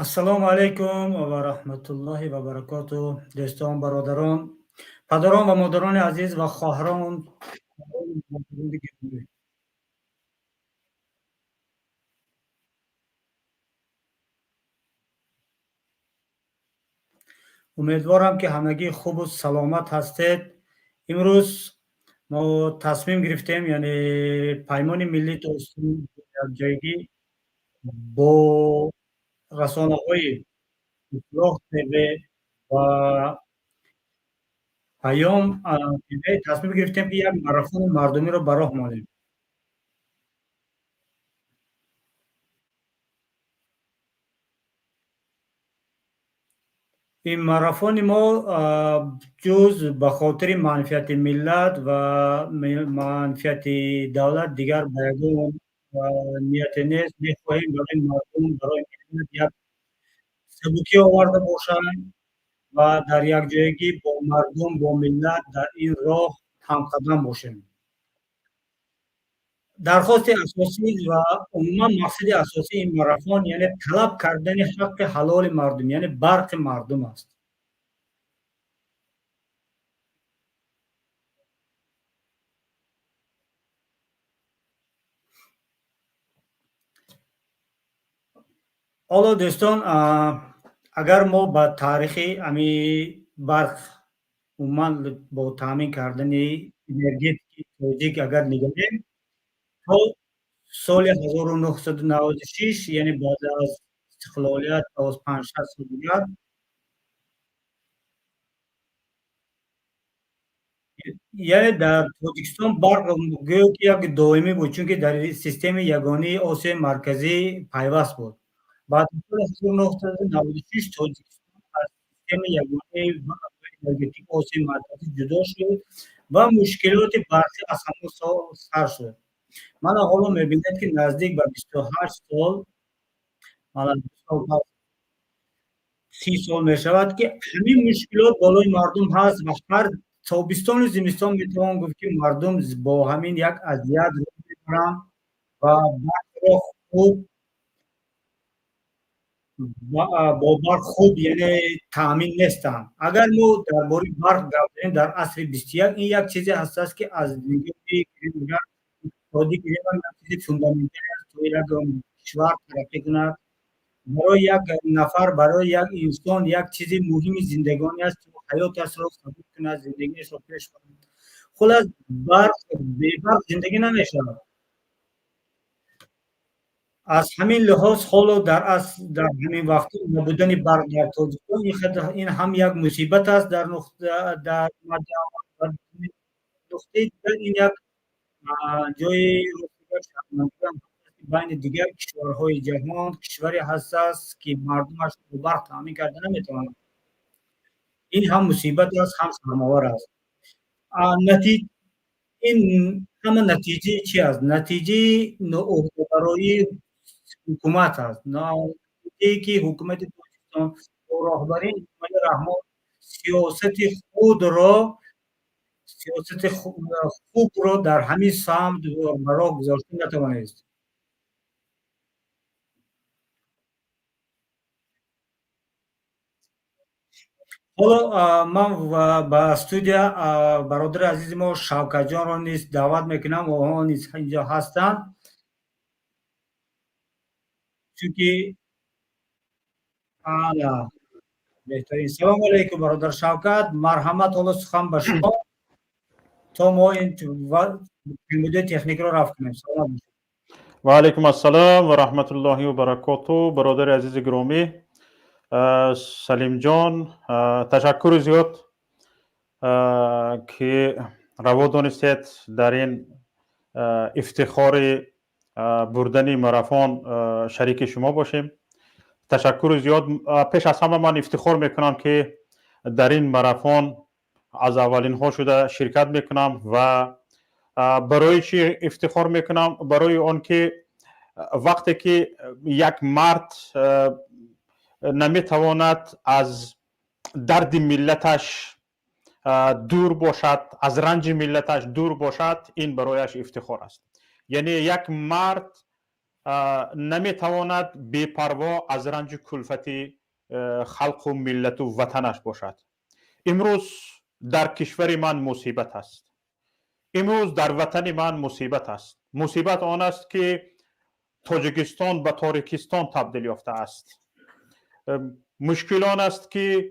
ассалому алайкум ва раҳматуллоҳи ва баракотуҳ. Дӯстон, бародарон, падарон ва модарони азиз ва хоҳарон, умедворам, ки ҳамагӣ хубу саломат ҳастед. Имрӯз мо тасмим гирифтем, яъне паймони миллии тоҳистии якҷоягӣ бо رسانه‌های اطلاع تیوی و پیام تیوی تصمیم گرفتیم که یک ماراتن مردمی رو براه مانیم. این ماراتن ما جز به خاطر منفعت ملت و منفعت دولت دیگر به یگان نیت نیست. می‌خواهیم برای مردم، برای ملت یک سبوکی آورده باشند و در یک جایگی با مردم، با ملت در این راه همقدم باشیم. درخواست اساسی و عموما مقصد اساسی این ماراتن یعنی طلب کردن حق حلال مردم، یعنی برق مردم است. حالا دوستان، اگر ما با تاریخ امی برق عموما با تامین کردن انرژی تولید اگر نگاه تا سال 1996 یعنی بعد از استقلالیت از 5 سال دیگر، یعنی در تاجیکستان برق گویا که یک دائمی بود، چون که در سیستم یگانه آسیای مرکزی پیوست بود. بعد از سال 1996 تاجیکستان از سیستم یگانه انرژتیک آسیای مرکزی جدا شد و مشکلات برقی از همون سر شد. من حالا می‌بینید که نزدیک به 28 سال، حالا 30 سال می‌شود که همین مشکلات بالای مردم هست و هر تابستان و زمستان میتوان گفت که مردم با همین یک اذیت رو می‌برند و برق را خوب با برق خوب یعنی تامین نیستند. اگر ما درباره برق گپ زنیم در عصر 21 این یک چیزی هست که از نگاه اقتصادی گرفته یک چیز فوندامنتال است تا یک کشور ترقی کند. برای یک نفر، برای یک انسان یک چیز مهم زندگانی است که حیاتش را ثابت کند، زندگیش را پیش برد. خلاص برق بی برق زندگی نمی‌شود. از همین لحاظ حالا در همین وقت نبودن برق در تاجیکستان این هم یک مصیبت است در نقطه در در نقطه دیگر این یک جای رسیدگی شرمنده هم هست که بین دیگر کشورهای جهان کشوری هست است که مردمش با برق تامین کرده نمیتوانند. این هم مصیبت است هم سرمایه است. نتیجه این همه نتیجه چی است؟ نتیجه ناعهده‌برای حکومت است. نتیجه که حکومت پاکستان با راهبری اسماعیل رحمان سیاست خود را سیاست خوب را در همین سمت برای گذاشته نتوانست. حالا من به استودیو برادر عزیز ما شوکت جان را نیز دعوت میکنم و آنها نیز اینجا هستند، چونکه بهترین. سلام علیکم برادر شوکت، مرحمت. حالا سخن به شما تا ما این مدل تکنیک را رفت کنیم. سلام. و علیکم السلام و رحمت الله و برکاته. برادر عزیز گرامی سلیم جان، تشکر زیاد که روا دانستید در این افتخار بردن ماراتن شریک شما باشیم. تشکر زیاد. پیش از همه من افتخار میکنم که در این ماراتن از اولین ها شده شرکت میکنم و برای چی افتخار میکنم؟ برای آن که وقتی که یک مرد نمیتواند از درد ملتش دور باشد، از رنج ملتش دور باشد، این برایش افتخار است. یعنی یک مرد نمیتواند بی‌پروا از رنج کلفتی خلق و ملت و وطنش باشد. امروز در کشور من مصیبت است. امروز در وطن من مصیبت است. مصیبت آن است که تاجیکستان به تاریکستان تبدیل یافته است. مشکل آن است که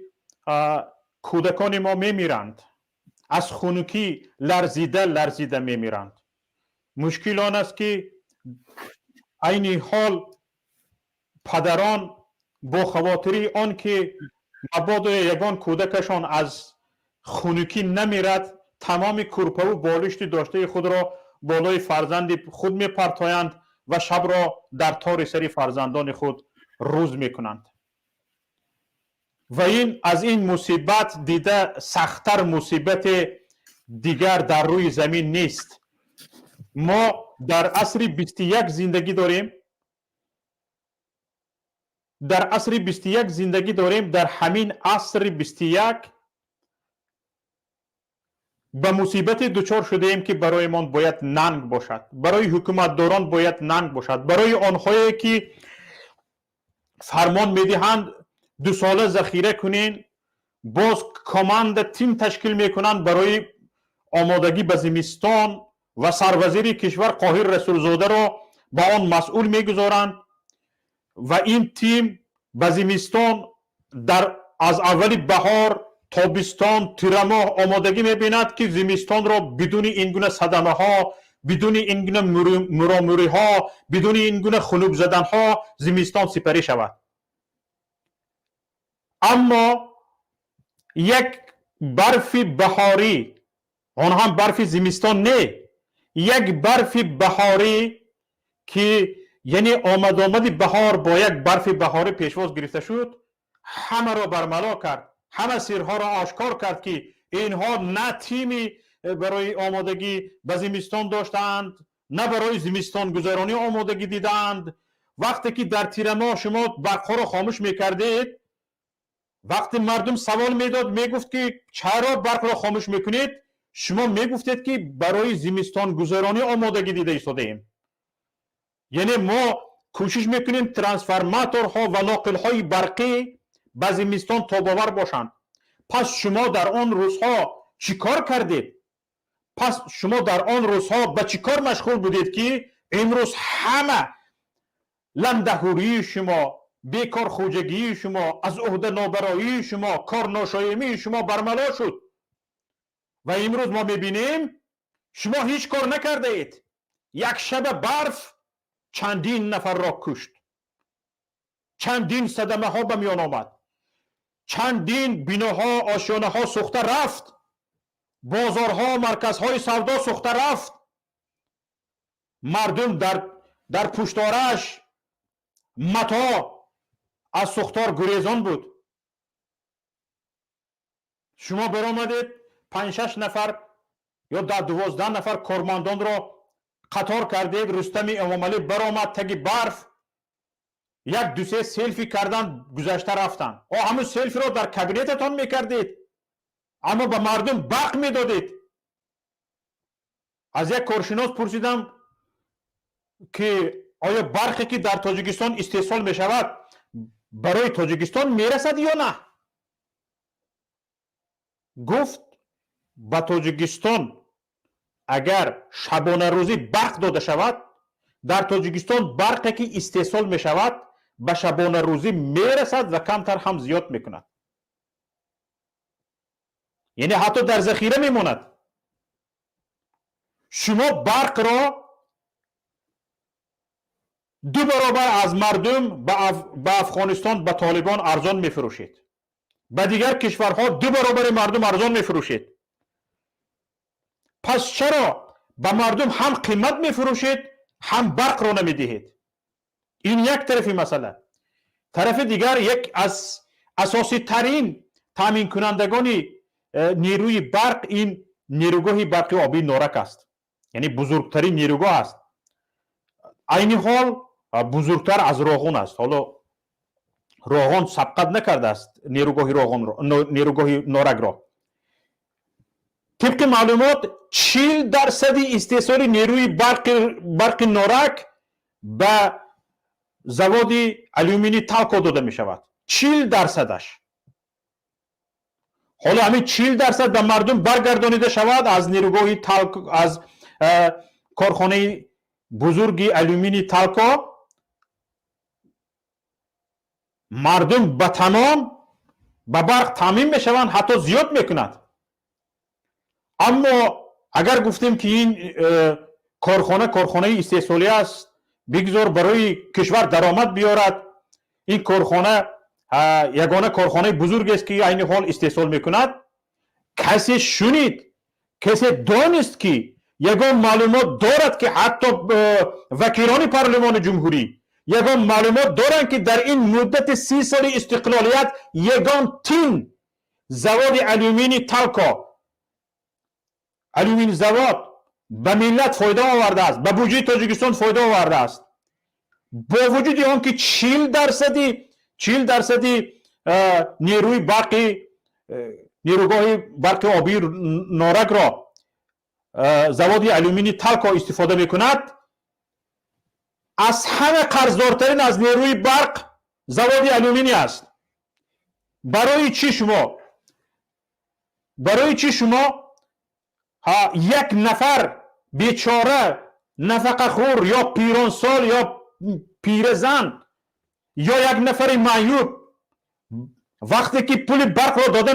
کودکان ما میمیرند، از خنکی لرزیده میمیرند. مشکل آن است که عین حال پدران با خواطری آن که مبادا یگان کودکشان از خنکی نمیرد تمام کورپه و بالشت داشته خود را بالای فرزند خود میپرتایند و شب را در تار سری فرزندان خود روز میکنند و این از این مصیبت دیده سختتر مصیبت دیگر در روی زمین نیست. ما در عصر 21 زندگی داریم، در عصر 21 زندگی داریم. در همین عصر 21 به مصیبت دچار شده ایم که برایمان باید ننگ باشد، برای حکومتداران باید ننگ باشد، برای آنهایی که فرمان میدهند 2 ساله ذخیره کنین، باز کماند تیم تشکیل میکنند برای آمادگی به زمستان و سروزیر کشور قاهر رسولزاده را با آن مسئول میگذارند و این تیم به زمستان از اول بهار تابستان تیرماه آمادگی میبیند که زمستان را بدون این گونه صدمه ها، بدون این گونه مراموری ها، بدون این گونه خنوب زدن ها زمستان سپری شود. اما یک برف بهاری، آن هم برف زمستان نه، یک برف بهاری که یعنی آمد بهار با یک برف بهاری پیشواز گرفته شد، همه را برملا کرد، همه سرها را آشکار کرد که اینها نه تیمی برای آمادگی به زمستان داشتند، نه برای زمستان گذرانی آمادگی دیدند. وقتی که در تیر ماه شما برقها را خاموش میکردید، وقتی مردم سوال میداد میگفت که چرا برق را خاموش میکنید، شما میگفتید که برای زمستان گذرانی آمادگی دیده ایستاده ایم. یعنی ما کوشش میکنیم ترانسفورماتورها و ناقلهای برقی به زمستان تاباور باشند. پس شما در آن روزها چی کار کردید؟ پس شما در آن روزها به چی کار مشغول بودید که امروز همه لندهوری شما، بیکار خوجگی شما، از عهده نابرایی شما، کار ناشایمی شما برملا شد و امروز ما میبینیم شما هیچ کار نکرده اید. یک شب برف چندین نفر را کشت، چندین صدمه ها به میان آمد، چندین بیناها آشیانه ها سوخته رفت، بازارها مرکزهای سودا سوخته رفت، مردم در پشتارش متا از سوختار گریزان بود. شما برآمدید 5-6 نفر یا 12 نفر کارمندان را قطار کردید، رستم امامعلی برآمد تگی برف، 1-2-3 سلفی کردن گذشته رفتن. همون سلفی را در کابینتتان میکردید اما به مردم برق میدادید. از یک کارشناس پرسیدم که آیا برقی که در تاجیکستان استحصال می شود برای تاجیکستان میرسد یا نه؟ گفت به تاجیکستان اگر شبانه روزی برق داده شود، در تاجیکستان برقی که استحصال می شود به شبانه روزی میرسد و کمتر هم زیاد میکند. یعنی حتی در ذخیره میماند. شما برق را 2 برابر از مردم به افغانستان به طالبان ارزان میفروشید، به دیگر کشورها 2 برابر مردم ارزان میفروشید. پس چرا به مردم هم قیمت میفروشید هم برق را نمیدهید؟ این یک طرف مسئله. طرف دیگر یک از اساسی ترین تامین کنندگان نیروی برق این نیروگاه برقی آبی نورک است. یعنی بزرگترین نیروگاه است. عین حال بزرگتر از راغون است. حالا راغون سبقت نکرده است نیروگاه نورک را. طبق معلومات 40% استحصال نیروی برق نورک به زواد الومینی تالکو داده می شود. 40%. حالا همین 40% به مردم برگردانیده شود از نیروگاه تالکو، از کارخانه بزرگی الومینی تالکو، مردم به تمام به برق تامین می شوند، حتی زیاد می کند. اما اگر گفتیم که این کارخانه استحصالی است، بگذار برای کشور درآمد بیارد، این کارخانه یگانه کارخانه بزرگ است که این حال استحصال میکند. کسی شنید، کسی دانست که یگان معلومات دارد که حتی وکیلان پارلمان جمهوری یگان معلومات دارند که در این مدت 30 سال استقلالیت یگان تین زواد الومینی تالکو الومینی زواد به ملت فایده آورده است، به بودجه تاجیکستان فایده آورده است. با وجود آن که 40 درصدی نیروی برقی نیروگاه برق آبی نارک را زواد الومینی تالکو استفاده میکند، از همه قرضدارترین از نیروی برق زواد الومینی است. برای چی شما یک نفر بیچاره نفقه خور یا پیرانسال یا پیرزن یا یک نفر معیوب وقتی که پول برق را داده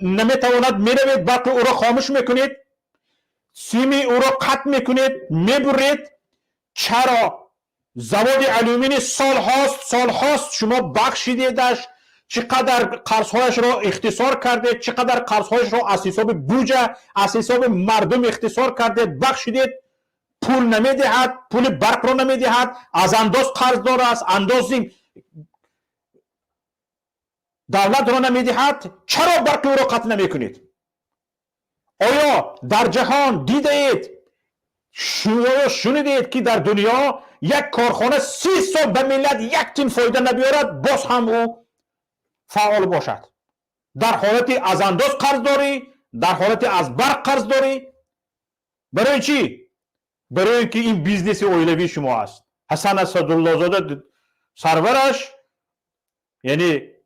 نمیتواند میروید برق او را خاموش میکنید، سیم او را قطع میکنید، میبرید؟ چرا؟ زواد الومینی سالهاست شما بخشیدیدش، چقدر قرضهایش را اختصار کرده، چقدر قرضهایش را از حساب بودجه از حساب مردم اختصار کرده بخشیدید، پول نمیدهد، پول برق را نمیدهد، از انداز قرض داره است، اندازی دولت را نمیدهد. چرا برق او را قطع نمیکنید؟ آیا در جهان دیدید شنیدید که در دنیا یک کارخانه 30 سال به ملت یک تین فایده نبیارد باز هم او فعال باشد؟ در حالتی از انداز قرض داری، در حالتی از برق قرض داری. برای چی؟ برای اینکه این بیزنس اویلوی شما است. حسن اسدالله زاده سرورش یعنی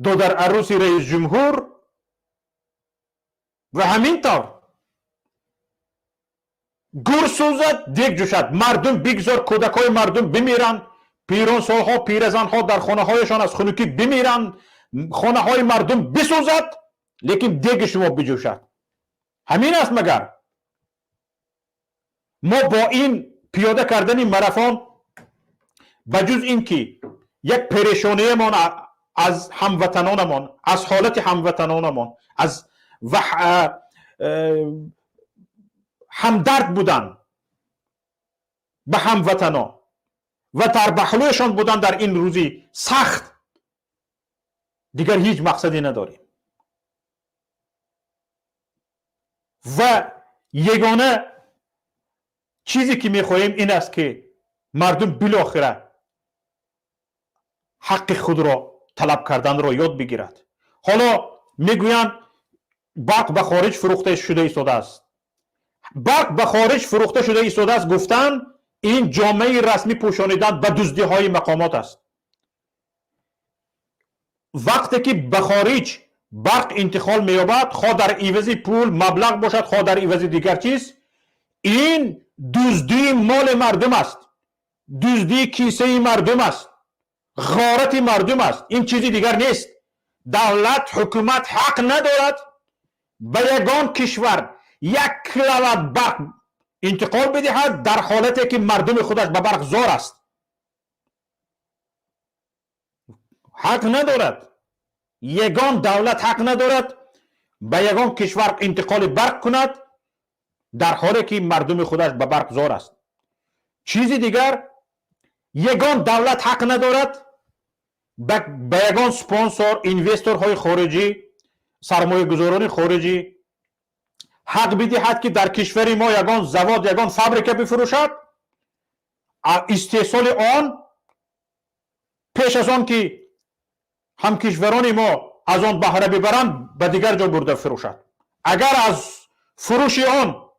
دودر عروسی رئیس جمهور و همینطور گور سوزد دیگ جوشد، مردم بگذار کودکای مردم بمیرن، پیرانسالها پیرزنها در خانه هایشان از خنکی بمیرن، خانه های مردم بسوزد، لیکن دیگ شما بجوشد. همین است مگر؟ ما با این پیاده کردن ماراتون بجز این که یک پریشانی ما از هموطنانمان، از حالت هموطنانمان، از همدرد بودن به هموطنان و در پهلویشان بودن در این روزی سخت، دیگر هیچ مقصدی نداریم. و یگانه چیزی که میخواهیم این است که مردم بالاخره حق خود را طلب کردن را یاد بگیرد. حالا میگویند برق به خارج فروخته شده ایستاده است. برق به خارج فروخته شده ایستاده است گفتن این جامعه رسمی پوشانیدن به دزدی های مقامات است. وقتی که به خارج برق انتقال مییابد، خواه در عوض پول مبلغ باشد، خواه در عوض دیگر چیز، این دزدی مال مردم است، دزدی کیسه مردم است، غارت مردم است. این چیزی دیگر نیست. دولت حکومت حق ندارد به یگان کشور یک کیلووات برق انتقال بدهد در حالتی که مردم خودش به برق زار است. حق ندارد. یگان دولت حق ندارد به یگان کشور انتقال برق کند در حالی که مردم خودش به برق زار است. چیزی دیگر، یگان دولت حق ندارد به یگان سپانسور، اینوستورهای خارجی، سرمایه گذاران خارجی حق بدهد که در کشور ما یگان زواد، یگان فابریکه بفروشد، استحصال آن پیش از آن که هم کشوران ما از آن بهره ببرند به دیگر جا برده فروشد. اگر از فروش آن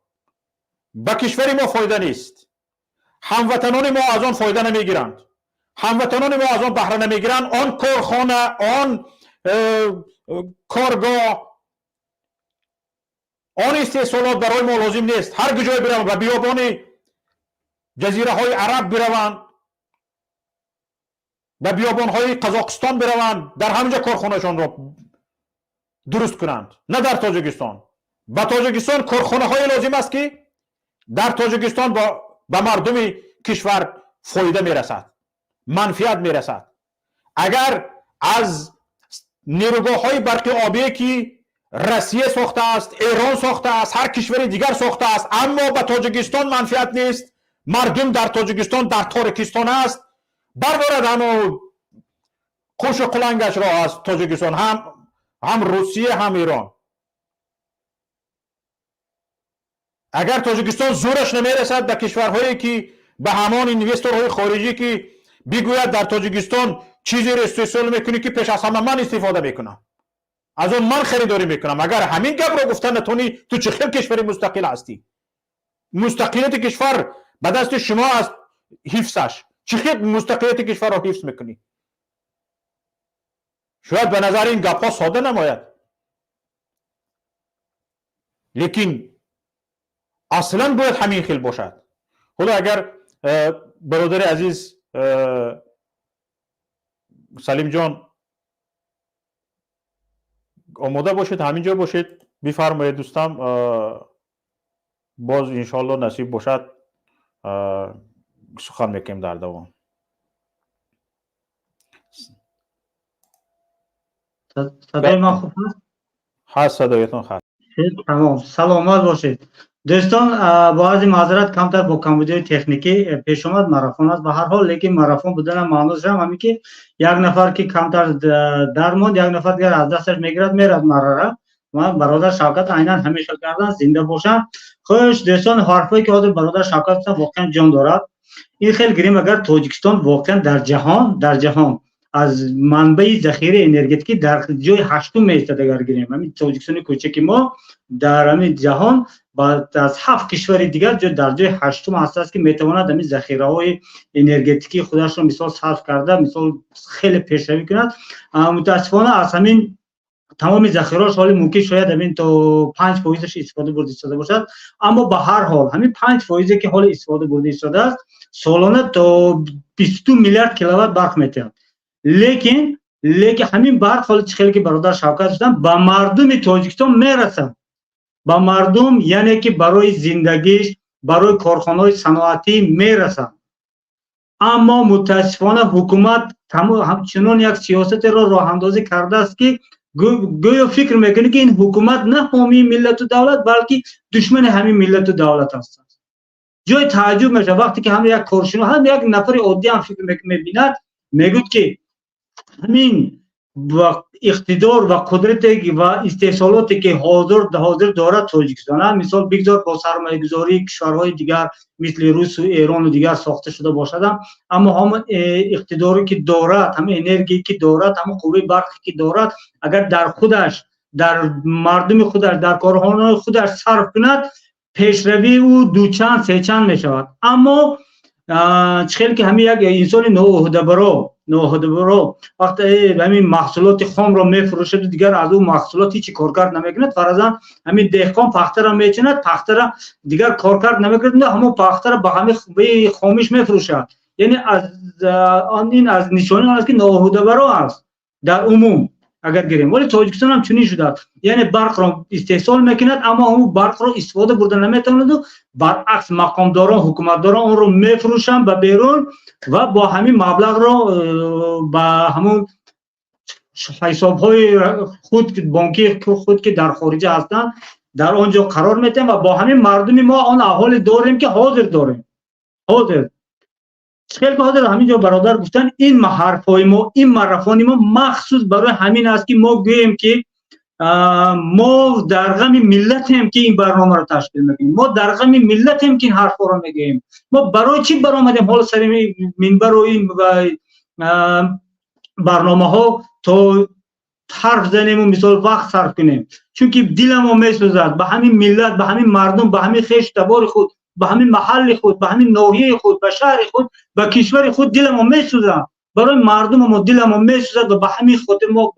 به کشور ما فایده نیست، هموطنان ما از آن فایده نمیگیرند، هموطنان ما از آن بهره نمیگیرند، آن کارخانه، آن کارگاه، آن استحصالات برای ما لازم نیست. هر جای بروند و بیابان جزیره های عرب بروند، به بیابان های قزاقستان بروند، در همینجا کارخانهشان را درست کنند، نه در تاجیکستان. به تاجیکستان کارخانه های لازم است که در تاجیکستان به مردم کشور فایده میرسد، منفعت میرسد. اگر از نیروگاه‌های برق آبی که روسیه ساخته است، ایران ساخته است، هر کشور دیگر ساخته است، اما به تاجیکستان منفعت نیست، مردم در تاجیکستان در تاریکستان است، بربارد همون قوش و قلنگش را از تاجیکستان، هم روسیه هم ایران. اگر تاجیکستان زورش نمیرسد به کشورهایی که به همان اینوستورهای خارجی که بگوید در تاجیکستان چیزی را استحصال میکنی که پیش از همه من استفاده میکنم، از اون من خریداری میکنم، اگر همین گپ رو گفتن نتونی، تو چه خیلی کشوری مستقل هستی؟ مستقلیت کشور به دست شما است حفظش، چه خیلی مستقلیت کشور رو حفظ میکنی؟ شاید به نظر این گپ ها ساده نماید، لیکن اصلا باید همین خیل باشد. حالا اگر برادر عزیز سلیم جان آماده باشید، همینجا باشید، بفرمایید دوستم، باز انشالله نصیب باشد سخن میکنیم در دوام. صدای من خوب هست؟ صدایتون هست. تمام. سلامت باشید دوستان. با عرض معذرت کمتر با کمبودی تکنیکی پیش اومد، ماراتون است به هر حال، لیکن ماراتون بودن معنیش همین که یک نفر که کمتر درموند، یک نفر دیگر از دستش میگیرد میرد مراره. من برادر شوکت عیناً همیشه کردن، زنده باشن. خوش دوستان، حرفایی که حاضر برادر شوکت واقعا جان دارد. این خیلی گریم اگر تاجیکستان واقعا در جهان از منبع ذخیره انرژتیکی در جای هشتم میایستد. اگر گیریم همین تاجیکستان کوچکی ما در همین جهان بعد از 7 کشور دیگر در جای هشتم هست که میتواند همین ذخیره های انرژتیکی خودش رو مثال صرف کرده، مثال خیلی پیشروی کند. متاسفانه از همین تمام ذخیره‌اش حالی ممکن شاید همین تا 5% استفاده برده شده باشد، اما به هر حال همین 5% که حال استفاده برده شده است سالانه تا 22 میلیارد کیلووات برق میتهد. لیکن همین برق حالا خیلی که برادر شوکت گفتن به مردم تاجیکستان میرسد، به مردم، یعنی که برای زندگیش، برای کارخانه‌های صنعتی میرسد. اما متاسفانه حکومت همچنان یک سیاست را راه اندازی کرده است که گویا فکر میکنه که این حکومت نه حامی ملت و دولت بلکه دشمن همین ملت و دولت است. جای تعجب میشه وقتی که هم یک کارشناس، هم یک نفر عادی هم فکر میبیند، میگوید که همین اقتدار و قدرت و استحصالاتی که حاضر دارد تاجیکستان، مثال بگذار با سرمایه گذاری کشورهای دیگر مثل روس و ایران و دیگر ساخته شده باشد، اما هم اقتداری که دارد، هم انرژی که دارد، هم قوه برقی که دارد، اگر در خودش، در مردم خودش، در کارخانه‌های خودش صرف کند، پیشروی او دو چند سه چند می شود. اما چخیل که همین یک انسان نوآهده برو وقتی همین محصولات خام را میفروشد دیگر از اون محصولات هیچ کارکرد نمیکند، فرضاً همین دهقان پخته را میچیند، پخته را دیگر کارکرد نمیکند، همون پخته را به همین خامش میفروشد. یعنی از نشانه است که نوآهده برو است در عموم اگر گیریم. ولی تاجیکستان هم چنین شده، یعنی برق را استحصال میکند اما اون برق را استفاده برده نمیتواند و برعکس مقامداران، حکومتداران اون رو میفروشن به بیرون و با همین مبلغ را با همون حساب‌های بانکی خود که در خارج هستند در آنجا قرار میدن و با همین مردم ما آن احوال داریم که حاضر داریم. خیلی حاضر همینجا برادر گفتن این حرفای ما، این معرفانی ما مخصوص برای همین است که ما گوییم که ما در غم ملتیم که این برنامه را تشکیل میکنیم، ما در غم ملتیم که این حرفا را میگیم. ما برای چی برآمدیم حالا سر منبر و این برنامه ها تا حرف زنیم و مثال وقت صرف کنیم؟ چون که دل ما میسوزد به همین ملت، به همین مردم، به همین خیش تبار خود، به همین محل خود، به همین ناحیه خود، به شهر خود، به کشور خود دل ما میسوزد، برای مردم ما دل ما میسوزد و به همین خاطر ما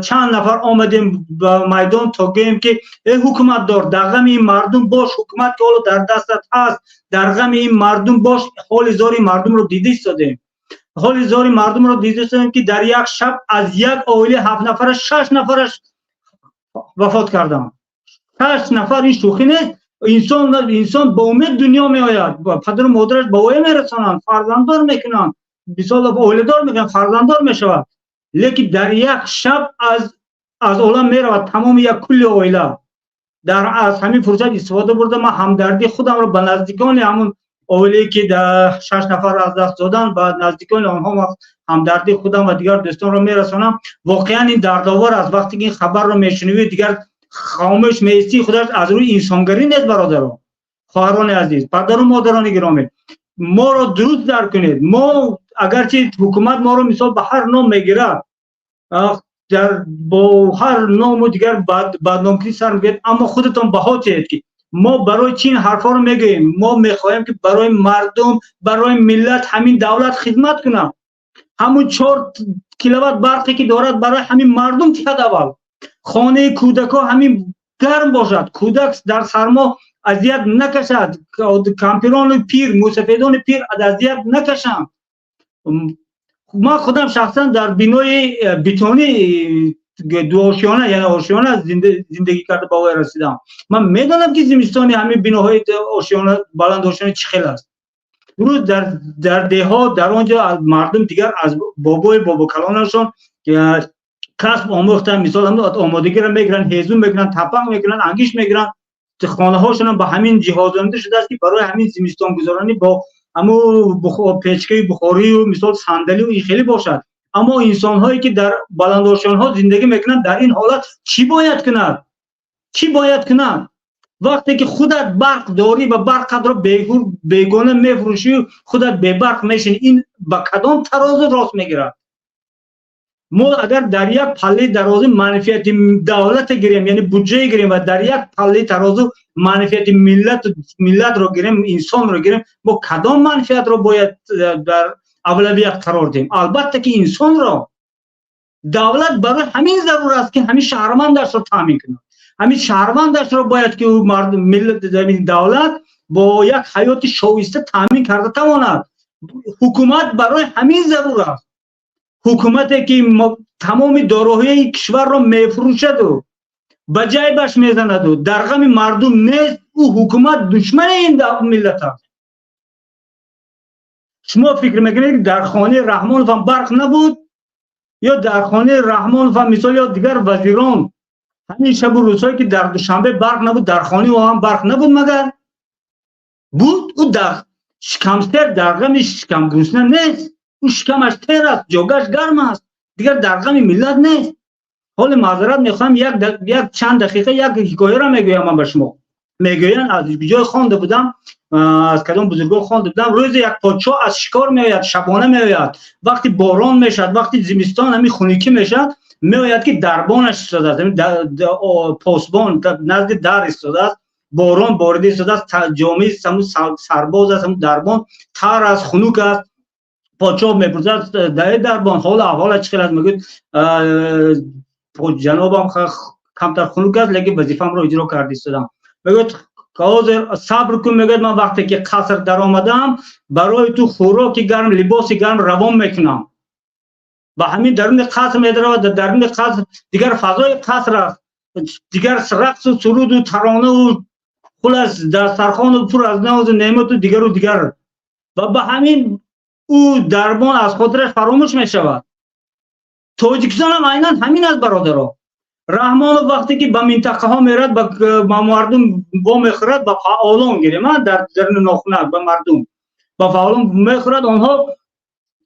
چند نفر آمدیم به میدان تا گیم که ای حکومت دار در غم این مردم باش، حکومت که حالا در دستت هست در غم این مردم باش. حال زاری مردم رو دیده استادیم، حال زاری مردم رو دیده استادیم که در یک شب از یک عائله 7 نفرش 6 نفرش وفات کردن. 6 نفر این شوخی نیست. انسان با امید دنیا می آید، پدر و مادرش به وای میرسانند، فرزنددار میکنند، مثال اولیدار میگن فرزنددار میشود، لیکن در یک شب از عالم میرود تمام یک کل اویله. در از همین فرصت استفاده برده ما همدردی خودم رو به نزدیکان همون اولی که در 6 نفر از دست دادن به نزدیکان آنها همدردی خودم و دیگر دوستان رو میرسونم. واقعا این دردآور است وقتی که این خبر رو میشنوی دیگر خاموش میستی. خودش از روی انسانگری نیست برادران خواهران عزیز، پدر و مادران گرامی، ما رو درست درک کنید. ما اگرچه حکومت ما رو مثال به هر نام میگیره، در با هر نام و دیگر بدنامگی سر میگید، اما خودتان بها چید که ما برای چین حرفا رو میگیم. ما میخواهیم که برای مردم، برای ملت همین دولت خدمت کنه. همون 4 کیلووات برقی که دارد برای همین مردم تیاد اول خانه کودکا همین گرم باشد، کودک در سرما اذیت نکشد، کمپیران پیر موسفیدان پیر اذیت نکشند. ما خودم شخصا در بینای بیتونی دو آشیانه یعنی آشیانه زندگی کرده با وی رسیدم. من میدانم که زمستانی همین بیناهای آشیانه بلند آشیانه چه خیلی است. روز در دهها در آنجا مردم دیگر از بابا کلانشون کسب آموختن، مثال هم آمادگی را میگیرن، هیزم میگیرن، تپنگ میگیرن، انگیش میگیرن. خانه هاشون با همین جهازانده شده است که برای همین زمستان گذرانی با اما پیچکه بخاری و مثال صندلی و این خیلی باشد. اما انسان هایی که در بلندآشیان ها زندگی میکنند در این حالت چی باید کنند؟ چی باید کنند؟ وقتی که خودت برق داری و برقت را بیگانه میفروشی و خودت به برق میشین، این با کدام ترازو راست میگیرد؟ ما اگر در یک پله ترازو منفعت دولت گیریم یعنی بودجه گیریم و در یک پله ترازو منفعت ملت رو گیریم، انسان رو گیریم، ما کدام منفعت رو باید در اولویت قرار دیم؟ البته که انسان را دولت برای همین ضرور است که همین شهروندش رو تامین کنه. همین شهروندش رو باید که مردم ملت دولت با یک حیات شایسته تامین کرده تواند. حکومت برای همین ضرور است. حکومتی که تمام داروهای کشور را میفروشد و به جیبش میزند و در غم مردم نیست، او حکومت دشمن این ملت است. شما فکر میکنید که در خانه رحمان و برق نبود یا در خانه رحمان و مثال یا دیگر وزیران همین شب و روزهایی که در دوشنبه برق نبود در خانه و هم برق نبود مگر بود؟ او در شکمستر در غم شکم گرسنه نیست، او شکمش تیر است، جوگش گرم است، دیگر در غم ملت نیست. حال معذرت میخوام یک چند دقیقه یک حکایه را میگویم من به شما. میگوین از بجای خوانده بودم، از کدام بزرگان خوانده بودم، روز یک پادشاه از شکار میآید، شبانه میآید، وقتی باران میشد، وقتی زمستان همین خنکی میشد، میآید که دربانش ایستاده است، پاسبان نزد در ایستاده است، باران بارده ایستاده است، جامعه سرباز است، دربان تر از خنک است. پادشاه میپرسد دربان حال احوال چه است؟ میگه جنابم کمتر خنک است لیکن وظیفه‌ام را اجرا کرده ایستادم. میگه حاضر صبر کن. میگه من وقتی که قصر در آمدم برای تو خوراک گرم لباس گرم روان میکنم. با همین درون قصر میدره و درون قصر دیگر فضای قصر است، دیگر رقص و سرود و ترانه و خلاص دسترخوان و پر از ناز و نعمت و دیگر و با همین او دربان از خاطرش فراموش میشود. تاجیکستان هم عیناً همین است برادران. رحمان وقتی که به منطقه ها میرد با مردم با میخورد با فعالان گیره، من در درون ناخونه با مردم با فعالان میخورد، آنها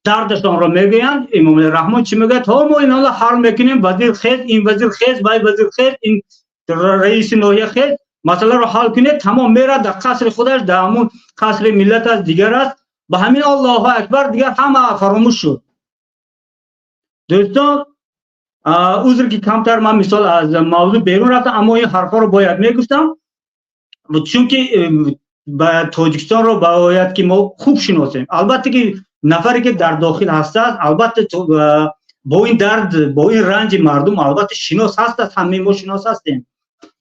دردشان را میگویند. امام رحمان چی میگه؟ تا ما این حالا حل میکنیم، وزیر خیز، این وزیر خیز، بای وزیر خیز، این رئیس ناحیه خیز، مسئله را حل کنه. تمام میرد در قصر خودش، در همون قصر ملت از دیگر است. با همین الله اکبر دیگر همه فراموش شد. دوستان عذر که کمتر من مثال از موضوع بیرون رفتم، اما این حرفا رو باید میگفتم چون که با تاجیکستان رو باید که ما خوب شناسیم. البته که نفری که در داخل هست البته با این درد با این رنج مردم البته شناس هست، همه ما شناس هستیم.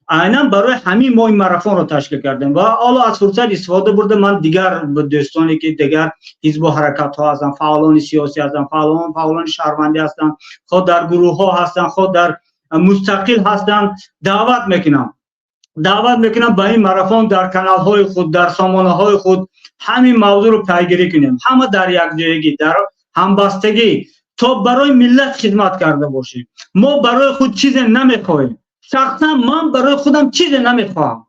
عیناً برای همین ما این ماراتون رو تشکیل کردیم و حالا از فرصت استفاده برده من دیگر دوستانی که دیگر حزب و حرکت ها هستن، فعالان سیاسی هستن، فعالان شهروندی هستن، خود در گروه ها هستن، خود در مستقل هستن، دعوت میکنم به این ماراتون در کانال های خود، در سامانه های خود همین موضوع رو پیگیری کنیم. همه در یک جایگی در همبستگی، تا برای ملت خدمت کرده باشیم. ما برای خود چیز نمیخوایم. شخصا من برای خودم چیز نمیخوام.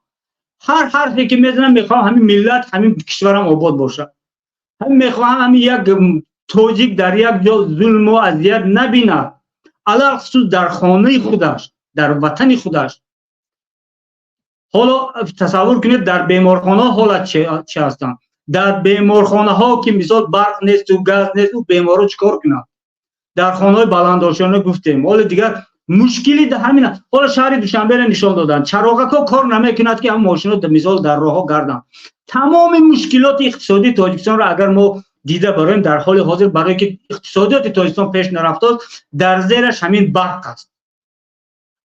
هر حرفی که میزنم میخوام همین ملت، همین کشورم آباد باشه. همین میخوام همین یک توجیک در یک جا ظلم و اذیت نبینه، علاوه خصوص در خانه خودش، در وطن خودش. حالا تصور کنید در بیمارخانه حالت چه هستن؟ در بیمارخانه ها که مثال برق نیست و گاز نیست و بیمارو چیکار کنند؟ در خانه های بلندآشانه گفتیم. حالا دیگر مشکلی در همینه. حالا شهر دوشنبه را نشان دادن، چراغک ها کار نمیکند که هم ماشینا مثال در راه ها گردن. تمام مشکلات اقتصادی تاجیکستان را اگر ما دیده برایم در حال حاضر، برای که اقتصادیات تاجیکستان پیش نرفته در زیرش همین برق است.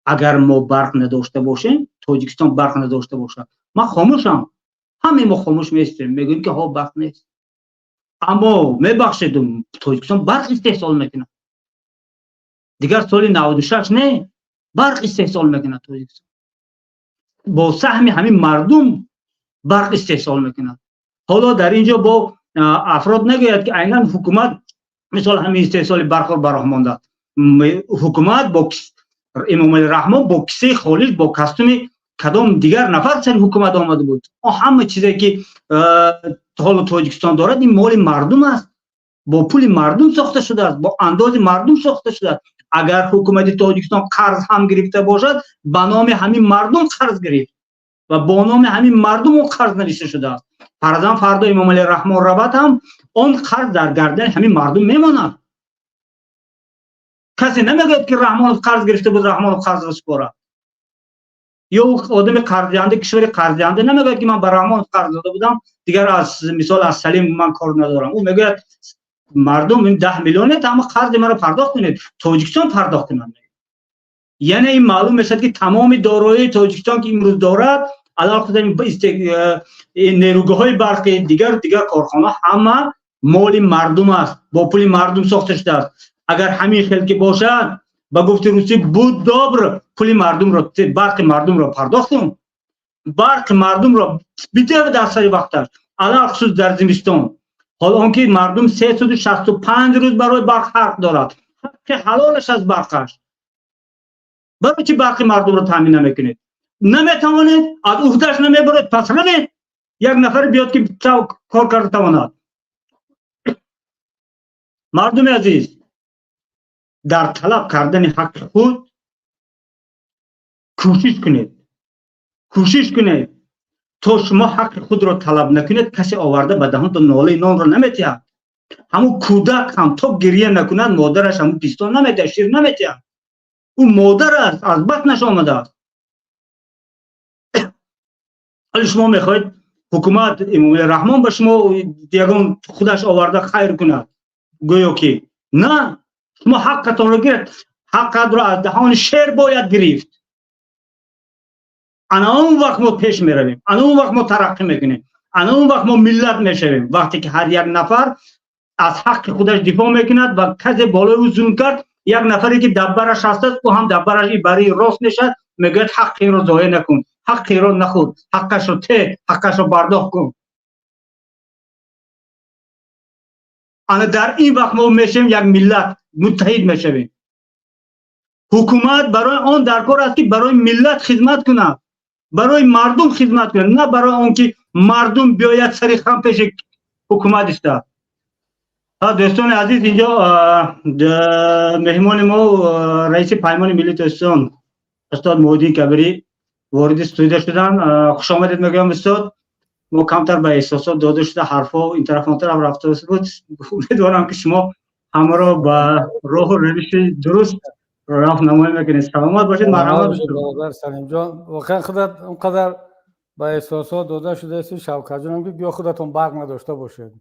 اگر ما برق نداشته باشیم، تاجیکستان برق نداشته باشه، من خاموشم، همه ما خاموش میستیم، میگیم که ها برق نیست. اما میبخشید تاجیکستان برق استحصال میکنه. دیگر سال 96 نه، برق استحصال میکنه تاجیکستان. با سهم همین مردم برق استحصال میکنه. حالا در اینجا با افراد نگوید که عیناً حکومت مثال همین استحصال برق رو براه مانده. حکومت با امام الرحمن با کیسه خالی، با کاستوم کدام دیگر نفر سر حکومت آمده بود. همه چیزی که حالا تاجیکستان دارد این مال مردم است، با پول مردم ساخته شده است، با انداز مردم ساخته شده است. اگر حکومت تاجیکستان قرض هم گرفته باشد، به نام همین مردم قرض گرفت و با نام همین مردم قرض نوشته شده است. فردا امام الرحمن رود هم اون قرض در گردن همین مردم میماند. کسی نمیگه که رحمان قرض گرفته بود، رحمان قرض رو سپاره. یا آدم قرضیانده، کشور قرضیانده نمیگه که من به رحمان قرض داده بودم دیگر از مثال از سلیم من کار ندارم. او میگه مردم این 10 میلیونه تمام قرض مرا پرداخت کنید، تاجیکستان پرداخت کنند. یعنی این معلوم میشد که تمام دارایی تاجیکستان که امروز دارد، علاوه بر نیروگاه‌های برقی دیگر کارخانه همه مال مردم است، با پول مردم ساخته شده است. اگر همین خیلی که باشد، با گفت روسی بود دابر پول مردم را، برق مردم را پرداخت کن. برق مردم را بده در سر وقتش، علاوه خصوص در زمستان. حالا آنکه مردم 365 روز برای برق حق دارد، حق حلالش از برقش. برای چی برق مردم را تامین نمیکنید؟ نمیتوانید، از عهدهش نمیبرید، پس روید یک نفر بیاد که کار کرده تواند. مردم عزیز، در طلب کردن حق خود کوشش کنید تا شما حق خود را طلب نکنید، کسی آورده به دهانتون ناله نان را نمیتید. همون کودک هم تا گریه نکند مادرش همون پیستان نمیتید، شیر نمیتید. او مادر است، از بطنش آمده است. ولی شما میخواید حکومت امام الرحمن به شما دیگران خودش آورده خیر کند، گویا که نه، شما حقتون را گرفت. حقت را از دهان شیر باید گرفت. انا اون وقت ما پیش میرویم، انا اون وقت ما ترقی میکنیم، انا اون وقت ما ملت میشویم. وقتی که هر یک نفر از حق خودش دفاع میکند و کسی بالای او ظلم کرد، یک نفری که دبرش هست او هم دبرش برای راست میشد، میگه حقی رو ضایع نکن، حقی رو نخور، حقش رو حقش رو برداشت کن. انا در این وقت ما میشیم یک ملت متحد میشویم. حکومت برای آن در کار است که برای ملت خدمت کند، برای مردم خدمت کند، نه برای آن که مردم بیاید سری خم پیش حکومت است. دوستان عزیز، اینجا مهمان ما رئیس پیمان ملی تاجیکستان استاد مهدی کبیری وارد استودیو شدن. خوش آمدید میگم استاد. ما کمتر به احساسات داده شده، حرفا این طرف اون طرف رفته بود. امیدوارم که شما همه را به راه و روش درست راهنمایی میکنید. سلامت باشید. مرحبا برادر سلیم جان. واقعا خودت اونقدر به احساسات داده شده است شوکت جانم که گویا خودتون برق نداشته باشید.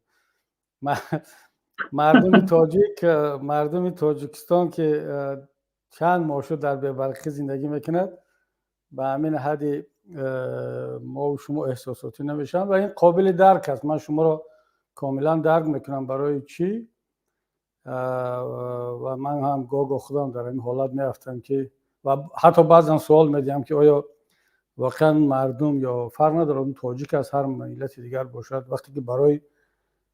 مردم تاجیکستان که چند ماه شد در بی‌برقی زندگی میکند، به همین حدی ما و شما احساساتی نمیشن و این قابل درک است. من شما را کاملا درک میکنم برای چی و من هم گاه خودم در این حالت میافتم که و حتی بعضا سوال میدیم که آیا واقعا مردم یا فرق نداره اون تاجیک از هر ملت دیگر باشد وقتی که برای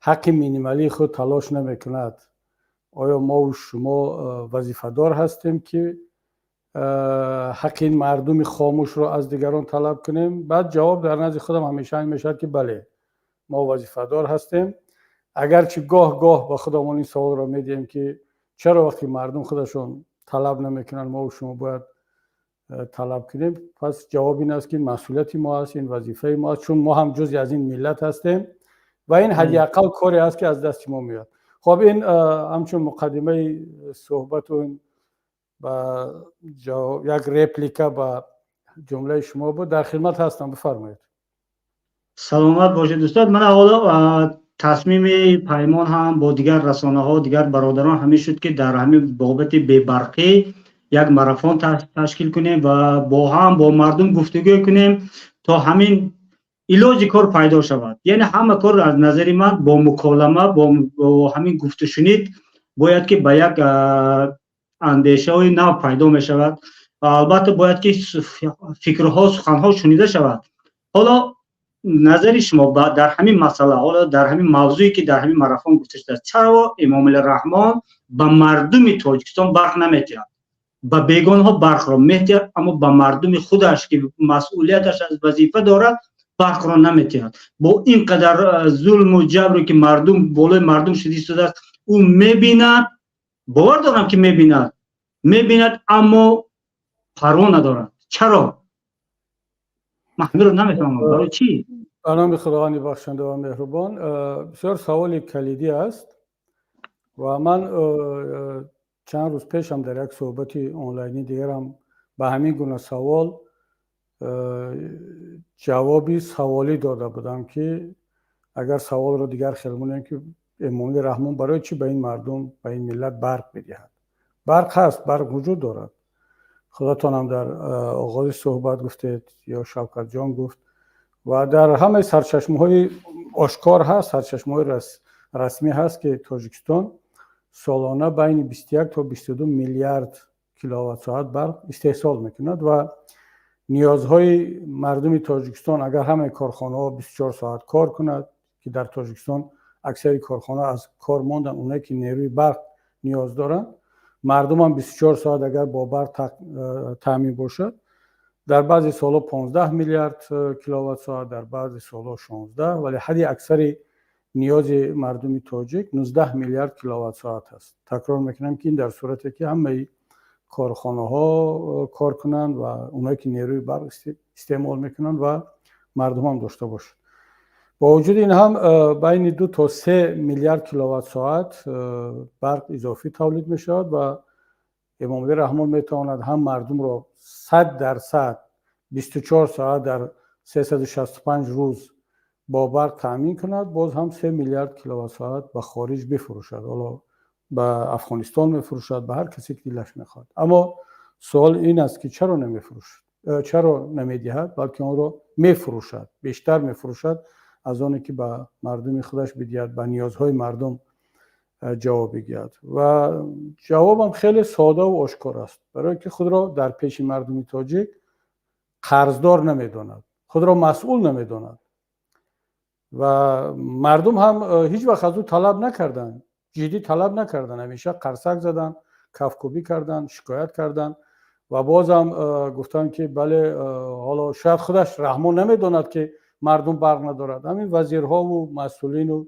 حق مینیمالی خود تلاش نمیکند آیا ما و شما وظیفه‌دار هستیم که حق این مردم خاموش رو از دیگران طلب کنیم؟ بعد جواب در نزد خودم همیشه این میشه که بله، ما وظیفه‌دار هستیم. اگرچه گاه گاه با خودمون این سوال رو میدیم که چرا وقتی مردم خودشون طلب نمیکنن ما و شما باید طلب کنیم؟ پس جواب این است که مسئولیت ما است، این وظیفه ما است، چون ما هم جزئی از این ملت هستیم و این حداقل کاری است که از دست ما میاد. خب این همچون مقدمه صحبت و با یک رپلیکا با جمله شما بود. در خدمت هستم، بفرمایید. سلامت باشید استاد. من حالا تصمیم پیمان هم با دیگر رسانه ها دیگر برادران همین شد که در همین بابت بی‌برقی یک ماراتون تشکیل کنیم و با مردم گفتگو کنیم تا همین علاج کار پیدا شود. یعنی همه کار از نظر من با مکالمه با همین گفت و شنید باید که به یک اندیشه های نو پیدا می شود. البته باید که فکرها سخنها شنیده شود. حالا نظر شما در همین مسئله، حالا در همین موضوعی که در همین ماراتون گفته شده، چرا امام الرحمن به مردم تاجیکستان برخ نمی‌دهد؟ به بیگانه برخ را می‌دهد اما به مردم خودش که مسئولیتش از وظیفه دارد برخ را نمی‌دهد. با اینقدر ظلم و جبر که مردم بالای مردم شده است، او می‌بیند، باور دارم که می‌بیند اما پروا ندارد. چرا؟ من رو نمی‌فهمم برای چی؟ به نام خداوند بخشنده و مهربان. بسیار سوال کلیدی است و من چند روز پیش هم در یک صحبت آنلاینی دیگرم به همین گونه سوال جوابی سوالی داده بودم که اگر سوال رو دیگر خیلی که امام الرحمن برای چی به این مردم، به این ملت برق بدهد؟ برق هست، برق وجود دارد. خداتان هم در آغاز صحبت گفتید یا شوکت جان گفت و در همه سرچشمه‌های آشکار هست، سرچشمه‌های رسمی هست که تاجیکستان سالانه بین 21 تا 22 میلیارد کیلووات ساعت برق استحصال میکند و نیازهای مردم تاجیکستان اگر همه کارخانه‌ها 24 ساعت کار کند که در تاجیکستان اکثر کارخانه‌ها از کار ماندن، اونایی که نیروی برق نیاز دارن، مردم هم 24 ساعت اگر با برق تامین باشد، در بعضی سال‌ها 15 میلیارد کیلووات ساعت، در بعضی سال‌ها 16، ولی حد اکثر نیاز مردم تاجیک 19 میلیارد کیلووات ساعت است. تکرار میکنم که این در صورتی که همه کارخانه‌ها کار کنند و اونایی که نیروی برق استعمال میکنند و مردم هم داشته باشند. با وجود این هم بین 2 تا 3 میلیارد کیلووات ساعت برق اضافی تولید میشود و امام الرحمن میتواند هم مردم را 100% 24 ساعت در 365 روز با برق تامین کند، باز هم 3 میلیارد کیلووات ساعت به خارج بفروشد، حالا به افغانستان میفروشد، به هر کسی که دلش میخواد. اما سوال این است که چرا نمیفروشد، چرا نمیدهد، بلکه آن را میفروشد، بیشتر میفروشد از آنی که به مردم خودش بدهد، به نیازهای مردم جواب بگیرد. و جوابم خیلی ساده و آشکار است، برای که خود را در پیش مردم تاجیک قرضدار نمیداند، خود را مسئول نمیداند و مردم هم هیچ وقت از او طلب نکردن، جدی طلب نکردن، همیشه قرصک زدن، کفکوبی کردن، شکایت کردن و بازم گفتن که بله حالا شاید خودش رحمان نمیداند که مردم برق ندارد. همین وزیرها و مسئولین و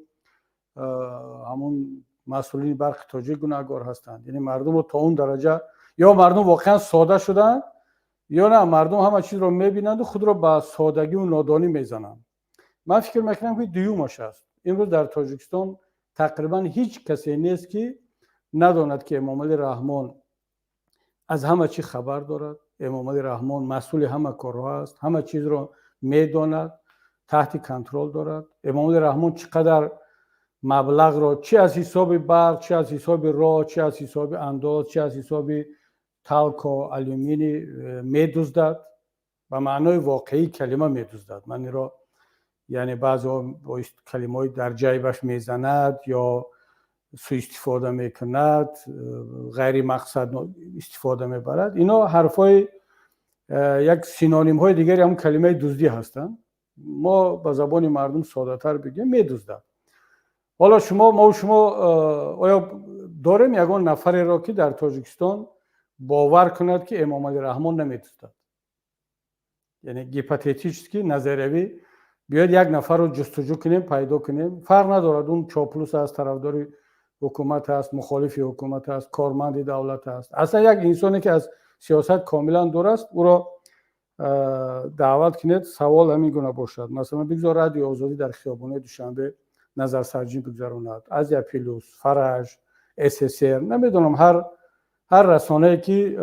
همون مسئولین برق تاجیک گناهکار هستند. یعنی مردم رو تا اون درجه یا مردم واقعا ساده شدن یا نه مردم همه چیز رو میبینند و خود رو به سادگی و نادانی میزنند. من فکر میکنم که دیومش است. امروز در تاجیکستان تقریبا هیچ کسی نیست که نداند که امام الرحمن از همه چی خبر دارد. امام الرحمن مسئول همه کارها است، همه چیز رو میداند، تحت کنترل دارد. امام الرحمن چقدر مبلغ را چه از حساب برق، چه از حساب راه، چه از حساب انداز، چه از حساب تالک و آلومینی میدزدد، به معنای واقعی کلمه میدزدد. من را یعنی بعضی با کلمه‌ای در جیبش میزند یا سوء استفاده میکند، غیر مقصد استفاده میبرد. اینا حرفای یک سینونیم های دیگری هم کلمه دزدی هستند. ما به زبان مردم ساده تر بگیم میدزدد. حالا ما و شما آیا داریم یگان نفری را که در تاجیکستان باور کند که امام علی رحمان نمی‌دزدد؟ یعنی گیپاتیتیچسکی نظریوی بیاید یک نفر رو جستجو کنیم پیدا کنیم، فرق ندارد اون چاپلوس است، طرفدار حکومت است، مخالف حکومت است، کارمند دولت است، اصلا یک انسانی که از سیاست کاملا دور است او را دعوت کنید سوال همین گونه باشد. مثلا بگذار رادیو آزادی در خیابان دوشنبه نظرسنجی بگذراند، از یپیلوس، فرج، SSR، نمیدونم هر رسانه‌ای که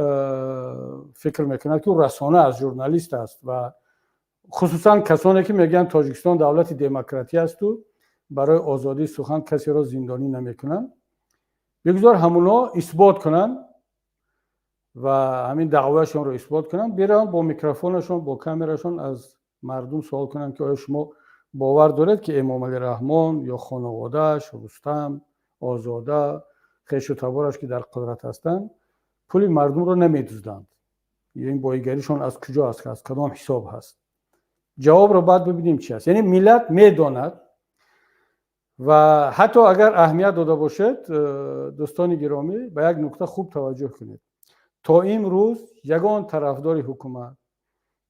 فکر میکند که اون رسانه از ژورنالیست است و خصوصا کسانی که میگن تاجیکستان دولت دموکراتی است و برای آزادی سخن کسی را زندانی نمیکنن، بگذار همونا اثبات کنن و همین دعواشون رو اثبات کنن، بیرن با میکروفونشون با کامراشون از مردم سوال کنن که آیا شما باور دارید که امام علی رحمان یا خانواده‌اش، رستم، آزاده، خویش و تبارش که در قدرت هستند پول مردم رو نمیدزدند؟ این بایگریشون از کجا است، از کدام حساب هست؟ جواب رو بعد ببینیم چی است. یعنی ملت میداند و حتی اگر اهمیت داده باشد، دوستان گرامی به یک نکته خوب توجه کنید. تا امروز یگان طرفدار حکومت،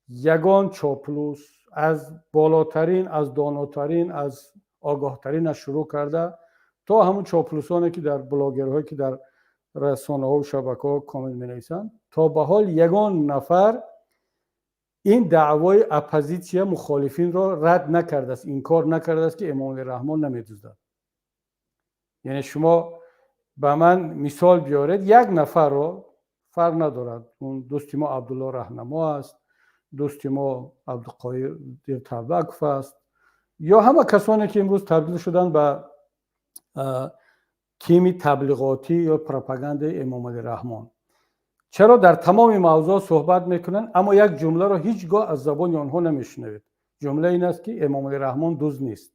یگان چاپلوس از بالاترین، از داناترین، از آگاهترین شروع کرده تا همون چاپلوسانی که در بلاگرهایی که در رسانه‌ها و شبکه‌ها کامنت می‌نویسند، تا به حال یگان نفر این دعوای اپوزیسیا مخالفین را رد نکرده است، انکار نکرده است که امام رحمان نمی‌دزدد. یعنی شما به من مثال بیارید، یک نفر رو فرق ندارد، اون دوست ما عبدالله رهنما است، دوست ما عبدالقادر طلبکوف است، یا همه کسانی که امروز تبدیل شدن به تیم تبلیغاتی یا پروپاگاند امام علی رحمان، چرا در تمام موضوع صحبت میکنن اما یک جمله رو هیچگاه از زبان آنها نمیشنوید؟ جمله این است که امام علی رحمان دزد نیست،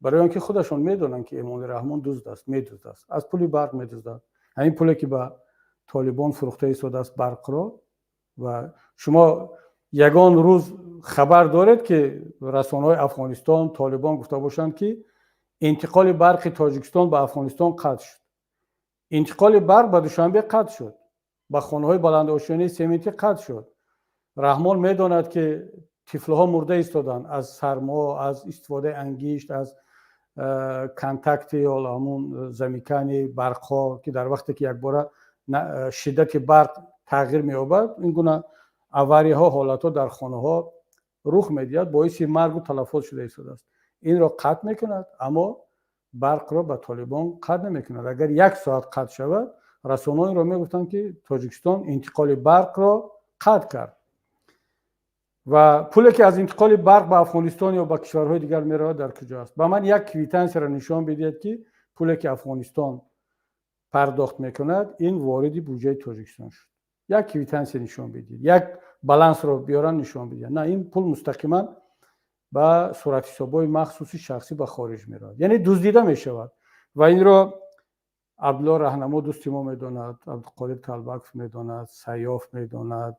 برای اینکه خودشون میدونن که امام علی رحمان دزد است، میدزد است، از پول برق میدزدد، همین پولی که به طالبان فروخته ایستاده است برق را. و شما یگان روز خبر دارید که رسانه‌های افغانستان طالبان گفته باشند که انتقال برق تاجیکستان به افغانستان قطع شد، انتقال برق به دوشنبه قطع شد، به خانه‌های بلندآشیانه سمنتی قطع شد. رحمان میداند که طفل‌ها مرده ایستادن از سرما، از استفاده انگیشت، از کانتاکت یا همون زمیکن برق‌ها که در وقتی که یک بار شدت برق تغییر می‌یابد این گونه اوری‌ها، حالت‌ها در خانه‌ها رخ می‌دهد، باعث مرگ و تلفات شده ایستاده است. این را قطع می‌کند اما برق را به طالبان قطع نمی‌کند. اگر یک ساعت قطع شود، رسانه‌ها را میگفتند که تاجیکستان انتقال برق را قطع کرد و پولی که از انتقال برق به افغانستان یا به کشورهای دیگر می‌رود در کجاست؟ به من یک کویتنس را نشان بدهید که پولی که افغانستان پرداخت می‌کند این وارد بودجه تاجیکستان شد. یک کویتنس نشان بدید، یک بالانس رو بیارن نشان بدید. نه، این پول مستقیما به صورت حساب‌های مخصوصی شخصی به خارج می‌رود، یعنی دزدیده می‌شود و این را عبدالله رهنما دوست ما می‌داند، عبدالقادر طلبکوف می‌داند، سیاف می‌داند،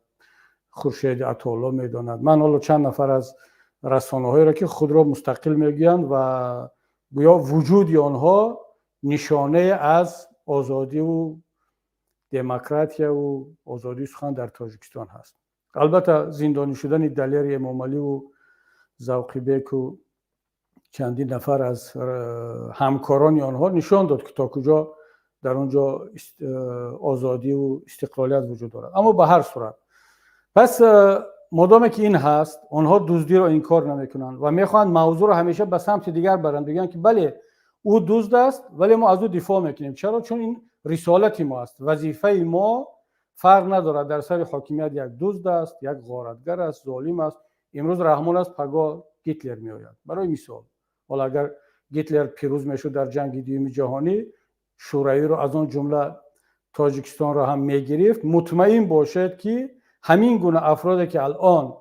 خورشید عطاالله می‌داند. من حالا چند نفر از رسانه‌هایی را که خود را مستقل می‌گویند و گویا وجود آنها نشانه از آزادی و دموکراسی و آزادی سخن در تاجیکستان هست. البته زندانی شدن دلیر امام علی و ذوقی بیک و چندین نفر از همکاران آنها نشان داد که تا کجا در اونجا آزادی و استقلالیت وجود دارد. اما به هر صورت پس مادامی که این هست، آنها دزدی را انکار نمیکنند و میخواهند موضوع را همیشه به سمت دیگر برند، بگن که بله او دزد است ولی ما از او دفاع میکنیم. چرا؟ چون این رسالت ما است، وظیفه ما فرق ندارد در سر حاکمیت یک دزد است، یک غارتگر است، ظالم است. امروز رحمان است، پگاه گیتلر میآید. برای مثال، حالا اگر گیتلر پیروز میشد در جنگ دوم جهانی، شوروی رو از آن جمله تاجیکستان را هم میگرفت، مطمئن باشد که همین گونه افرادی که الان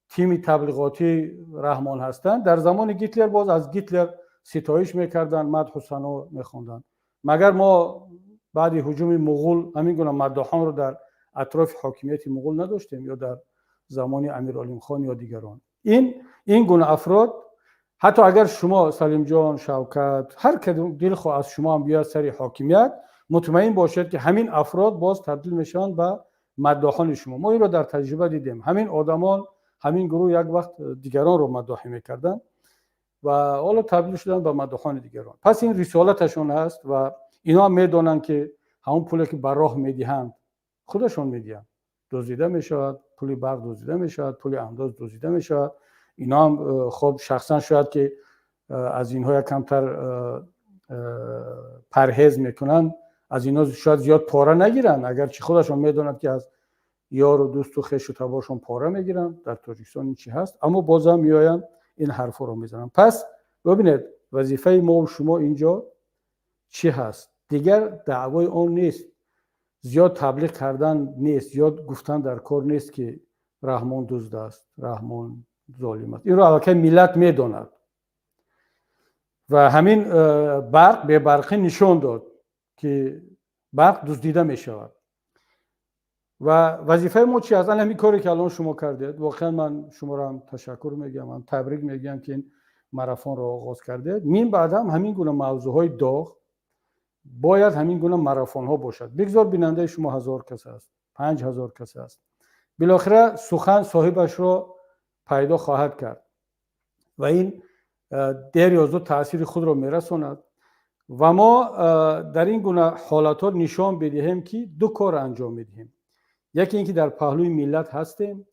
تیم تبلیغاتی رحمان هستند در زمان گیتلر باز از گیتلر ستایش میکردن، مدح و ثنا میخوندن. مگر ما بعد هجوم مغول همین گونه مداحان رو در اطراف حاکمیت مغول نداشتیم یا در زمان امیرعلی خان یا دیگران؟ این گونه افراد حتی اگر شما سلیم جان، شوکت، هر کدوم دل خو از شما هم بیاد سر حاکمیت، مطمئن باشید که همین افراد باز تبدیل میشن به مداحان شما. ما این رو در تجربه دیدیم. همین آدمان، همین گروه یک وقت دیگران رو مداح میکردن و حالا تبدیل شدن به مداحان دیگران. پس این رسالتشون هست و اینا هم میدونن که همون پولی که بر راه میدهند خودشون میدهند، دزدیده میشود، پولی برق دزدیده میشود، پولی انداز دزدیده میشود. اینا هم خب شخصا شاید که از اینها کمتر پرهیز میکنن، از اینا شاید زیاد پاره نگیرن، اگرچه خودشون میدونن که از یار و دوست و خویش و تباشون پاره میگیرن. در تاجیکستان این چی هست، اما بازم میاین این حرفا رو میزنن. پس ببینید وظیفه ما و شما اینجا چی هست؟ دیگر دعوای اون نیست، زیاد تبلیغ کردن نیست، زیاد گفتن در کار نیست که رحمان دزد است، رحمان ظالم است. این رو البته ملت میدوند و همین برق به برقی نشون داد که برق دزدیده میشود. و وظیفه ما چی است؟ همین کاری که الان شما کردید، واقعا من شما را هم تشکر میگم، من تبریک میگم که این ماراتون رو آغاز کردید. من بعد هم همین گونه موضوعهای داغ باید همین گونه ماراتون ها باشد. بگذار بیننده شما 1000 کس است، 5000 کس است، بالاخره سخن صاحبش رو پیدا خواهد کرد و این دیر یا زود تاثیر خود رو میرساند. و ما در این گونه حالات ها نشان بدهیم که دو کار انجام میدهیم. یکی اینکه در پهلوی ملت هستیم،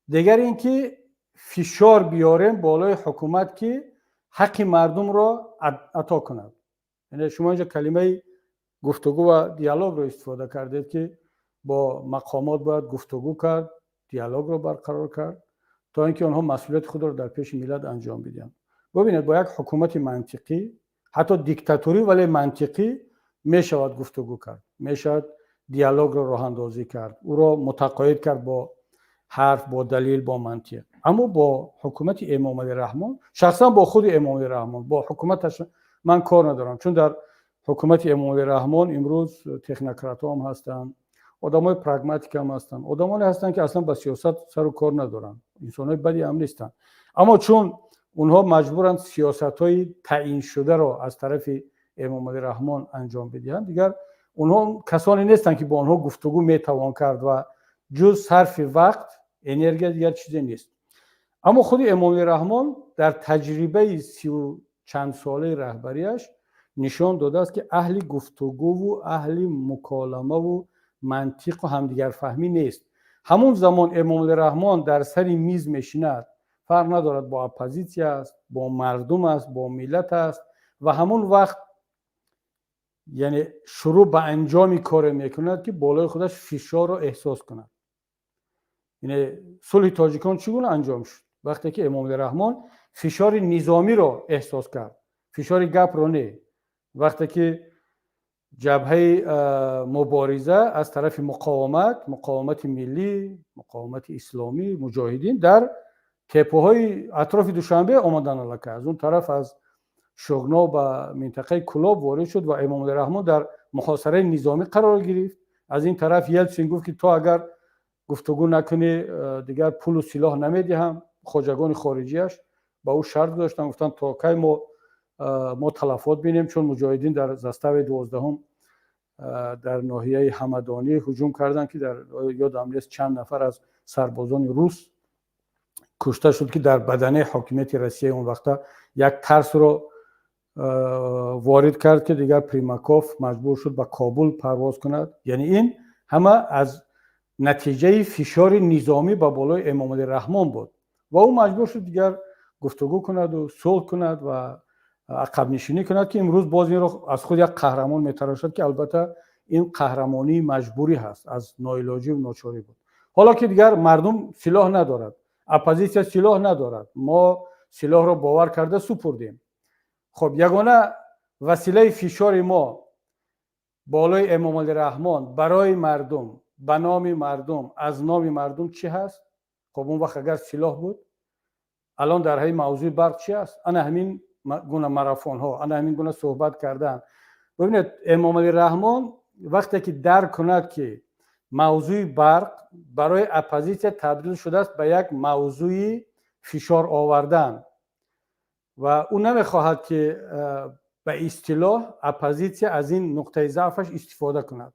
دیگر اینکه فشار بیاریم بالای حکومت که حق مردم را عطا کند. یعنی شما اینجا کلمه گفتگو و دیالوگ رو استفاده کردید که با مقامات باید گفتگو کرد، دیالوگ رو برقرار کرد تا اینکه آنها مسئولیت خود رو در پیش ملت انجام بدن. ببینید با یک حکومت منطقی، حتی دیکتاتوری ولی منطقی، میشود گفتگو کرد، میشود دیالوگ رو راه اندازی کرد، او را متقاعد کرد با حرف، با دلیل، با منطق. اما با حکومت امام علی رحمان، شخصا با خود امام علی رحمان، با حکومتش من کار ندارم، چون در حکومت امام علی رحمان امروز تکنوکرات هم هستند، آدمای پراگماتیک هم هستند، آدمانی هستند که اصلا با سیاست سر و کار ندارن، انسانای بدی هم نیستن، اما چون اونها مجبورن سیاست‌های تعیین شده را از طرف امام علی رحمان انجام بدهند، دیگر اونها کسانی نیستن که با اونها گفتگو میتوان کرد و جز صرف وقت، انرژی دیگر چیزی نیست. اما خود امام علی رحمان در تجربه 30 و چند ساله رهبریش نشان داده است که اهل گفتگو و اهل مکالمه و منطق و همدیگر فهمی نیست. همون زمان امام علی رحمان در سر میز میشیند، فرق ندارد با اپوزیسیون است، با مردم است، با ملت است، و همون وقت یعنی شروع به انجام کار میکند که بالای خودش فشار رو احساس کند. یعنی صلح تاجیکان چگونه انجام شد؟ وقتی که امام علی رحمان فشار نظامی رو احساس کرد، فشار گپ رو نه. وقتی که جبهه مبارزه از طرف مقاومت ملی، مقاومت اسلامی، مجاهدین در تپه‌های اطراف دوشنبه آمدن علاقه، از اون طرف از شغنا به منطقه کلاب وارد شد و امام علی رحمان در محاصره نظامی قرار گرفت. از این طرف یلتسین گفت که تو اگر گفتگو نکنی دیگر پول و سلاح نمیدهم. خواجگان خارجیش با او شرط داشتن، گفتن تا کی ما تلفات بینیم، چون مجاهدین در زستو 12 در ناحیه همدانی هجوم کردن که در یادم نیست چند نفر از سربازان روس کشته شد که در بدنه حاکمیت روسیه اون وقتا یک ترس رو وارد کرد که دیگر پریماکوف مجبور شد به کابل پرواز کند. یعنی این همه از نتیجه فشار نظامی به بالای امام علی رحمان بود و او مجبور شد دیگر گفتگو کند و صلح کند و عقب نشینی کند که امروز باز این رو از خود یک قهرمان میتراشد که البته این قهرمانی مجبوری هست، از ناعلاجی و ناچاری بود. حالا که دیگر مردم سلاح ندارد، اپوزیسیون سلاح ندارد، ما سلاح رو باور کرده سپردیم. خب یگانه وسیله فشار ما بالای امام علی رحمان برای مردم، به نام مردم، از نام مردم چی هست؟ خب اون وقت اگر سلاح بود، الان در همین موضوع برق چی است؟ انا همین گونه ماراتون ها، انا همین گونه صحبت کردن. ببینید امام علی رحمان وقتی که درک کند که موضوع برق برای اپوزیسیون تبدیل شده است به یک موضوع فشار آوردن و او نمیخواهد که به اصطلاح اپوزیسیا از این نقطه ضعفش استفاده کند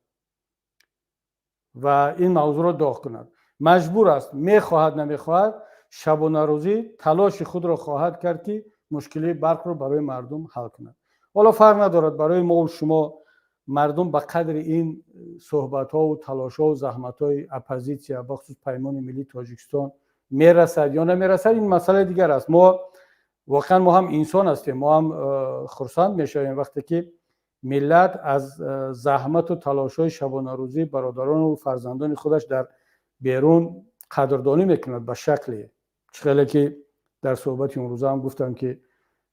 و این موضوع را داغ کند. مجبور است، میخواهد نمیخواهد، شبانه روزی تلاش خود را خواهد کرد که مشکل برق را برای مردم حل کند. حالا فرق ندارد برای ما و شما مردم به قدر این صحبت ها و تلاش ها و زحمت های اپوزیسیا بخصوص پیمان ملی تاجیکستان میرسد یا نمیرسد، این مسئله دیگر است. ما واقعا ما هم انسان هستیم، ما هم خرسند میشویم وقتی که ملت از زحمت و تلاش های شبانه روزی برادران و فرزندان خودش در بیرون قدردانی میکند به شکلی چقدر که در صحبت اون روزا هم گفتم که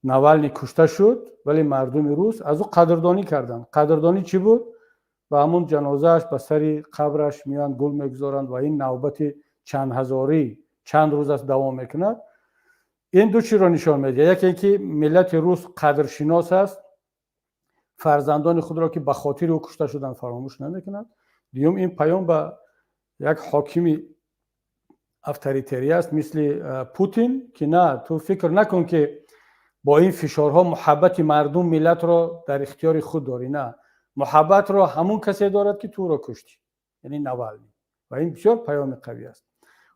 نوالنی کشته شد ولی مردم روس از او قدردانی کردند. قدردانی چی بود؟ و همون جنازهش به سر قبرش میان گل میگذارند و این نوبت چند هزاری چند روز است دوام میکند. این دو چیز را نشان میده، یکی اینکه ملت روس قدرشناس است، فرزندان خود را که به خاطر او کشته شدند فراموش نمیکند. دیوم این پیام به یک حاکمی اتوریتری است مثل پوتین که نه تو فکر نکن که با این فشارها محبت مردم ملت را در اختیار خود داری، نه، محبت را همون کسی دارد که تو را کشتی، یعنی نوالنی. و این بسیار پیام قوی است.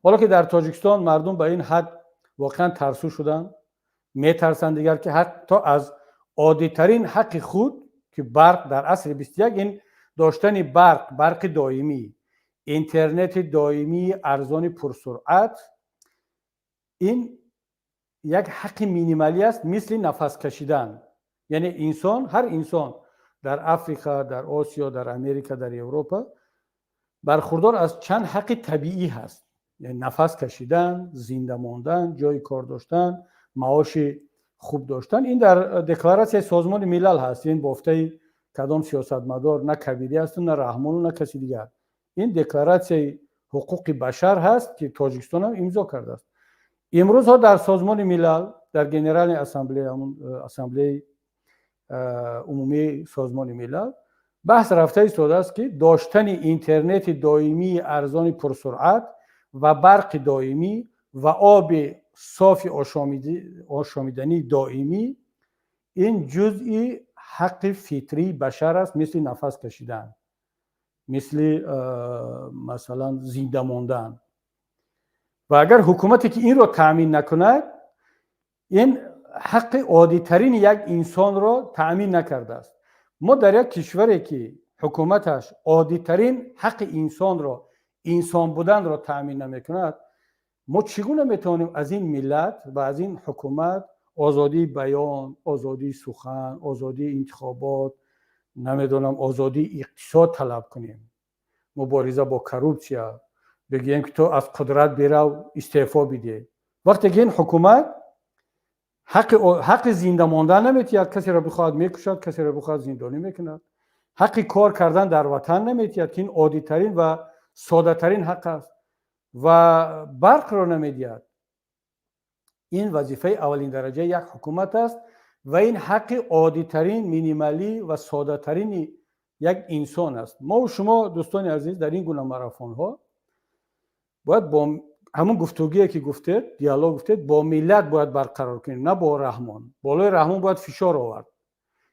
حالا که در تاجیکستان مردم به این حد واقعا ترسو شدن، میترسند دیگر که حتی از عادی ترین حق خود که برق در عصر 21 این داشتن برق دائمی، اینترنت دائمی ارزان پرسرعت، این یک حق مینیمالی است مثل نفس کشیدن. یعنی انسان، هر انسان در افریقا، در آسیا، در امریکا، در اروپا برخوردار از چند حق طبیعی هست، یعنی نفس کشیدن، زنده ماندن، جای کار داشتن، معاش خوب داشتن. این در دکلراسیون سازمان ملل هست. این بافته کدام سیاستمدار نه کبیری است نه رحمان و نه کسی دیگر. این دکلراسیون حقوق بشر هست که تاجیکستان هم امضا کرده است. امروز ها در سازمان ملل در جنرال اسامبله عمومی سازمان ملل بحث رفته ایستاده است که داشتن اینترنت دائمی ارزان پرسرعت و برق دائمی و آب صاف آشامیدنی دائمی این جزئی حق فطری بشر است، مثل نفس کشیدن، مثل مثلا زنده ماندن. و اگر حکومتی که این را تأمین نکند، این حق عادی ترین یک انسان را تأمین نکرده است. ما در یک کشوری که حکومتش عادی ترین حق انسان را، انسان بودن را تأمین نمیکند، ما چگونه میتونیم از این ملت و از این حکومت آزادی بیان، آزادی سخن، آزادی انتخابات، نمیدونم آزادی اقتصاد طلب کنیم، مبارزه با کروپسیا، بگیم که تو از قدرت برو استعفا بده، وقتی که این حکومت حق زنده ماندن نمیتید، کسی را بخواد میکشد، کسی را بخواد زندانی میکند، حق کار کردن در وطن نمیتید که این عادی ترین و ساده ترین حق است، و برق را نمیدید. این وظیفه اولین درجه یک حکومت است و این حق عادی ترین، مینیمالی و ساده ترین یک انسان است. ما و شما دوستان عزیز در این گونه ماراتون ها باید با همون گفتگویی که گفتید، دیالوگ گفتید، با ملت باید برقرار کنیم، نه با رحمان. بالای رحمان باید فشار آورد.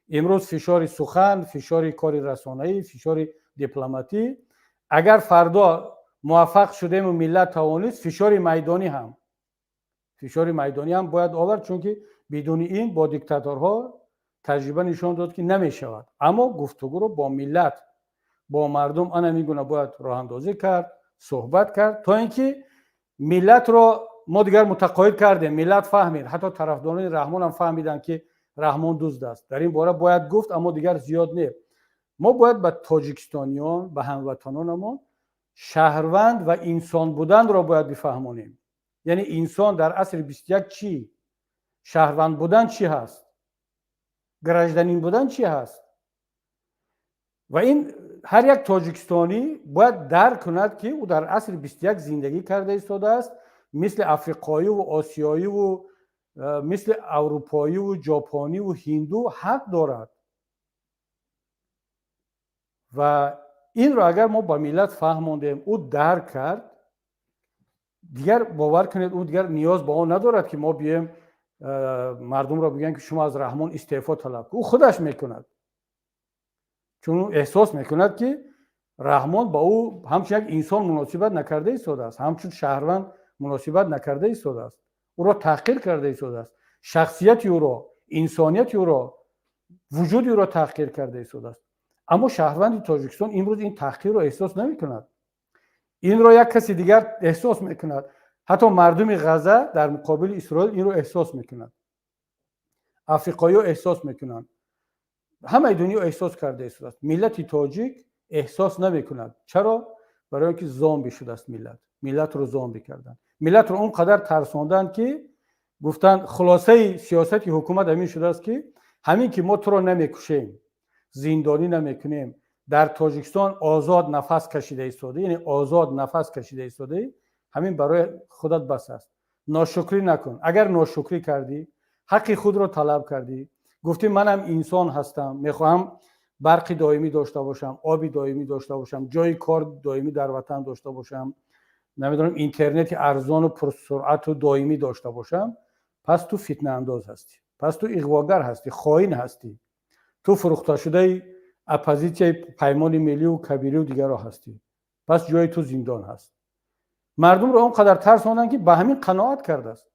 امروز فشار سخن، فشار کار رسانه‌ای، فشار دیپلماتی. اگر فردا موفق شدیم و ملت توانست، فشار میدانی هم باید آورد، چون که بدون این با دیکتاتورها تجربه نشان داد که نمیشود. اما گفتگو رو با ملت، با مردم انا میگونه باید راه اندازی کرد، صحبت کرد، تا اینکه ملت رو ما دیگر متقاعد کردیم، ملت فهمید، حتی طرفداران رحمان هم فهمیدن که رحمان دزد است. در این باره باید گفت، اما دیگر زیاد نه. ما باید به تاجیکستانیان، به هموطنانمان شهروند و انسان بودن را باید بفهمونیم. یعنی انسان در عصر 21 چی؟ شهروند بودن چی هست؟ گرجدنین بودن چی هست؟ و این هر یک تاجیکستانی باید درک کند که او در عصر 21 زندگی کرده ایستاده است، مثل افریقایی و آسیایی و مثل اروپایی و ژاپنی و هندو حق دارد. و این را اگر ما با ملت فهموندیم، او درک کرد، دیگر باور کنید او دیگر نیاز به آن ندارد که ما بیایم مردم را بگن که شما از رحمان استعفا طلب کن. او خودش میکند، چون او احساس میکند که رحمان با او همچون یک انسان مناسبت نکرده ایستاده است، همچون شهروند مناسبت نکرده ایستاده است، او را تحقیر کرده ایستاده است، شخصیت او را، انسانیت او را، وجود او را تحقیر کرده ایستاده است. اما شهروند تاجیکستان امروز این تحقیر را احساس نمیکند. این را یک کسی دیگر احساس میکند. حتی مردم غزه در مقابل اسرائیل این را احساس میکند. افریقایی ها احساس میکنند. همه دنیا احساس کرده است. ملت تاجیک احساس نمیکند. چرا؟ برای اینکه زامبی شده است. ملت رو زامبی کردن. ملت رو اونقدر ترساندن که گفتن خلاصه سیاست حکومت همین شده است که همین که ما تو رو نمیکشیم، زندانی نمیکنیم، در تاجیکستان آزاد نفس کشیده ایستاده، یعنی آزاد نفس کشیده ایستاده، همین برای خودت بس است. ناشکری نکن. اگر ناشکری کردی، حق خود رو طلب کردی، گفتی منم انسان هستم، میخوام برق دائمی داشته باشم، آبی دائمی داشته باشم، جای کار دائمی در وطن داشته باشم، نمیدونم اینترنت ارزان و پرسرعت و دائمی داشته باشم، پس تو فتنه انداز هستی، پس تو اغواگر هستی، خائن هستی، تو فروخته شده اپوزیسیون پیمان ملی و کبیره و دیگر هستی، پس جای تو زندان هست. مردم رو اونقدر ترساندن که به همین قناعت کرده است.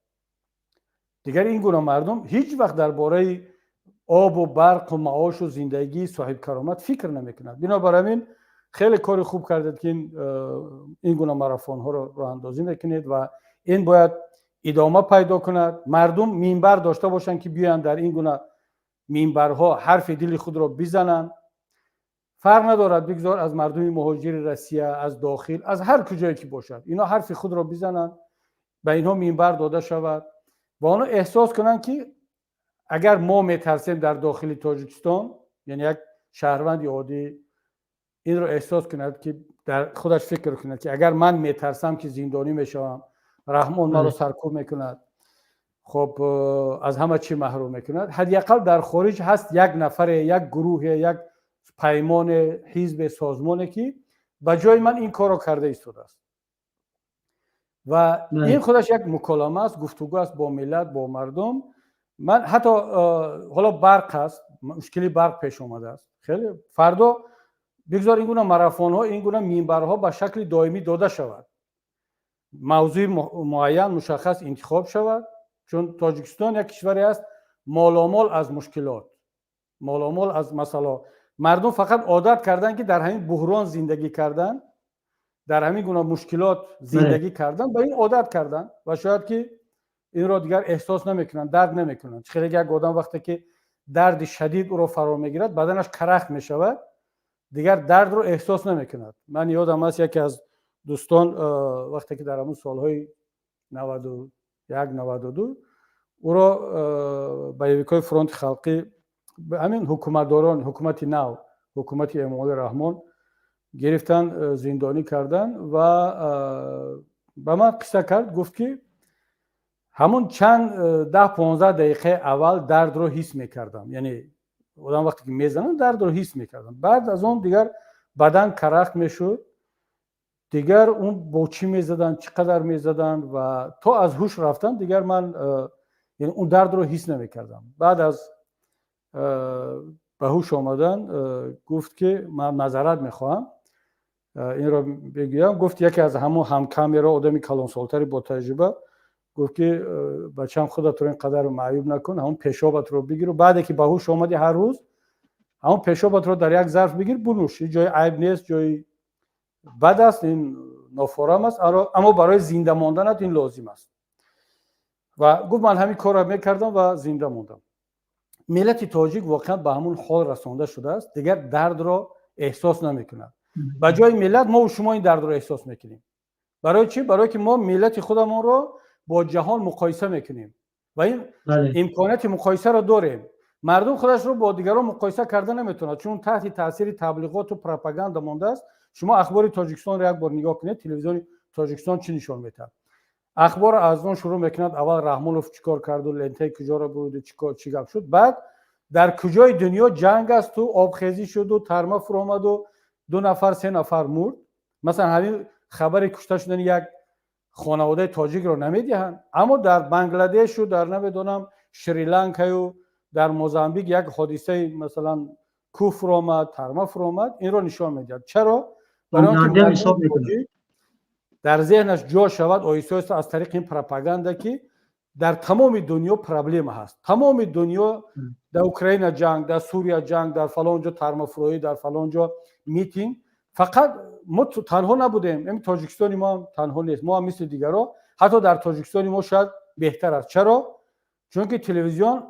دیگر این گونه مردم هیچ وقت درباره آب و برق و معاش و زندگی صاحب کرامت فکر نمیکنند. بنابراین خیلی کار خوب کردید که این گونه ماراتون ها رو راه اندازی میکنید و این باید ادامه پیدا کند. مردم منبر داشته باشند که بیان در این گونه منبرها حرف دل خود را بزنند. فرق ندارد بگذار از مردم مهاجر روسیه، از داخل، از هر کجایی که باشد، اینا حرف خود را بزنند، به اینها منبر داده شود و آنها احساس کنند که اگر ما میترسیم در داخل تاجیکستان، یعنی یک شهروند عادی این رو احساس کند که در خودش فکر کند که اگر من میترسم که زندانی میشوم، رحمان ما رو سرکوب میکند، خب از همه چی محروم میکند. حداقل در خارج هست یک نفر، یک گروه، یک پیمان، حزب، سازمانی که به جای من این کار رو کرده ایستاده است و این خودش یک مکالمه است، گفتگو است با ملت، با مردم. من حتی حالا برق هست، مشکلی برق پیش اومده است، خیلی فردا بگذار این گونه ماراتون ها، این گونه منبرها به شکل دائمی داده شود، موضوع معین مشخص انتخاب شود، چون تاجیکستان یک کشوری است مالامال از مشکلات، مالامال از مسائل. مردم فقط عادت کردن که در همین بحران زندگی کردن، در همین گونه مشکلات زندگی کردن، به این عادت کردن و شاید که این را دیگر احساس نمیکنن، درد نمیکنن. خیلی یک آدم وقتی که درد شدید او را فرا میگیرد، بدنش کرخت میشود، دیگر درد رو احساس نمیکند. من یادم است یکی از دوستان وقتی که در همون سالهای 91 92 او را به یویکای فرانت خلقی، همین حکومتداران، حکومت نو، حکومت امام رحمان گرفتن، زندانی کردن و به من قصه کرد، گفت که همون چند 10-15 دقیقه اول درد رو حس میکردم، یعنی آدم وقتی که میزنن درد رو حس میکردم، بعد از اون دیگر بدن کرخت میشد، دیگر اون با چی میزدن، چقدر میزدن و تا از هوش رفتن دیگر من یعنی اون درد رو حس نمیکردم. بعد از به هوش آمدن گفت که من معذرت میخوام این رو بگویم. گفت یکی از همون همکامera آدمی کلانسالتری با تجربه گفت که بچه‌م خودت رو اینقدر معیوب نکن، همون پیشابت رو بگیر و بعد که به هوش آمدی هر روز همون پیشابت رو در یک ظرف بگیر بنوش، جای عیب نیست، جای بد است، این نافرام است، اما برای زنده ماندنت این لازم است. و گفت من همین کار رو میکردم و زنده موندم. ملت تاجیک واقعا به همون حال رسانده شده است، دیگر درد را احساس نمیکنند. به جای ملت ما و شما این درد را احساس میکنیم. برای چی؟ برای که ما ملت خودمون را با جهان مقایسه میکنیم و این امکانات مقایسه را داریم. مردم خودش رو با دیگران مقایسه کردن نمیتونه، چون تحت تاثیر تبلیغات و پروپاگاندا مانده است. شما اخبار تاجیکستان را یک بار نگاه کنید، تلویزیون تاجیکستان چی نشون میده؟ اخبار از اون شروع میکند، اول رحمانوف چیکار کرد و لنته کجا را برد، چی گپ شد، بعد در کجای دنیا جنگ است و آبخیزی شد و ترمه فرو آمد و 2 نفر 3 نفر مرد. مثلا همین خبر کشته شدن یک خانواده تاجیک رو نمیدهند، اما در بنگلادش و در نمیدونم شریلانکا و در موزامبیک یک حادثه مثلا کفر آمد، ترمف آمد، این رو نشان میدهد. چرا؟ برای اینکه مردم در ذهنش جا شود آیسته از طریق این پروپاگاندا که در تمام دنیا پرابلم هست. تمام دنیا در اوکراین جنگ، در سوریه جنگ، در فلان جا ترمفرویی، در فلان جا میتینگ. فقط ما تنها نبودیم. این تاجیکستان ما هم تنها نیست. ما هم مثل دیگرها حتی در تاجیکستان ما شاید بهتر است. چرا؟ چون که تلویزیون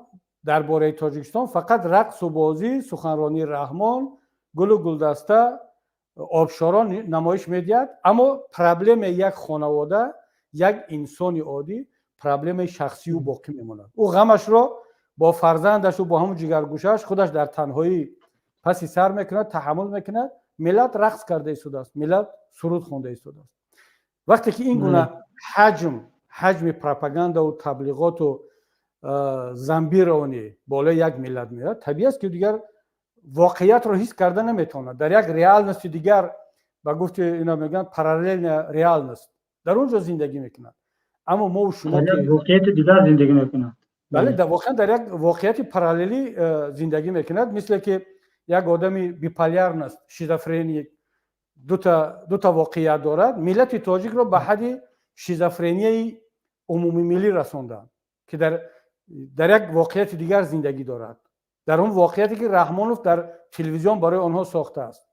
درباره تاجیکستان فقط رقص و بازی، سخنرانی رحمان، گل و گلدسته، آبشاران نمایش میدهد. اما پرابلم یک خانواده، یک انسان عادی، پرابلم شخصی و باقی میماند. او غمش را با فرزندش و با همون جگرگوشه‌اش خودش در تنهایی پسی سر میکند، تحمل میکند. ملت رقص کرده ایستاده است، ملت سرود خوانده ایستاده است. وقتی که این گونه حجم پروپاگاندا و تبلیغات و زنبیرانی بالای یک ملت میاد، طبیعی است که دیگر واقعیت رو حس کرده نمیتونه. در یک ریال نست دیگر با گفت اینا میگن پارالل ریال نست، در اونجا زندگی میکنن. اما ما و شما که واقعیت دیگر زندگی میکنن، بله در واقعا در یک واقعیت پاراللی زندگی میکند. مثل که یک آدمی بیپالیر نست، شیزوفرنی، دو تا واقعیت دارد. ملت تاجیک رو به حد شیزوفرنی عمومی ملی رساندن که در یک واقعیت دیگر زندگی دارد، در اون واقعیتی که رحمانوف در تلویزیون برای آنها ساخته است.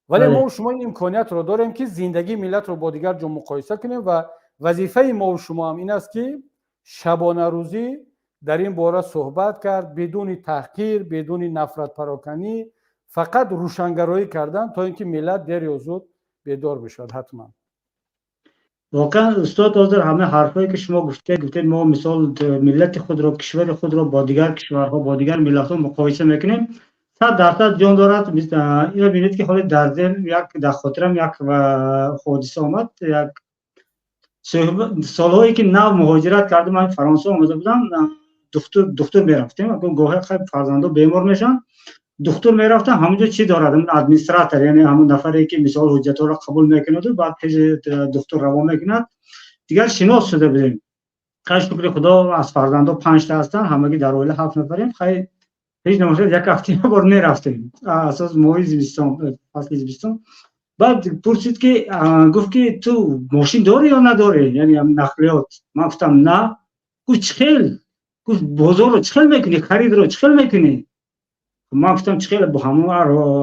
ولی ما و شما این امکانیت رو داریم که زندگی ملت رو با دیگر جا مقایسه کنیم و وظیفه ما و شما هم این است که شبانه روزی در این باره صحبت کرد، بدون تحقیر، بدون نفرت پراکنی، فقط روشنگرایی کردن تا اینکه ملت دیر یا زود بیدار بشود. حتما واقعا استاد حاضر همه حرفایی که شما گفتید ما مثال ملت خود را، کشور خود را با دیگر کشورها، با دیگر ملت‌ها مقایسه میکنیم، 100% جان دارد. اینو ببینید که حالا در ذهن در خاطرم یک حادثه آمد. یک سالهایی که نو مهاجرت کردم، من فرانسه آمده بودم، دکتر میرفتیم، گاهی خیلی فرزندا بیمار میشن، دکتر میرفتم همونجا چی دارد، اون ادمنستراتور یعنی همون نفری که مثال حجت را قبول میکند و بعد پیش دکتر روان میکند، دیگر شناس شده بودیم. خیلی شکر خدا از فرزندا 5 تا هستن، همگی در اوله 7 نفریم. خیلی هیچ نماشه یک هفته بار میرفتیم اساس مویز زمستان، فصل زمستان. بعد پرسید که گفت که تو ماشین داری یا نداری، یعنی هم نقلیات. من گفتم نه. گفت چخیل، گفت بازار رو چخیل میکنی، خرید رو چخیل میکنی. من گفتم چخیل با همون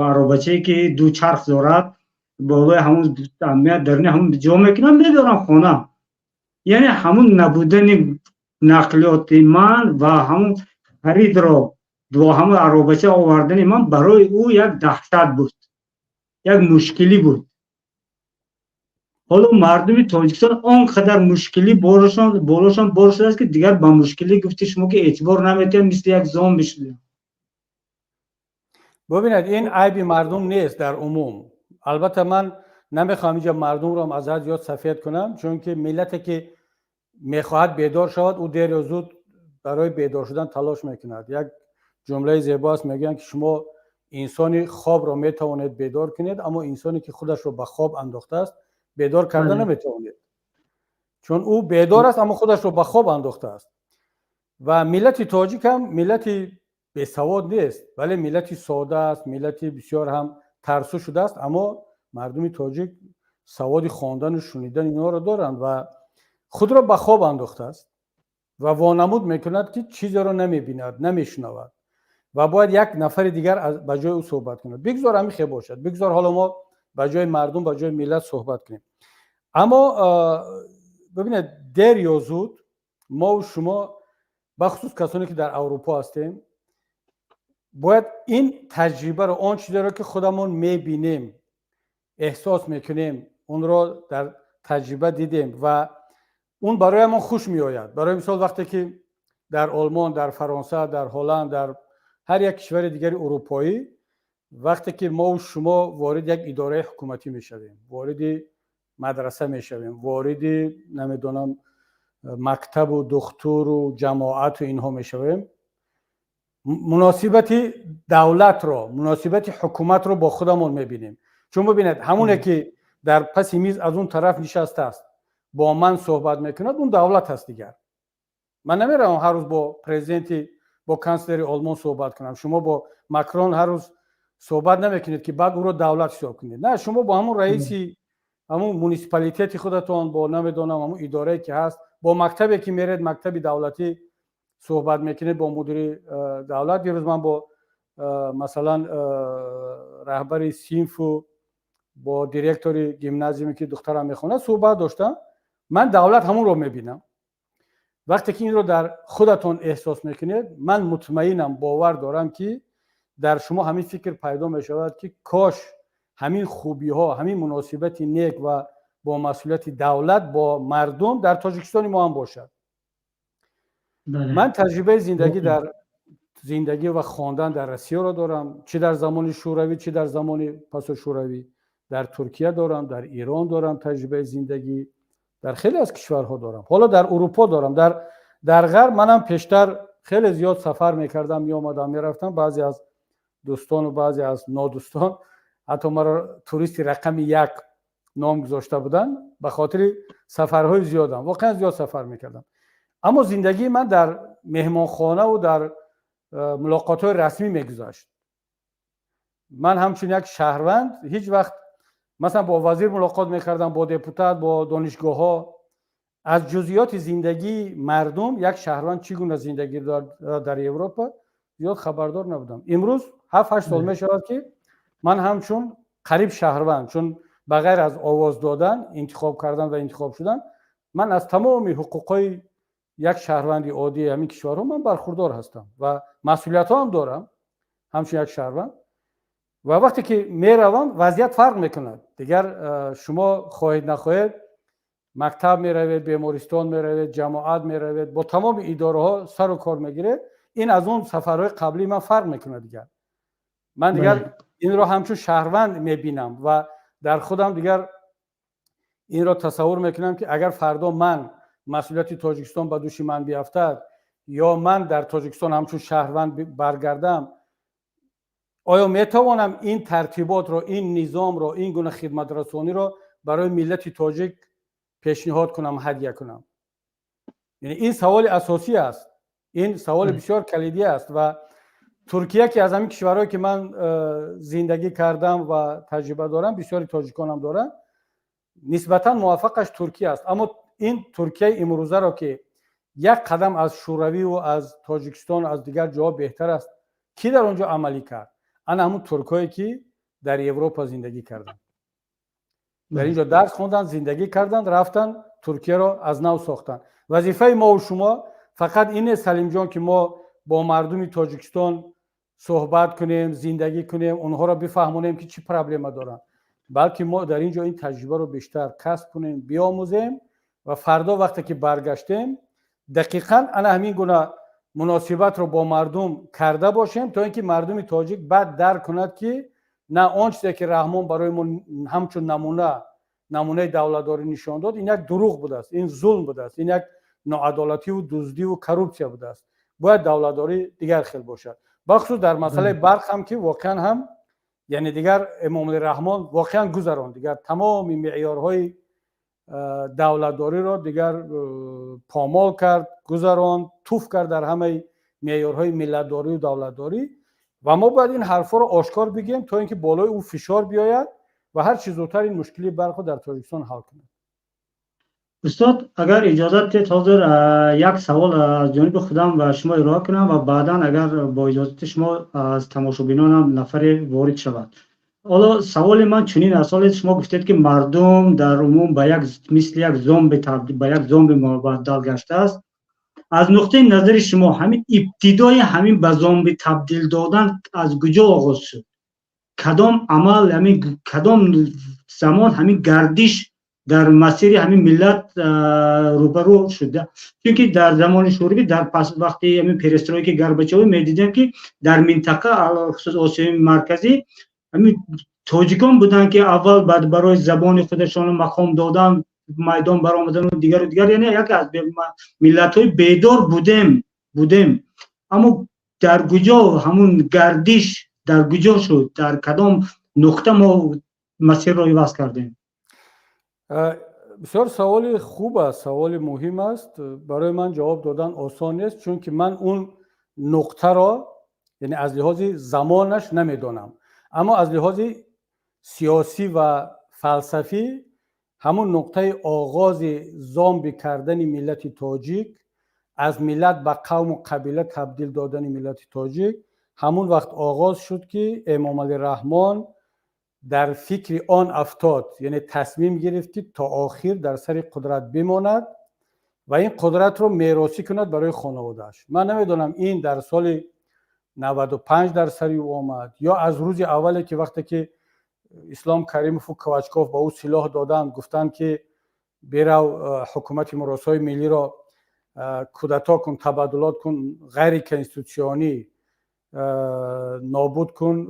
عربچه‌ای که دو چرخ دارد بالای همون امیت درنی همون جا میکنم میبرم خانه. یعنی همون نبودن نقلیات من و همون خرید رو با همون عربچه آوردن من برای او یک دهشت بود، یک مشکلی بود. حالا مردم تاجیکستان آنقدر مشکلی بارشان بار شده است که دیگر با مشکلی گفتی شما که اعتبار نمیتیم، مثل یک زام بشدیم. ببینید این عیب مردم نیست در عموم. البته من نمیخوام اینجا مردم رو از حد زیاد سفید کنم، چون که ملتی که میخواهد بیدار شود او دیر یا زود برای بیدار شدن تلاش میکند. یک جمله زیباست میگن که شما انسانی خواب را میتوانید بیدار کنید، اما انسانی که خودش رو به خواب انداخته است بیدار کردن نمیتوانید، چون او بیدار است اما خودش رو به خواب انداخته است. و ملت تاجیک هم ملتی بیسواد نیست، ولی ملتی ساده است، ملتی بسیار هم ترسو شده است، اما مردم تاجیک سواد خواندن و شنیدن اینا رو دارند و خود را به خواب انداخته است و وانمود میکند که چیزی را نمیبیند، نمیشنود و باید یک نفر دیگر به جای او صحبت کند. بگذار همین خیلی باشد، بگذار حالا ما به جای مردم، به جای ملت صحبت کنیم. اما ببینید دیر یا زود ما و شما، بخصوص کسانی که در اروپا هستیم، باید این تجربه رو، آن چیزی رو که خودمون میبینیم، احساس میکنیم، اون رو در تجربه دیدیم و اون برای ما خوش میآید. برای مثال وقتی که در آلمان، در فرانسه، در هلند، در هر یک کشور دیگری اروپایی، وقتی که ما و شما وارد یک اداره حکومتی میشویم، وارد مدرسه میشویم، وارد نمیدونم مکتب و دکتر و جماعت و اینها میشویم، مناسبت دولت رو، مناسبت حکومت رو با خودمون میبینیم. چون ببینید همونه که در پس میز از اون طرف نشسته است با من صحبت میکند، اون دولت هست دیگر. من نمیرم هر روز با پرزیدنت با کانسلر آلمان صحبت کنم. شما با ماکرون هر روز صحبت نمیکنید که بعد او رو دولت شو کنید. نه، شما با همون رئیسی همون مونسیپالیتی خودتون، با نمیدونم همون اداره که هست، با مکتبی که میرید مکتب دولتی صحبت میکنید، با مدیر دولت. یه روز من با مثلا رهبر صنف و با دیرکتور گیمنازیومی که دخترم میخونه صحبت داشتم. من دولت همون رو میبینم. وقتی که این رو در خودتون احساس میکنید، من مطمئنم، باور دارم که در شما همین فکر پیدا میشود که کاش همین خوبی ها، همین مناسبت نیک و با مسئولیت دولت با مردم در تاجیکستان ما هم باشد. من تجربه زندگی و خواندن در روسیه رو دارم، چه در زمان شوروی چه در زمان پس شوروی. در ترکیه دارم، در ایران دارم تجربه زندگی، در خیلی از کشورها دارم، حالا در اروپا دارم. در غرب منم پیشتر خیلی زیاد سفر میکردم، میآمدم میرفتم. بعضی از دوستان و بعضی از نادوستان حتی مرا توریست رقم 1 نام گذاشته بودن به خاطر سفرهای زیادم. واقعا زیاد سفر میکردم. اما زندگی من در مهمانخانه و در ملاقات‌های رسمی میگذشت. من همچون یک شهروند هیچ وقت مثلا با وزیر ملاقات میکردم، با دپوتات، با دانشگاه‌ها. از جزئیات زندگی مردم، یک شهروند چگونه زندگی در اروپا زیاد خبردار نبودم. امروز 7-8 سال میشود که من همچون قریب شهروند، چون بغیر از آواز دادن، انتخاب کردن و انتخاب شدن، من از تمام حقوقای یک شهروندی عادی همین کشورها من برخوردار هستم و مسئولیت هم دارم همچون یک شهروند. و وقتی که میروم وضعیت فرق میکند. دیگر شما خواهید نخواهید مکتب میروید، بیمارستان میروید، جماعت میروید، با تمام اداره ها سر و کار میگیره. این از اون سفرهای قبلی من فرق میکنه. دیگر من دیگر این رو همچون شهروند میبینم و در خودم دیگر این رو تصور میکنم که اگر فردا من مسئولیت تاجیکستان به دوش من بیافتد یا من در تاجیکستان همچون شهروند برگردم، آیا میتوانم این ترتیبات رو، این نظام رو، این گونه خدمت رسانی رو برای ملت تاجیک پیشنهاد کنم، هدیه کنم؟ یعنی این سوال اساسی است. این سوال بسیار کلیدی است و ترکیه که از همین کشورهایی که من زندگی کردم و تجربه دارم، بسیاری تاجیکان هم دارن، نسبتا موفقش ترکیه است. اما این ترکیه امروزه را که یک قدم از شوروی و از تاجیکستان و از دیگر جاها بهتر است، کی در اونجا عملی کرد؟ انا همون ترکایی که در اروپا زندگی کردن، در اینجا درس خوندن، زندگی کردن، رفتن ترکیه را از نو ساختن. وظیفه ما و شما فقط اینه سلیم جان که ما با مردم تاجیکستان صحبت کنیم، زندگی کنیم، اونها را بفهمونیم که چی پرابلم دارن، بلکه ما در اینجا این تجربه رو بیشتر کسب کنیم، بیاموزیم و فردا وقتی که برگشتیم دقیقاً انا همین گونه مناسبت رو با مردم کرده باشیم تا اینکه مردم تاجیک بعد درک کند که نه آنچه که رحمان برای ما همچون نمونه دولتداری نشان داد، این یک دروغ بوده است، این ظلم بوده است، این یک ناعدالتی و دزدی و کروپسیا بوده است. باید دولتداری دیگر خیلی باشد. بخصوص در مسئله برق هم که واقعا هم یعنی دیگر امام رحمان واقعا گذران دیگر تمام معیارهای دولتداری را دیگر پامال کرد، گذران، توف کرد در همه معیارهای ملتداری و دولتداری و ما باید این حرفا رو آشکار بگیم تا اینکه بالای او فشار بیاید و هر چیز زودتر این مشکلی برق در تاجیکستان حل کنه. استاد اگر اجازت دید حاضر یک سوال از جانب خودم و شما ارائه کنم و بعدا اگر با اجازت شما از تماشابینان هم نفر وارد شود. حالا سوال من چنین است، شما گفتید که مردم در عموم به یک مثل یک زومبی تبدیل به یک زومبی مبدل گشته است. از نقطه نظر شما همین ابتدای همین به زومبی تبدیل دادن از کجا آغاز شد؟ کدام عمل، همین کدام زمان همین گردش در مسیر همین ملت روبرو شده؟ چون در زمان شوروی در پس وقتی همین پرسترویک گورباچوف می‌دیدیم که در منطقه خصوص آسیای مرکزی همین تاجیکان بودن که اول بعد برای زبان خودشان مقام دادن، میدان برآمدن و دیگر یعنی یک از ملت‌های بیدار بودیم. اما در کجا همون گردش در کجا شد؟ در کدام نقطه ما مسیر رو وصل کردیم؟ بسیار سوال خوب است، سوال مهم است. برای من جواب دادن آسان نیست، چون که من اون نقطه را یعنی از لحاظ زمانش نمیدونم، اما از لحاظ سیاسی و فلسفی همون نقطه آغاز زامبی کردن ملت تاجیک، از ملت به قوم و قبیله تبدیل دادن ملت تاجیک همون وقت آغاز شد که امام علی رحمان در فکر آن افتاد، یعنی تصمیم گرفت که تا آخر در سر قدرت بماند و این قدرت رو میراثی کند برای خانواده‌اش. من نمیدونم این در سال 95 در سری او آمد یا از روز اولی که وقتی که اسلام کریموف و کوچکوف با او سلاح دادن گفتن که برو حکومت مراسای ملی را کودتا کن، تبادلات کن، غیر کنستیتوسیونی نابود کن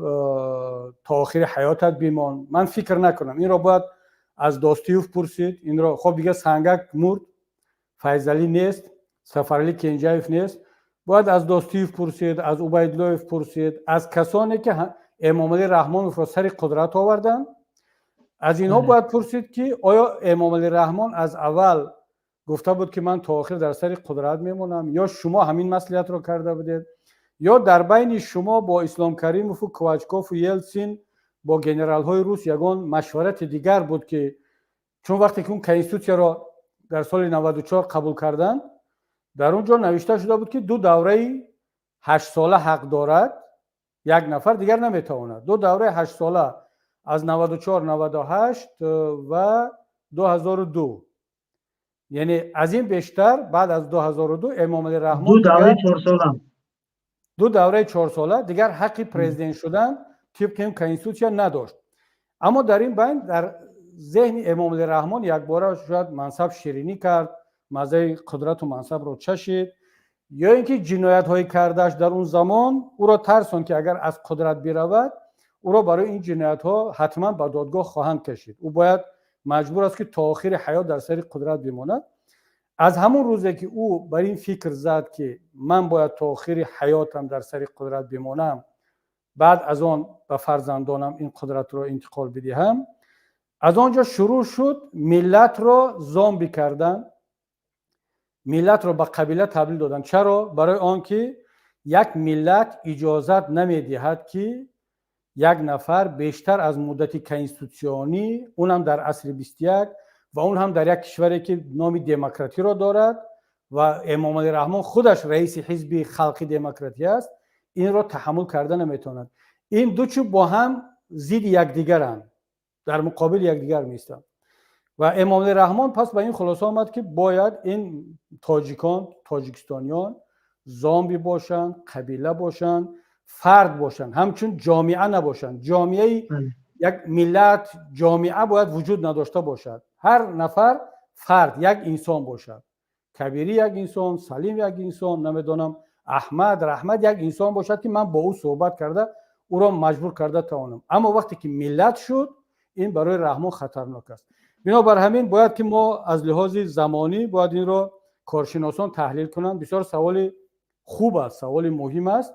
تا آخر حیاتت بیمان. من فکر نکنم این را باید از داستیوف پرسید. این را خب دیگه سنگک مرد، فیضعلی نیست، سفرعلی کنجایف نیست، باید از داستیوف پرسید، از عبیداللهف پرسید، از کسانی که امام علی رحمان را سر قدرت آوردن، از اینها باید پرسید که آیا امام علی رحمان از اول گفته بود که من تا آخر در سر قدرت میمونم، یا شما همین مصلحت رو کرده بودید، یا در بین شما با اسلام کریموف و کوچکوف و یلسین با گنرال های روس یگان مشورت دیگر بود که چون وقتی که اون کنستیتوسیا را در سال 94 قبول کردن در اونجا نوشته شده بود که 2 دوره 8 ساله حق دارد، یک نفر دیگر نمیتواند. 2 دوره 8 ساله از 94 98 و 2002، یعنی از این بیشتر بعد از 2002 امام علی رحمان 2 دوره 4 ساله 2 دوره 4 ساله دیگر حق پرزیدنت شدن طبق این کنستیتوسیا نداشت. اما در این بین در ذهن امام علی رحمان یک بار شاید منصب شیرینی کرد، مزه قدرت و منصب رو چشید، یا اینکه جنایت های کردش در اون زمان او را ترسان که اگر از قدرت برود او را برای این جنایت ها حتما به دادگاه خواهند کشید، او باید مجبور است که تا آخر حیات در سر قدرت بماند. از همون روزی که او بر این فکر زد که من باید تا آخر حیاتم در سر قدرت بمانم، بعد از آن به فرزندانم این قدرت رو انتقال بدهم، از آنجا شروع شد ملت را زامبی کردن، ملت را به قبیله تبدیل دادن. چرا؟ برای آنکه یک ملت اجازت نمیدهد که یک نفر بیشتر از مدت کنستیتوسیونی، اونم در عصر 21 و اون هم در یک کشوری که نام دموکراتی را دارد و امام علی رحمان خودش رئیس حزب خلقی دموکراتی است، این را تحمل کردن نمیتواند. این دو چیز با هم ضد یکدیگرند، در مقابل یکدیگر میستند و امام علی رحمان پس به این خلاصه آمد که باید این تاجیکستانیان زامبی باشند، قبیله باشند، فرد باشند، همچون جامعه نباشند. جامعه یک ملت جامعه باید وجود نداشته باشد، هر نفر فرد یک انسان باشد، کبیری یک انسان، سلیم یک انسان، نمیدونم احمد رحمت یک انسان باشد که من با او صحبت کرده او را مجبور کرده توانم. اما وقتی که ملت شد این برای رحمان خطرناک است. بنابر همین باید که ما از لحاظ زمانی باید این را کارشناسان تحلیل کنند. بسیار سوال خوب است، سوال مهم است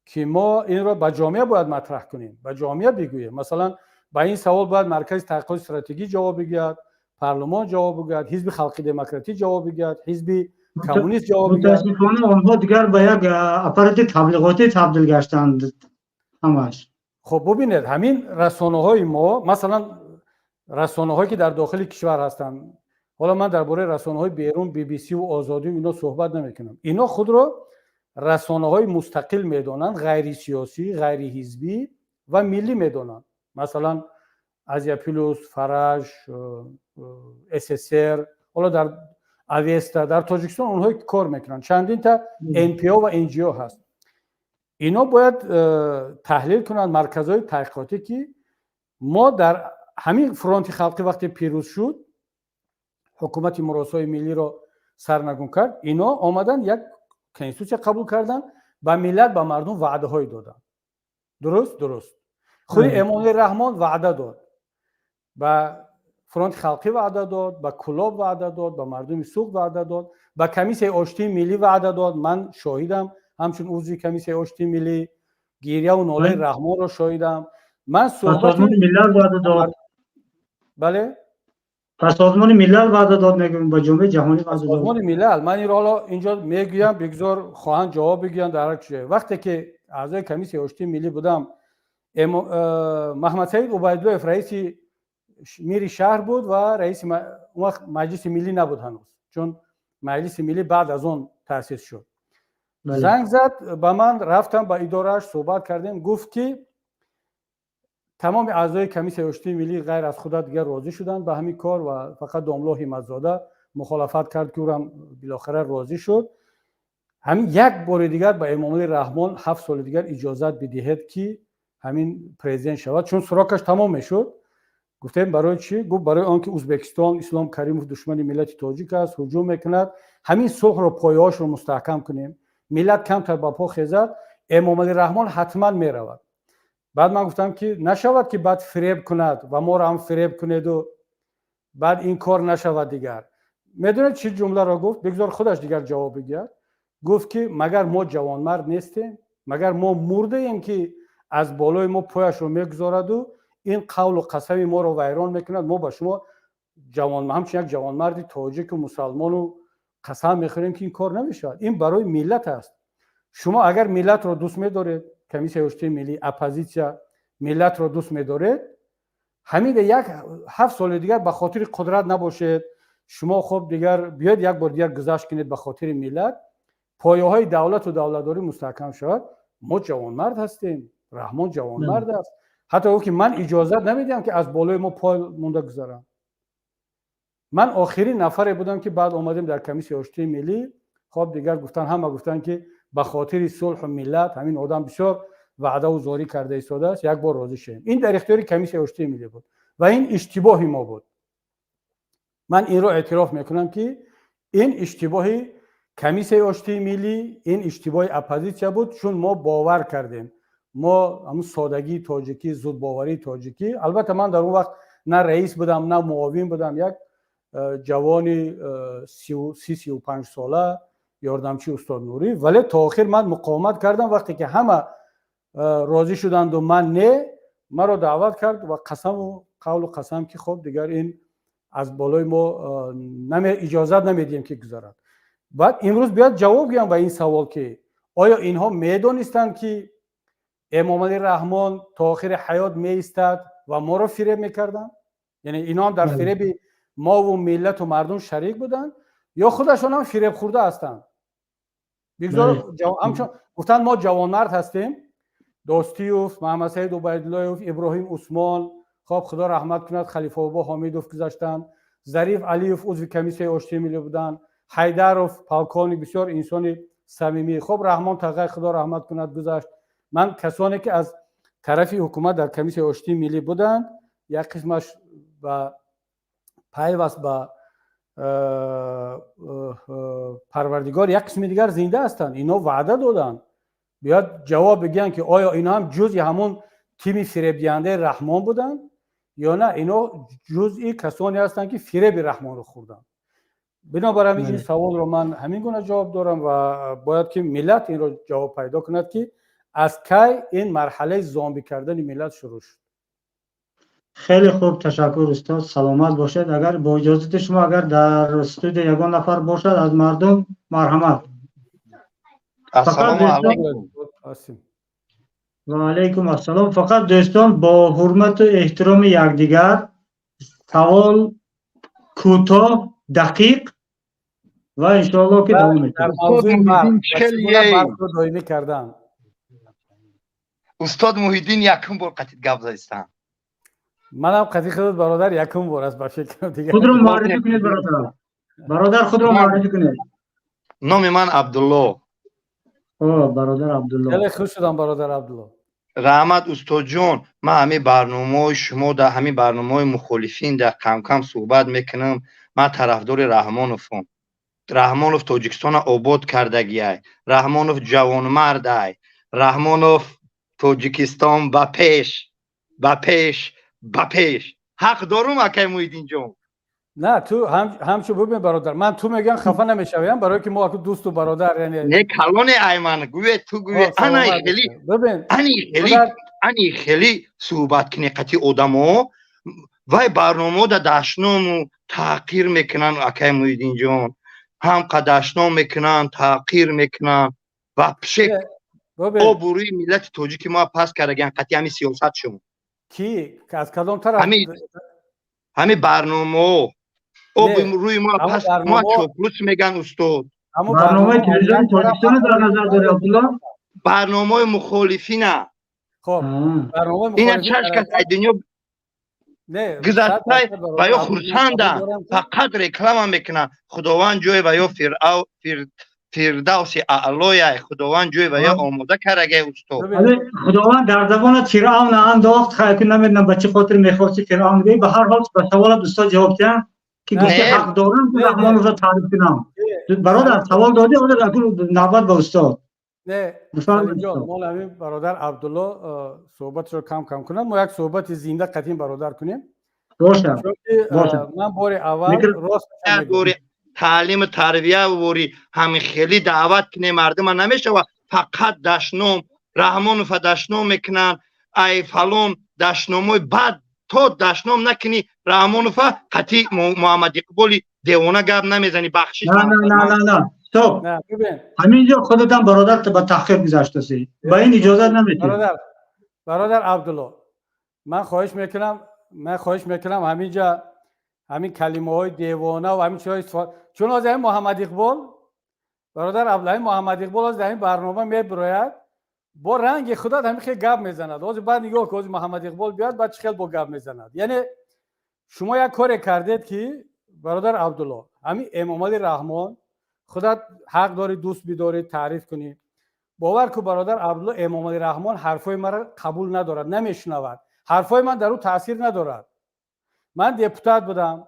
که ما این را به جامعه باید مطرح کنیم، به جامعه بگوییم. مثلا به این سوال باید مرکز تحقیقات استراتژی جواب بگیرد، پارلمان جواب بگیرد، حزب خلقی دموکراتی جواب بگیرد، حزب کمونیست جواب بگیرد. متاسفانه آنها دیگر به یک اپارات تبلیغاتی تبدیل گشتند همش. خب ببینید همین رسانه‌های ما، مثلا رسانه‌هایی که در داخل کشور هستند، حالا من درباره رسانه‌های بیرون BBC و آزادی اینا صحبت نمی‌کنم، اینا خود را رسانه‌های مستقل میدونن، غیر سیاسی، غیر حزبی و ملی میدونن. مثلا آزیا پلوس، فرج، SSR، حالا در اویستا در تاجیکستان اونها کار میکنن، چندین تا NPO و NGO هست. اینا باید تحلیل کنن، مرکزهای تحقیقاتی که ما در همین فرانت خلقی وقتی پیروز شد، حکومت مراسای ملی را سرنگون کرد، اینا آمدن یک کنستیتوسیا قبول کردن، به ملت به مردم وعده های دادن. درست خود امام علی رحمان وعده داد، به فرانت خلقی وعده داد، به کلاب وعده داد، به مردم سوق وعده داد، به کمیسیون آشتی ملی وعده داد. من شاهدم، همچون عضو کمیسیون آشتی ملی گریه و ناله رحمان را شاهدم. من صحبت ملت وعده داد. بله پس سازمان ملل وعده داد میگم با جامعه جهانی وعده داد. سازمان ملل من این رو اینجا میگویم بگذار خواهند جواب بگیرن در هر چیزی. وقتی که اعضای کمیسیون هشتی ملی بودم محمد سعید عبیدالله رئیس میری شهر بود و رئیس وقت مجلس ملی نبود هنوز، چون مجلس ملی بعد از اون تأسیس شد. زنگ زد به من، رفتم با ادارهش صحبت کردیم، گفت که تمام اعضای کمیسیون هشتی ملی غیر از خدا دیگر راضی شدن به همین کار و فقط داملا همت‌زاده مخالفت کرد که اونم بالاخره راضی شد. همین یک بار دیگر به امامعلی رحمان 7 سال دیگر اجازت بدهید که همین پرزیدنت شود، چون سراغش تمام میشد. گفتم برای چی؟ گفت برای آنکه ازبکستان اسلام کریموف دشمن ملت تاجیک است، هجوم میکند، همین صلح رو پایه‌اش رو مستحکم کنیم، ملت کمتر با پا خیزد، امامعلی رحمان حتما میرود. بعد من گفتم که نشود که بعد فریب کند و ما رو هم فریب کنید و بعد این کار نشود دیگر. میدونید چی جمله را گفت؟ بگذار خودش دیگر جواب بگیرد. گفت که مگر ما جوانمرد نیستیم؟ مگر ما مرده ایم که از بالای ما پایش رو میگذارد و این قول و قسم ما رو ویران میکند؟ ما با شما همچنین یک جوانمردی تاجیک و مسلمان و قسم میخوریم که این کار نمیشود. این برای ملت است. شما اگر ملت رو دوست میدارید، کمیسیون هشتی ملی اپوزیسیا ملت رو دوست میدارید، همین یک 7 سال دیگر به خاطر قدرت نباشید. شما خب دیگر بیاید یک بار دیگر گذشت کنید به خاطر ملت، پایه‌های دولت و دولتداری مستحکم شد. ما جوانمرد هستیم، رحمان جوانمرد است. حتی او که من اجازه نمیدم که از بالای ما پای مونده گذارم. من آخرین نفری بودم که بعد اومدیم در کمیسیون هشتی ملی، خب دیگر گفتن، همه گفتن که به خاطر صلح و ملت همین آدم بسیار وعده و زاری کرده ایستاده است، یک بار راضی شیم. این در اختیار کمیسیون هشتی ملی بود و این اشتباه ما بود. من این رو اعتراف میکنم که این اشتباه کمیسیون هشتی ملی، این اشتباه اپوزیسیا بود، چون ما باور کردیم، ما همون سادگی تاجیکی، زود باوری تاجیکی. البته من در اون وقت نه رئیس بودم نه معاون بودم، یک جوانی 35 ساله یاردمچی استاد نوری، ولی تا آخر من مقاومت کردم. وقتی که همه راضی شدند و من نه، مرا دعوت کرد و قسم و قول و قسم که خب دیگر این از بالای ما اجازت نمیدیم که گذارد. بعد امروز بیاد جواب گیرم به این سوال که آیا اینها میدونستند که امامعلی رحمان تا آخر حیات میایستد و ما رو فریب میکردن؟ یعنی اینا هم در فریب ما و ملت و مردم شریک بودن یا خودشون هم فریب خورده هستند؟ بگذار همچون گفتن ما جوانمرد هستیم، دوستیوف، محمد سعید عبیدالله، ابراهیم عثمان، خب خدا رحمت کند، خلیفه ابا حمیدوف گذاشتن، ظریف علیوف عضو کمیسیون هشتی ملی بودن، حیدروف پاکانی بسیار انسان صمیمی، خب رحمان تقی خدا رحمت کند گذاشت. من کسانی که از طرف حکومت در کمیسیون هشتی ملی بودن، یک قسمش با پیوست با پروردگار، یک قسم دیگر زنده هستند. اینا وعده دادن بیاد جواب بگن که آیا اینا هم جزئی همون تیم فریب دهنده رحمان بودن یا نه اینا جزئی کسانی هستند که فریب رحمان رو خوردن. بنابراین این سوال رو من همین گونه جواب دارم و باید که ملت این رو جواب پیدا کند که از کی این مرحله زامبی کردن ملت شروع شد. خیلی خوب، تشکر استاد، سلامت باشید. اگر با اجازه شما اگر در استودیو یگان نفر باشد از مردم، مرحمت. السلام علیکم. و علیکم السلام. فقط دوستان با حرمت و احترام یکدیگر سوال کوتاه دقیق و انشاءالله که دوام می‌کنه. استاد محیدین یکم بار قطعی گپ زدن. منم قطعی خودت برادر یکم بار است باشه که دیگه خود رو معرفی کنید برادر خود رو معرفی کنید. نام من عبدالله. برادر عبدالله. خیلی خوش شدم برادر عبدالله. رحمت استاد جان، من همین برنامه شما در همین برنامه مخالفین در کم کم صحبت میکنم. من طرفدار رحمانوفم. رحمانوف تاجیکستان آباد کردگی، رحمانوف جوانمرد ای، رحمانوف تاجیکستان با پیش حق دارم اکی محیدین جان. نه تو همچو ببین برادر، من تو میگن خفه نمیشویم برای که ما دوست و برادر، یعنی نه کلون ایمن گوی تو گوی انا خیلی ببین انی خیلی صحبت کنی قطعی آدمو وای برنامه دا دشنامو تحقیر میکنن اکای محیدین جان، هم قدشنام میکنن تحقیر میکنن و پشک آبروی ملت تاجیک ما پس کردگن قطعی همین سیاست شما کی از کدام طرف همین برنامه آبروی ما پس ما چوپلوس میگن استاد. برنامه تلویزیون تاجیکستان در نظر داری عبدالله؟ برنامه مخالفی نه. خب برنامه مخالفی این چش که دنیا گذشته و یا خرسنده فقط رکلام میکنن خداوند جوی و یا فردوس اعلای خداوند جوی و یا آماده کرده استاد. خداوند در زبان فرعون انداخت خیلی نمیدونم بچه خاطر میخواستی فرعون بگی به هر حال به سوال دوستا جواب کردن که گفته حق دارم که رحمان رو تعریف کنم. برادر سوال دادی حالا نوبت به استاد. نه سلیم جان ما همین برادر عبدالله صحبت رو کم کنم ما یک صحبت زنده قدیم برادر کنیم. باشه من بار اول راست تعلیم تربیه و بوری همین خیلی دعوت کنه مردم نمیشه و فقط دشنام رحمان و دشنام میکنن ای فلان دشناموی بعد تو دشنام نکنی رحمان و قطعی محمد اقبالی دیوانه گپ نمیزنی بخشش نه تو همینجا خودت هم برادر با تحقیر گذاشته سی با این اجازه نمیدی. برادر عبدالله من خواهش میکنم همینجا همین کلمه های دیوانه و همین چیزای چون از این محمد اقبال برادر عبدالله محمد اقبال از این برنامه میبراید با رنگ خدا همین خیلی گپ میزند از بعد نگاه که محمد اقبال بیاد بعد خیلی با گپ میزند. یعنی شما یک کاری کردید که برادر عبدالله همین امام علی رحمان خودت حق داری دوست بداری تعریف کنی. باور کو برادر عبدالله امام علی رحمان حرفای مرا قبول ندارد نمیشنود حرفای من در او تاثیر ندارد. من دپوتات بودم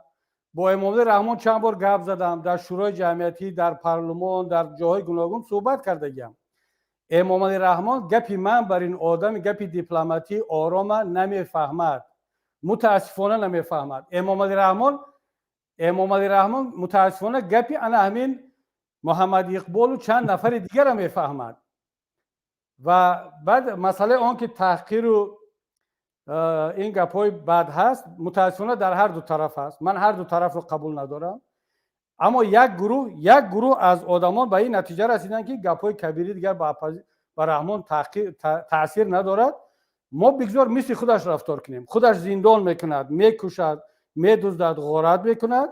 با امام علی رحمان چند بار گپ زدم در شورای جمعیتی در پارلمان در جاهای گوناگون صحبت کردم. امام علی رحمان گپی من بر این آدم گپی دیپلماتی آرام نمیفهمد متاسفانه نمیفهمد. امام علی رحمان متاسفانه گپی انا همین محمد اقبال و چند نفر دیگر هم میفهمد. و بعد مسئله آن که تحقیر و این گپای بد هست متاسفانه در هر دو طرف هست. من هر دو طرف رو قبول ندارم اما یک گروه از آدمان به این نتیجه رسیدن که گپای کبیری دیگر با رحمان تاثیر ندارد. ما بگذار مثل خودش رفتار کنیم. خودش زندان میکند میکشد میدزدد غارت میکند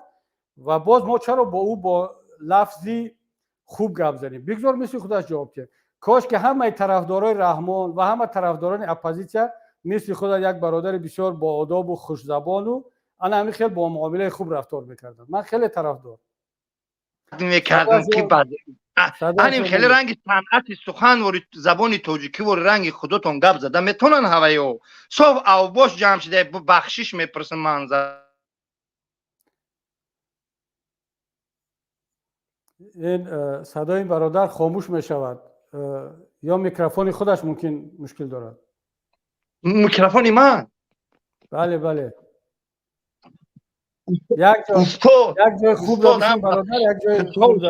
و باز ما چرا با او با لفظی خوب گپ زنیم. بگذار مثل خودش جواب کنه. کاش که همه طرفدارای رحمان و همه طرفداران اپوزیسیون مثل خود یک برادر بسیار با آداب و خوش زبان و انا همین خیلی با معامله خوب رفتار میکردم. من خیلی طرفدار میکردم که بعد همین خیلی رنگ صنعت سخن و زبان تاجیکی و رنگ خودتون گپ زدن میتونن هوایو صاف او باش جمع شده بخشش میپرسن منظر این صدای این برادر خاموش میشود یا میکروفون خودش ممکن مشکل دارد. میکروفون من بله یک جای خوب داشتیم برادر یک جای خوب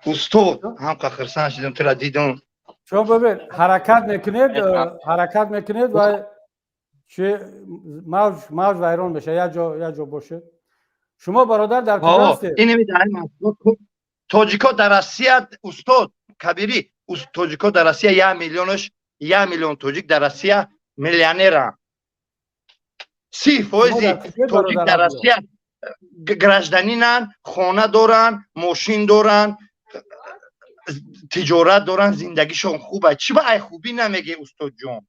استاد هم که خرسان شدیم تو را دیدم شما ببین حرکت میکنید و موج ویران بشه یا جا باشه. شما برادر در کجا هستید؟ این نمیدونم تاجیکا در روسیه استاد کبیری تاجیکا در روسیه 1 میلیون تاجیک در روسیه میلیونر 30% تاجیک در روسیه گرجدنینن خانه دارن ماشین دارن تجارت دارن زندگیشون خوبه. چی با ای خوبی نمیگه استاد جان؟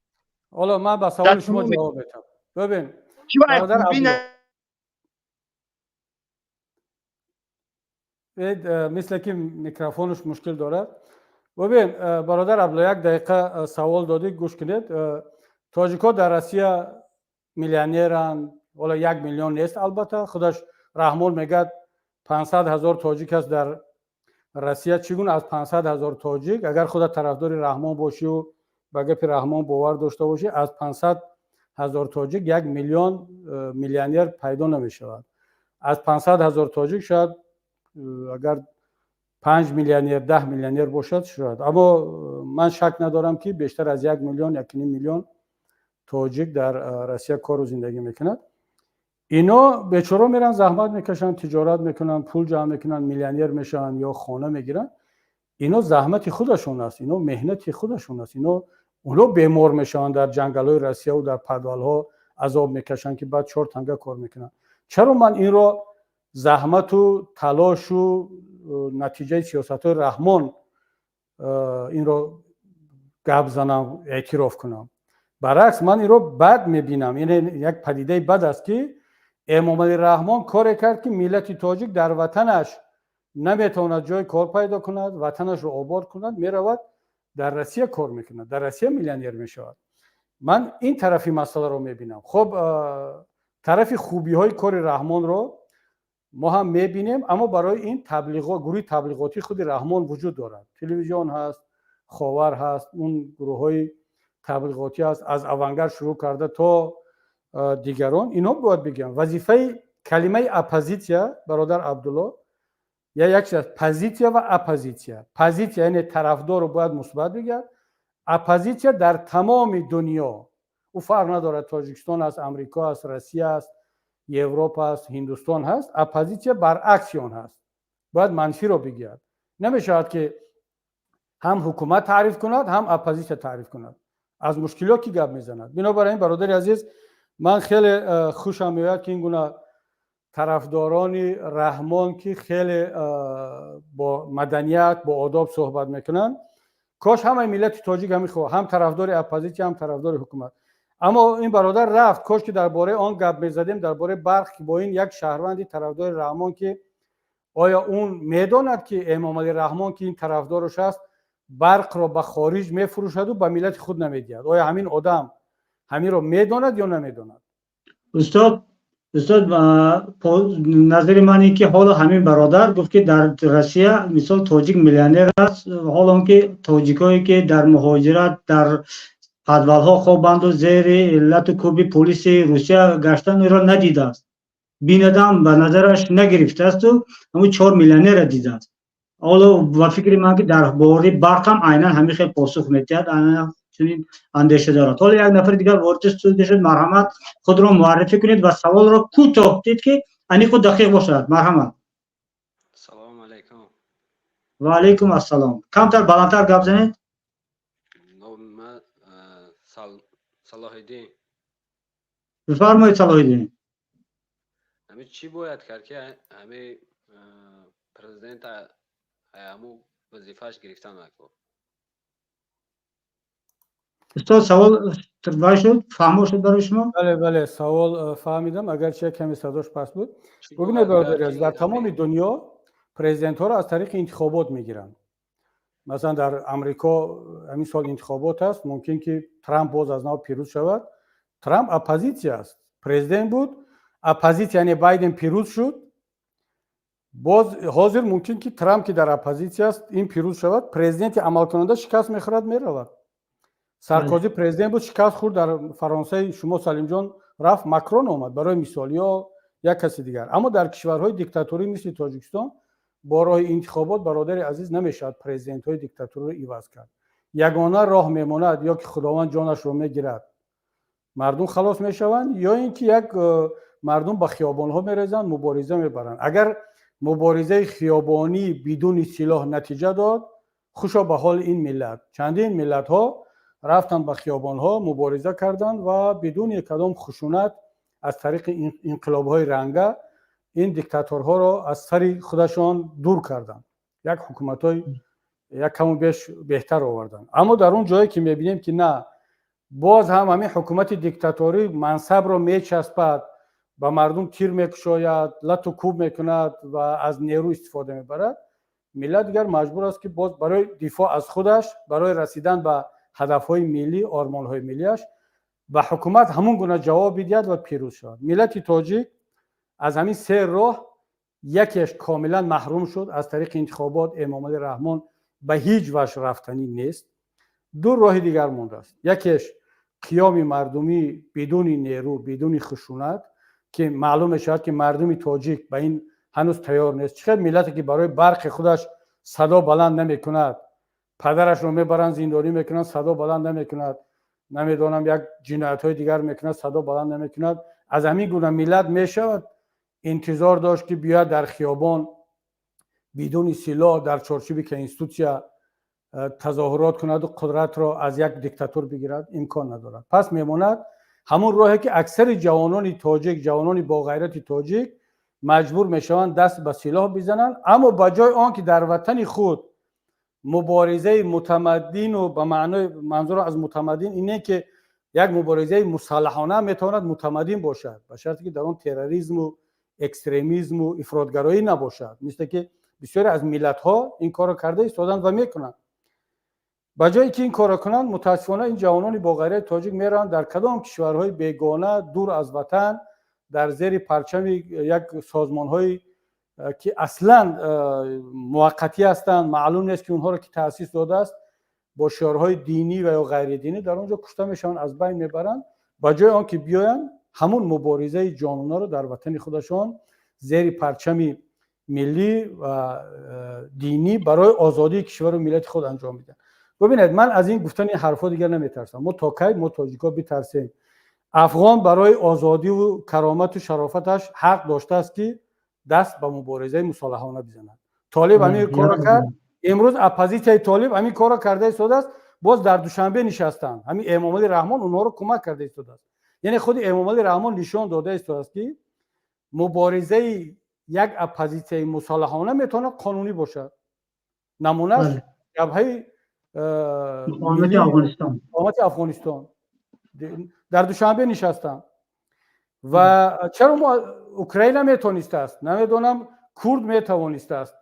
حالا من با سوال شما جواب بدم. ببین چی با ای خوبی مثل که میکروفونش مشکل داره. ببین برادر عبدالله 1 دقیقه سوال دادی گوش کنید. تاجیکا در روسیه میلیونرن ولی 1 میلیون نیست. البته خودش رحمان میگه 500,000 تاجیک است در روسیه. چگونه از 500,000 تاجیک اگر خودت طرفدار رحمان باشی و به گپ رحمان باور داشته باشی از 500,000 تاجیک 1 میلیون میلیونر پیدا نمیشود. از 500,000 تاجیک شاید اگر 5 میلیونر 10 میلیونر باشد شاید. اما من شک ندارم که بیشتر از 1 میلیون 1.5 میلیون تاجیک در روسیه کار و زندگی میکنند. اینا بیچاره میرن زحمت میکشن، تجارت میکنن، پول جمع میکنن، میلیونر میشن یا خانه میگیرن. اینا زحمت خودشون است، اینا مهنت خودشون است. اونا بیمار میشن در جنگل‌های روسیه و در پادوال‌ها عذاب میکشن که بعد 4 تنگه کار میکنن. چرا من این رو زحمت و تلاش و نتیجه سیاست‌های رحمان این رو گپ زنم، اعتراف کنم؟ برعکس من این رو بد میبینم. این یک پدیده بد است که امام علی رحمان کار کرد که ملت تاجیک در وطنش نمیتواند جای کار پیدا کند، وطنش رو آباد کند، میرود در روسیه کار میکند، در روسیه میلیونر میشود. من این طرفی مسئله رو میبینم. خب طرف خوبی های کار رحمان رو ما هم میبینیم، اما برای این گروه تبلیغاتی خود رحمان وجود دارد. تلویزیون هست، خاور هست، اون گروه های تبلیغاتی هست، از اونگر شروع کرده تا دیگران. اینا باید بگم وظیفه کلمه اپوزیسیا برادر عبدالله یا یک چیز پوزیسیا و اپوزیسیا. پوزیسیا یعنی طرفدار رو باید مثبت بگید، اپوزیسیا در تمام دنیا، او فرق نداره تاجیکستان است، امریکا است، روسیه است، اروپا است، هندوستان هست، اپوزیسیا برعکس اون هست. باید منفی رو بگید. نمیشه که هم حکومت تعریف کند هم اپوزیسیا تعریف کند. از مشکلاتی گپ میزند. بنابراین برادر عزیز، من خیلی خوشم میاد که این گونه طرفداران رحمان که خیلی با مدنیت با آداب صحبت میکنن، کاش همه ملت تاجیک هم طرفدار اپوزیسیا هم طرفدار حکومت. اما این برادر رفت، کاش که درباره آن گپ میزدیم، درباره برق که با این یک شهروندی طرفدار رحمان که آیا اون میداند که امام علی رحمان که این طرفدارش است برق را به خارج میفروشد و به ملت خود نمیدهد؟ آیا همین آدم همین رو میداند یا نمیداند؟ استاد نظر من اینه که حالا همین برادر گفت که در روسیه مثال تاجیک میلیونر است، حالا اون که تاجیکایی که در مهاجرت در پادوال‌ها خوابند و زیر علت کوبی پلیس روسیه گشتن را ندیده است، بیندم به نظرش نگرفته است و همون 4 میلیونر دیده است. حالا و فکر من که در باره برق هم عیناً همین خیلی پاسخ میدهد، چنین اندیشه دارد. حالا یک نفر دیگر وارد شد، مرحمت خود را معرفی کنید و سوال را کوتاه دید که انی خود دقیق باشد. مرحمت. سلام علیکم. و علیکم السلام. کمتر بلندتر گپ زنید. من صلاح الدین. بفرمایید صلاح الدین. همه چی باید کرد که همه پرزیدنت همو وظیفه‌اش گرفتن نکنه؟ استاد سوال ترجمه شد؟ فهمو شد برای شما؟ بله سوال فهمیدم، اگرچه کمی صداش پس بود. ببینید برادر عزیز، در تمام دنیا پرزیدنت ها را از طریق انتخابات میگیرن. مثلا در امریکا همین سال انتخابات است، ممکن که ترامپ باز از نو پیروز شود. ترامپ اپوزیسیا است، پرزیدنت بود، اپوزیسیا یعنی بایدن پیروز شد، باز حاضر ممکن که ترامپ که در اپوزیسیا است این پیروز شود، پرزیدنت عمل کننده شکست میخورد میرود. سارکوزی پرزیدنت بود، شکست خورد در فرانسه، شما سلیم جان رفت، ماکرون اومد برای مثال، یا یک کسی دیگر. اما در کشورهای دیکتاتوری مثل تاجیکستان با راه انتخابات برادر عزیز نمیشد پرزیدنت های دیکتاتوری رو عوض کرد. یگانه راه میماند یا که خداوند جانش رو میگیرد مردم خلاص میشوند، یا اینکه یک مردم به خیابان ها میریزند مبارزه میبرند. اگر مبارزه خیابانی بدون سلاح نتیجه داد، خوشا به حال این ملت. چندین ملت ها رفتن به خیابان ها مبارزه کردند و بدون یک کدام خشونت از طریق انقلاب های رنگه این دیکتاتورها را از سر خودشان دور کردند، یک حکومت های یک کم بیش بهتر آوردن. اما در اون جایی که میبینیم که نه، باز هم همین حکومت دیکتاتوری منصب را میچسبد، به مردم تیر میکشاید، لط و کوب میکند و از نیرو استفاده میبرد، ملت دیگر مجبور است که باز برای دفاع از خودش، برای رسیدن به هدفهای ملی، آرمانهای ملیش، به حکومت همون گونه جواب بدهد و پیروز شود. ملت تاجیک از همین 3 راه یکیش کاملا محروم شد، از طریق انتخابات امام علی رحمان به هیچ وجه رفتنی نیست. 2 راه دیگر مونده است، یکیش قیام مردمی بدون نیرو، بدون خشونت، که معلوم شد که مردم تاجیک به این هنوز تیار نیست. چقدر ملتی که برای برق خودش صدا بلند نمی کند، پدرش رو میبرن زندانی میکنن، صدا بلند نمیکند، نمیدونم یک جنایت های دیگر میکند، صدا بلند نمیکند. از همین گونه ملت میشود انتظار داشت که بیاد در خیابان بدون سلاح در چارچوب کنستیتوسیا تظاهرات کند و قدرت را از یک دیکتاتور بگیرد. امکان ندارد. پس میماند همون راهی که اکثر جوانان تاجیک، جوانان با غیرت تاجیک مجبور میشوند دست به سلاح بزنند، اما به جای آن که در وطن خود مبارزه متمدن و به معنای منظور از متمدن اینه که یک مبارزه مسلحانه میتواند متمدن باشد، به شرطی که در اون تروریسم و اکستریمیسم و افراطگرایی نباشد، مثل که بسیاری از ملت ها این کارو کرده ایستادن و میکنن. به جایی که این کارو کنن، متاسفانه این جوانان با غیرت تاجیک میرن در کدام کشورهای بیگانه دور از وطن در زیر پرچم یک سازمان‌های که اصلا موقتی هستند، معلوم نیست که اونها رو که تأسیس داده است، با شعارهای دینی و یا غیر دینی در اونجا کشته میشن، از بین میبرن. با جای آن که بیاین همون مبارزه جانانه رو در وطن خودشان زیر پرچم ملی و دینی برای آزادی کشور و ملت خود انجام میدن. ببینید من از این گفتن این حرفا دیگر نمیترسم. ما تا کی ما تاجیکا بترسیم؟ افغان برای آزادی و کرامت و شرافتش حق داشته است که دست به مبارزه مسلحانه بزند. طالب همین کارو کرد. امروز اپوزیسیون طالب همین کارو کرده ایستاده است. باز در دوشنبه نشستن. همین امام علی رحمان اونها رو کمک کرده ایستاده است. یعنی خود امام علی رحمان نشون داده ایستاده است که مبارزه یک اپوزیسیون مسلحانه میتونه قانونی باشد. نمونهش جبهه مقاومت افغانستان در دوشنبه نشستن. و چرا ما اوکراین میتونسته است، نمیدونم کرد میتوانسته است،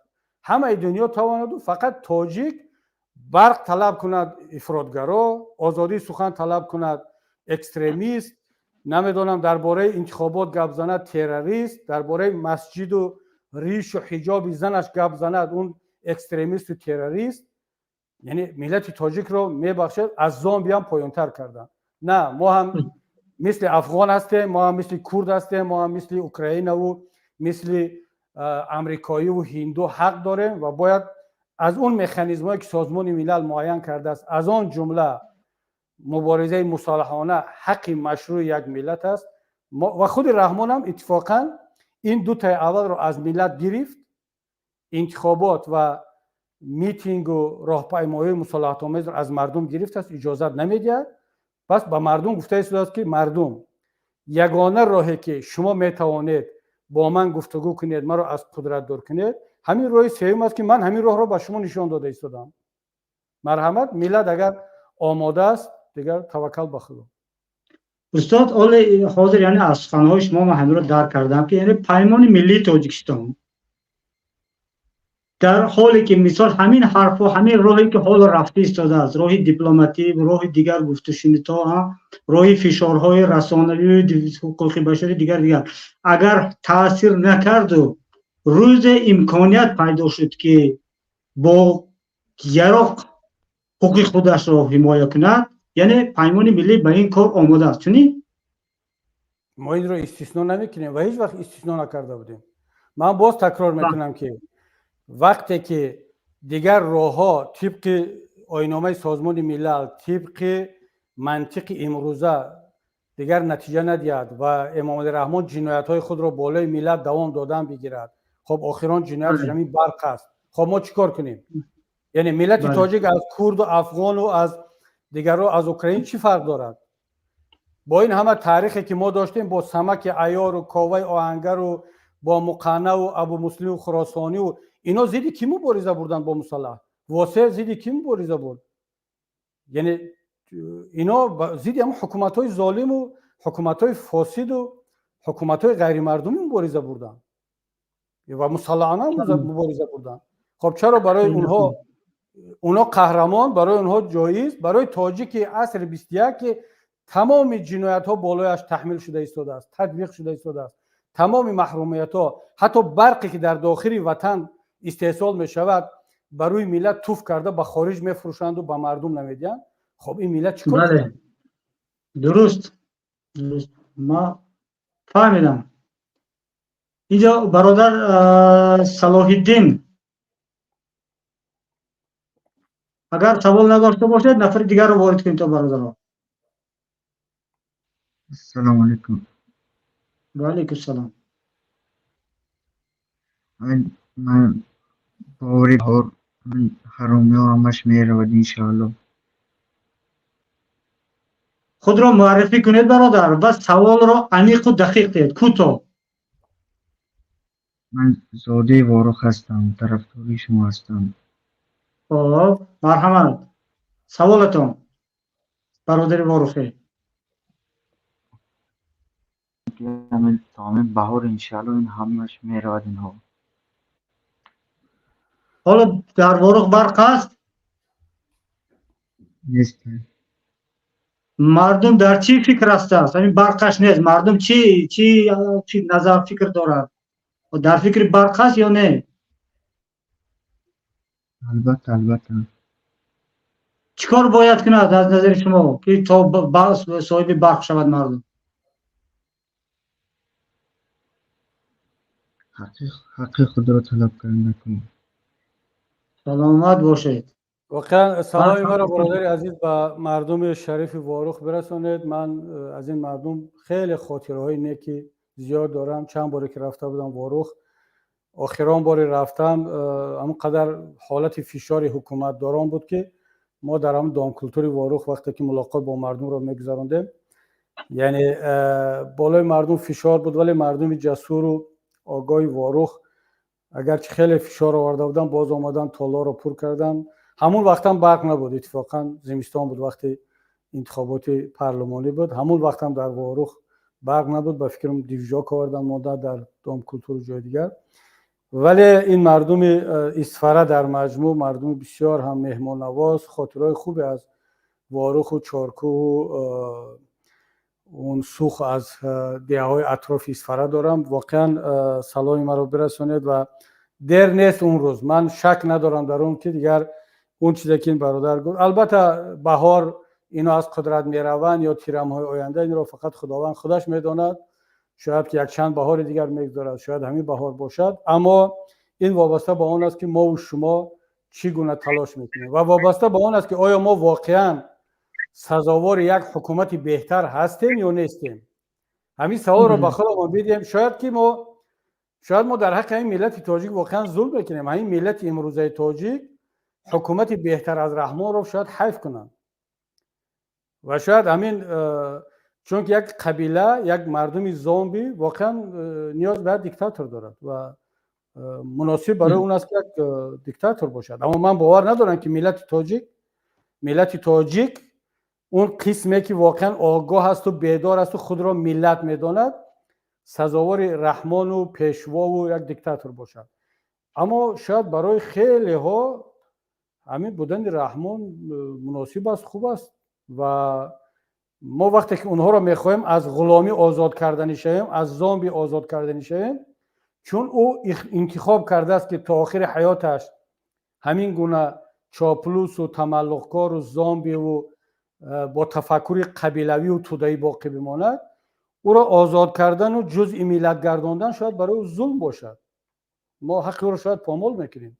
همه دنیا تواند، فقط تاجیک برق طلب کند افراطگرا، آزادی سخن طلب کند اکستریمیست، نمیدونم درباره انتخابات گپ زند تروریست، درباره مسجد و ریش و حجاب زنش گپ زند اون اکستریمیست و تروریست. یعنی ملت تاجیک رو میبخشد از زامبی هم پایانتر کردن. نه، ما هم مثل افغان هستیم، ما هم مثل کرد هستیم، ما هم مثل اوکراین و مثل امریکایی و هندو حق داریم و باید از اون مکانیزمایی که سازمان ملل معین کرده است، از آن جمله مبارزه مصالحانه حق مشروع یک ملت است. و خود رحمان هم اتفاقا این دو تا اول رو از ملت گرفت. انتخابات و میتینگ و راهپیمایی مصالحت آمیز رو از مردم گرفت است، اجازت نمیدهد. پس به مردم گفته است که مردم یگانه راهی که شما میتوانید با من گفتگو کنید، مرا از قدرت دور کنید، همین راه سوم است که من همین راه رو به شما نشان داده ایستادم. مرحمت، ملت اگر آماده است دیگر توکل به خدا. استاد حاضر یعنی از سخنهای شما من همین رو درک کردم که یعنی پیمان ملی تاجیکستان در حالی که مثال همین حرف و همین راهی که حال رفته ایستاده است، راه دیپلماتی، راه دیگر گفته شنیدها، راه فشارهای رسانه‌ای و حقوق بشری دیگر اگر تاثیر نکرد و روز امکانیت پیدا شد که با یراق حقوق خودش را حمایت کند، یعنی پیمان ملی به این کار آماده است. چونی ما این رو استثنا نمیکنیم و هیچ وقت استثنا نکرده بودیم. من باز تکرار میکنم که وقتی که دیگر راهها طبق آیین‌نامه سازمان ملل، طبق منطق امروزه دیگر نتیجه ندهد و امام علی رحمان جنایت‌های خود را بالای ملت دوام دادن بگیرد، خب آخران جنایتش همین برق است. خب ما چیکار کنیم؟ یعنی ملت تاجیک از کرد و افغان و از دیگر از اوکراین چی فرق دارد؟ با این همه تاریخی که ما داشتیم، با سمک عیار و کاوه آهنگر و با مقنع و ابو مسلم خراسانی و اینا زیدی کی مبارزه بردن با مسلح؟ واسه زیدی کی مبارزه برد؟ یعنی اینا زیدی هم حکومت‌های ظالم و حکومت‌های فاسد و حکومت‌های غیر مردمی مبارزه بردن و مسلحانه مبارزه بردن. خب چرا برای اونها قهرمان، برای اونها جایز، برای تاجیک عصر 21 که تمام جنایت‌ها بالایش تحمیل شده ایستاده است، تطبیق شده ایستاده است، تمام محرومیت‌ها، حتی برقی که در داخل وطن استحصال می شود برای ملت توف کرده به خارج می فروشند و به مردم نمیدن. خب این ملت چیکار کنه؟ درست ما فهمیدم. اینجا برادر صلاح الدین اگر سوال نداشته باشید نفر دیگر رو وارد کنید تا برادران. السلام علیکم. و علیکم السلام. من باوری بهار حرامی ها همش میرود انشاءالله. خود را معرفی کنید برادر و سوال را عمیق و دقیق دهید. کوتاه. من زاده وارخ هستم، طرفداری شما هستم. خب مرحمت. سوالتون برادر واروخی. همین تمام بهار انشاءالله این همش میرود اینها. حالا در واروخ برق است؟ نیست. مردم در چی فکر هستند؟ همین برقش نیست. مردم چی نظر فکر دارند؟ در فکر برق است یا نه؟ البته. چیکار باید کند از نظر شما که تا صاحب برق شود مردم؟ حق خود را طلب کنید. سلامت باشید. واقعا سلام مرا برادر عزیز و مردم شریف واروخ برسانید. من از این مردم خیلی خاطرهای نیکی زیاد دارم. چند باری که رفته بودم واروخ، آخران باری رفتم همونقدر حالت فشار حکومت داران بود که ما در هم دام کلتوری واروخ وقتی که ملاقات با مردم رو میگذراندیم، یعنی بالای مردم فشار بود، ولی مردم جسور و آگاه واروخ اگرچه خیلی فشار آورده بودن باز آمدن تالا رو پر کردن. همون وقت هم برق نبود، اتفاقا زمستان بود، وقتی انتخابات پارلمانی بود. همون وقت هم در واروخ برق نبود، به فکرم دیوژاک آوردن مدت در دام کلتور و جای دیگر. ولی این مردم اسفره در مجموع مردم بسیار هم مهمان نواز، خاطرهای خوبی از واروخ و چارکو و اون سوخ از دیههای اطراف اسفره دارم. واقعا سلام مرا برسونید و دیر نیست اون روز. من شک ندارم در اون که دیگر اون چیزی که این برادر گفت، البته بهار اینا از قدرت میروند یا تیرم‌های آینده این رو فقط خداوند خودش میداند. شاید که یک چند بهار دیگر میگذارد، شاید همین بهار باشد، اما این وابسته به آن است که ما و شما چگونه تلاش میکنیم و وابسته به آن است که آیا ما واقعا سزاوار یک حکومت بهتر هستیم یا نیستیم. همین سوال رو به خودمون بدیم. شاید ما در حق این ملت تاجیک واقعا ظلم میکنیم. همین ملت امروزه تاجیک حکومت بهتر از رحمان رو شاید حیف کنن و شاید همین چون که یک قبیله، یک مردم زامبی واقعا نیاز به دیکتاتور دارد و مناسب برای اون است که یک دیکتاتور باشد. اما من باور ندارم که ملت تاجیک اون قسمی که واقعا آگاه است و بیدار است و خود را ملت میداند سزاوار رحمان و پیشوا و یک دیکتاتور باشد. اما شاید برای خیلی ها همین بودن رحمان مناسب است، خوب است و ما وقتی که اونها را میخوایم از غلامی آزاد کردنی شویم، از زامبی آزاد کردنی شویم، چون او انتخاب کرده است که تا آخر حیاتش همین گونه چاپلوس و تملقکار و زامبی و با تفکر قبیلوی و توده‌ای باقی بماند، او را آزاد کردن و جزء ملت گرداندن شاید برای او ظلم باشد. ما حق او را شاید پامال میکنیم.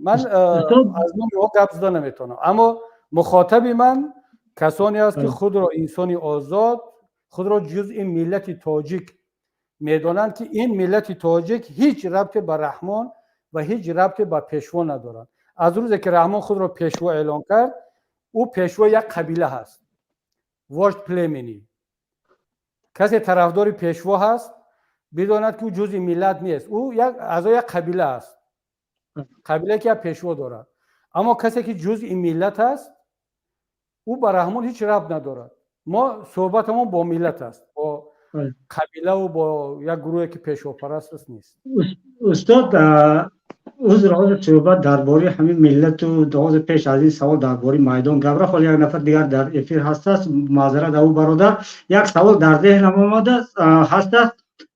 من از ما گپ زدن نمیتونم، اما مخاطب من کسانی است که خود را انسانی آزاد، خود را جزء ملت تاجیک میدانند که این ملت تاجیک هیچ ربطی به رحمان و هیچ ربطی به پیشوا ندارند. از روزی که رحمان خود را پیشوا اعلان کرد، او پیشوا یک قبیله هست، واشت پلیمنی. کسی طرفدار پیشوا هست بداند که او جزء ملت نیست، او یک اعضای قبیله است، قبیله که پیشوا دارد. اما کسی که جزء ملت است او با رحمان هیچ ربط ندارد. ما صحبتمون با ملت است، با قبیله و با یک گروهی که پیشوا پرست است نیست. استاد عذر صحبت درباره همین ملت و داز پیش از این سوال درباره میدان گبره، خالی یک نفر دیگر در افیر هست است، معذرت او برادر. یک سوال در ذهنم آمده هست،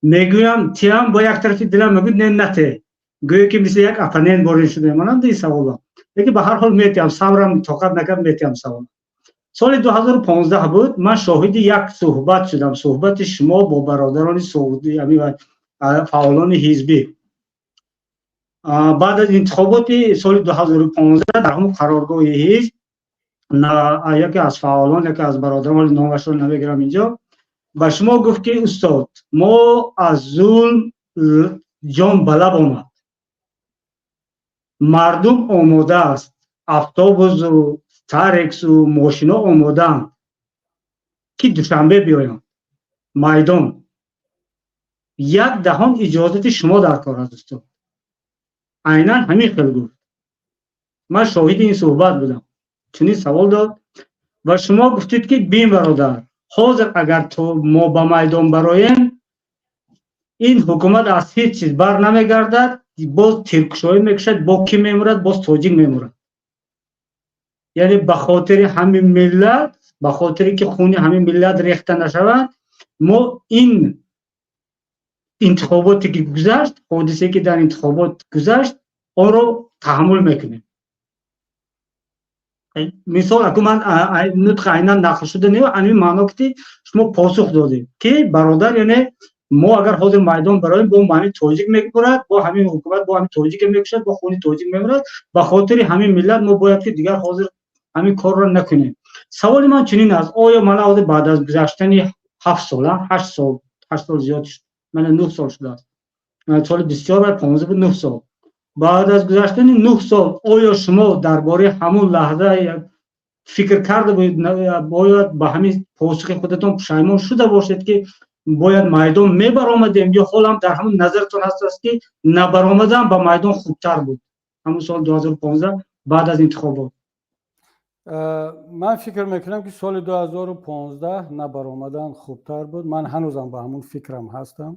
میگویم تیم با یک طرفی دلم میگوید نته گویا که مثل یک اپنین بارین شده. مانند این سوالا دیگه به هر حال میتیم صبرم طاقت نکرد میتیم سوال. سال 2015 بود، من شاهد یک صحبت شدم، صحبت شما با برادران سعودی و فعالان حزبی. بعد از انتخابات سال 2015 در همون قرارگاه حزب یکی از فعالان، یکی از برادران، ولی نامش رو نمیگیرم اینجا، به شما گفت که استاد ما از ظلم جان به لب آمد، مردم آماده است، اتوبوس و تاکسی و ماشینا آماده‌اند که دوشنبه بیایند میدان. یک دهم اجازت شما در کار است استاد. عیناً همین خیلی گفت. من شاهد این صحبت بودم. چنین سوال داد و شما گفتید که بین برادر حاضر اگر تو ما به میدان برایم این حکومت از هیچ چیز بر نمیگردد، باز ترکشایی میکشد، با کی میمورد؟ باز تاجیک میمورد. یعنی به خاطر همین ملت، به خاطری که خون همین ملت ریخته نشود، ما این انتخاباتی که گذشت، حادثه که در انتخابات گذشت، آن رو تحمل میکنیم. مثال اگه من نطق عینا نقل شده نیست، همین معنا که شما پاسخ دادید که برادر یعنی ما اگر حاضر میدان برایم با همین تاجیک میگورد، با همین حکومت با همین تاجیک میکشد، با خون تاجیک میمورد، به خاطر همین ملت ما باید که دیگر حاضر همین کار را نکنیم. سوال من چنین است: آیا من از بعد از گذشتن 7 سال 8 سال زیاد شد، من 9 سال شده است، سال بسیار بعد 15 بود 9 سال، بعد از گذشتن 9 سال آیا شما درباره همون لحظه فکر کرده بودید باید به همین پاسخ خودتون پشیمان شده باشید که باید میدان میبرآمدیم، یا حال هم در همون نظرتون هست که نبرآمدن به میدان خوبتر بود همون سال 2015 بعد از انتخابات؟ من فکر میکنم که سال 2015 نبرآمدن خوبتر بود. من هنوزم با همون فکرم هستم،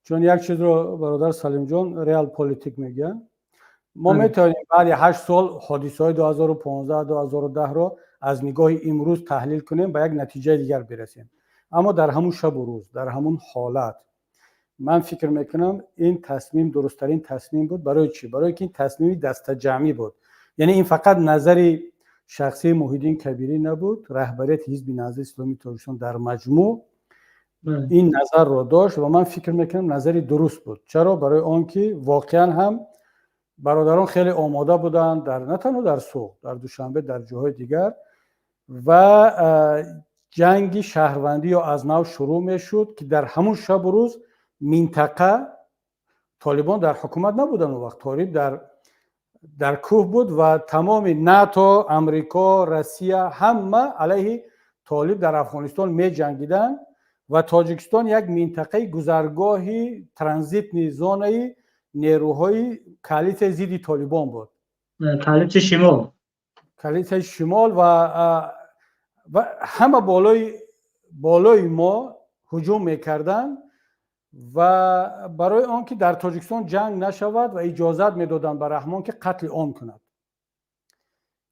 چون یک چیز رو برادر سلیم جان ریال پولیتیک میگن. ما میتونیم بعد 8 سال حادثه های 2015 2010 رو از نگاه امروز تحلیل کنیم، به یک نتیجه دیگر برسیم. اما در همون شب و روز، در همون حالت، من فکر میکنم این تصمیم درست‌ترین تصمیم بود. برای چی؟ برای که این تصمیم دست جمعی بود. یعنی این فقط نظری شخصی محیدین کبیری نبود، رهبریت حزب نهضت اسلامی تاجیکستان در مجموع این نظر رو داشت و من فکر میکنم نظری درست بود. چرا؟ برای آنکه واقعا هم برادران خیلی آماده بودند، در نه تنها در سوق، در دوشنبه، در جاهای دیگر، و جنگ شهروندی یا از نو شروع میشد که در همون شب و روز منطقه طالبان در حکومت نبودن. اون وقت طالب در کوه بود و تمام ناتو، امریکا، روسیه همه علیه طالب در افغانستان می جنگیدن و تاجیکستان یک منطقه گذرگاهی ترانزیت زونه‌ای نیروهای کلیت ضد طالبان بود، کلیت شمال، کلیت شمال، و همه بالای ما هجوم میکردن و برای آنکه در تاجیکستان جنگ نشود و اجازت میدادن به رحمان که قتل عام کند.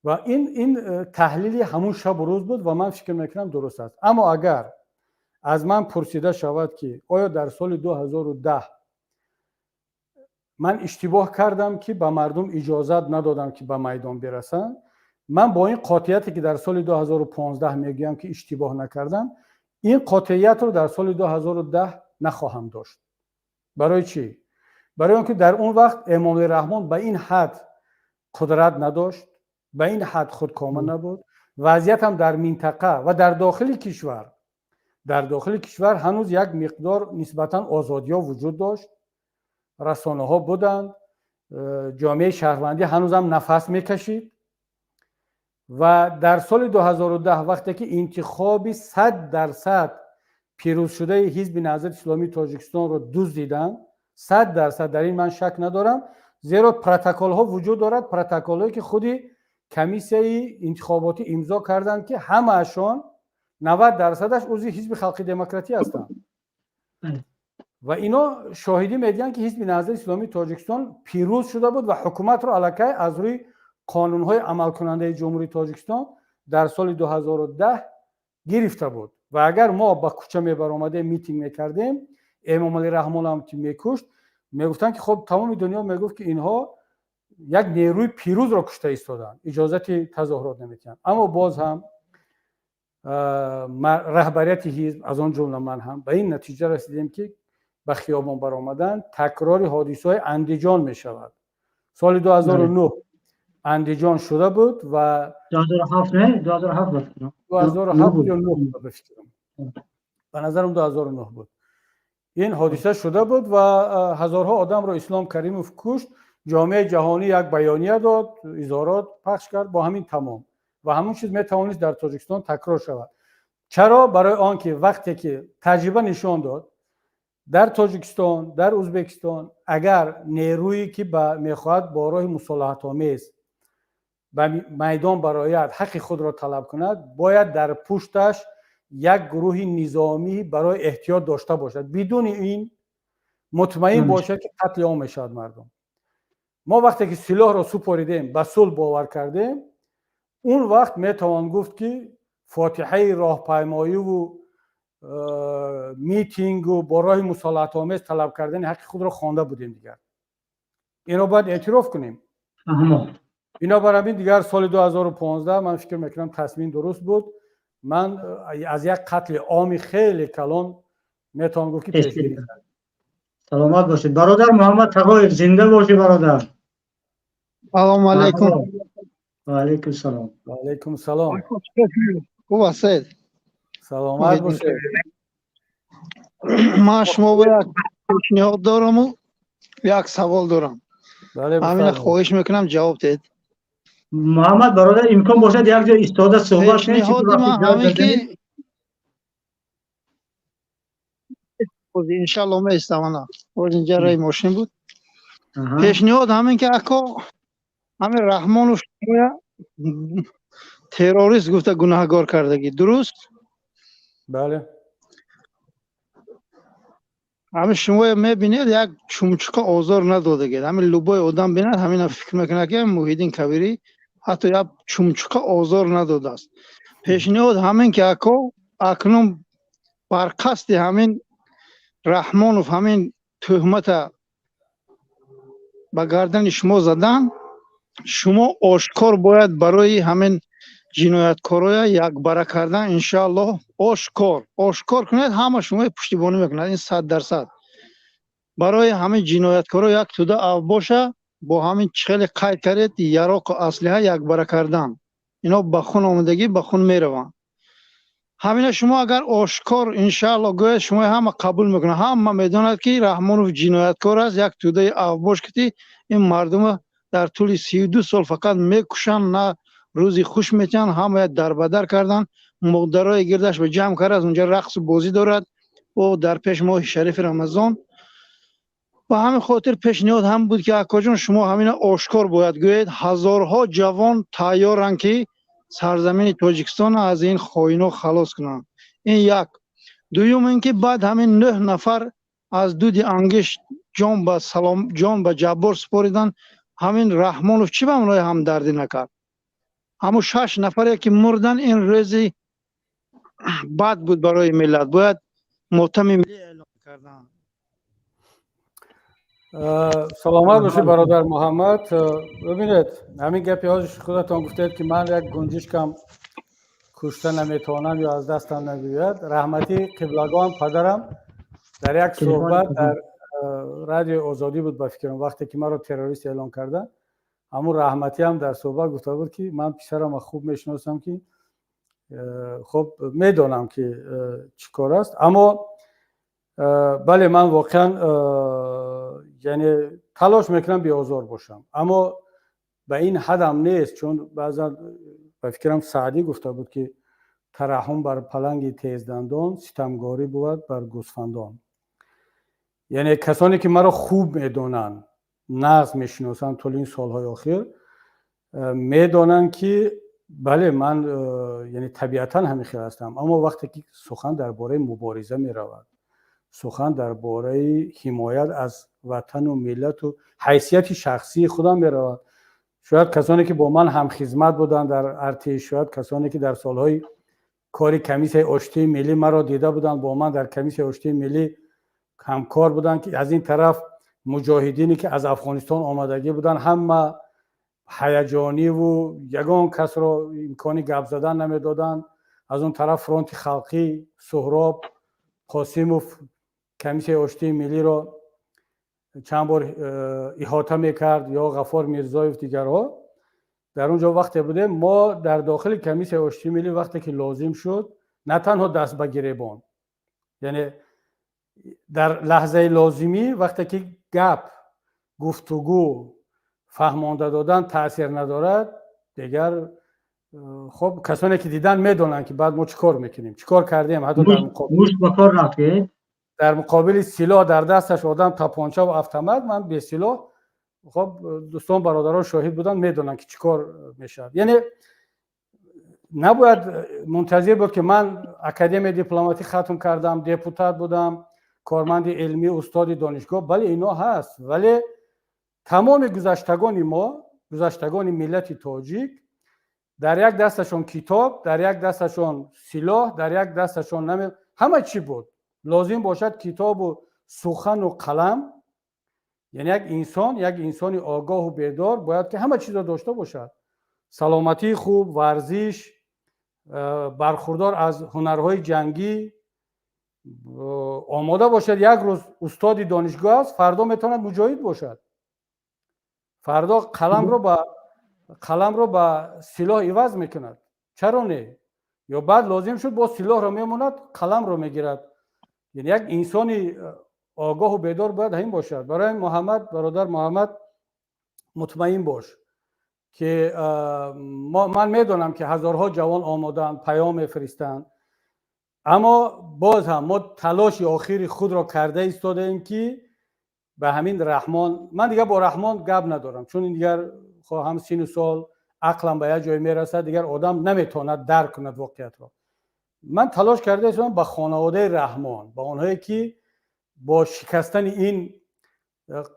و این تحلیلی همون شب و روز بود و من فکر میکنم درست است. اما اگر از من پرسیده شود که آیا در سال 2010 من اشتباه کردم که به مردم اجازت ندادم که به میدان برسن، من با این قاطعیتی که در سال 2015 میگم که اشتباه نکردم، این قاطعیت رو در سال 2010 نخواهم داشت. برای چی؟ برای اینکه در اون وقت امام رحمان به این حد قدرت نداشت، به این حد خودکامه نبود. وضعیت هم در منطقه و در داخل کشور هنوز یک مقدار نسبتاً آزادی‌ها وجود داشت، رسانه‌ها بودند، جامعه شهروندی هنوز هم نفس میکشید. و در سال 2010 وقتی که انتخابی 100% پیروز شده حزب نهضت اسلامی تاجیکستان رو دزدیدن، 100% در این من شک ندارم، زیرا پروتکل ها وجود دارد، پروتکل هایی که خودی کمیسیه انتخاباتی امضا کردند که همه اشون 90%ش عضو حزب خلق دموکراتی هستند و اینا شاهدی میدن که حزب نهضت اسلامی تاجیکستان پیروز شده بود و حکومت رو الکی از روی قانون‌های عمل کننده جمهوری تاجیکستان در سال 2010 گرفته بود. و اگر ما با کوچه میبرآمده میتینگ میکردیم، امام علی رحمه الله هم که میکشت، میگفتن که خب تمام دنیا میگفت که اینها یک نیروی پیروز را کشته ایستادن، اجازت تظاهرات نمیدن. اما باز هم رهبریت حزب از آن جمله من هم به این نتیجه رسیدیم که به خیابان برآمدن تکرار حادثه‌های اندیجان میشود. سال 2009 اندیجان شده بود و 2007 نه 2007 بود 2007 یا 9 بفکرم به نظرم 2009 بود. این حادثه شده بود و هزارها آدم رو اسلام کریموف کشت. جامعه جهانی یک بیانیه داد، اظهارات پخش کرد، با همین تمام و همون چیز میتوانست در تاجیکستان تکرار شود. چرا؟ برای آنکه وقتی که تجربه نشان داد در تاجیکستان، در ازبکستان اگر نیرویی که میخواهد با راه مصالحت آمیز به میدان برآید حق خود را طلب کند، باید در پشتش یک گروه نظامی برای احتیاط داشته باشد. بدون این مطمئن باشد که قتل عام میشود مردم. ما وقتی که سلاح را سپاریدیم به صلح باور کردیم، اون وقت میتوان گفت که فاتحه راهپیمایی و میتینگ و با راه مصالحت آمیز طلب کردن حق خود را خوانده بودیم دیگر. این را باید اعتراف کنیم. اینا برای دیگر سال 2015 من فکر میکنم تصمیم درست بود. من از یک قتل عام خیلی کلان میتونم گفت که پیشگیری کردم. سلامت باشید برادر محمد تقای، زنده باشی برادر. سلام علیکم. و علیکم السلام. و علیکم السلام. خوب هستید؟ سلامت باشید. من شما با یک پیشنهاد دارم و یک سوال دارم. همین خواهش میکنم جواب دهید. محمد برادر امکان باشد یک جا ایستاده صحبت کنید. پیشنهاد من همین که انشالله می استمانا اینجا رای ماشین بود. پیشنهاد همین که اکا همین رحمان و شما تروریست گفته گناهگار کردگی، درست؟ بله. همین شما میبینید یک چومچکا آزار ندادگید. همین لوبای آدم بیند همین فکر میکنه که محیدین کبیری حتی یک چومچکا آزار نداده است. پیشنهاد همین که اکا اکنون بر قصد همین رحمان و همین تهمت به گردن شما زدن، شما آشکار باید برای همین جنایتکارای یک باره کردن انشاءالله آشکار کنید. همه شما پشتیبانی میکنید. این 100% برای همین جنایتکارا یک توده باشه با همین چخل قید کرد یراق و اسلحه یک باره کردن. اینا به خون آمدگی به خون میروند. همین شما اگر آشکار انشاءالله گوید شما همه قبول میکنه، همه میداند که رحمانوف جنایتکار است، یک توده باش که این مردم در طول 32 سال فقط میکشن، نه روزی خوش میتن، همه در بدر کردن. مقدرای گردش به جمع کرد، از اونجا رقص و بازی دارد و در پیش ماه شریف رمضان. و همین خاطر پیشنهاد هم بود که اکا جان شما همین آشکار باید گوید. هزارها جوان تیارن که سرزمین تاجیکستان از این خائنا خلاص کنن. این یک. دوم اینکه بعد همین 9 نفر از دود انگشت جان به جبار سپاریدن. همین رحمانوف چی به اونای همدردی نکرد؟ همون 6 نفری که مردن این روزی بد بود برای ملت، باید ماتم ملی اعلام کردن. سلامت باشید برادر محمد. ببینید همین گپی هاش خودتان گفتید که من یک گنجش کم کشته نمیتونم یا از دستم نمیاد. رحمتی قبلگان پدرم در یک صحبت در رادیو آزادی بود به فکرم وقتی که من رو تروریست اعلام کردن، همون رحمتی هم در صحبت گفته بود که من پسرم خوب میشناسم که خب میدونم که چی کار است. اما بله من واقعا یعنی تلاش میکنم بیازار باشم، اما به این حدم نیست، چون بعضا به فکرم سعدی گفته بود که ترحم بر پلنگ تیزدندان، ستمگاری بود بر گوسفندان. یعنی کسانی که مرا خوب میدونن، نقض میشناسن طول این سالهای آخر، میدونن که بله من یعنی طبیعتا همین خیلی هستم، اما وقتی که سخن درباره مبارزه میرود، سخن درباره حمایت از وطن و ملت و حیثیت شخصی خودم میرود، شاید کسانی که با من هم خدمت بودن در ارتش، شاید کسانی که در سالهای کاری کمیسیون آشتی ملی مرا دیده بودن، با من در کمیسیون آشتی ملی همکار بودن، که از این طرف مجاهدینی که از افغانستان آمدگی بودن همه هیجانی و یگان کس را امکانی گپ زدن نمیدادن. از اون طرف فرانت خلقی، سهراب قاسموف کمیسیون آشتی ملی را چند بار احاطه میکرد یا غفار میرزایف دیگرها. در اونجا وقتی بوده ما در داخل کمیسیون آشتی ملی وقتی که لازم شد نه تنها دست به گریبان، یعنی در لحظه لازمی وقتی که گپ گفتگو فهمانده دادن تاثیر ندارد دیگر خب کسانی که دیدن میدونن که بعد ما چیکار میکنیم، چیکار کردیم. حتی در مقابل سلاح در دستش آدم تپانچه و автомат من به سلاح، خب دوستان برادران شاهد بودن میدونن که چیکار میشه. یعنی نباید منتظر بود که من اکادمی دیپلماتی ختم کردم، دپوتات بودم، کارمند علمی، استاد دانشگاه، بله اینا هست، ولی تمام گذشتگان ما، گذشتگان ملت تاجیک در یک دستشون کتاب، در یک دستشون سلاح، در یک دستشون همه چی بود. لازم باشد کتاب و سخن و قلم. یعنی یک انسان آگاه و بیدار باید که همه چیز را داشته باشد. سلامتی خوب، ورزش، برخوردار از هنرهای جنگی، آماده باشد. یک روز استاد دانشگاه است، فردا میتواند مجاهد باشد، فردا قلم رو با سلاح عوض میکند. چرا نه؟ یا بعد لازم شد با سلاح رو میموند قلم رو میگیرد. یعنی یک انسانی آگاه و بیدار باید همین باشد. برای محمد، برادر محمد مطمئن باش که من میدونم که هزارها جوان آمادن پیام میفرستند، اما باز هم ما تلاش آخری خود را کرده ایستاده ایم که به همین رحمان، من دیگه با رحمان گپ ندارم چون این دیگر هم سین سال عقلم به یه جای میرسه، دیگر آدم نمیتواند درک کند واقعیت را. من تلاش کرده ایستادم به خانواده رحمان، با اونهایی که با شکستن این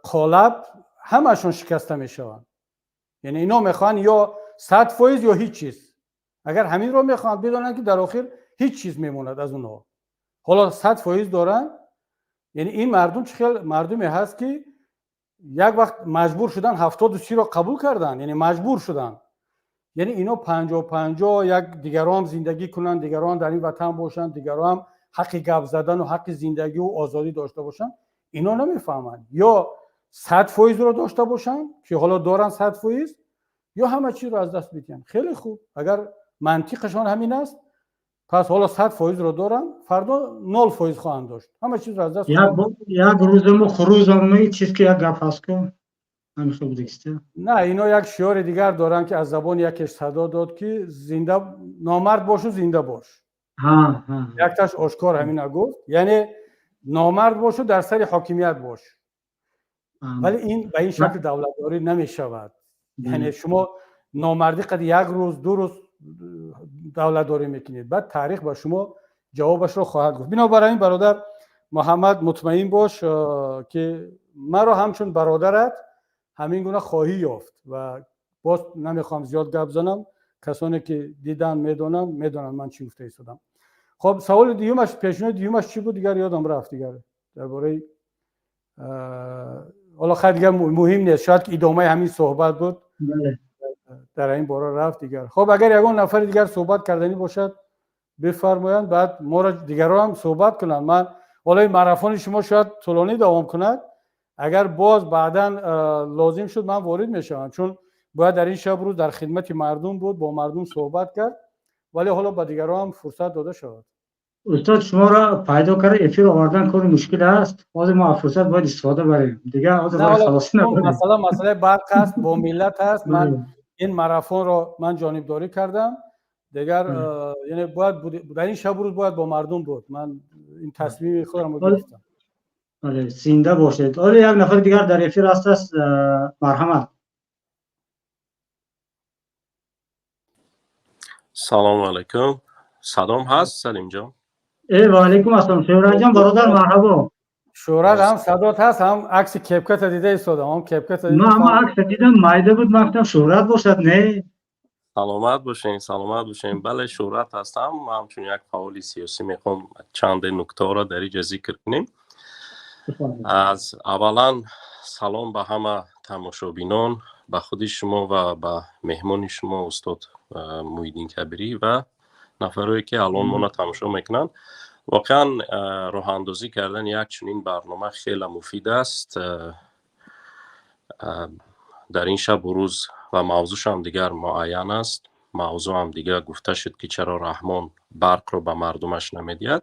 قالب همشون شکسته میشوند. یعنی اینا میخوان یا 100% یا هیچ چیز. اگر همین رو میخوان بدونن که در آخر هیچ چیز میموند از اونها. حالا 100% دارن. یعنی این مردم چه خیلی مردمی هست که یک وقت مجبور شدن 73 رو قبول کردن، یعنی مجبور شدن. یعنی اینا 50 یک دیگران زندگی کنن، دیگران در این وطن باشن، دیگران حق گپ زدن و حق زندگی و آزادی داشته باشن، اینا نمیفهمن. یا 100% رو داشته باشن که حالا دارن 100%، یا همه چی رو از دست بدن. خیلی خوب، اگر منطقشان همین است پس حالا 100% رو دارن، فردا 0% خواهند داشت، همه چیز رو از دست بدن. یک روزمو خروزم چیز که یک گپ هست که همین خوب دیگه. نه اینا یک شعار دیگر دارن که از زبان یکش صدا داد که زنده نامرد باش و زنده باش. یک تاش آشکار همین گفت، یعنی نامرد باش و در سر حاکمیت باش. ولی این به این شکل دولتداری نمیشود. یعنی شما نامردی قد یک روز دو روز دولتداری میکنید، بعد تاریخ با شما جوابش رو خواهد گفت. بنابراین برادر محمد مطمئن باش که مرا همچون برادرت همین گونه خواهی یافت و باز نمیخوام زیاد گپ بزنم. کسانی که دیدن میدونن من چی گفته ایستادم. خب سوال دیگه‌اش، پیشنهاد دیگه‌اش چی بود دیگر یادم رفت دیگر. درباره حالا خیلی دیگر مهم نیست، شاید که ادامه همین صحبت بود. بله. در این باره رفت دیگر. خب اگر یگان نفر دیگر صحبت کردنی باشد بفرمایند، بعد ما را دیگران هم صحبت کنند. من حالا این ماراتون شما شاید طولانی دوام کند، اگر باز بعداً لازم شد من وارد میشم، چون باید در این شب روز در خدمت مردم بود، با مردم صحبت کرد، ولی حالا با دیگران هم فرصت داده شود. استاد شما را پیدا کرده افیر آوردن کار مشکل است، باز ما فرصت باید استفاده بریم دیگه. خلاص مسئله برق است، با ملت است. من این ماراتون رو من جانبداری کردم دیگر، یعنی باید در این شب روز باید با مردم بود. من این تصمیم خودم رو گرفتم. بله زنده باشید. حالا یک نفر دیگر در افیر است. مرحمت. سلام علیکم. صدام هست سلیم جان؟ و علیکم السلام شورا جان برادر مرحبا. شورا هم صدات هست، هم عکس کپکت دیده ایستادم، هم کپکت دیده. ما عکس دیدم مایده بود، گفتم شورا باشد. نه سلامت باشین، سلامت باشین. بله شورت هستم. ما همچون یک فعال سیاسی میخوام چند نکته را در اینجا ذکر کنیم. از اولا سلام به همه تماشابینان، به خود شما و به مهمان شما استاد محیدین کبیری و نفرایی که الان ما تماشا میکنن. واقعا راه اندازی کردن یک چنین برنامه خیلی مفید است. در این شب و روز و موضوعش هم دیگر معین است. موضوع هم دیگر گفته شد که چرا رحمان برق رو به مردمش نمیدید.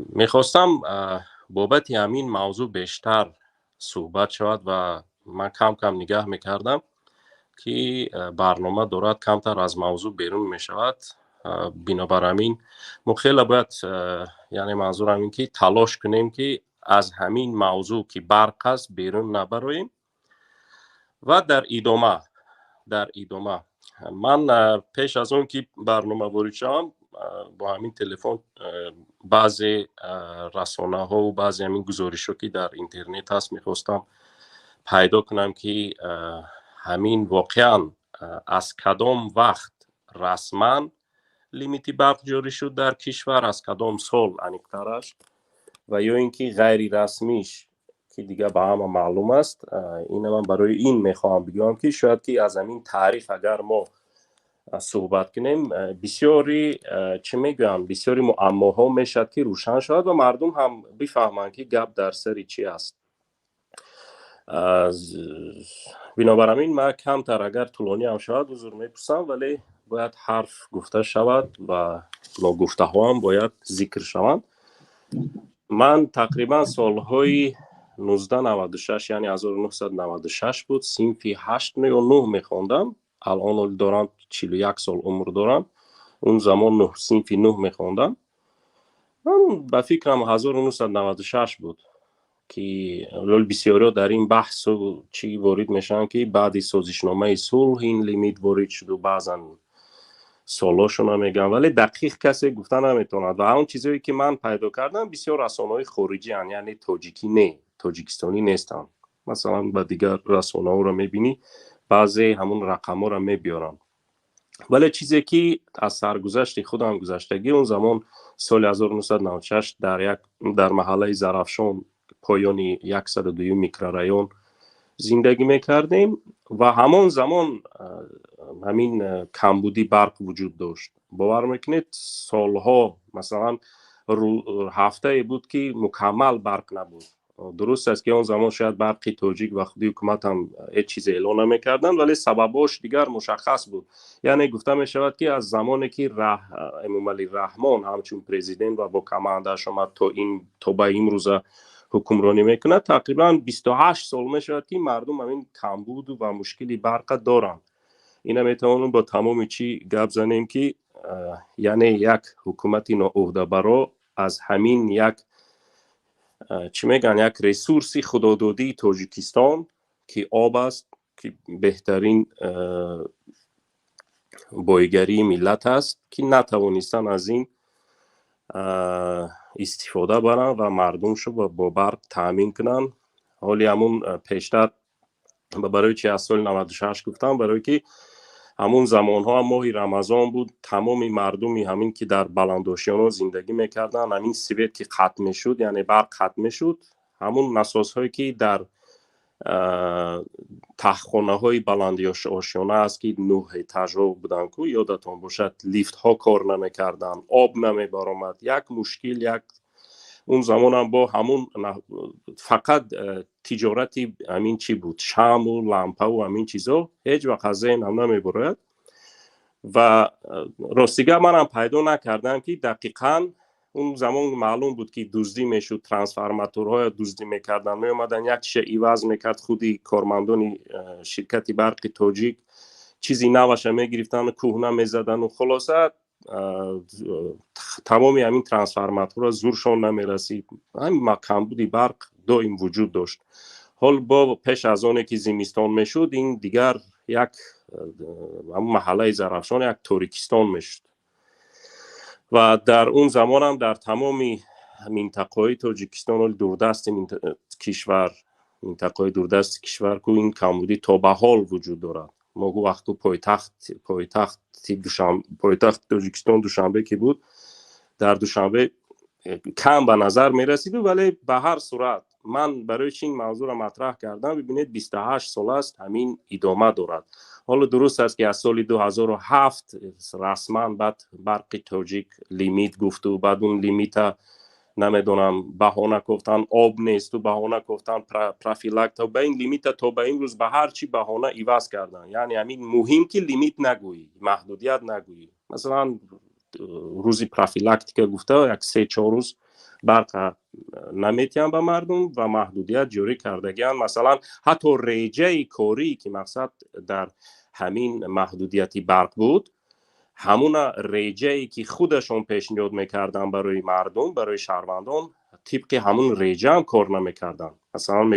میخواستم بابت همین موضوع بیشتر صحبت شود و من کم کم نگاه میکردم که برنامه دارد کمتر از موضوع بیرون میشود. بنابر همین ما خیلی باید یعنی منظورم این که تلاش کنیم که از همین موضوع که برق است بیرون نبرویم. و در ادامه من پیش از اون که برنامه وارد شدم با همین تلفن بعضی رسانه ها و بعضی همین گزارش که در اینترنت هست میخواستم پیدا کنم که همین واقعا از کدام وقت رسما لیمیتی برق جاری شد در کشور، از کدام سال انیکترش، و یا اینکه غیر رسمیش که دیگه به همه معلوم است. این من برای این میخوام بگم که شاید که از همین تاریخ اگر ما صحبت کنیم بسیاری چه میگم بسیاری معماها میشد که روشن شد و مردم هم بفهمند که گپ در سری چی است. بنابراین من کمتر اگر طولانی هم شود حضور میپرسم، ولی باید حرف گفته شود و ناگفته ها هم باید ذکر شوند. من تقریبا سالهای 1996 یعنی 1996 بود، صنف 8 یا 9 میخوندم. الان دارم 41 سال عمر دارم. اون زمان صنف 9 میخوندم. من به فکرم 1996 بود که بسیاری در این بحث و چی وارد میشن که بعد سازشنامه صلح این لیمیت وارد شد و بعضا سالاشون هم میگن، ولی دقیق کسی گفتن نمیتوند. و اون چیزایی که من پیدا کردم بسیار رسانه‌های خارجی هستند، یعنی تاجیکستانی نیستن. مثلا با دیگر رسانه ها رو میبینی بعضی همون رقم ها رو میبیارن، ولی چیزی که از سرگذشت خودم گذشتگی اون زمان سال 1996 در محله زرافشان پایان 102 میکرورایون زندگی میکردیم و همون زمان همین کمبودی برق وجود داشت. باور میکنید سالها مثلا هفته بود که مکمل برق نبود. درست است که اون زمان شاید برق تاجیک و خودی حکومت هم هیچ چیز اعلان نمیکردن، ولی سبباش دیگر مشخص بود. یعنی گفته می شود که از زمانی که امام علی رحمان همچون پرزیدنت و با کماندهش آمد تا به این روز حکمرانی میکنه، تقریبا 28 سال می شود که مردم همین کمبود و مشکلی برق دارن. اینا میتوانیم با تمام چی گپ زنیم که یعنی یک حکومت ناعهده‌برا از همین یک چی میگن یک ریسورسی خدادادی تاجیکستان که آب است، که بهترین بایگری ملت است، که نتوانستن از این استفاده برن و مردمشو با برق تامین کنن. حالی همون پیشتر برای چی از سال 96 گفتم، برای که همون زمان ها ماه رمضان بود، تمام مردمی همین که در بلندوشیان ها زندگی میکردن، همین سویت که ختم شد، یعنی برق ختم شد، همون نساس هایی که در تخخانه های بلندی آشیانه است که 9 اتاژا بودن که یادتون باشد لیفت ها کار نمیکردن، آب نمیبارامد. یک مشکل اون زمان هم با همون فقط تجارتی همین چی بود، شم و لامپه و همین چیزا هیچ وقت از این هم نمیبراید. و راستیگه من هم پیدا نکردم که دقیقاً اون زمان معلوم بود که دزدی میشد، ترانسفورماتورهای دزدی میکردن، میومدن یک چیز عوض میکرد، خودی کارمندان شرکتی برق تاجیک چیزی نوش میگرفتن، کهنه میزدن و خلاصه تمامی همین ترانسفورماتورها زورشون نمیرسید. همین کمبودی برق دائم وجود داشت. حال با پیش از آنه که زمستان میشد، این دیگر یک محله زرافشان یک تاریکستان میشد. و در اون زمان هم در تمامی منطقه‌های تاجیکستان دوردست کشور، منطقه‌های دوردست کشور که این کمبودی تا به حال وجود دارد. ما وقتی پایتخت تاجیکستان دوشنبه که بود، در دوشنبه کم به نظر می رسید، ولی به هر صورت من برای این موضوع را مطرح کردم. ببینید 28 سال است همین ادامه دارد. حالا درست است که از سال 2007 رسما بعد برق تاجیک لیمیت گفت و بعد اون لیمیت نمیدونم بهانه گفتن آب نیست و بهانه گفتن پروفیلاکت تا به این لیمیت تا به این روز به هر چی بهانه ایواز کردن. یعنی همین مهم که لیمیت نگویی، محدودیت نگویی. مثلا روزی پروفیلاکت که گفته یک 3-4 روز برق نمیتیم به مردم و محدودیت جوری کردگیان. مثلا حتی ریجه کاری که مقصد در همین محدودیتی برق بود، همون ریجه‌ای که خودشون پیشنهاد میکردن برای مردم، برای شهروندان، طبق همون ریجه هم کار نمیکردن. مثلا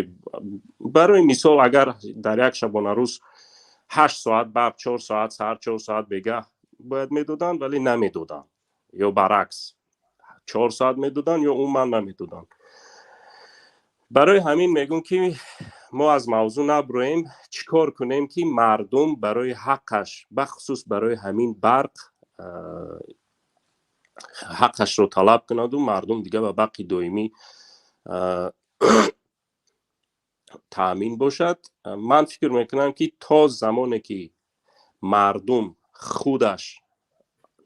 برای مثال اگر در یک شبانه روز 8 ساعت برق 4 ساعت سر 4 ساعت بگه باید میدادن ولی نمیدادن، یا برعکس 4 ساعت میدادن یا اون من نمیدادن. برای همین میگم که ما از موضوع نبرویم، چیکار کنیم که مردم برای حقش، بخصوص برای همین برق، حقش رو طلب کند و مردم دیگه به برق دائمی تامین باشد. من فکر میکنم که تا زمانی که مردم خودش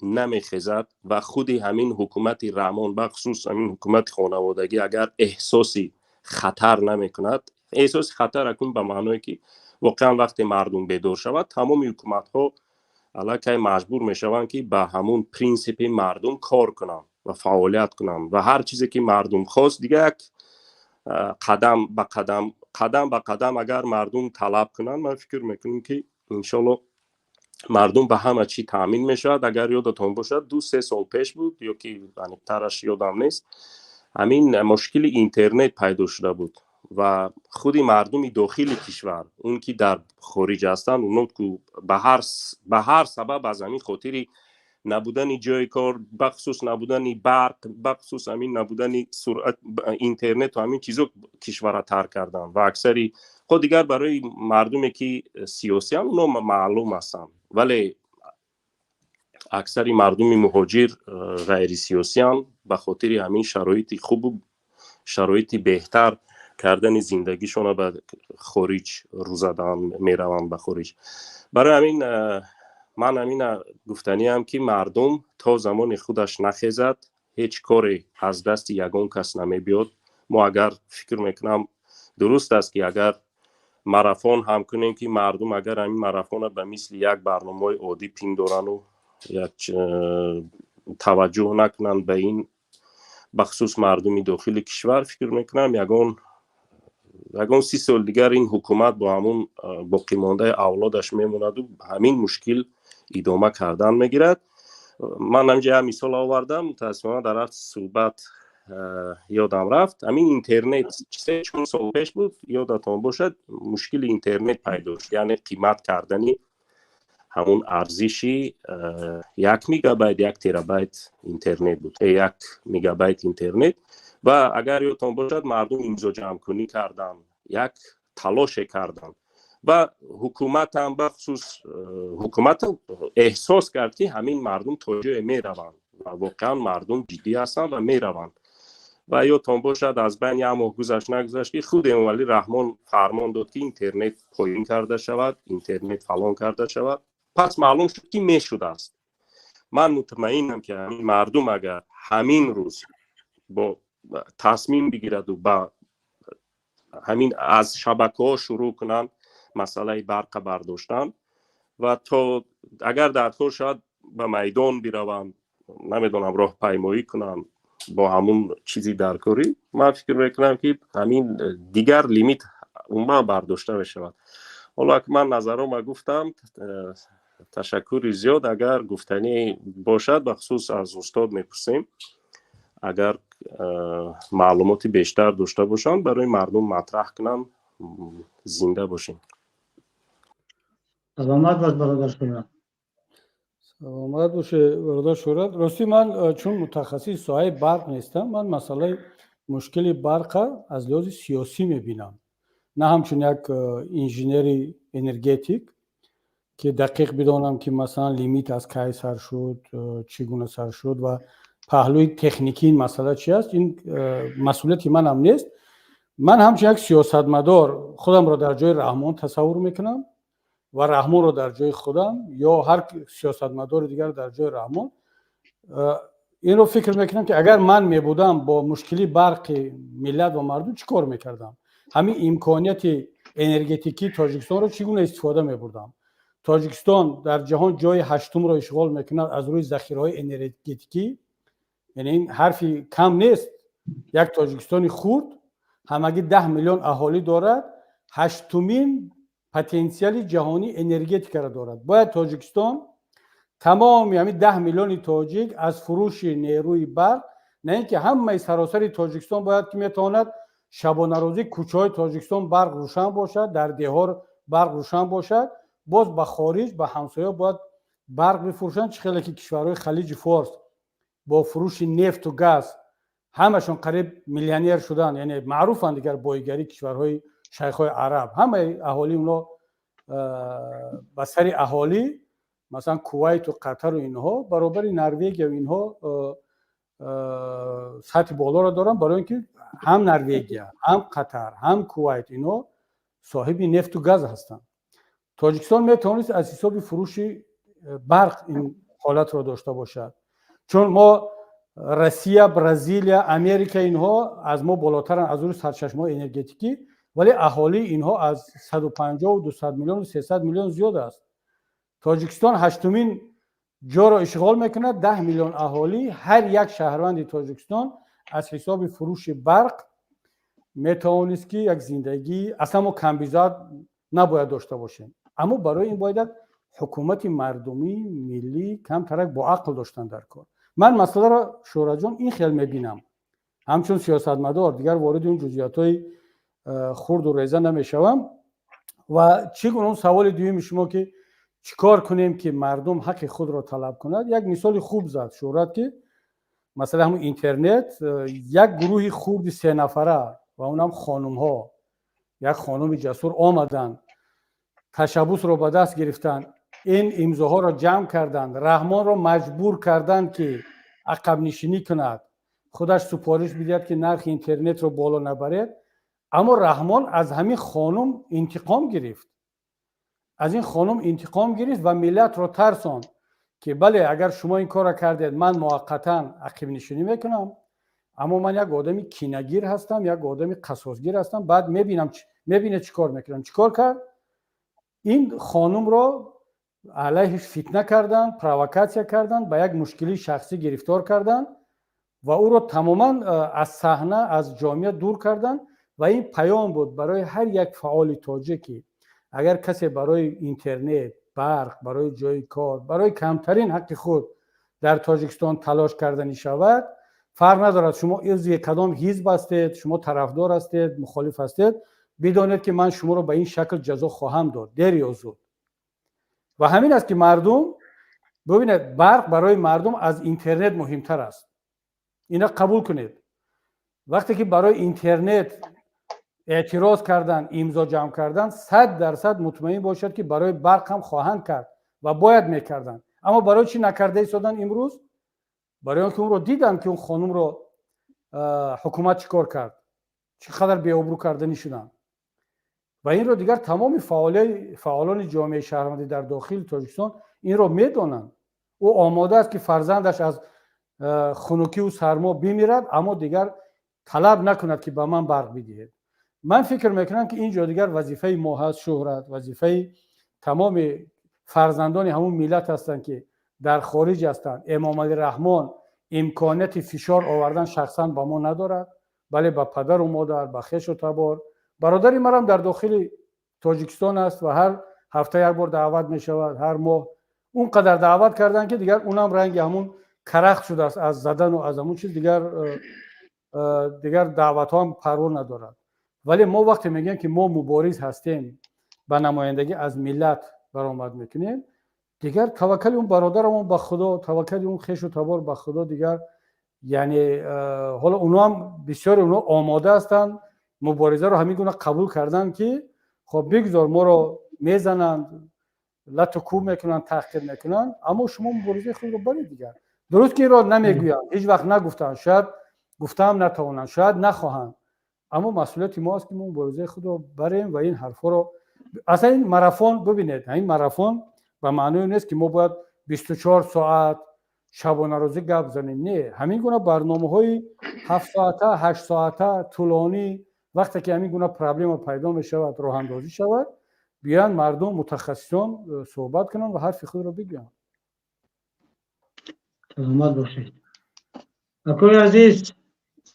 نمیخیزد و خودی همین حکومت رحمان، بخصوص همین حکومت خانوادگی، اگر احساسی خطر نمیکند، احساس خطر اکنون به معنی که واقعا وقتی مردم بیدار شود تمام حکومت ها علاقه مجبور میشوند که به همون پرینسیپ مردم کار کنن و فعالیت کنن و هر چیزی که مردم خواست دیگه یک قدم به قدم اگر مردم طلب کنن، من فکر میکنم که انشالله مردم به همه چی تامین میشود. اگر یادتون باشد 2-3 سال پیش بود یا که ترش یادم نیست، همین مشکل اینترنت پیدا شده بود و خودی مردمی داخل کشور، اون که در خارج هستن، اونو که به هر سبب از همین خاطری نبودن جای کار، بخصوص نبودن برق، بخصوص همین نبودن سرعت اینترنت و همین چیزا کشور را ترک کردن و اکثری خود دیگر برای مردمی که سیاسی هم اونو معلوم هستن، ولی اکثری مردم مهاجر غیر سیاسی هم به خاطر همین شرایط خوب و شرایط بهتر کردن زندگیشون به خارج رو زدن میروند به خارج. برای همین من همین گفتنی هم که مردم تا زمان خودش نخیزد هیچ کاری از دست یگان کس نمی بیاد. ما اگر فکر میکنم درست است که اگر ماراتون هم کنیم که مردم اگر همین ماراتون به مثل یک برنامه عادی پندارن و یک توجه نکنن به این، بخصوص مردمی داخل کشور، فکر میکنم یگان 30 سال دیگر این حکومت با همون باقی مانده اولادش میموند و همین مشکل ادامه کردن میگیرد. من همینجا مثال آوردم، متاسفانه در رفت صحبت یادم رفت. همین اینترنت 3-4 سال پیش بود، یادتون باشد مشکل اینترنت پیدا شد، یعنی قیمت کردنی همون ارزشی 1 مگابایت 1 ترابایت اینترنت بود، 1 مگابایت اینترنت. و اگر یادتون باشد مردم امضا جمع کنی کردن، یک تلاش کردن و حکومت هم بخصوص حکومت احساس کرد که همین مردم توجه میروند و واقعا مردم جدی هستند و میروند. و یادتون باشد از بین یک ماه گذشت نگذشت که خود ولی رحمان فرمان داد که اینترنت پایین کرده شود، اینترنت فلان کرده شود. پس معلوم شد که میشد است. من مطمئنم که همین مردم اگر همین روز با تصمیم بگیرد و با همین از شبکه‌ها شروع کنن مسئله برق برداشتن و تا اگر در طور شاید به میدان بروند، نمیدونم راه پیمایی کنن با همون چیزی درکاری، من فکر میکنم که همین دیگر لیمیت اون برداشته بشود. حالا که من نظرم گفتم، تشکر زیاد. اگر گفتنی باشد بخصوص از استاد میپرسیم، اگر معلوماتی بیشتر داشته باشن برای مردم مطرح کنن. زنده باشین. سلامت باش برادر شورا. سلامت باشه برادر شورا. راستی من چون متخصص ساحه برق نیستم، من مسئله مشکل برق از لحاظ سیاسی میبینم، نه همچون یک انجینری انرژتیک که دقیق بدانم که مثلا لیمیت از کی سر شد، چگونه سر شد و پهلوی تکنیکی این مسئله چی است. این مسئولیت من هم نیست. من همچون یک سیاستمدار خودم را در جای رحمان تصور میکنم و رحمان را در جای خودم یا هر سیاستمدار دیگر در جای رحمان. این رو فکر میکنم که اگر من میبودم با مشکلی برق ملت و مردم چی کار میکردم؟ همین امکانیت انرژتیکی تاجیکستان رو چگونه استفاده میبردم؟ تاجیکستان در جهان جای هشتم رو اشغال میکند از روی ذخیره‌های انرژتیکی. یعنی این حرفی کم نیست. یک تاجیکستانی خرد همگی 10 میلیون اهالی دارد، هشتمین پتانسیل جهانی انرژتیک را دارد. باید تاجیکستان تمام همین 10 میلیون تاجیک از فروش نیروی برق، نه اینکه همه سراسر تاجیکستان باید که میتواند شبانه روزی کوچه‌های تاجیکستان برق روشن باشد، در دهار برق روشن باشد، باز به خارج به همسایه باید برق بفروشند. چه خیلی که کشورهای خلیج فارس با فروش نفت و گاز همشون قریب میلیونر شدن، یعنی معروفن دیگر بایگری کشورهای شیخ‌های عرب، همه اهالی اونا به سر اهالی مثلا کویت و قطر و اینها برابر نروژ و اینها سطح بالا را دارن، برای اینکه هم نروژ هم قطر هم کویت اینها صاحب نفت و گاز هستند. تاجیکستان میتونست از حساب فروش برق این حالت را داشته باشد، چون ما روسیه، برزیل، امریکا اینها از ما بالاترن از روی سرچشمه‌های انرژتیکی، ولی اهالی اینها از 150 و 200 میلیون و 300 میلیون زیاد است. تاجیکستان هشتمین جا را اشغال میکند، 10 میلیون اهالی. هر یک شهروند تاجیکستان از حساب فروش برق میتوانست که یک زندگی اصلا ما کمبیزاد نباید داشته باشیم. اما برای این باید حکومت مردمی ملی کم ترک با عقل داشتن در کار. من مسئله را شورا جان این خیلی میبینم، همچون سیاستمدار دیگر وارد اون جزئیات‌های خرد و ریزه نمیشوم. و چگونه اون سوال دوم شما که چیکار کنیم که مردم حق خود را طلب کند، یک مثال خوب زد شورا که مثلا همون اینترنت یک گروه خرد 3 نفره و اونم خانم ها، یک خانم جسور آمدن تشبث رو به دست گرفتن، این امضاها را جمع کردند، رحمان را مجبور کردند که عقب نشینی کند، خودش سفارش میدهد که نرخ اینترنت رو بالا نبرد. اما رحمان از همین خانم انتقام گرفت، از این خانم انتقام گرفت و ملت رو ترساند که بله اگر شما این کار را کردید من موقتا عقب نشینی میکنم، اما من یک آدمی کینه‌گیر هستم، یک آدمی قصاص‌گیر هستم. بعد میبینه چیکار میکنم. چیکار کرد؟ این خانم رو علیهش فتنه کردن، پرووکاسیون کردن، به یک مشکلی شخصی گرفتار کردن و او رو تماما از صحنه از جامعه دور کردن. و این پیام بود برای هر یک فعال تاجیکی، اگر کسی برای اینترنت، برق، برای جای کار، برای کمترین حق خود در تاجیکستان تلاش کردنی شود، فرق ندارد شما از یک کدام حزب هستید، شما طرفدار هستید، مخالف هستید، بدانید که من شما رو به این شکل جزا خواهم داد دیر یا زود. و همین است که مردم ببینید برق برای مردم از اینترنت مهمتر است. اینا قبول کنید. وقتی که برای اینترنت اعتراض کردن، امضا جمع کردن، 100% مطمئن باشد که برای برق هم خواهند کرد و باید میکردن. اما برای چی نکرده ایستادن امروز؟ برای اینکه اون رو دیدن که اون خانم رو حکومت چیکار کرد، چقدر بی‌آبرو کردنی شدن. و این رو دیگر تمام فعالان جامعه شهروندی در داخل تاجیکستان این رو میدونن. او آماده است که فرزندش از خنکی و سرما بمیرد، اما دیگر طلب نکند که به من برق بدهید. من فکر میکنم که اینجا دیگر وظیفه ما هست، شهرت، وظیفه تمام فرزندان همون ملت هستند که در خارج هستند. امام علی رحمان امکانیت فشار آوردن شخصا به ما ندارد، بله به پدر و مادر، به خویش و تبار. برادری مرا در داخل تاجیکستان است و هر هفته یک بار دعوت می شود، هر ماه اونقدر دعوت کردن که دیگر اونم رنگ همون کرخت شده است از زدن و از همون چیز، دیگر دعوت ها هم پروا ندارد. ولی ما وقتی میگیم که ما مبارز هستیم، به نمایندگی از ملت برآمد میکنیم، دیگر توکل اون برادرمون به خدا، توکل اون خویش و تبار به خدا دیگر، یعنی حالا اونا هم بسیار اونا آماده هستند، مبارزه رو همین گونه قبول کردن که خب بگذار ما رو میزنند، لط و کوب میکنن، تحقیر میکنن، اما شما مبارزه خود رو برید دیگر. درست که این را نمیگویم، هیچ وقت نگفتن، شاید گفتم نتوانن، شاید نخواهند، اما مسئولیت ما است که ما مبارزه خود رو بریم و این حرفا رو اصلا این ماراتون ببینید، این ماراتون به معنی نیست که ما باید 24 ساعت شبانه روزی گپ زنیم. نه، همین گونه برنامه‌های 7 ساعته 8 ساعته طولانی وقتی که همین گونه پرابلم پیدا میشود راه اندازی شود، بیان مردم متخصصان صحبت کنن و حرف خود را بگن. سلامت باشید. اکوی عزیز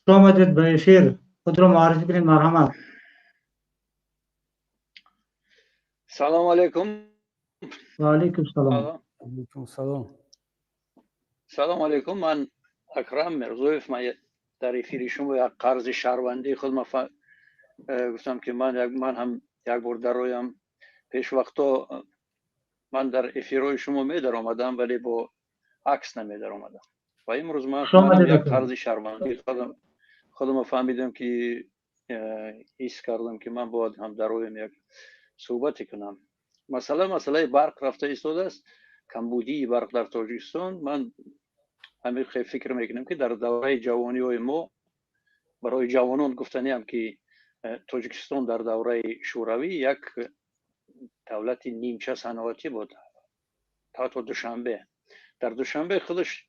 آمدید به افیر، خود را معرفی کنید مرحمت. سلام علیکم. و علیکم سلام. علیکم سلام. سلام علیکم. من اکرم مرزویف. من در افیر شما یک قرض شهروندی خود گفتم که من هم یک بار در رویم پیش وقتا من در افیروی شما می در آمدم ولی با عکس نمی در آمدم و امروز من یک قرض شهروندی خودم فهمیدم که ایست کردم که من باید هم در رویم یک صحبتی کنم. مسئله برق رفته ایستاده است، کمبودی برق در تاجیکستان. من همین فکر میکنم که در دوره جوانی های ما برای جوانان گفتنیم که تاجیکستان در دوره شوروی یک دولت نیمچه صنعتی بود تا دوشنبه. در دوشنبه خودش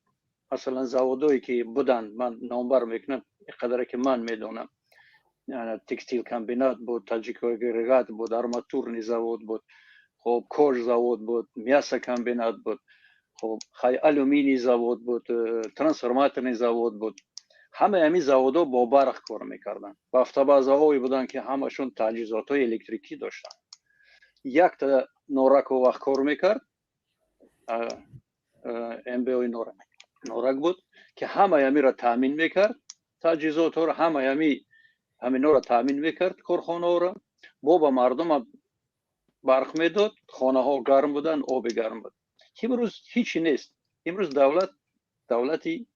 مثلا زوادایی که بودن من نامبر میکنم قدری که من میدونم، تکستیل کمبینات بود، تاجیک اگریگات بود، آرماتورنی زواد بود، خب کوژ زواد بود، میاسا کمبینات بود، خب خای آلومینی زواد بود، ترانسفورماتورنی زواد بود. همه همین زوادها با برق کار میکردن. با افتابازهایی بودن که همشون تجهیزات‌های الکتریکی داشتن. یک تا نورک وقت کار میکرد، ام بی او نورک بود که همه همی را تامین میکرد، تجهیزات را همه همین را تامین میکرد، کارخانه را با مردم برق میداد، خانه ها گرم بودن، آب گرم بود. امروز هیچی نیست. امروز دولتی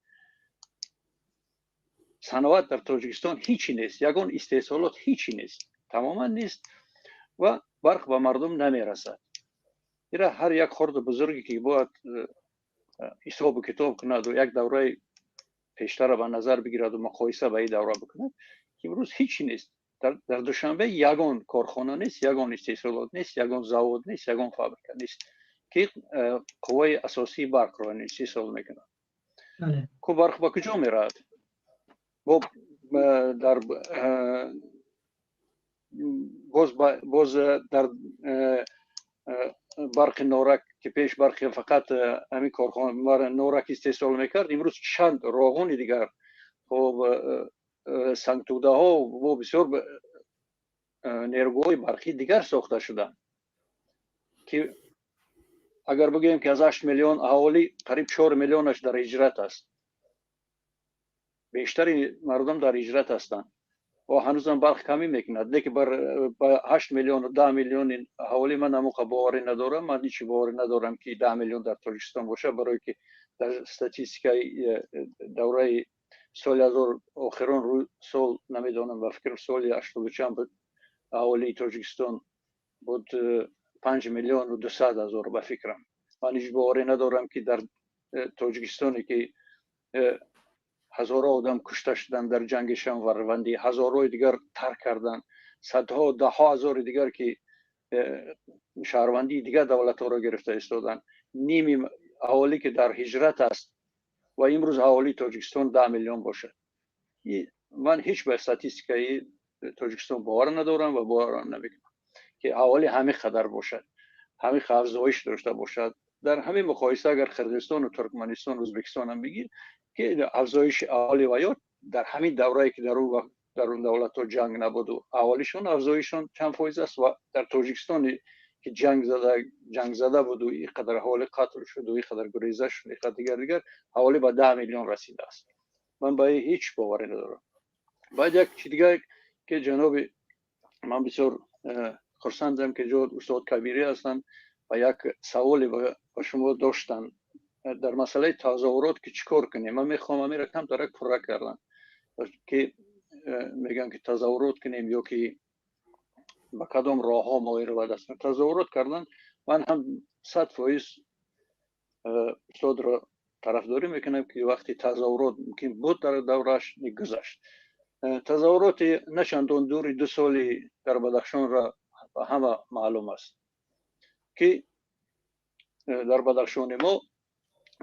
صنعت در تاجیکستان هیچی نیست، یگان استحصالات هیچی نیست، تماما نیست و برق به مردم نمیرسد. ایرا هر یک خرد بزرگی که باید حساب و کتاب کند و یک دوره پیشتر به نظر بگیرد و مقایسه به این دوره بکند، امروز هیچی نیست. در دوشنبه یگان کارخانه نیست، یگان استحصالات نیست، یگان زواد نیست، یگان فابریکه نیست که قوه اساسی برق را استحصال میکند. که برق با کجا میرد؟ باز در برق نورک که پیش برق فقط همین کارخانه نورک استحصال میکرد، امروز چند راغون دیگر خب سنگتوده ها و بسیار نیروگاه‌های برقی دیگر ساخته شدن که اگر بگیم که از 8 میلیون اهالی قریب 4 میلیونش در هجرت است، بیشتری مردم در هجرت هستند و هنوزم برق کمی میکند. دیگه بر 8 میلیون و 10 میلیون اهالی من هم باوری ندارم. من هیچ باوری ندارم که 10 میلیون در تاجیکستان باشه، برای که در استاتیستیکای دوره سال 1000 آخران روی سال نمیدونم و فکر سال 80 چند بود اهالی تاجیکستان بود 5 میلیون و 200,000 به فکرم. من هیچ باوری ندارم که در تاجیکستانی که هزارها آدم کشته شدن در جنگ شنوروندی، هزارهای دیگر ترک کردن، صدها دهها هزار دیگر که شهروندی دیگر دولت ها را گرفته ایستادن، نیمی اهالی که در هجرت است و امروز اهالی تاجیکستان 10 میلیون باشه. من هیچ به استاتیستیکای تاجیکستان باور ندارم و باور نمیکنم که اهالی همه قدر باشد، همه افزایش داشته باشد. در همین مقایسه اگر قرقیزستان و ترکمنستان و ازبکستان هم بگیر که افزایش اهالی و یا در همین دوره‌ای که در اون دولت‌ها جنگ نبود و اهالیشون افزایششون چند فایز است و در تاجیکستان که جنگ زده بود و این قدر اهالی قتل شد و این قدر گریزه شد، این قدر دیگر اهالی به 10 میلیون رسیده است. من به هیچ باوری ندارم. بعد یک چیز دیگه که جناب من بسیار خرسندم که جو استاد کبیری هستن و یک سوالی به شما داشتن در مسئله تظاهرات که چیکار کنیم. من میخوام همین را کم ترک پر کردن که میگن که تظاهرات کنیم یا که با کدام راه ها ما رو دست تظاهرات کردن. من هم 100% استاد را طرفداری میکنم که وقتی تظاهرات ممکن بود در دورش گذشت. تظاهرات نشاندون دوری 2 سالی در بدخشان را همه معلوم است که در بدخشان ما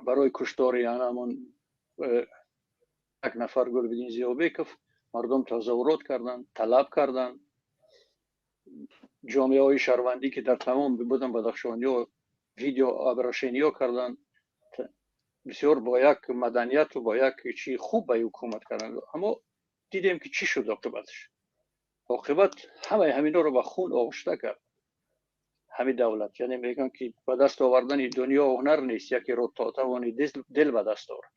برای کشتاری همون یک نفر گلبدین زیابکوف مردم تظاهرات کردند، طلب کردند. جامعه های شهروندی که در تمام بودن بدخشانی ها ویدیو ابراشینی ها کردند، بسیار با یک مدنیت و با یک چی خوب به حکومت کردند. اما دیدیم که چی شد عاقبتش. عاقبت همینا رو به خون آغشته کرد همین دولت. یعنی میگن که به دست آوردن دنیا هنر نیست، یکی رو توانی دل به دست آورد.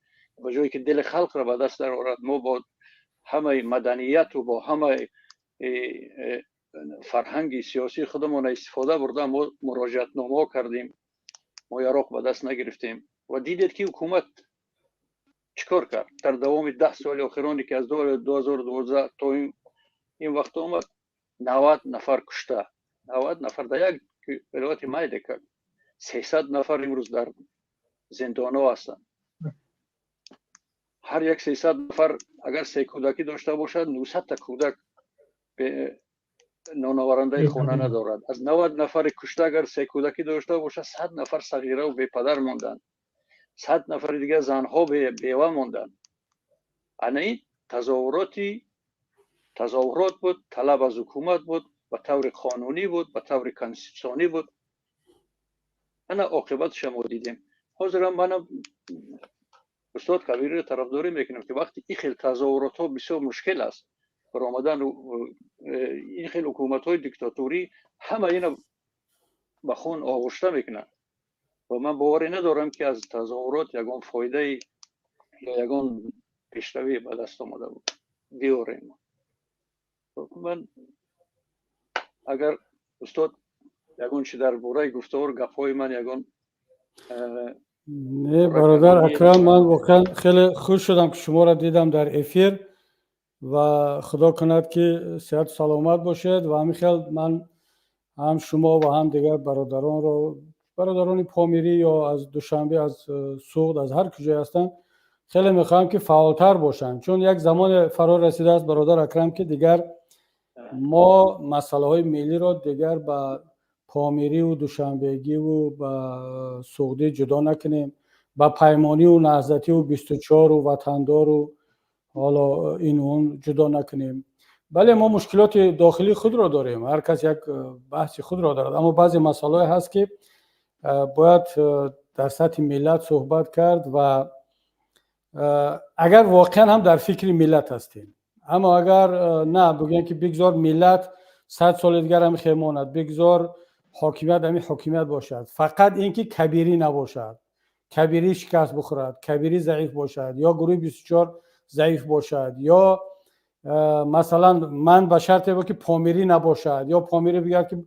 به جایی که دل خلق را به دست آورد، ما با همه مدنیت و با همه فرهنگ سیاسی خودمون استفاده بردیم، ما مراجعت نامه کردیم، ما یراق به دست نگرفتیم و دیدید که حکومت چیکار کرد در دوام 10 سال اخرانی که از 2012 تا این وقت اومد. 90 نفر کشته، 90 نفر در یک ولایت مایده کرد. 300 نفر امروز در زندان ها هستند. هر یک 300 نفر اگر 3 کودکی داشته باشد 900 تا کودک به نانآورنده خانه ندارد. از 90 نفر کشته اگر 3 کودکی داشته باشد 100 نفر صغیره و بی پدر ماندند. 100 نفر دیگه زنها بیوه ماندند. این تظاهرات بود، طلب از حکومت بود، به طور قانونی بود، به طور کنستیتوسیونی بود. انا عاقبتش ما دیدیم. حاضر من استاد کبیر طرفداری میکنم که وقتی این خیلی تظاهرات ها بسیار مشکل است برای آمدن این خیلی حکومت های دیکتاتوری همه اینا به خون آغشته میکنن و من باوری ندارم که از تظاهرات یگان فایده یا یگان پیشروی به دست آمده بود بیاریم. من اگر استاد یگان چی در باره گفتار گپای من یگان نه برادر اکرم، من واقعا خیلی خوش شدم که شما را دیدم در افیر و خدا کند که صحت سلامت باشد و همین خیلی من هم شما و هم دیگر برادران پامیری یا از دوشنبه از سوغد از هر کجای هستن خیلی میخوام که فعالتر باشن، چون یک زمان فرا رسیده است برادر اکرم که دیگر ما مسئله های ملی را دیگر با پامیری و دوشنبهگی و با سوغدی جدا نکنیم، با پیمانی و نهضتی و 24 و وطندار و حالا این اون جدا نکنیم. بله ما مشکلات داخلی خود را داریم، هر کس یک بحث خود را دارد، اما بعضی مسائل هست که باید در سطح ملت صحبت کرد و اگر واقعا هم در فکر ملت هستیم. اما اگر نه بگیم که بگذار ملت 100 سال دیگر هم خیماند، بگذار حاکمیت همین حاکمیت باشد، فقط اینکه کبیری نباشد، کبیری شکست بخورد، کبیری ضعیف باشد یا گروه 24 ضعیف باشد یا مثلا من به شرط با که پامیری نباشد یا پامیری بگرد که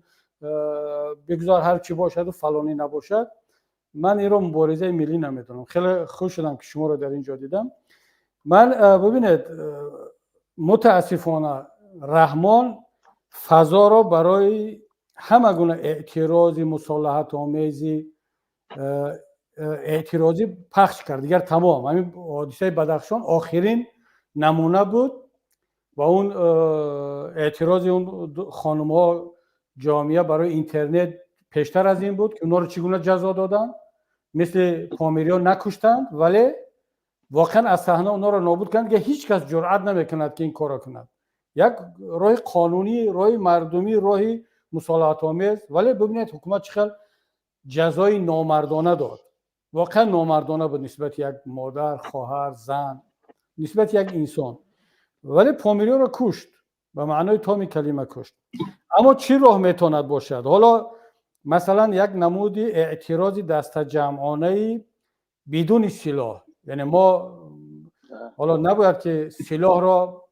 بگذار هر چی باشد و فلانی نباشد، من این رو مبارزه ملی نمیدونم. خیلی خوش شدم که شما رو در اینجا دیدم. من ببینید متاسفانه رحمان فضا را برای همه گونه اعتراضی مصالحت آمیزی اعتراضی پخش کرد. دیگر تمام همین حادثه بدخشان آخرین نمونه بود و اون اعتراض اون خانم ها جامعه برای اینترنت پیشتر از این بود که اونا رو چگونه جزا دادن، مثل پامیری ها نکشتند ولی واقعا از صحنه اونا رو نابود کردند که هیچ کس جرئت نمیکند که این کارا کند. یک راه قانونی، راه مردمی، راه مصالحت آمیز، ولی ببینید حکومت چقدر جزای نامردانه داد. واقعا نامردانه بود نسبت یک مادر، خواهر، زن، نسبت یک انسان. ولی پامیری رو کشت، به معنای تام کلمه کشت. اما چی راه میتواند باشد؟ حالا مثلا یک نمودی اعتراضی دست جمعانه بدون سلاح، یعنی ما حالا نباید که سلاح را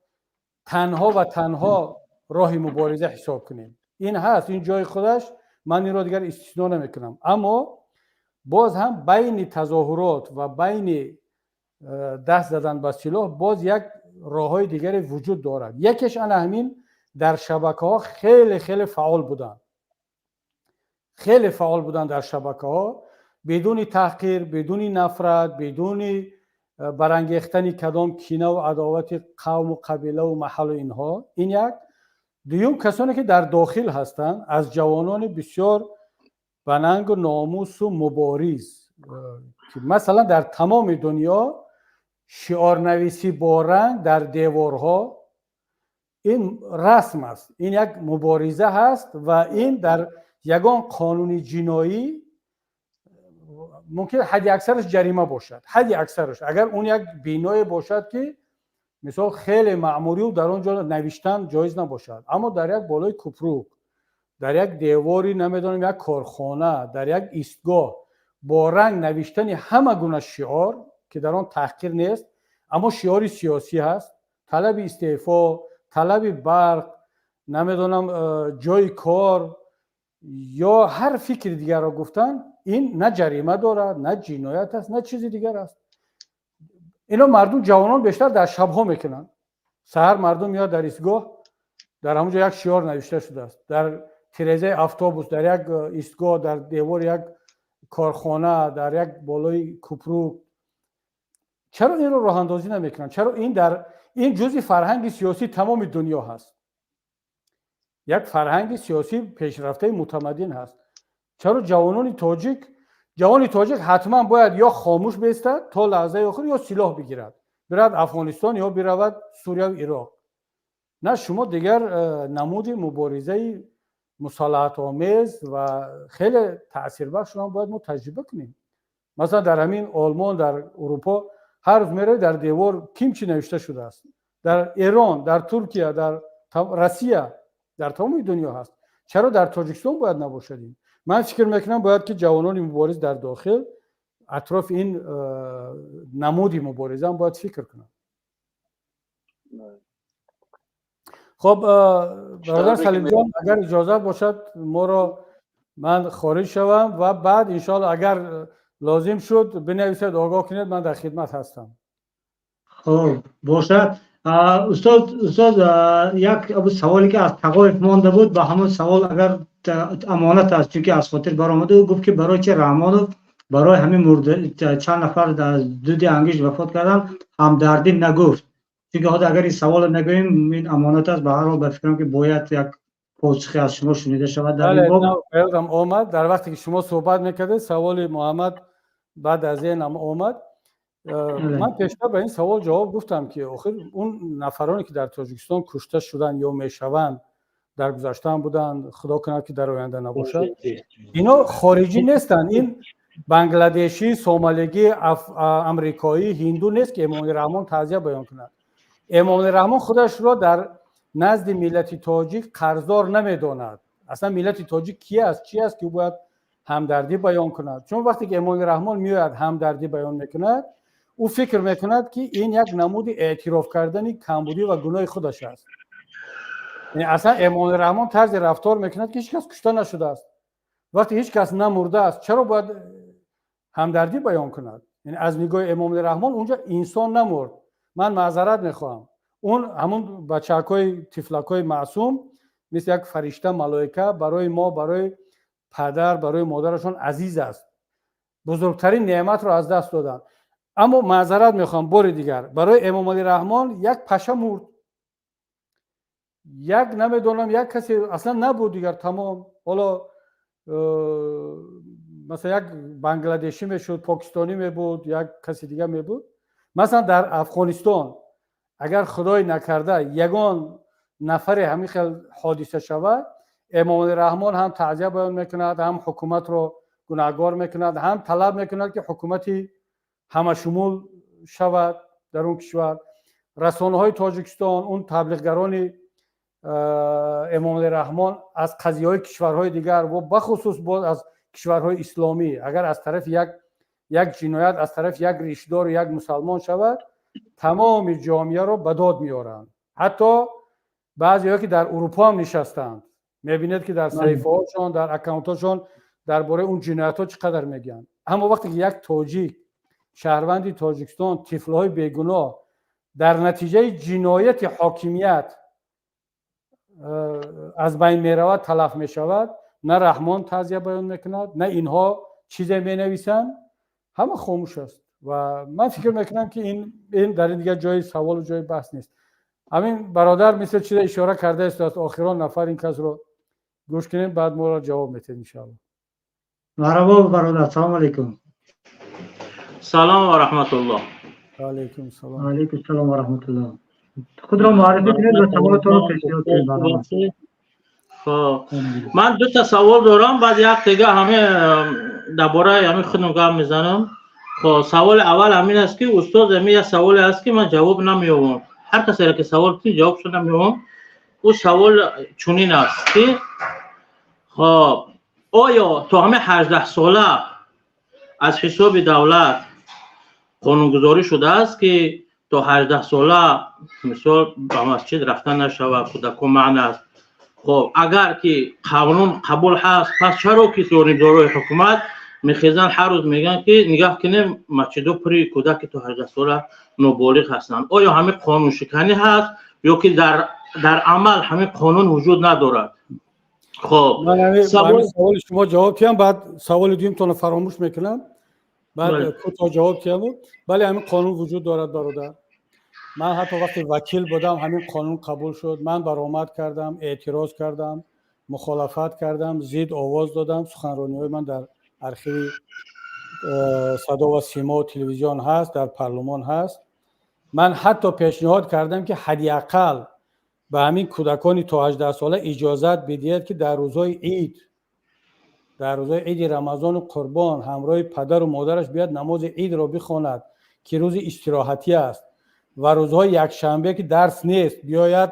تنها و تنها راه مبارزه حساب کنیم. این هست، این جای خودش، من این را دیگر استثنا نمیکنم. اما باز هم بین تظاهرات و بین دست زدن به سلاح باز یک راههای دیگری وجود دارد. یکیش همین در شبکه‌ها خیلی خیلی فعال بودن، خیلی فعال بودن در شبکه‌ها، بدون تحقیر، بدون نفرت، بدون برانگیختن کدام کینه و عداوت قوم و قبیله و محل و اینها. این یک. دوم کسانی که در داخل هستند از جوانان بسیار بننگ و ناموس و مبارز که مثلا در تمام دنیا شعار نویسی با رنگ در دیوارها این رسم است، این یک مبارزه هست و این در یگان قانون جنایی ممکن حد اکثرش جریمه باشد، حد اکثرش اگر اون یک بینای باشد که مثلا خیلی معمولی و در اونجا نوشتن جایز نباشد، اما در یک بالای کوپروک، در یک دیواری، نمیدونم یک کارخانه، در یک ایستگاه با رنگ نوشتن همه گونه شعار که در آن تحقیر نیست، اما شعار سیاسی هست، طلب استعفا، طلب برق، نمیدونم جای کار یا هر فکر دیگر را گفتن، این نه جریمه دارد، نه جنایت است، نه چیزی دیگر است. اینو مردم جوانان بیشتر در شبها میکنن. سحر مردم میاد در ایستگاه، در همونجا یک شعار نوشته شده است، در تیرزه اتوبوس، در یک ایستگاه، در دیوار یک کارخانه، در یک بالای کوپروک. چرا این رو راه اندازی نمیکنن؟ چرا این جزء فرهنگ سیاسی تمام دنیا هست، یک فرهنگ سیاسی پیشرفته متمدن هست. چرا جوان تاجیک حتما باید یا خاموش بایستد تا لحظه آخر یا سلاح بگیرد برود افغانستان یا برود سوریه و عراق؟ نه، شما دیگر نمود مبارزه مصالحت آمیز و خیلی تاثیربخش رو باید ما تجربه کنیم. مثلا در همین آلمان، در اروپا هر روز میره در دیوار کیمچی نوشته شده است، در ایران، در ترکیه، در روسیه، در تمام دنیا هست. چرا در تاجیکستان باید نباشدیم؟ من فکر میکنم باید که جوانان مبارز در داخل اطراف این نمودی مبارزه هم باید فکر کنن. خب برادر سلیم جان، اگر اجازه باشد ما را من خارج شوم و بعد انشاءالله اگر لازم شد بنویسید، آگاه کنید، من در خدمت هستم. خب باشد. استاد یک سوالی که از تقاعد مانده بود، به همون سوال اگر امانت است، چون که از خاطر برآمده و گفت که برای چه رحمانوف برای همین مرد چند نفر در دود انگیش وفات کردن همدردی نگفت؟ چون که اگر این سوال نگوییم این امانت است، به هر حال بفکرم که باید یک پاسخی از شما شنیده شود در این باب. یادم آمد در وقتی که شما صحبت میکردید سوال محمد بعد از این هم آمد. من پیشتر به این سوال جواب گفتم که آخر اون نفرانی که در تاجیکستان کشته شدن یا میشوند در گذشته هم بودن، خدا کنه که در آینده نباشد، اینا خارجی نیستن. این بنگلادشی، سومالیگی، امریکایی، هندو نیست که امام رحمان تعزیه بیان کند. امام رحمان خودش را در نزد ملت تاجیک قرضدار نمیداند. اصلا ملت تاجیک کی است، چی است که باید همدردی بیان کند؟ چون وقتی که امام رحمان میاد همدردی بیان میکند، او فکر میکند که این یک نمود اعتراف کردن کمبودی و گناه خودش است. یعنی اصلا امام رحمان طرز رفتار میکند که هیچ کس کشته نشده است. وقتی هیچ کس نمرده است چرا باید همدردی بیان کند؟ یعنی از نگاه امام رحمان اونجا انسان نمرد. من معذرت میخوام، اون همون بچه‌های طفلکای معصوم مثل یک فرشته ملائکه برای ما، برای پدر، برای مادرشون عزیز است. بزرگترین نعمت رو از دست دادن. اما معذرت میخوام بار دیگر، برای امام علی رحمان یک پشه مرد، یک نمیدونم یک کسی اصلا نبود دیگر، تمام. حالا مثلا یک بنگلادشی میشد، پاکستانی میبود، یک کسی دیگه میبود. مثلا در افغانستان اگر خدای نکرده یگان نفر همین خیلی حادثه شود، امام علی رحمان هم تعزیه بیان میکند، هم حکومت رو گناهگار میکند، هم طلب میکند که حکومتی همه شمول شود در اون کشور. رسانه های تاجیکستان، اون تبلیغگران امام علی رحمان از قضیه های کشورهای دیگر و بخصوص از کشورهای اسلامی، اگر از طرف یک جنایت از طرف یک ریشدار یک مسلمان شود، تمام جامعه رو به داد میارند. حتی بعضی‌ها که در اروپا هم نشستند، میبینید که در صحیفه هاشون، در اکانت هاشون درباره اون جنایت ها چقدر میگن. اما وقتی که یک تاجیک، شهروندی تاجیکستان، طفل‌های بیگناه در نتیجه جنایت حاکمیت از بین میرود، تلف میشود، نه رحمان تعزیه بیان میکند، نه اینها چیزی مینویسند، همه خاموش است. و من فکر میکنم که این در این دیگه جای سوال و جای بحث نیست. همین برادر مثل چیز اشاره کرده است، از آخران نفر این کس رو گوش کنیم، بعد ما را جواب میتیم ان شاء الله. مرحبا برادر، سلام علیکم. سلام و رحمت الله. علیکم السلام. علیکم السلام و رحمت الله. خود را معرفی کنید و سوالتون رو پیشنهاد کنید برام. خب من دو تا سوال دارم، بعد یک دیگه همه درباره همین خودم گپ میزنم. خب سوال اول همین است که استاد همین یک سوال است که من جواب نمیوم. هر کسی که سوال کنه جوابش نمیوم. او سوال چنین است که خب آیا تو همه 18 ساله از حساب دولت قانونگذاری شده است که تا 18 ساله مثال به مسجد رفتن نشود، کودکان معنی است؟ خب اگر که قانون قبول هست، پس چرا که جانبدارای حکومت میخیزن هر روز میگن که نگاه کنیم مسجدها پری کودک تا 18 ساله نابالغ هستند؟ آیا همین قانون شکنی هست یا که در عمل همین قانون وجود ندارد؟ خب من سوال شما جواب کردم، بعد سوال دویمتون فراموش میکنم، بعد کوتاه جواب کردم. بله همین قانون وجود دارد برادر. من حتی وقتی وکیل بودم همین قانون قبول شد. من برآمد کردم، اعتراض کردم، مخالفت کردم، زید آواز دادم. سخنرانی‌های من در ارشیو صدا و سیما و تلویزیون هست، در پارلمان هست. من حتی پیشنهاد کردم که حداقل به همین کودکانی تا 18 ساله اجازت بدهید که در روزهای عید، در روزهای عید رمضان و قربان همراه پدر و مادرش بیاد نماز عید را بخواند که روز استراحتی است، و روزهای یک شنبه که درس نیست بیاید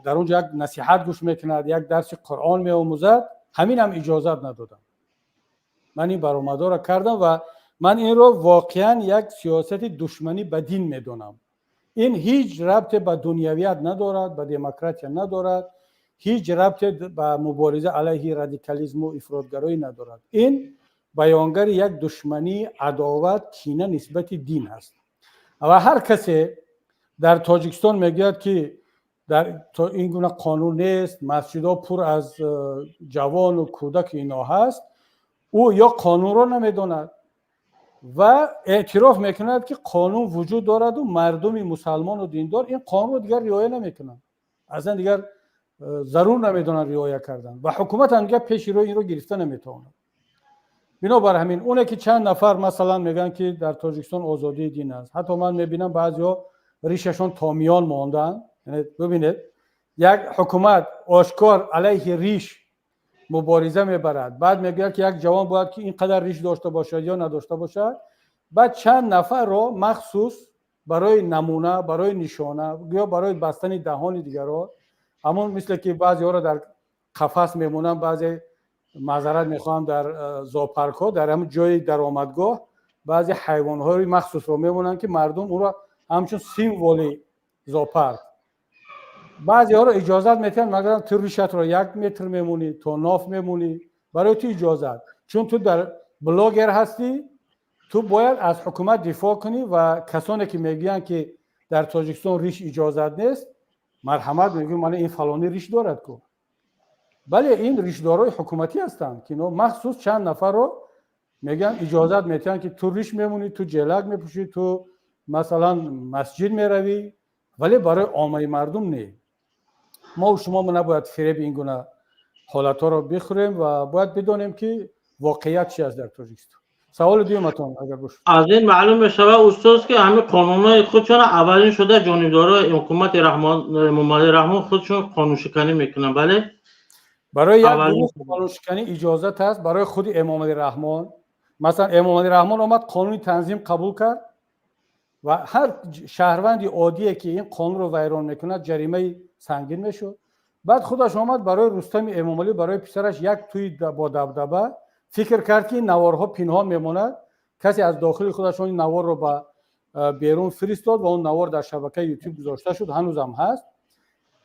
در اونجا یک نصیحت گوش میکند، یک درس قرآن میآموزد. همین هم اجازت ندادم. من این برآمده را کردم و من این رو واقعا یک سیاست دشمنی به دین میدونم. این هیچ ربط به دنیویت ندارد، به دموکراسی ندارد، هیچ ربط به مبارزه علیه رادیکالیسم و افراطگرایی ندارد. این بیانگر یک دشمنی، عداوت، کینه نسبت دین است. و هر کسی در تاجیکستان میگوید که در این گونه قانون نیست، مسجدها پر از جوان و کودک اینا هست، او یا قانون را نمیداند و اعتراف میکند که قانون وجود دارد و مردم مسلمان و دیندار این قانون دیگر رعایت نمیکنند، اصلا دیگر ضرور نمیدونن رعایت کردن و حکومت هم دیگر پیش رو این رو گرفته نمیتواند. بنابر همین اونه که چند نفر مثلا میگن که در تاجیکستان آزادی دین است، حتی من میبینم بعضیا ریششون تامیان ماندن. یعنی ببینید یک حکومت آشکار علیه ریش مبارزه میبرد، بعد میگه که یک جوان باید که اینقدر ریش داشته باشد یا نداشته باشد، بعد چند نفر رو مخصوص برای نمونه، برای نشانه یا برای بستن دهان دیگران، همون مثل که بعضی ها رو در قفس میمونن، بعضی معذرت میخوام در زوپارک ها، در همون جای درآمدگاه بعضی حیوان های مخصوص رو میمونن که مردم اون رو همچون سیمبولی زوپارک، بعضی ها رو اجازت میتن مگر تو ریشت رو 1 متر میمونی، تو ناف میمونی، برای تو اجازت، چون تو در بلاگر هستی تو باید از حکومت دفاع کنی و کسانی که میگن که در تاجیکستان ریش اجازت نیست، مرحمت میگن من این فلانی ریش دارد کو. بله این ریشدارای حکومتی هستند که مخصوص چند نفر رو میگن اجازت میتن که تو ریش میمونی، تو جلق میپوشی، تو مثلا مسجد میروی، ولی برای عامه مردم نه. ما و شما نباید فریب این گونه حالت‌ها رو بخوریم و باید بدونیم که واقعیت چی است در تاجیکستان. سوال دیگه‌تون اگر باشه. از این معلوم میشه استاد که همه قانون‌های خودشون اولین شده جانبدارای حکومت محمد رحمان خودشون قانون شکنی میکنن. بله برای یک قانون شکنی اجازت هست. برای خود امام علی رحمان، مثلا امام علی رحمان اومد قانون تنظیم قبول کرد و هر شهروندی عادیه که این قانون رو ویران میکنه جریمه سنگین میشد. بعد خودش اومد برای رستم امام علی، برای پسرش یک توی با دبدبه فکر کرد که نوارها پنهان میموند، کسی از داخل خودش این نوار رو به بیرون فرستاد و اون نوار در شبکه یوتیوب گذاشته شد، هنوزم هست.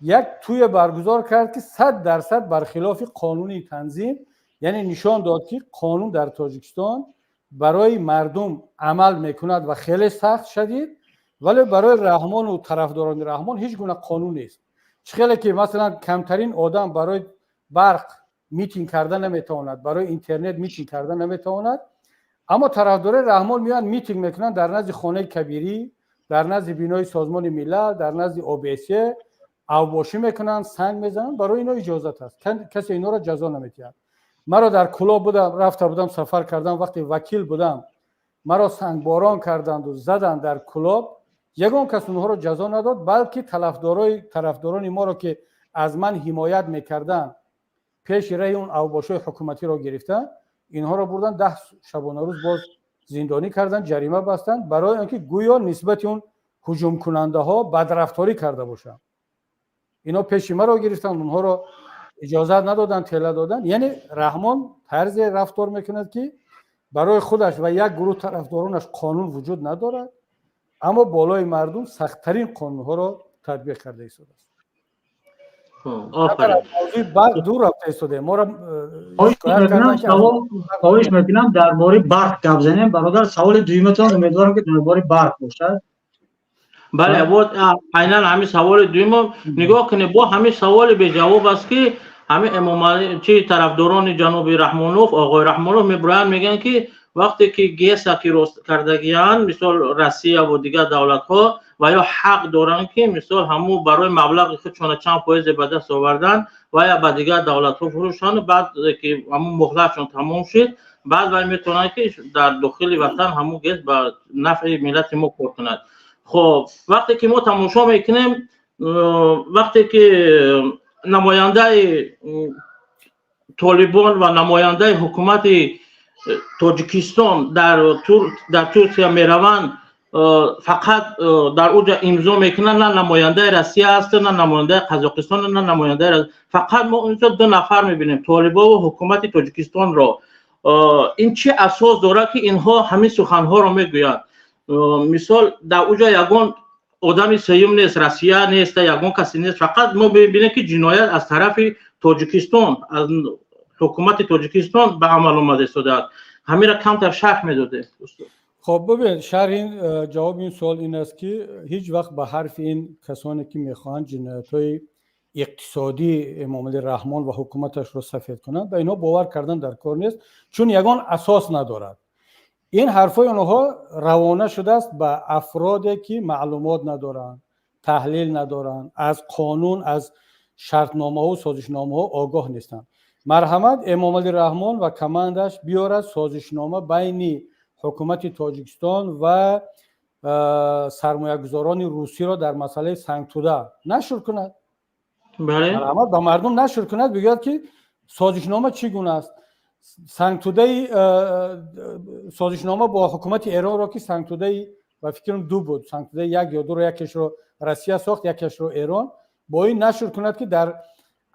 یک توی برگزار کرد که 100% برخلاف قانونی تنظیم، یعنی نشان داد که قانون در تاجیکستان برای مردم عمل میکند و خیلی سخت شدید، ولی برای رحمان و طرفداران رحمان هیچ گونه قانون نیست. خیلی که مثلا کمترین آدم برای برق میتینگ کردن نمیتواند، برای اینترنت میتینگ کردن نمیتواند، اما طرفدار رحمان میان میتینگ میکنن در نزد خانه کبیری، در نزد بینای سازمان ملل، در نزد OBSE اوباشی میکنن، سنگ میزنن. برای اینا اجازت هست، کسی اینا را جزا نمیتید. من را در کلاب بودم، رفته بودم سفر کردم، وقتی وکیل بودم مرا سنگباران کردند و زدند در کلاب، یگان کس اونها رو جزا نداد، بلکه طرفداران ما رو که از من حمایت میکردن پیش رای اون اوباشای حکومتی رو گرفتن، اینها رو بردن 10 شبانه روز باز زندانی کردن، جریمه بستن، برای اینکه گویا نسبت اون هجوم کننده ها بدرفتاری کرده باشن. اینا پیش ما رو گرفتن، اونها رو اجازه ندادن، تله دادن. یعنی رحمان طرز رفتار میکند که برای خودش و یک گروه طرفدارانش قانون وجود ندارد، اما بالای مردم سخت‌ترین قانون‌ها را تطبیق کرده ایستاده است. آفرین. موضوع برق دور رفته ایستاده. ما را شکایت کردن که خواهش میکنم درباره برق گپ زنیم. برادر سوال دویمتون امیدوارم که درباره برق باشد. بله بود عیناً همین سوال دویم نگاه کنید، با همین سوال به جواب است که همین امام چی طرفداران جناب رحمانوف آقای رحمانوف میبرن میگن که وقتی که گیس کی روست کردگیان مثل روسیه و دیگر دولت ها و یا حق دارن که مثل همو برای مبلغ خودشون چند فایز به دست آوردن و یا به دیگر دولت ها فروشن، بعد که همو مهلتشون تمام شد بعد وای میتونن که در داخل وطن همو گیس به نفع ملت ما کار کند. خب وقتی که ما تماشا میکنیم، وقتی که نماینده طالبان و نماینده حکومت تاجیکستان در ترکیه میروند، فقط در اونجا امضا میکنن، نه نماینده روسیه هست، نه نماینده قزاقستان، نه نماینده فقط ما اونجا 2 نفر میبینیم، طالبان و حکومت تاجیکستان را. این چه اساس داره که اینها همین سخنها را میگویند؟ مثال در اونجا یگان آدم سیوم نیست، روسیه نیست، یگان کسی نیست، فقط ما ببینیم که جنایت از طرف تاجیکستان، از حکومت تاجیکستان به عمل آمده شده است. همین را کمتر شرح میداده. خب ببین شرح این جواب این سوال این است که هیچ وقت به حرف این کسانی که میخوان جنایت‌های اقتصادی امام علی رحمان و حکومتش رو سفید کنند به اینا باور کردن در کار نیست، چون یگان اساس ندارد. این حرفای اونها روانه شده است به افرادی که معلومات ندارن، تحلیل ندارن، از قانون، از شرطنامه و سازشنامه ها آگاه نیستن. مرحمت امام علی رحمان و کماندش بیارد سازشنامه بین حکومت تاجیکستان و سرمایه‌گذاران روسی را در مسئله سنگ توده نشر کند. بله. مرحمت به مردم نشر کند، بگوید که سازشنامه چگونه است. سنگ توده سازشنامه با حکومت ایران را که سنگ توده و فکرم 2 بود، سنگ توده 1 یا 2 را، یکیش رو روسیه ساخت یکیش رو ایران، با این نشر کند که در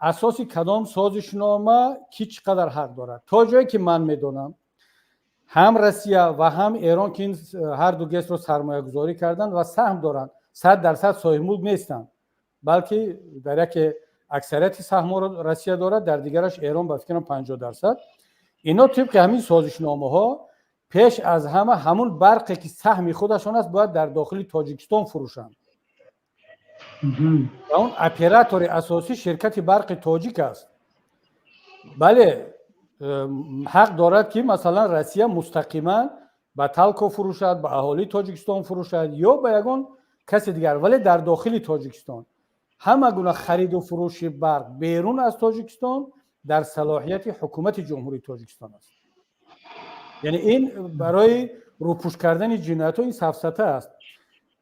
اساس کدام سازشنامه کی چقدر حق دارد. تا جایی که من میدونم هم روسیه و هم ایران که این هر دو گیس رو سرمایه گذاری کردن و سهم دارن، 100% صاحب ملک نیستن، بلکه در یک اکثریت سهم رو روسیه دارد، در دیگرش ایران با فکرم 50%. اینا طبق همین سازشنامه ها پیش از همه همون برقی که سهم خودشان است باید در داخل تاجیکستان فروشند و اون اپراتور اساسی شرکت برق تاجیک است. بله حق دارد که مثلا روسیه مستقیما به تلکو فروشد، به اهالی تاجیکستان فروشد یا به یگان کسی دیگر، ولی در داخل تاجیکستان همه گونه خرید و فروش برق بیرون از تاجیکستان در صلاحیت حکومت جمهوری تاجیکستان است. یعنی این برای روپوش کردن جنایت ها این سفسطه است.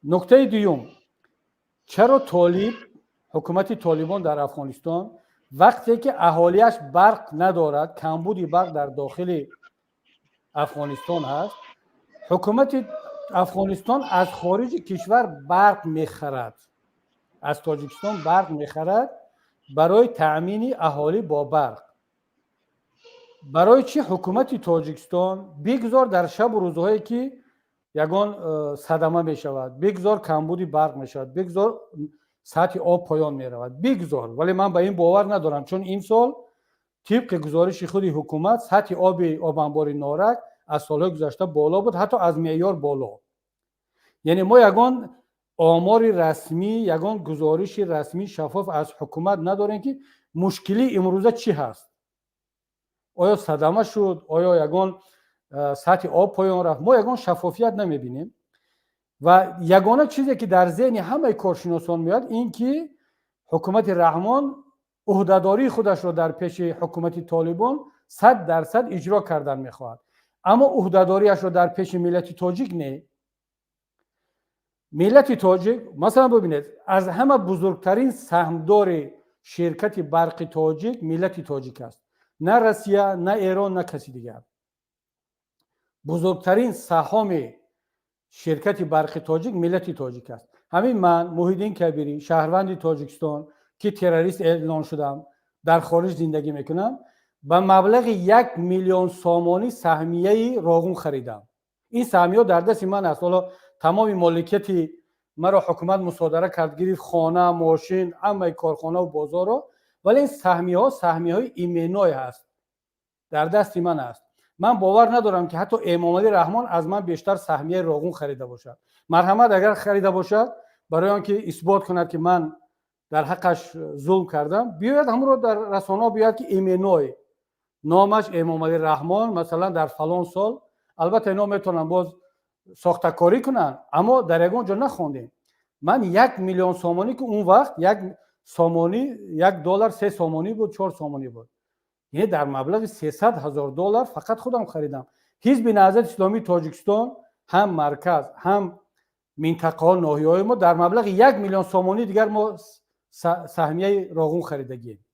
نکته دوم، چرا طالب حکومت طالبان در افغانستان وقتی که اهالیش برق ندارد، کمبودی برق در داخل افغانستان هست، حکومت افغانستان از خارج کشور برق میخرد، از تاجیکستان برق میخرد برای تأمین اهالی با برق. برای چی حکومت تاجیکستان بگذار در شب و روزهایی که یگان صدمه می شود، بگذار کمبودی برق می شود، بگذار سطح آب پایان می رود، بگذار، ولی من به این باور ندارم، چون این سال طبق گزارش خود حکومت سطح آب انبار نارک از سالهای گذشته بالا بود، حتی از معیار بالا. یعنی ما یگان آمار رسمی، یگان گزارش رسمی شفاف از حکومت نداریم که مشکلی امروزه چی هست. آیا صدمه شد؟ آیا یگان سطح آب پایان رفت؟ ما یگان شفافیت نمیبینیم و یگانه چیزی که در ذهن همه کارشناسان میاد این که حکومت رحمان عهدهداری خودش را در پیش حکومت طالبان 100% اجرا کردن میخواهد. اما عهده‌داریش رو در پیش ملت تاجیک نه. ملت تاجیک مثلا ببینید از همه بزرگترین سهمدار شرکت برق تاجیک ملت تاجیک است، نه روسیه نه ایران نه کسی دیگر. بزرگترین سهام شرکت برق تاجیک ملت تاجیک است. همین من محیدین کبیری شهروند تاجیکستان که تروریست اعلام شدم در خارج زندگی میکنم با مبلغ 1 میلیون سامانی سهمیه راغون خریدم. این سهمیه در دست من است. حالا تمام مالکیت مرا حکومت مصادره کرد، گرفت خانه، ماشین، همه کارخانه و بازار رو، ولی این سهمیه های ایمنای هست در دست من است. من باور ندارم که حتی امام علی رحمان از من بیشتر سهمیه راغون خریده باشد. مرحمت اگر خریده باشد برای آنکه اثبات کند که من در حقش ظلم کردم، بیاید همون رو در رسانه بیاد که ایمنای نامش امام علی رحمان مثلا در فلان سال، البته اینا میتونن باز ساخته کاری کنن اما در یگان جا نخوندیم. من 1 میلیون سامانی که اون وقت یک سامانی $1 3 سامانی بود، 4 سامانی بود، یعنی در مبلغ $300,000 فقط خودم خریدم. حزب نهضت اسلامی تاجیکستان هم مرکز هم منطقه ها ناحیه های ما در مبلغ 1 میلیون سامانی دیگر ما سهمیه راغون خریدگیم.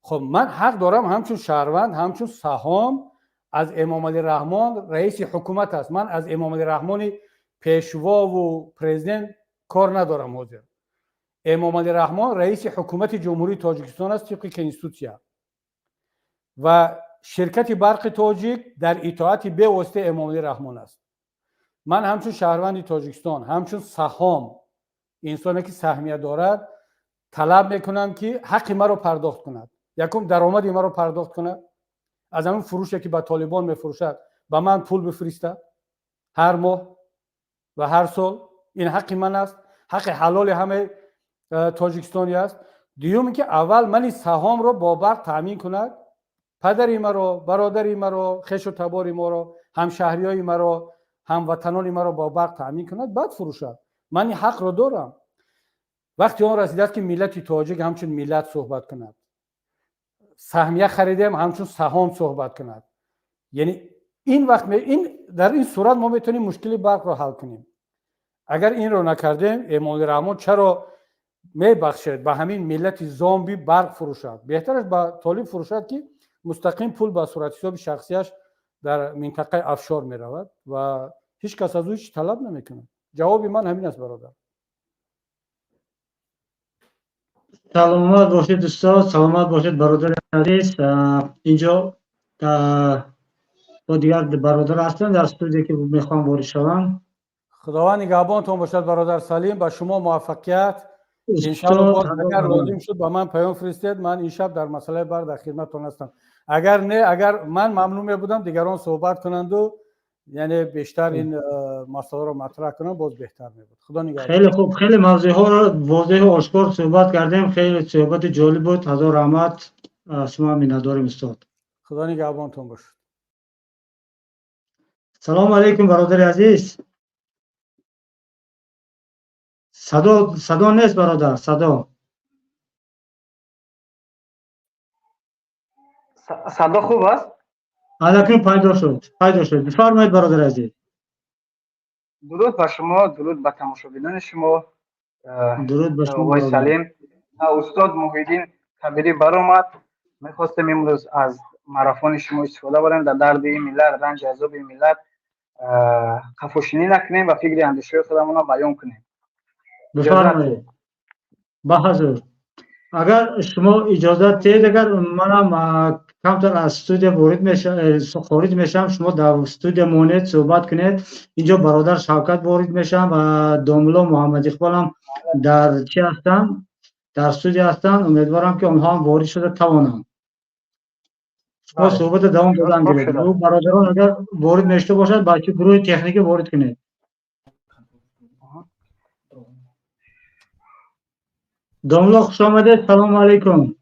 خب من حق دارم همچون شهروند همچون سهام از امام علی رحمان رئیس حکومت است. من از امام علی رحمان پیشوا و پرزیدنت کار ندارم. حاضر امام علی رحمان رئیس حکومت جمهوری تاجیکستان است طبق کنستیتوسیا و شرکت برق تاجیک در اطاعت به واسطه امام علی رحمان است. من همچون شهروند تاجیکستان همچون سهام انسانی که سهمیه دارد طلب میکنم که حق ما رو پرداخت کند. یکم درآمد ما رو پرداخت کند. از همون فروشی که به طالبان میفروشد به من پول بفرسته هر ماه و هر سال. این حق من است، حق حلال همه تاجیکستانی است. دیوم که اول من این سهام رو با برق تامین کند، پدری مرا، برادری مرا، خویش و تباری ما را، همشهریای مرا، هموطنان مرا با برق تامین کند، بعد فروشد. من این حق رو دارم. وقتی اون رسیدت که ملت تاجیک همچون ملت صحبت کند، سهمیه خریدیم همچون سهام صحبت کند، یعنی این وقت این در این صورت ما میتونیم مشکل برق رو حل کنیم. اگر این رو نکردیم امام علی رحمان چرا میبخشد به همین ملت زامبی برق فروشد؟ بهترش با طالب فروشد که مستقیم پول به صورت حساب شخصیش در منطقه افشار میرود و هیچ کس از او هیچ طلب نمیکنه. جواب من همین است برادر. سلامت باشید استاد، سلامت باشید برادر عزیز. اینجا با دیگر برادر هستن در استودیو که میخوام وارد شوم. خداوند نگهبانتون باشد برادر سلیم، به شما موفقیت. انشاءالله باز اگر لازم شد با من پیام فرستید، من این شب در مسئله برق در خدمتتون هستم. اگر نه، اگر من ممنون بودم دیگران صحبت کنند و یعنی بیشتر این مسائل رو مطرح کنم باز بهتر می‌بود. خدا نگهدار. خیلی خوب، خیلی موضوع‌ها رو واضح و آشکار صحبت کردیم. خیلی صحبت جالب بود. هزار رحمت. شما می‌نداریم استاد. خدا نگهبانتون باشد. سلام علیکم برادر عزیز. صدا نیست برادر، صدا خوب است؟ الان پیدا شد. بفرمایید برادر عزیز. درود بر شما، درود به تماشاگران شما. درود بر شما آقای سلیم. استاد محیدین کبیری برآمد. میخواستم امروز از معرفان شما استفاده کنیم، در درد این ملت، رنج عذاب این ملت خفاشینی نکنیم و فکر اندیشه خودمون رو بیان کنیم. بفرمایید. با حضور. اگر شما اجازه دهید، اگر منم کمتر از استودیو خارج میشم، شما در استودیو مونید صحبت کنید. اینجا برادر شوکت وارد میشم و داملا محمد اقبال هم در چی هستن؟ در استودیو هستن. امیدوارم که اونها هم وارد شده توانم. شما صحبت دوام دادن گیرید. برادران اگر وارد نشته باشد بچه گروه تکنیکی وارد کنید. داملا خوش آمدید. سلام علیکم.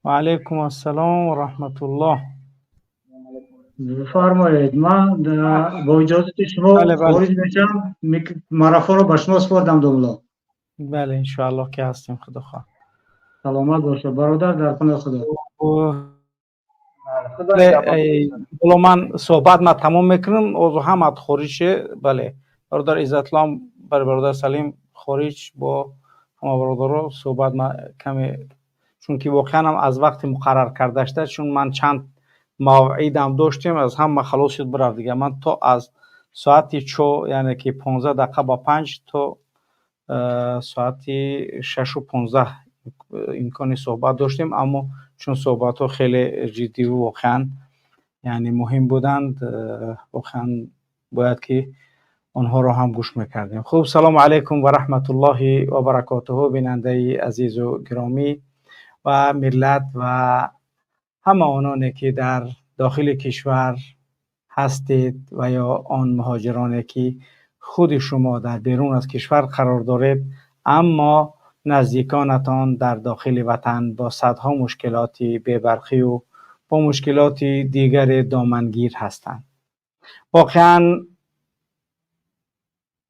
و علیکم السلام و رحمت الله. بفرمایید. من با اجازت شما خارج میشم، معرفه رو به شما سپردم داملا. بله انشاءالله که هستیم. خدا خواه. سلامت باشه برادر، در خانه خدا. خدا جواب بله من صحبت ما تمام میکنم از همت خارج بله برادر عزت‌الله برادر سلیم خارج با همه برادرها صحبت ما کمی چون که واقعا هم از وقت مقرر کرده شده چون من چند موعدم داشتیم از هم خلاص شد برفت دیگه من تا از ساعت 4 یعنی که 15 دقیقه با 5 تا ساعت 6 و 15 امکان صحبت داشتیم اما چون صحبت ها خیلی جدی و واقعا یعنی مهم بودند واقعا باید که آنها را هم گوش میکردیم. خب سلام علیکم و رحمت الله و برکاته بیننده عزیز و گرامی و ملت و همه آنانی که در داخل کشور هستید و یا آن مهاجرانی که خود شما در بیرون از کشور قرار دارید اما نزدیکانتان در داخل وطن با صدها مشکلاتی بی‌برقی و با مشکلات دیگر دامنگیر هستند. واقعا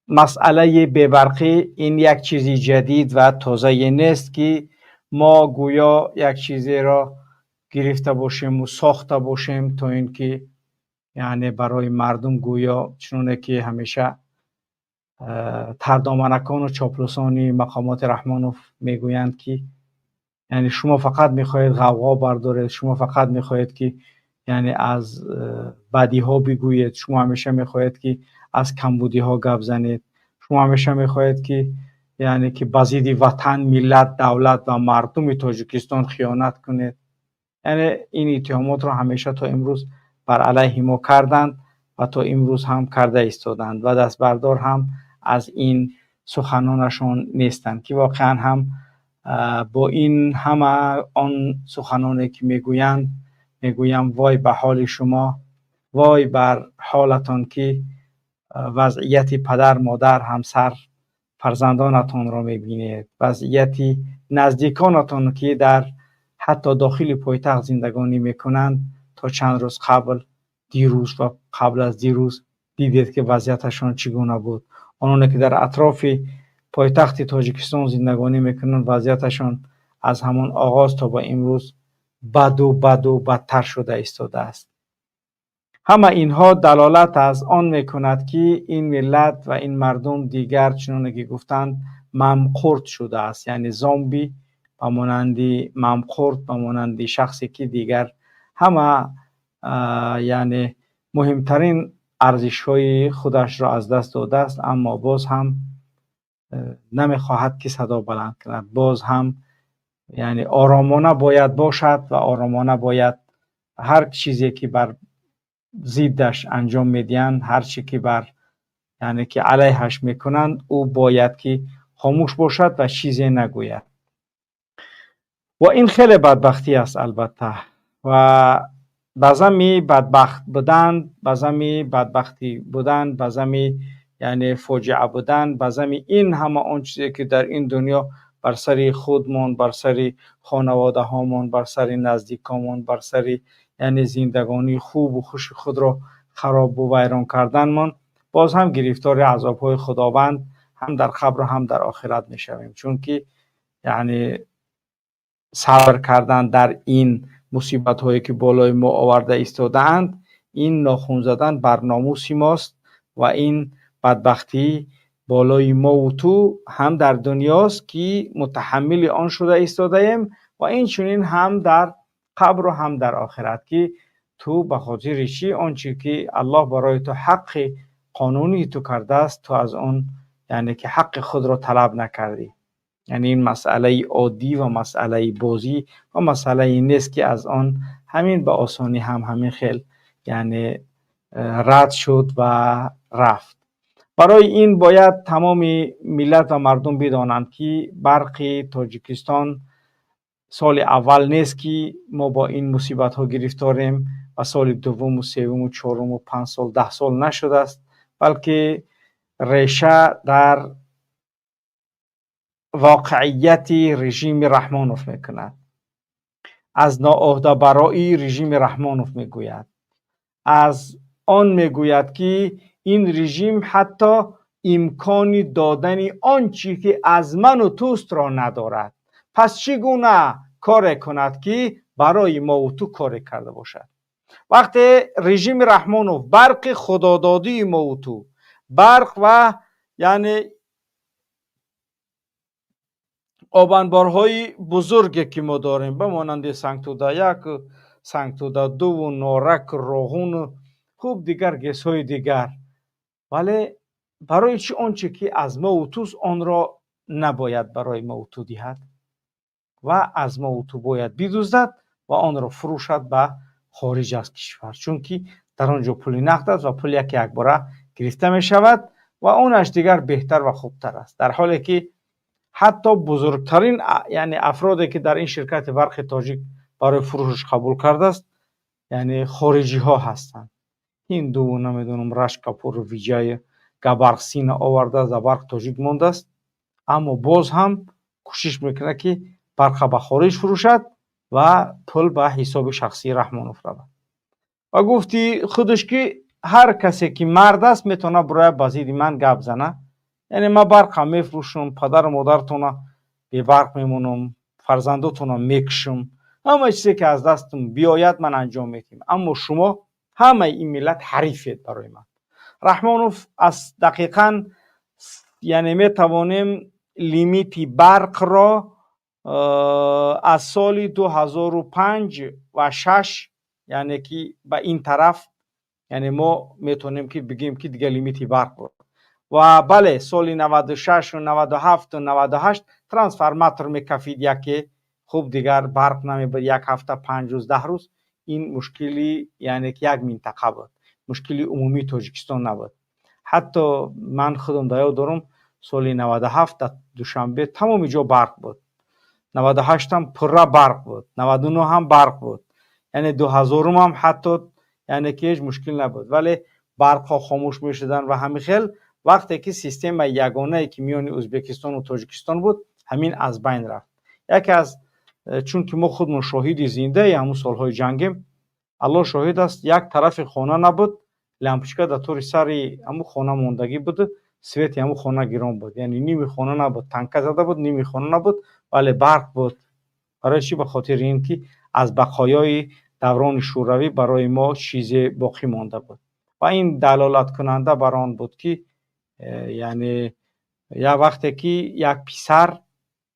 مسئله بی‌برقی این یک چیزی جدید و تازه نیست که ما گویا یک چیزی را گرفته باشیم و ساخته باشیم تا اینکه یعنی برای مردم گویا چنانه که همیشه تردامنکان و چاپلوسانی مقامات رحمانوف میگویند که یعنی شما فقط میخواهید غوغا بردارید، شما فقط میخواهید که یعنی از بدی ها بگویید، شما همیشه میخواهید که از کمبودی ها گپ زنید، شما همیشه میخواهید که یعنی که بازید وطن، ملت، دولت و مردم تاجیکستان خیانت کنید. یعنی این اتهامات را همیشه تا امروز بر علیه ما کردند و تا امروز هم کرده ایستادند و دست بردار هم از این سخنانشان نیستند که واقعا هم با این همه آن سخنانی که میگویم وای به حال شما، وای بر حالتان که وضعیت پدر، مادر، همسر، فرزندانتان را میبینید، وضعیت نزدیکانتان که در حتی داخل پایتخت زندگانی میکنند. تا چند روز قبل، دیروز و قبل از دیروز دیدید که وضعیتشان چگونه بود. آنانی که در اطراف پایتخت تاجیکستان زندگانی میکنند وضعیتشان از همان آغاز تا با امروز بد و بدتر شده ایستاده است. همه اینها دلالت از آن میکند که این ملت و این مردم دیگر چنانه که گفتند ممقورت شده است، یعنی زامبی و مانندی ممقورت و مانندی شخصی که دیگر همه یعنی مهمترین ارزش های خودش را از دست داده است اما باز هم نمیخواهد که صدا بلند کند. باز هم یعنی آرامانه باید باشد و آرامانه باید هر چیزی که بر ضدش انجام میدن، هر چی که بر یعنی که علیهش میکنند او باید که خاموش باشد و چیزی نگوید و این خیلی بدبختی است البته و بعضمی بدبخت بودن، بعضمی بدبختی بودن، بعضمی یعنی فاجعه بودن، بعضمی این همه آن چیزی که در این دنیا بر سر خودمون، بر سر خانواده هامون، بر سر نزدیکامون، بر سر یعنی زندگانی خوب و خوش خود را خراب و ویران کردن من باز هم گرفتار عذاب های خداوند هم در قبر و هم در آخرت میشویم، چون که یعنی صبر کردن در این مصیبت هایی که بالای ما آورده ایستادند این ناخون زدن بر ناموس ماست و این بدبختی بالای ما و تو هم در دنیاست که متحمل آن شده ایستاده ایم و این چنین هم در قبر و هم در آخرت که تو به خاطر چی آنچه که الله برای تو حق قانونی تو کرده است تو از آن یعنی که حق خود را طلب نکردی. یعنی این مسئله عادی و مسئله بازی و مسئله نیست که از آن همین به آسانی همین خیل یعنی رد شد و رفت. برای این باید تمام ملت و مردم بدانند که برق تاجیکستان سال اول نیست که ما با این مصیبت ها گرفتاریم و سال دوم و سوم و چهارم و 5 سال 10 سال نشده است، بلکه ریشه در واقعیت رژیم رحمانوف میکند. از ناعهده برایی رژیم رحمانوف میگوید، از آن میگوید که این رژیم حتی امکان دادن آنچه که از من و توست را ندارد. پس چگونه کار کند که برای ما و تو کار کرده باشد؟ وقتی رژیم رحمانوف برق خدادادی موتو، برق و یعنی آبانبارهای بزرگی که ما داریم به مانند سنگتودا 1 سنگتودا 2 و نارک راهون خوب دیگر گسهای دیگر، ولی برای چی آنچه که از موتوست آن را نباید برای موتو دهد و از موتو باید بدزدد و آن را فروشد به خارج از کشور، چون که در آنجا پول نقد است و پول یک باره گرفته می شود و اونش دیگر بهتر و خوبتر است، در حالی که حتی بزرگترین یعنی افرادی که در این شرکت برق تاجیک برای فروش قبول کرده است یعنی خارجی ها هستند. هندو و نمیدونم رشک کپور و ویجای گبرق سینه آورده از برق تاجیک مانده است، اما باز هم کوشش میکنه که برق به خارج فروشد و پول به حساب شخصی رحمانوف رود و گفتی خودش که هر کسی که مرد است میتونه برای بازید من گپ زنه، یعنی ما برق هم میفروشم، پدر و مادرتون بی برق میمونم، فرزنداتون میکشم، همه چیزی که از دستم بیاید من انجام میدم، اما شما همه این ملت حریفید برای من. رحمانوف از دقیقاً یعنی میتوانیم لیمیتی برق را از سال 2005 و 6 یعنی که به این طرف یعنی ما میتونیم که بگیم که دیگه لیمیتی برق بود و بله سال 96 و 97 و 98 ترانسفرماتور میکفید یکی خوب دیگر برق نمیبود، یک هفته 5 روز 10 روز. این مشکلی یعنی که یک منطقه بود، مشکلی عمومی تاجیکستان نبود. حتی من خودم یاد دارم سال 97 دوشنبه تمام جا برق بود، 98 هم پره برق بود، 99 هم برق بود، یعنی 2000 هم حتی یعنی که هیچ مشکل نبود، ولی برق ها خاموش می شدن و همین خیل وقتی که سیستم یگانه که میان ازبکستان و تاجیکستان بود همین از بین رفت. یکی از چون که ما خودمون شاهد زنده همون سالهای جنگیم، الله شاهد است، یک طرف خانه نبود، لامپچکا در طور سر همون خانه موندگی بود، سویت همون خانه گران بود، یعنی نیمی خانه نبود، تنکه زده بود، نیمی خانه نبود ولی برق بود. برای چی؟ به خاطر اینکه از بقایای دوران شوروی برای ما چیز باقی مانده بود و این دلالت کننده بر آن بود که یعنی یا وقتی که یک پسر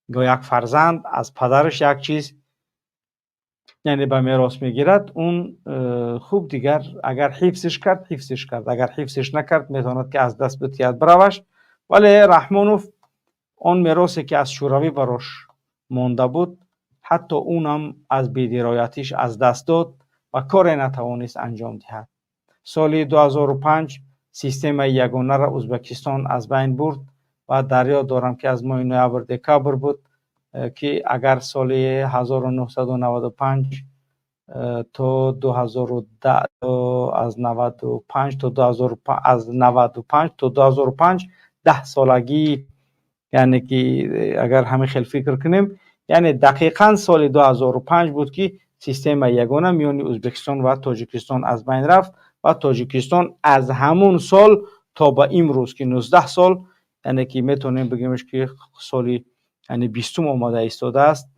یا یک فرزند از پدرش یک چیز یعنی به میراث میگیرد، اون خوب دیگر اگر حفظش کرد، اگر حفظش نکرد میتواند که از دست بتید بروش. ولی رحمانوف اون میراثی که از شوروی براش مانده بود حتی اونم از بی‌درایتیش از دست داد و کار نتوانست انجام دهد. سال 2005 سیستم یگانه را ازبکستان از بین برد و در یاد دارم که از ماه نوامبر دکامبر بود که اگر سال 1995 تا 2010 از 95 تا 2005 10 سالگی یعنی که اگر همه خیلی فکر کنیم یعنی دقیقاً سال 2005 بود که سیستم یگانه میان ازبکستان و تاجیکستان از بین رفت و تاجیکستان از همون سال تا به امروز که 19 سال یعنی که میتونیم بگیمش که سالی یعنی 20 آماده ایستاده است،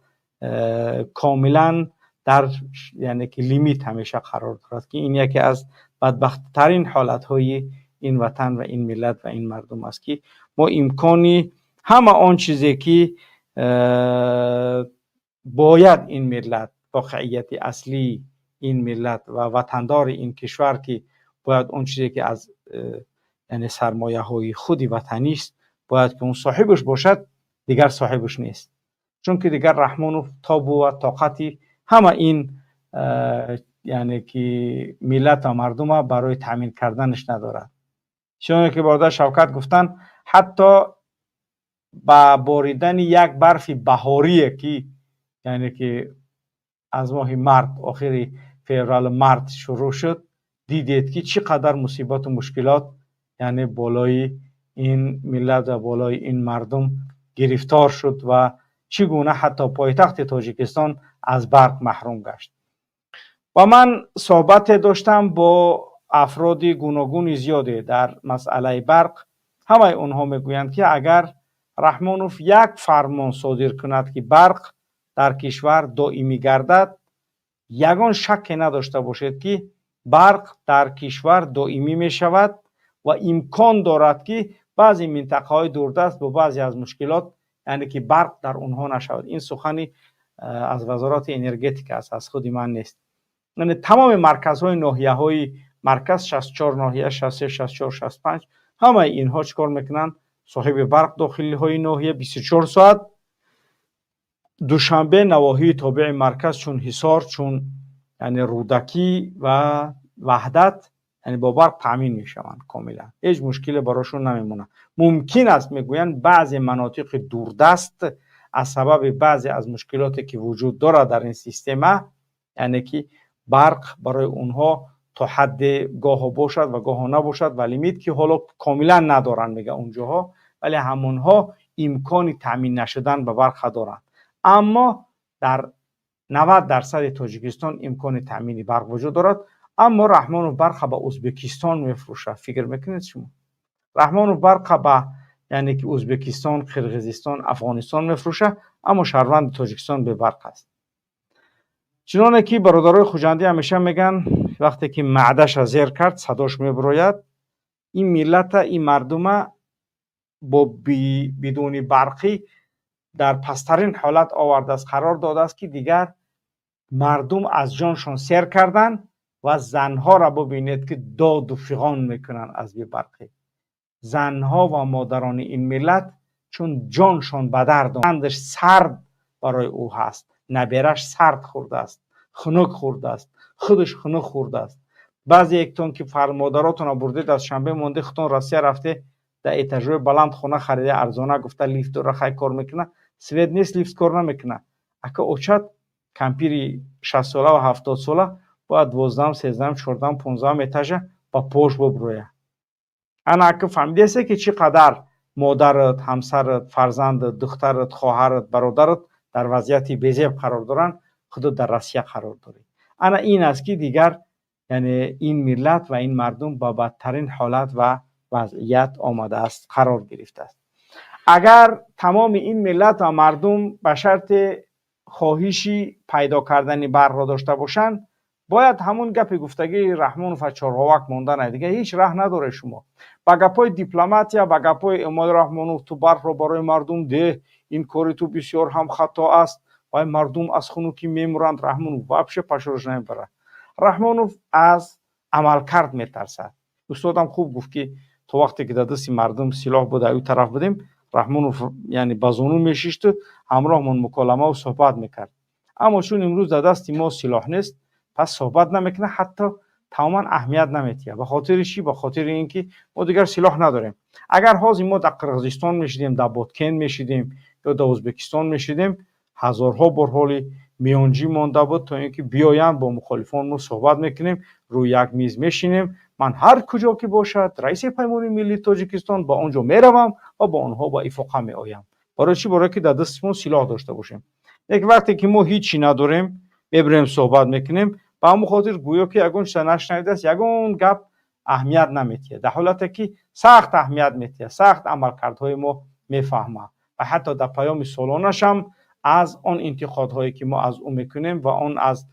کاملا در یعنی که لیمیت همیشه قرار دارد که این یکی از بدبخت ترین حالت های این وطن و این ملت و این مردم است که ما امکانی همه آن چیزی که باید این ملت واقعیت اصلی این ملت و وطندار این کشور که باید اون چیزی که از یعنی سرمایه های خودی وطنی است باید که اون صاحبش باشد دیگر صاحبش نیست، چون که دیگر رحمانوف تابو و طاقتی همه این یعنی که ملت و مردم برای تامین کردنش ندارد. چون که برادر شوکت گفتن حتی با باریدن یک برف بهاری که یعنی که از ماه مارس آخر فوریه مارس شروع شد دیدید که چقدر مصیبت و مشکلات یعنی بالای این ملت و بالای این مردم گرفتار شد و چگونه حتی پایتخت تاجیکستان از برق محروم گشت. و من صحبت داشتم با افراد گوناگون زیاده در مسئله برق، همه اونها میگویند که اگر رحمانوف یک فرمان صادر کند که برق در کشور دائمی گردد یگان شک نداشته باشید که برق در کشور دائمی می شود و امکان دارد که بعضی منطقه های دوردست با بعضی از مشکلات یعنی که برق در اونها نشود. این سخنی از وزارت انرژتیک است، از خود من نیست. یعنی تمام مرکزهای ناحیه های مرکز 64 ناحیه 63 64 65 همه اینها چیکار میکنن؟ صاحب برق داخلی های ناحیه 24 ساعت دوشنبه نواحی تابع مرکز چون حصار، چون یعنی رودکی و وحدت یعنی با برق تامین میشوند کاملا، هیچ مشکلی براشون نمیمونه. ممکن است میگوین بعضی مناطق دوردست از سبب بعضی از مشکلاتی که وجود داره در این سیستم یعنی که برق برای اونها تا حد گاه باشد و گاه نباشد و لیمیت که حالا کاملا ندارن میگه اونجاها، ولی همونها امکان تامین نشدن به برق دارند. اما در 90% تاجیکستان امکان تامین برق وجود دارد. اما رحمانوف برق به ازبکستان میفروشه. فکر میکنید شما رحمانوف برق به یعنی که ازبکستان، قرقیزستان، افغانستان میفروشه، اما شهروند تاجیکستان به برق است. چنانه که برادرای خوجندی همیشه میگن وقتی که معدش را زیر کرد صداش میبراید. این ملت، این مردم با بدون برقی در پسترین حالت آورده است، قرار داده است که دیگر مردم از جانشان سیر کردن و زنها را ببینید که داد و فغان میکنن از بی برقی. زنها و مادران این ملت چون جانشان به درد اندش سرد برای او هست، نبیرش سرد خورده است، خنک خورده است، خودش خنک خورده است. بعضی یکتون که فرمادراتون را بردید از شنبه مونده خودتون روسیه رفته در اتاژهای بلند خونه خریده ارزانه، گفته لیفت را خیلی کار میکنه. سوید نیست لیفت کار نمیکنه. اگه اوچت کمپیری 60 ساله و 70 ساله باید 12 13 14 15 اتاژ با پوش ببروه. انا اگه فهمیدی که چقدر مادرت، همسرت، فرزندت، دخترت، خواهرت، برادرت در وضعیتی بی‌زیب قرار دارن، خودت در روسیه قرار داری. انا این است که دیگر یعنی این ملت و این مردم با بدترین حالت و وضعیت آمده است، قرار گرفته است. اگر تمام این ملت و مردم به شرط خواهشی پیدا کردن برق را داشته باشند، باید همون گپ گفتگی رحمانوف چهارهاوک ماندن دیگه هیچ راه نداره. شما با گپای دیپلمات یا با گپای اماد رحمانوف تو برق را برای مردم ده، این کاری تو بسیار هم خطا است و مردم از خنوکی میمورند. رحمانوف وابشه پشورش نمیبره. رحمانوف از عمل کرد میترسد. استادم خوب گفت که تو وقتی که در دست مردم سلاح بود اون طرف بودیم، رحمانوف یعنی بازونو میشیشت، همراه من مکالمه و صحبت میکرد. اما چون امروز در دست ما سلاح نیست، پس صحبت نمیکنه، حتی تماما اهمیت نمیتیه. به خاطر چی؟ به خاطر اینکه ما دیگر سلاح نداریم. اگر حاضر ما در قرقیزستان میشیدیم، در بادکن میشیدیم یا در ازبکستان میشیدیم، هزارها بار حال میانجی مانده بود تا اینکه بیاین با مخالفان ما صحبت میکنیم، روی یک میز میشینیم. من هر کجا که باشد رئیس پیمانی ملی تاجیکستان با اونجا میروم و با اونها با افاقه میآیم. برای چی؟ برای که در دستمون سلاح داشته باشیم. یک وقتی که ما هیچی نداریم میبریم صحبت میکنیم، با همون خاطر گویا که یگون چیز نشنیده است، یگون گپ اهمیت نمیتیه، در حالتی که سخت اهمیت میتیه، سخت عملکردهای ما میفهمه و حتی در پیام سالانش هم از آن انتقادهایی که ما از او میکنیم و آن از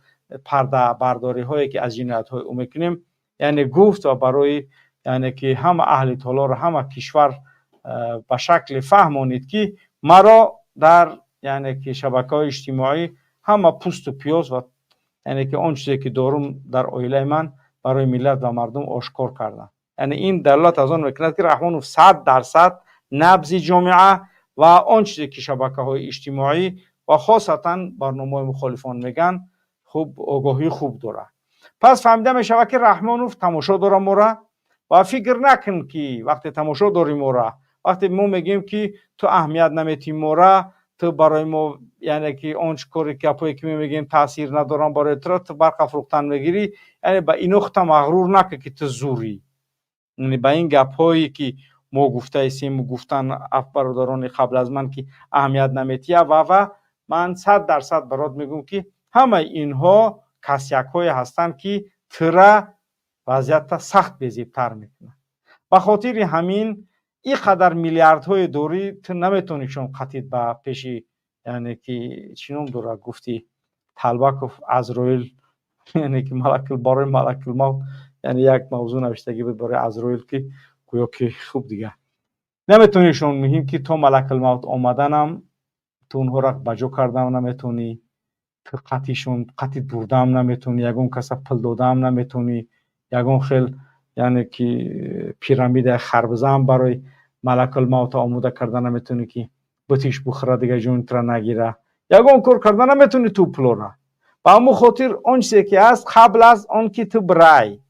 پرده برداری هایی که از جنایت های او میکنیم یعنی گفت و برای یعنی که همه اهل تالار همه کشور به شکل فهمانید که مرا در یعنی که شبکه‌های اجتماعی همه پوست و پیاز و یعنی که آن چیزی که دارم در عائله من برای ملت و مردم آشکار کردم. یعنی این دلالت از آن میکند که رحمانوف 100% نبض جامعه و آن چیزی که شبکه‌های اجتماعی و خاصتا برنامه مخالفان میگن خوب آگاهی خوب داره. پس فهمیده میشه که رحمانوف تماشا داره مورا و فکر نکن که وقتی تماشا داری مورا، وقتی ما میگیم که تو اهمیت نمیتی مورا، تو برای ما یعنی که آنچ کاری که میگیم تاثیر ندارن برای تو برق فروختن میگیری، یعنی به این نقطه مغرور نکن که تو زوری. یعنی به این گپ‌هایی که ما گفته ایستیم و گفتن برادران قبل از من که اهمیت نمیتیه و من 100% برات میگم که همه اینها کسیک‌های هستند که تره وضعیت سخت بی‌زیب‌تر میکنه. به خاطر همین این قدر میلیاردهای دوری تو نمیتونیشون قطید به پیشی یعنی که چینم دوره گفتی طلبکوف عزرائیل یعنی که برای ملک الموت یعنی یک موضوع نوشتگی بود برای عزرائیل که گویا که خوب دیگه نمیتونی شون میگیم که تو ملک الموت آمدنم تو اونها را بجو کردم نمیتونی، تو قطی بردم نمیتونی، یگون کسا پل دادم نمیتونی، یگون خیل یعنی که پیرامید خربزم برای ملک الموت آموده کردن نمیتونی که بتیش بخوره دیگه جون تر نگیره، یگون کار کردن نمیتونی تو پلوره. با همون خاطر اون چیزی که هست قبل از اون که تو برای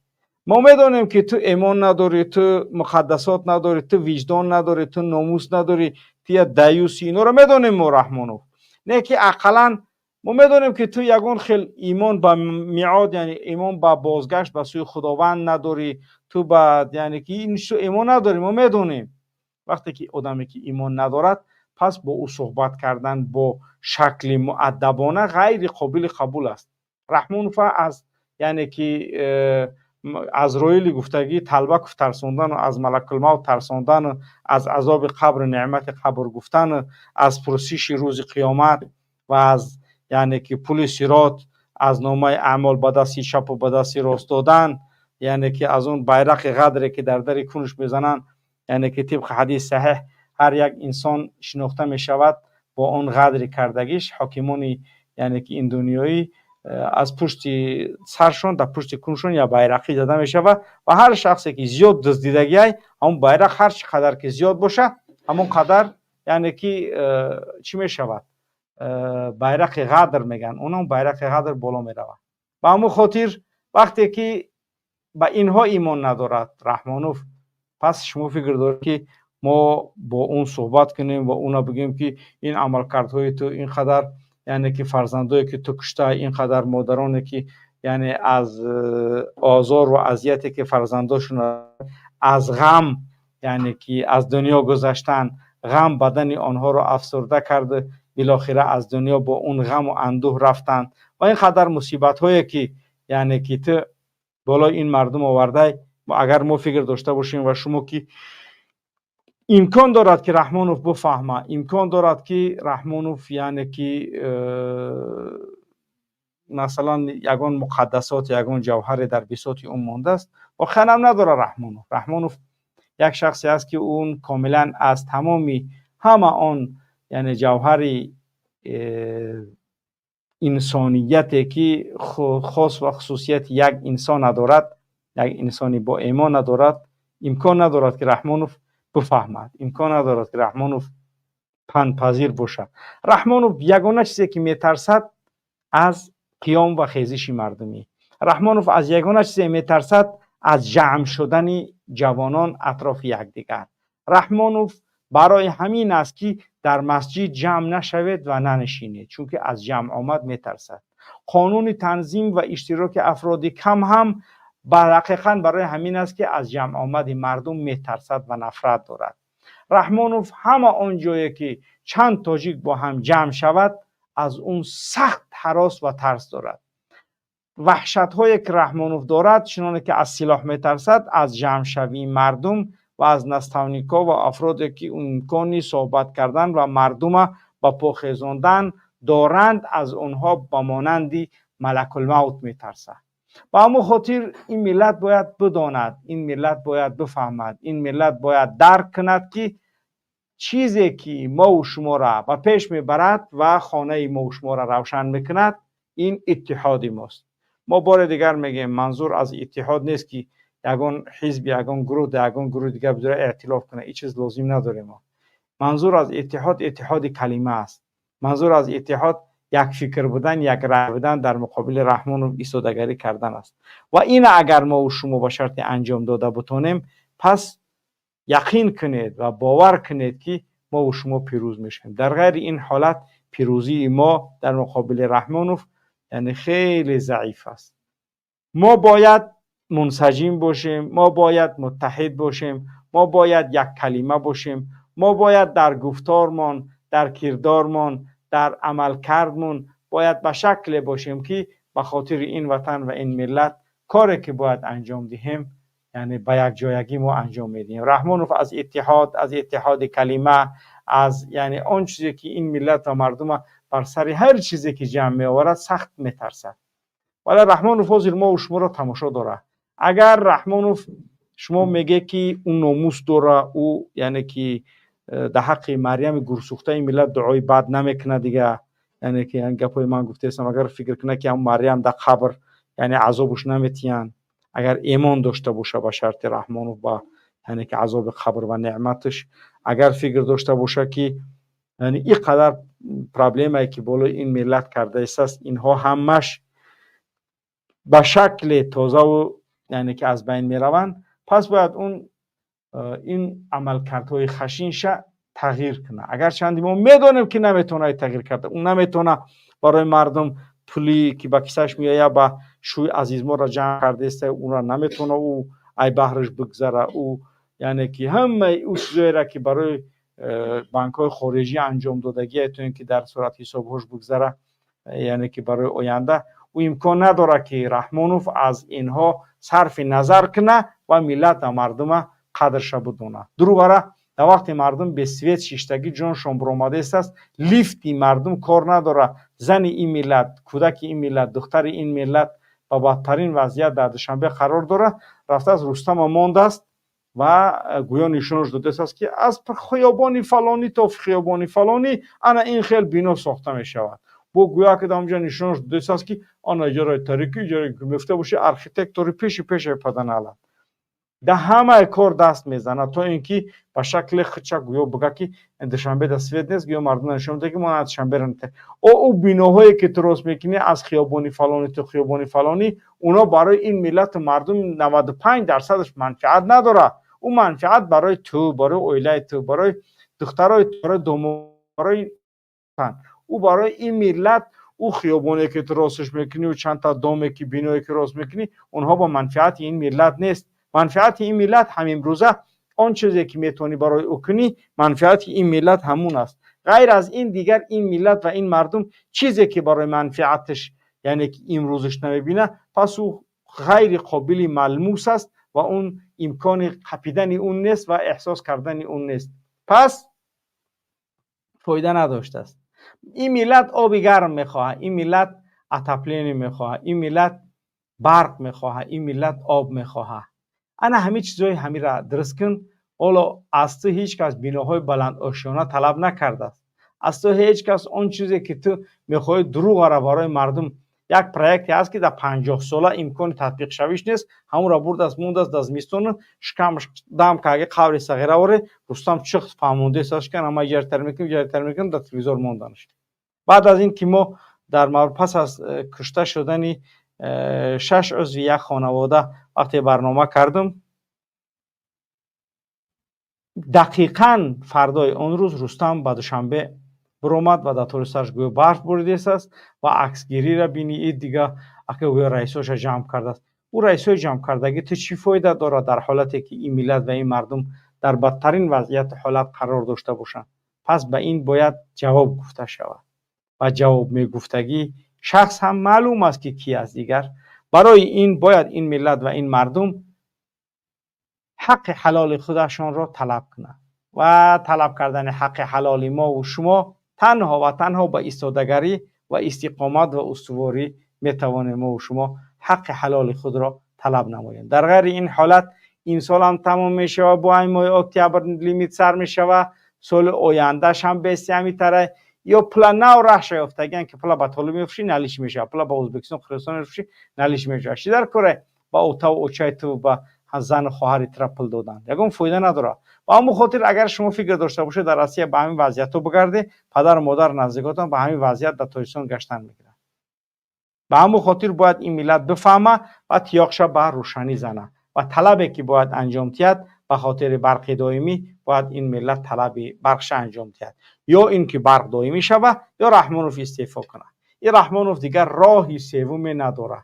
ما میدونیم که تو ایمان نداری، تو مقدسات نداری، تو وجدان نداری، تو ناموس نداری، تو دیوسی اینو رو میدونیم ما رحمانو. نه که اقلا ما میدونیم که تو یگون خیل ایمان با میعاد یعنی ایمان با بازگشت به سوی خداوند نداری، تو با یعنی که این شو ایمان نداری. ما میدونیم وقتی که آدمی که ایمان ندارد پس با او صحبت کردن با شکل مؤدبانه غیر قابل قبول است. رحمان از یعنی که عزرائیل گفتگی طلبه ترساندن و از ملک الموت ترساندن و از عذاب قبر نعمت قبر گفتن، از پرسش روز قیامت و از یعنی که پل صراط از نامه اعمال به دست چپ و به دست راست دادن، یعنی که از اون بیرق قدری که در کنش میزنن، یعنی که طبق حدیث صحیح هر یک انسان شناخته می شود با اون قدری کردگیش. حاکمانی یعنی که این دنیایی از پشت سرشون در پشت کنشون یا بیرقی داده می شود و هر شخصی که زیاد دزدیدگی همون بیرق هر چقدر که زیاد باشه همون قدر یعنی که چی می شود بیرق قدر میگن، اونم بیرق قدر بالا می رود. و همون خاطر وقتی که با اینها ایمان ندارد رحمانوف، پس شما فکر دارید که ما با اون صحبت کنیم و اونا بگیم که این عملکردهای تو اینقدر یعنی که فرزندایی که تو کشته، اینقدر مادرانی که یعنی از آزار و اذیتی که فرزنداشون از غم یعنی که از دنیا گذشتن، غم بدن آنها رو افسرده کرده، بالاخره از دنیا با اون غم و اندوه رفتن و اینقدر مصیبت هایی که یعنی که تو بالای این مردم آورده. اگر ما فکر داشته باشیم و شما که امکان دارد که رحمانوف بفهمه، امکان دارد که رحمانوف یعنی که مثلا یگان مقدسات یگان جوهر در بساط اون مانده است و خنم نداره. رحمانوف یک شخصی است که اون کاملا از تمامی همه آن یعنی جوهر انسانیتی که خاص و خصوصیت یک انسان ندارد، یک انسانی با ایمان ندارد، امکان ندارد که رحمانوف بفهمد، امکان ندارد که رحمانوف پندپذیر باشد. رحمانوف یگانه چیزی که میترسد از قیام و خیزش مردمی. رحمانوف از یگانه چیزی میترسد از جمع شدن جوانان اطراف یکدیگر. رحمانوف برای همین است که در مسجد جمع نشوید و ننشینید، چون که از جمع آمد میترسد. قانون تنظیم و اشتراک افراد کم هم دقیقاً برای همین است که از جمع آمد مردم میترسد و نفرت دارد. رحمانوف همه آن جایی که چند تاجیک با هم جمع شود از اون سخت هراس و ترس دارد. وحشت هایی که رحمانوف دارد چنانه که از سلاح میترسد از جمع شوی مردم و از نستونیکا و افرادی که امکانی صحبت کردن و مردم با پا خیزاندن دارند از اونها با مانندی ملک الموت میترسد. با همون خاطر این ملت باید بداند، این ملت باید بفهمد، این ملت باید درک کند که چیزی که ما و شما را به پیش میبرد و خانه ما و شما را روشن میکند این اتحاد ماست. ما بار دیگر میگیم منظور از اتحاد نیست که یگان حزب یگان گروه دیگر بذاره ائتلاف کنه، این چیز لازم نداره. ما منظور از اتحاد کلمه است. منظور از اتحاد یک فکر بودن، یک رأی بودن در مقابل رحمان و ایستادگی کردن است و این اگر ما و شما با شرط انجام داده بتونیم پس یقین کنید و باور کنید که ما و شما پیروز میشیم. در غیر این حالت پیروزی ما در مقابل رحمانوف یعنی خیلی ضعیف است. ما باید منسجم باشیم، ما باید متحد باشیم، ما باید یک کلمه باشیم، ما باید در گفتارمان، در کردارمان، در عمل کردمون باید به شکل باشیم که به خاطر این وطن و این ملت کاری که باید انجام دهیم یعنی به یک جایگی ما انجام میدیم. رحمانوف از اتحاد کلمه، از یعنی آن چیزی که این ملت و مردم بر سر هر چیزی که جمع می آورد سخت میترسد ولی رحمانوف حاضر ما و شما را تماشا داره. اگر رحمانوف شما میگه که اون ناموس داره، او یعنی که در حق مریم گرسوخته ملت دعای بد نمیکنه دیگه، یعنی که این گپای من گفته هستم، اگر فکر کنه که هم مریم در قبر یعنی عذابش نمیتین، اگر ایمان داشته باشه به شرط رحمانوف با یعنی که عذاب قبر و نعمتش، اگر فکر داشته باشه که یعنی این قدر پرابلمی که بالای این ملت کرده است اینها همش به شکل تازه و یعنی که از بین میروند، پس باید اون این عملکردهای خشنش تغییر کنه. اگر چندی ما میدونیم که نمیتونه تغییر کرده، اون نمیتونه برای مردم پولی که با کیسش میآید با شوی عزیز ما را جمع کرده است، اون را نمیتونه او ای بهرش بگذره، او یعنی که همه او چیزایی را که برای بانک های خارجی انجام دادگی تو اینکه در صورت حسابش بگذره یعنی که برای آینده او امکان نداره که رحمانوف از اینها صرف نظر کنه و ملت و مردم قدرش بدونه. دروغه در وقت مردم به سویت شیشتگی جانشون برآمده است، لیفتی مردم کار نداره، زن این ملت، کودک این ملت، دختر این ملت با بدترین وضعیت در دوشنبه قرار داره. رفته از رستم مانده است و گویا نشانش داده است که از خیابان فلانی تا خیابان فلانی انا این خیل بنا ساخته می شود. با گویا که در اونجا نشانش داده است که آن اجاره تاریکی اجاره گفته باشه ارکیتکتوری پیش پدن علم ده همه کار دست میزنه تا اینکه به شکل خچه گویا بگه که دوشنبه دستوید نیست، گویا مردم نشون میده که ما دوشنبه رنته او بیناهایی که درست میکنی از خیابانی فلانی تا خیابانی فلانی، اونا برای این ملت مردم 95% منفعت نداره. او منفعت برای تو، برای اویله تو، برای دخترای تو، برای دوم، برای او برای این ملت او خیابانی که درستش میکنی و چند تا دامه که بینایی که راست میکنی اونها با منفعت این ملت نیست. منفعت این ملت هم امروزه آن چیزی که میتونی برای او کنی منفعت این ملت همون است. غیر از این دیگر این ملت و این مردم چیزی که برای منفعتش یعنی که امروزش نمیبینه، پس او غیر قابل ملموس است و اون امکان قپیدن اون نیست و احساس کردن اون نیست، پس فایده نداشته است. این ملت آب گرم میخواه، این ملت اتپلین میخواه، این ملت برق میخواه، این ملت آب میخواه. انا همه چیزای همین را درست کن. حالا از تو هیچ کس بیناهای بلند آشیانه طلب نکرده است. از تو هیچ کس اون چیزی که تو میخوای دروغ را برای مردم، یک پروژکتی هست که در 50 ساله امکان تطبیق شویش نیست، همون را برد از موند از میستون شکمش دام که اگه قبر صغیره وره رستم چخ فهمونده ساش کن، اما جرتر میکنم در تلویزیون موندنش. بعد از این که ما در پس از کشته شدن 6 عضو یک خانواده وقتی برنامه کردم، دقیقاً فردای اون روز رستم به دوشنبه برآمد و در طور سرش گویا برف بریده است و عکسگیری را بینی دیگه اگه گویا رئیساش جمع کرده است. او رئیسای جمع کردگی تو چی فایده داره در حالتی که این ملت و این مردم در بدترین وضعیت حالت قرار داشته باشند؟ پس به این باید جواب گفته شود و جواب میگفتگی شخص هم معلوم است که کی است. دیگر برای این باید این ملت و این مردم حق حلال خودشان را طلب کنند و طلب کردن حق حلال ما و شما تنها و تنها با ایستادگی و استقامت و استواری میتوانیم ما و شما حق حلال خود را طلب نماییم. در غیر این حالت این سال هم تمام میشه و با این ماه اکتبر لیمیت سر میشه و سال آیندهش هم به همین طرح یا پلان نو راه یافتگان که پلا با طالب میفشی نلیش میشه، پلا با ازبکستان خراسان میفشی نلیش میشه. چی در کره با اوتا و اوچایت و با زن خواهر ترپل دادن یگون فایده نداره. با همون خاطر اگر شما فکر داشته باشه در آسیا به همین وضعیت رو بگرده، پدر و مادر نزدیکاتون به همین وضعیت در تاجیکستان گشتن میگیرن. به همون خاطر باید این ملت بفهمه و تیاقش به روشنی زنه و طلبی که باید انجام تید به خاطر برق دائمی باید این ملت طلب برقش انجام تید، یا اینکه برق دائمی شوه یا رحمانوف استعفا کنه. این رحمانوف دیگر راهی سومی نداره،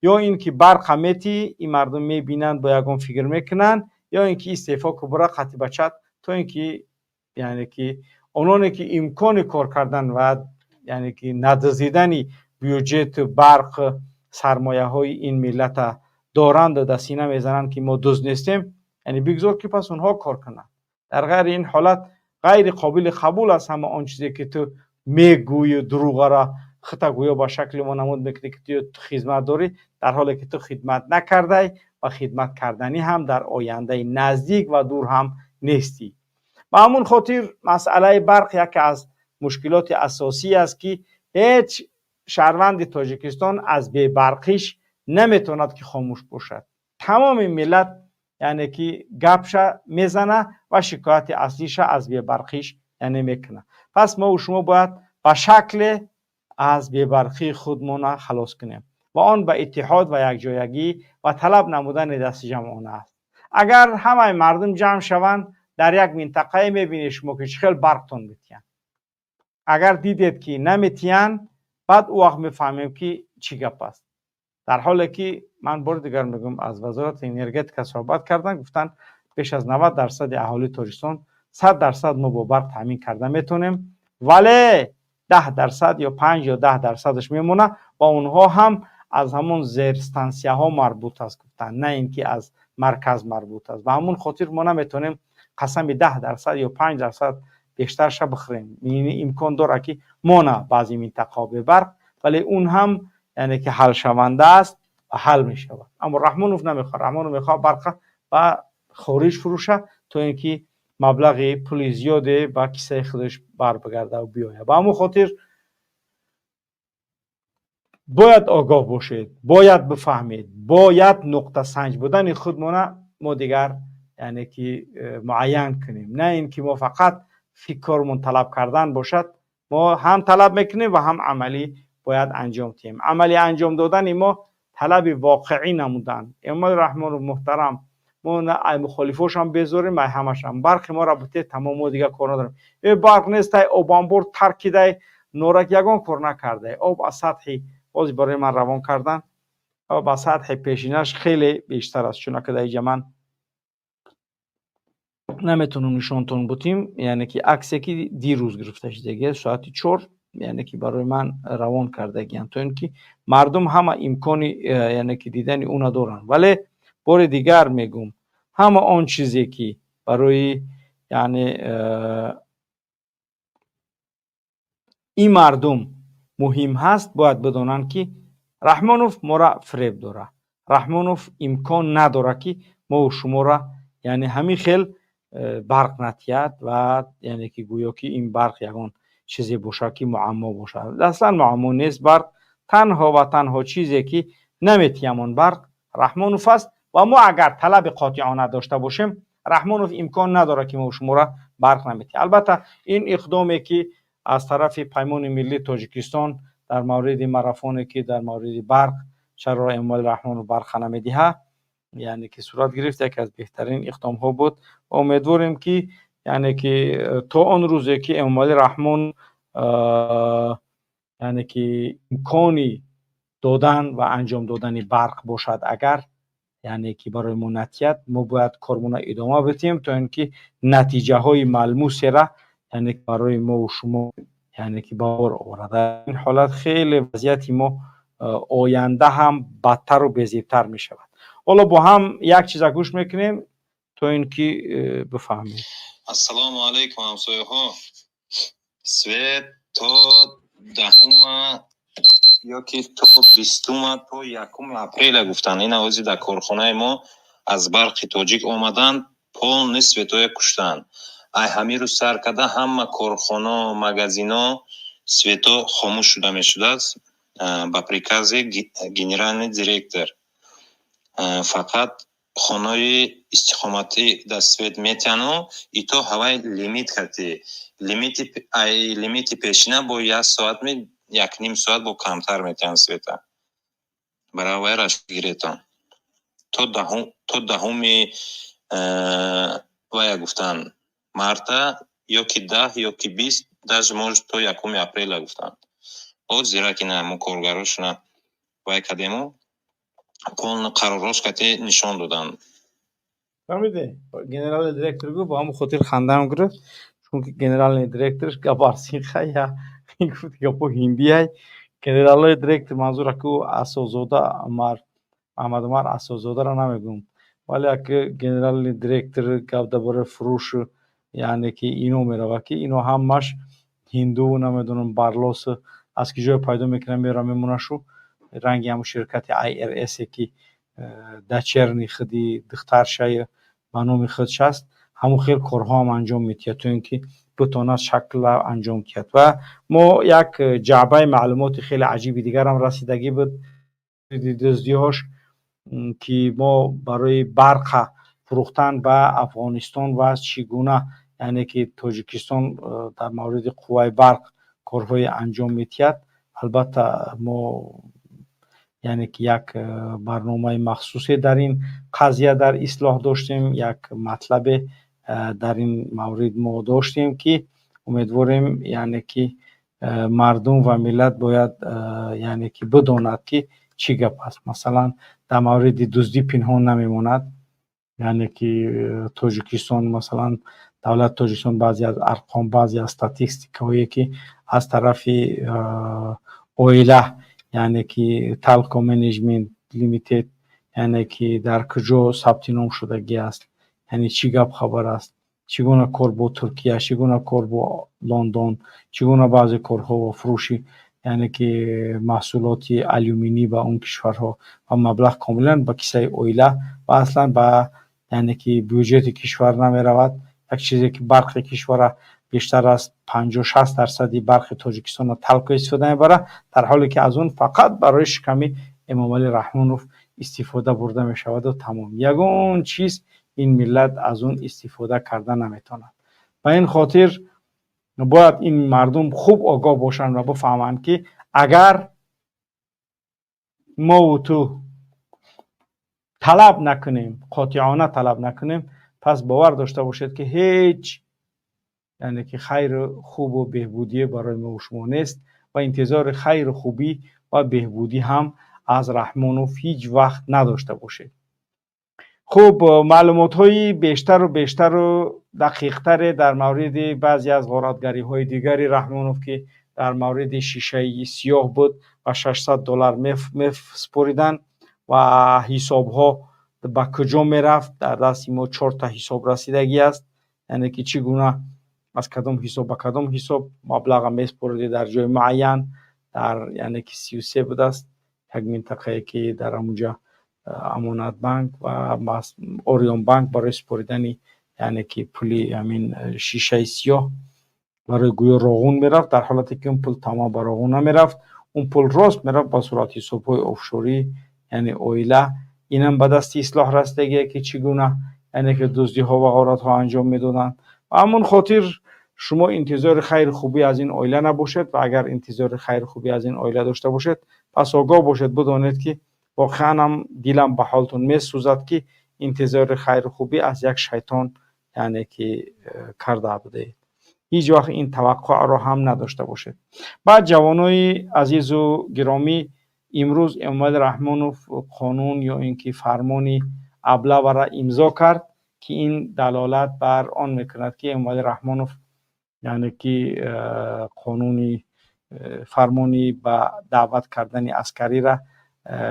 یا اینکه برق همیتی این مردم میبینن با یگان فکر میکنن، یا اینکه استعفا کبرا خطی بچت تا اینکه یعنی که اونانی که امکان کار کردن و یعنی که ندزدیدن بیوجت برق سرمایه های این ملت دارند و در سینه میزنن که ما دزد نیستیم، یعنی بگذار که پس اونها کار کنن. در غیر این حالت غیر قابل قبول است همه آن چیزی که تو میگوی دروغ را خطا گویا با شکل ما نمود میکنی که تو خدمت داری، در حالی که تو خدمت نکرده و خدمت کردنی هم در آینده نزدیک و دور هم نیستی. با همون خاطر مسئله برق یکی از مشکلات اساسی است که هیچ شهروند تاجیکستان از بی برقیش نمیتوند که خاموش باشد. تمام ملت یعنی که گپش میزنه و شکایت اصلیش از بی برقیش یعنی میکنه. پس ما و شما باید به شکل از بی برقی خودمون خلاص کنیم و آن به اتحاد و یکجایگی و طلب نمودن دست جمعانه است. اگر همه مردم جمع شوند در یک منطقه میبینید شما که چخیل برقتون میتین. اگر دیدید که نمیتین بعد او وقت میفهمیم که چی گپ است. در حالی که من بار دیگر میگم از وزارت انرژی صحبت کردن، گفتن بیش از 90% اهالی تاجیکستان 100% ما با برق تامین کرده میتونیم، ولی 10% یا 5 یا 10%ش میمونه و اونها هم از همون زیر استانسیه ها مربوط است گفتن، نه اینکه از مرکز مربوط است. و همون خاطر ما نمیتونیم قسم 10% یا 5% بیشترش بخوریم. یعنی امکان داره که مونه بعضی منطقه به برق، ولی اون هم یعنی که حل شونده است و حل می شود. اما رحمانوف نمیخواد، رحمانوف میخواد برق و خارج فروشه تا اینکه مبلغ پول زیاده با کیسه خودش بر بگرده و بیایه. با همون خاطر باید آگاه باشید، باید بفهمید، باید نقطه سنج بودن خودمون ما دیگر یعنی که معین کنیم، نه اینکه ما فقط فکرمون طلب کردن باشد. ما هم طلب میکنیم و هم عملی باید انجام دهیم. عملی انجام دادن ما طلب واقعی نمودن. امام رحمان محترم ما نه مخالفوش هم بذاریم نه همش هم. برق ما رابطه تمام ما دیگه کار نداریم. این برق نیست اوبانبور ترکیده نورک یگان کار نکرده. آب از سطح بازی برای من روان کردن آب از سطح پیشینش خیلی بیشتر است، چون که در من نمیتونم نشانتون بودیم. یعنی که عکسی که دیروز گرفتش دیگه ساعت 4 یعنی که برای من روان کرده گیان، تو اینکه مردم همه امکانی یعنی که دیدن اونا دارن. ولی بار دیگر میگم همه آن چیزی که برای یعنی این مردم مهم هست باید بدونن که رحمانوف ما را فریب داره. رحمانوف امکان نداره که ما و شما را یعنی همین خیل برق نتید و یعنی که گویا که این برق یکان چیزی باشه که معما باشه. اصلا معما نیست. برق تنها و تنها چیزی که نمیتیمون برق رحمانوف است و ما اگر طلب قاطعانه داشته باشیم رحمانوف امکان نداره که ما شما را برق نمیتیم. البته این اقدامی که از طرف پیمان ملی تاجیکستان در مورد مارافونی که در مورد برق چرا اموال رحمانوف برق نمیدهه یعنی که صورت گرفت، یکی از بهترین اقدام ها بود. امیدواریم که یعنی که تا آن روزی که اموال رحمان یعنی که امکانی دادن و انجام دادن برق باشد، اگر یعنی که برای منتیت ما باید کارمون ادامه بدیم تا اینکه نتیجه های ملموسی را یعنی برای ما و شما یعنی که باور آورده. این حالت خیلی وضعیت ما آینده هم بدتر و بی‌زیبتر می شود. حالا با هم یک چیز گوش میکنیم تا اینکه بفهمیم. السلام علیکم همسایه ها. سوید تا دهم یا که تا 20 تا 1 اپریل گفتن این آوازی در کارخانه ما از برق تاجیک آمدن پول نصف تا کشتن. ای همین رو سر کده همه کارخانه مگزینا سویتا خاموش شده می شده است با پریکاز گنرال دیرکتر. فقط خانه استقامتی در سوید میتونو ایتو هوای لیمیت کرده. لیمیت پیشینه با 1 ساعت می 1.5 ساعت با کمتر میتونن سویتا برای رش گیریتان تو دهمی ویا گفتن مارتا یا که 10 یا که 20 داش موج تو 1 اپریل گفتن. او زیرا که نه مو کارگروشنا وای کدیمو پول قراروش کتی نشان دادن. فهمیده گنرال دیرکتور گفت با هم خاطر خندم گرفت چون که گنرال دیرکتورش گابارسی خیا گفت که په هندی ای گنرال دیرکتور منظور که اساسزاده محمد عمر اساسزاده را نمیگم، ولی که گنرال دیرکتور گفت درباره فروش یعنی که اینو میره که اینو همش هندو نمیدونم برلاس از که جای پیدا میکنه میره میمونه شو رنگی همون شرکت IRS که دچرنی خودی دختر شای منومی خودش است همون خیلی کارها هم انجام میتید تو اینکه بتونه شکل انجام کید و ما یک جعبه معلومات خیلی عجیبی دیگر هم رسیدگی بود دزدیهاش که ما برای برق فروختن به افغانستان و از چگونه یعنی که تاجیکستان در مورد قوای برق کارهای انجام میتید البته ما یعنی که یک برنامه مخصوصی در این قضیه در اصلاح داشتیم یک مطلب در این مورد ما داشتیم که امیدواریم یعنی که مردم و ملت باید یعنی که بداند که چی گپ است مثلا در مورد دزدی پنهان نمیماند یعنی که تاجیکستان مثلا دولت تاجیکستان بعضی از ارقام بعضی از استاتستیکایی که از طرف اویله یعنی که تلکو منیجمنت لیمیتد یعنی که در کجا ثبت نام شدگی است یعنی چی گپ خبر است چگونه کار با ترکیه چگونه کار با لندن چگونه بعضی کارها و فروشی یعنی که محصولات آلومینی با اون کشورها و مبلغ کاملا به کیسه اویله و اصلا به یعنی که بودجه کشور نمی رود یک چیزی که برق کشور بیشتر از 50-60% برق تاجیکستان تلک استفاده میبره در حالی که از اون فقط برای شکمی امام علی رحمانوف استفاده برده می شود و تمام یگان چیز این ملت از اون استفاده کرده نمیتونه و این خاطر باید این مردم خوب آگاه باشن و بفهمند که اگر ما و تو طلب نکنیم قاطعانه طلب نکنیم پس باور داشته باشید که هیچ یعنی که خیر خوب و بهبودی برای ما و شما نیست و انتظار خیر خوبی و بهبودی هم از رحمانوف هیچ وقت نداشته باشید. خب معلومات های بیشتر و بیشتر و دقیق تر در مورد بعضی از غارتگری های دیگری رحمانوف که در مورد شیشه سیاه بود و $600 می‌سپاریدن و حساب ها به کجا میرفت در دست ما 4 تا حساب رسیدگی است یعنی که چگونه از کدام حساب به کدام حساب مبلغ می‌سپارید در جای معین در یعنی که 33 بود است یک منطقه که در اونجا امانت بانک و اوریون بانک برای سپاریدن یعنی که پولی همین شیشه سیاه برای گویا روغون میرفت در حالتی که اون پول تمام برای روغون نمیرفت اون پول راست میرفت با صورت حساب‌های آفشوری یعنی اویله اینم به دست اصلاح رسیدگی که چگونه یعنی که دزدی ها و غارت ها انجام میدادن و همون خاطر شما انتظار خیر خوبی از این اویله نباشید و اگر انتظار خیر خوبی از این اویله داشته باشید پس آگاه باشید بدانید که واقعا هم دیلم به حالتون میسوزد که انتظار خیر خوبی از یک شیطان یعنی که کرده بوده هیچ وقت این توقع را هم نداشته باشید. بعد جوانای عزیز و گرامی امروز امام علی رحمانوف قانون یا اینکه فرمانی ابله را امضا کرد که این دلالت بر آن میکند که امام علی رحمانوف یعنی که قانونی فرمانی به دعوت کردن عسکری را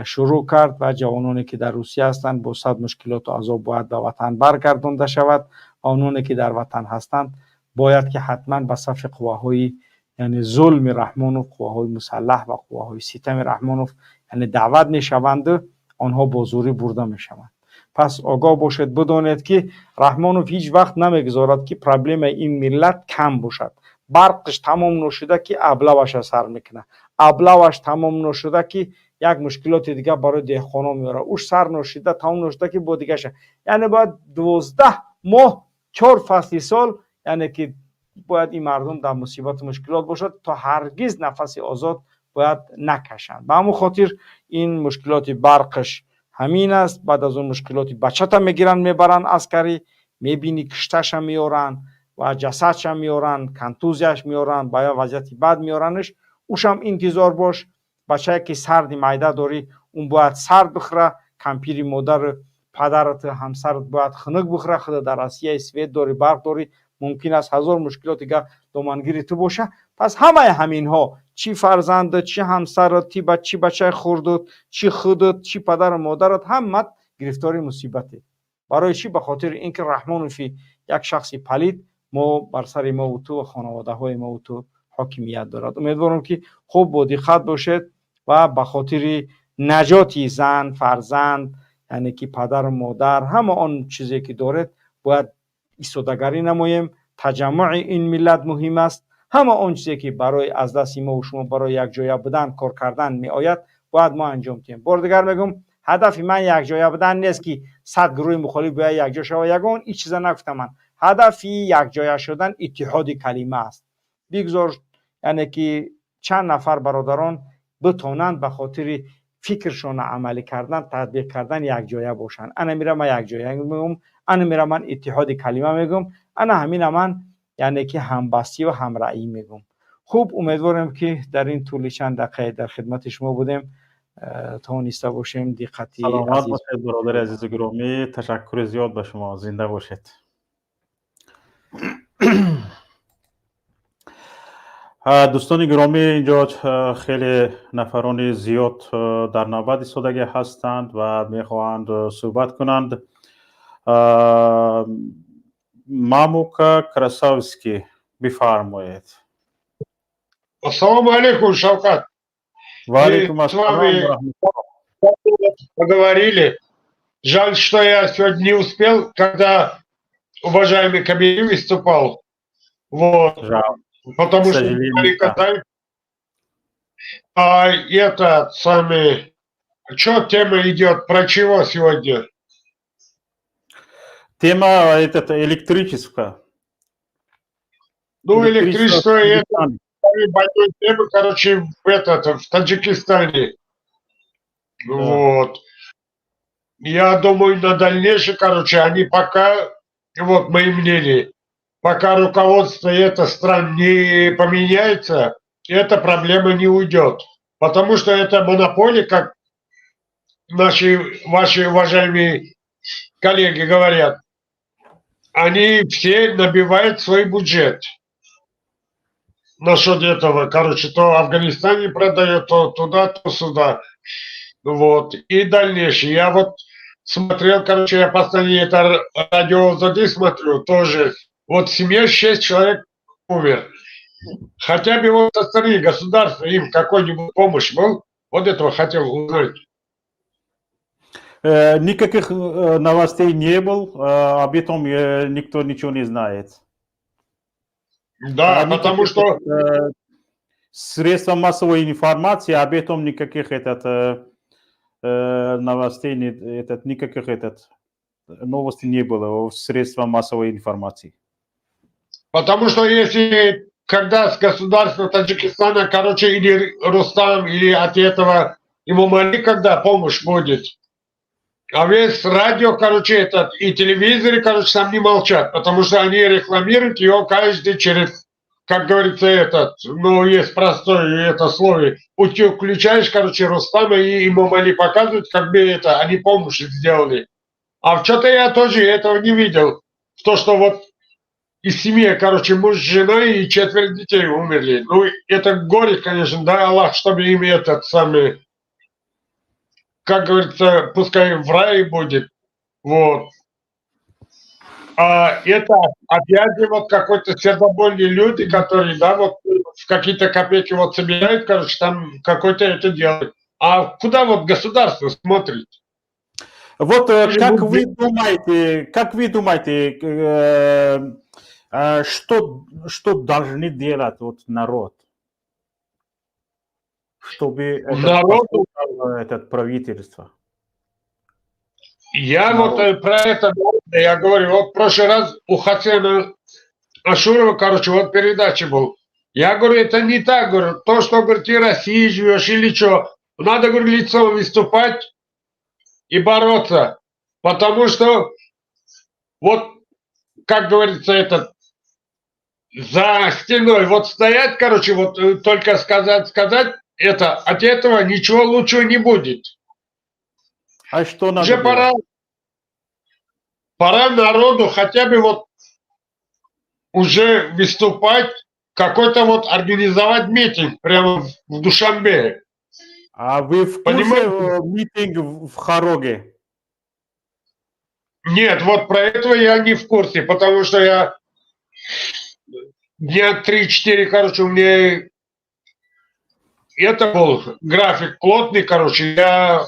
شروع کرد و جوانانی که در روسیه هستند با صد مشکلات و عذاب باید به وطن برگردانده شود آنانی که در وطن هستند باید که حتما به صف قواهای یعنی ظلم رحمانوف قواهای مسلح و قواهای ستم رحمانوف یعنی دعوت میشوند آنها با زوری برده میشوند. پس آگاه باشید بدانید که رحمانوف هیچ وقت نمیگذارد که پرابلم این ملت کم باشد. برقش تمام نشده که ابله‌اش سر میکنه ابله‌اش تمام نشده که یک مشکلات دیگه برای دهقانا میاره اوش سر نشده تمام نشده که با دیگه شه یعنی باید 12 ماه 4 فصل سال یعنی که باید این مردم در مصیبت مشکلات باشد تا هرگز نفس آزاد باید نکشند. به همون خاطر این مشکلات برقش همین است. بعد از اون مشکلات بچت هم میگیرن میبرن عسکری میبینی کشتش هم میارن و جسدش هم میارن کنتوزش میارن باید وضعیت بد میارنش اوش هم انتظار باش بچه که سرد معده داری اون باید سرد بخوره کمپیری مادر پدرت همسرت باید خنک بخوره خود در آسیای سوئد داری برق داری ممکن است هزار مشکلات دیگه دامنگیری تو باشه. پس همه همین ها چی فرزند چی همسرت چی بچه خوردت چی خودت چی پدر و مادرت همت گرفتاری مصیبته. برای چی؟ به خاطر اینکه رحمانوف یک شخصی پلید ما بر سر ما و تو و خانواده های ما و تو حاکمیت دارد. امیدوارم که خوب با دقت باشید و به خاطر نجات زن، فرزند، یعنی که پدر و مادر، همه آن چیزی که دارد باید ایستادگی نماییم. تجمع این ملت مهم است. همه آن چیزی که برای از دست ما و شما برای یک جای بودن کار کردن می آید باید ما انجام دهیم. بار دیگر میگم هدف من یک جای بودن نیست که 100 گروه مخالف باید یک جا شود. یگان این چیزا نگفتم من. هدف یک جای شدن اتحاد کلمه است. بگذار یعنی که چند نفر برادران بتونند به خاطر فکرشون عملی کردن، تطبیق کردن یک جایه باشن. انا میرم من یک جایه میگم، انا میرم من اتحاد کلمه میگم، انا همین من یعنی که همبستی و همرأیی میگم. خوب، امیدوارم که در این طول چند دقیقه در خدمت شما بودیم توانسته باشیم. دقتی سلامت عزیز باشید برادر عزیز گرامی. تشکر زیاد به شما. زنده باشید. دوستان گرامی، اینجا خیلی نفران زیاد در نوبت ایستادگی هستند و میخواهند صحبت کنند. ماموکا کراسовский, بفرمایید. Ассаламу алейкум, Шавкат. Валейкум Мы с ассалам вами ва рахматуллах. поговорили. Жаль, что я сегодня не успел, когда уважаемый Кабир выступал. Вот. Жаль. Потому К что сожалению, маленько да. тайм. А это самый... Что тема идет? Про чего сегодня? Тема это электричество. Ну, электричество в это Таджикистане. самая большая тема, короче, в Таджикистане. Вот. Я думаю, на дальнейшее, короче, они пока, вот мое мнение, пока руководство этих стран не поменяется, эта проблема не уйдет. Потому что это монополия, как ваши уважаемые коллеги говорят, они все набивают свой бюджет. Насчет этого, короче, то Афганистане продает, то туда, то сюда. Вот. И дальнейшее. Я вот смотрел, короче, я постоянно это радио ЗАДы смотрю, тоже. Вот в семье 6 человек умер. Хотя бы вот со стороны государства им какой-нибудь помощь был, вот этого хотел узнать. Никаких новостей не было, об этом никто ничего не знает. Да, потому что... Средства массовой информации об этом никаких новостей, никаких новостей не было в средствах массовой информации. Потому что если, когда с государства Таджикистана, короче, или Рустам, или от этого Имамали, когда помощь будет, а весь радио, короче, и телевизоры, короче, там не молчат, потому что они рекламируют его каждый через, как говорится, есть простое это слово, ты включаешь, короче, Рустама и Имамали показывают, как бы они помощь сделали. А что-то я тоже этого не видел. То, что вот из семьи, короче, муж, жена и 4 детей умерли. Ну, это горе, конечно, да, Аллах, чтобы им как говорится, пускай в рае будет. Вот. А это, опять же, вот какой-то сердобольные люди, которые, да, вот в какие-то копейки вот собирают, короче, там какой-то это делают. А куда вот государство смотрит? Вот как вы думаете, что должны делать вот народ, чтобы это правительство? Я вот про это, я говорю, вот в прошлый раз у Хасена Ашурова, короче, вот передача был. Я говорю, это не так, говорю, то, что, говорит, ты России живешь или что, надо, говорю, лицом выступать и бороться, потому что вот, как говорится, за стеной вот стоять, короче, вот только сказать, от этого ничего лучшего не будет. А что надо уже пора народу хотя бы вот уже выступать, какой-то вот организовать митинг прямо в Душанбе. А вы в курсе митинг в Хароге? Нет, вот про это я не в курсе, потому что я дня 3-4, короче, у меня это был график плотный, короче. Я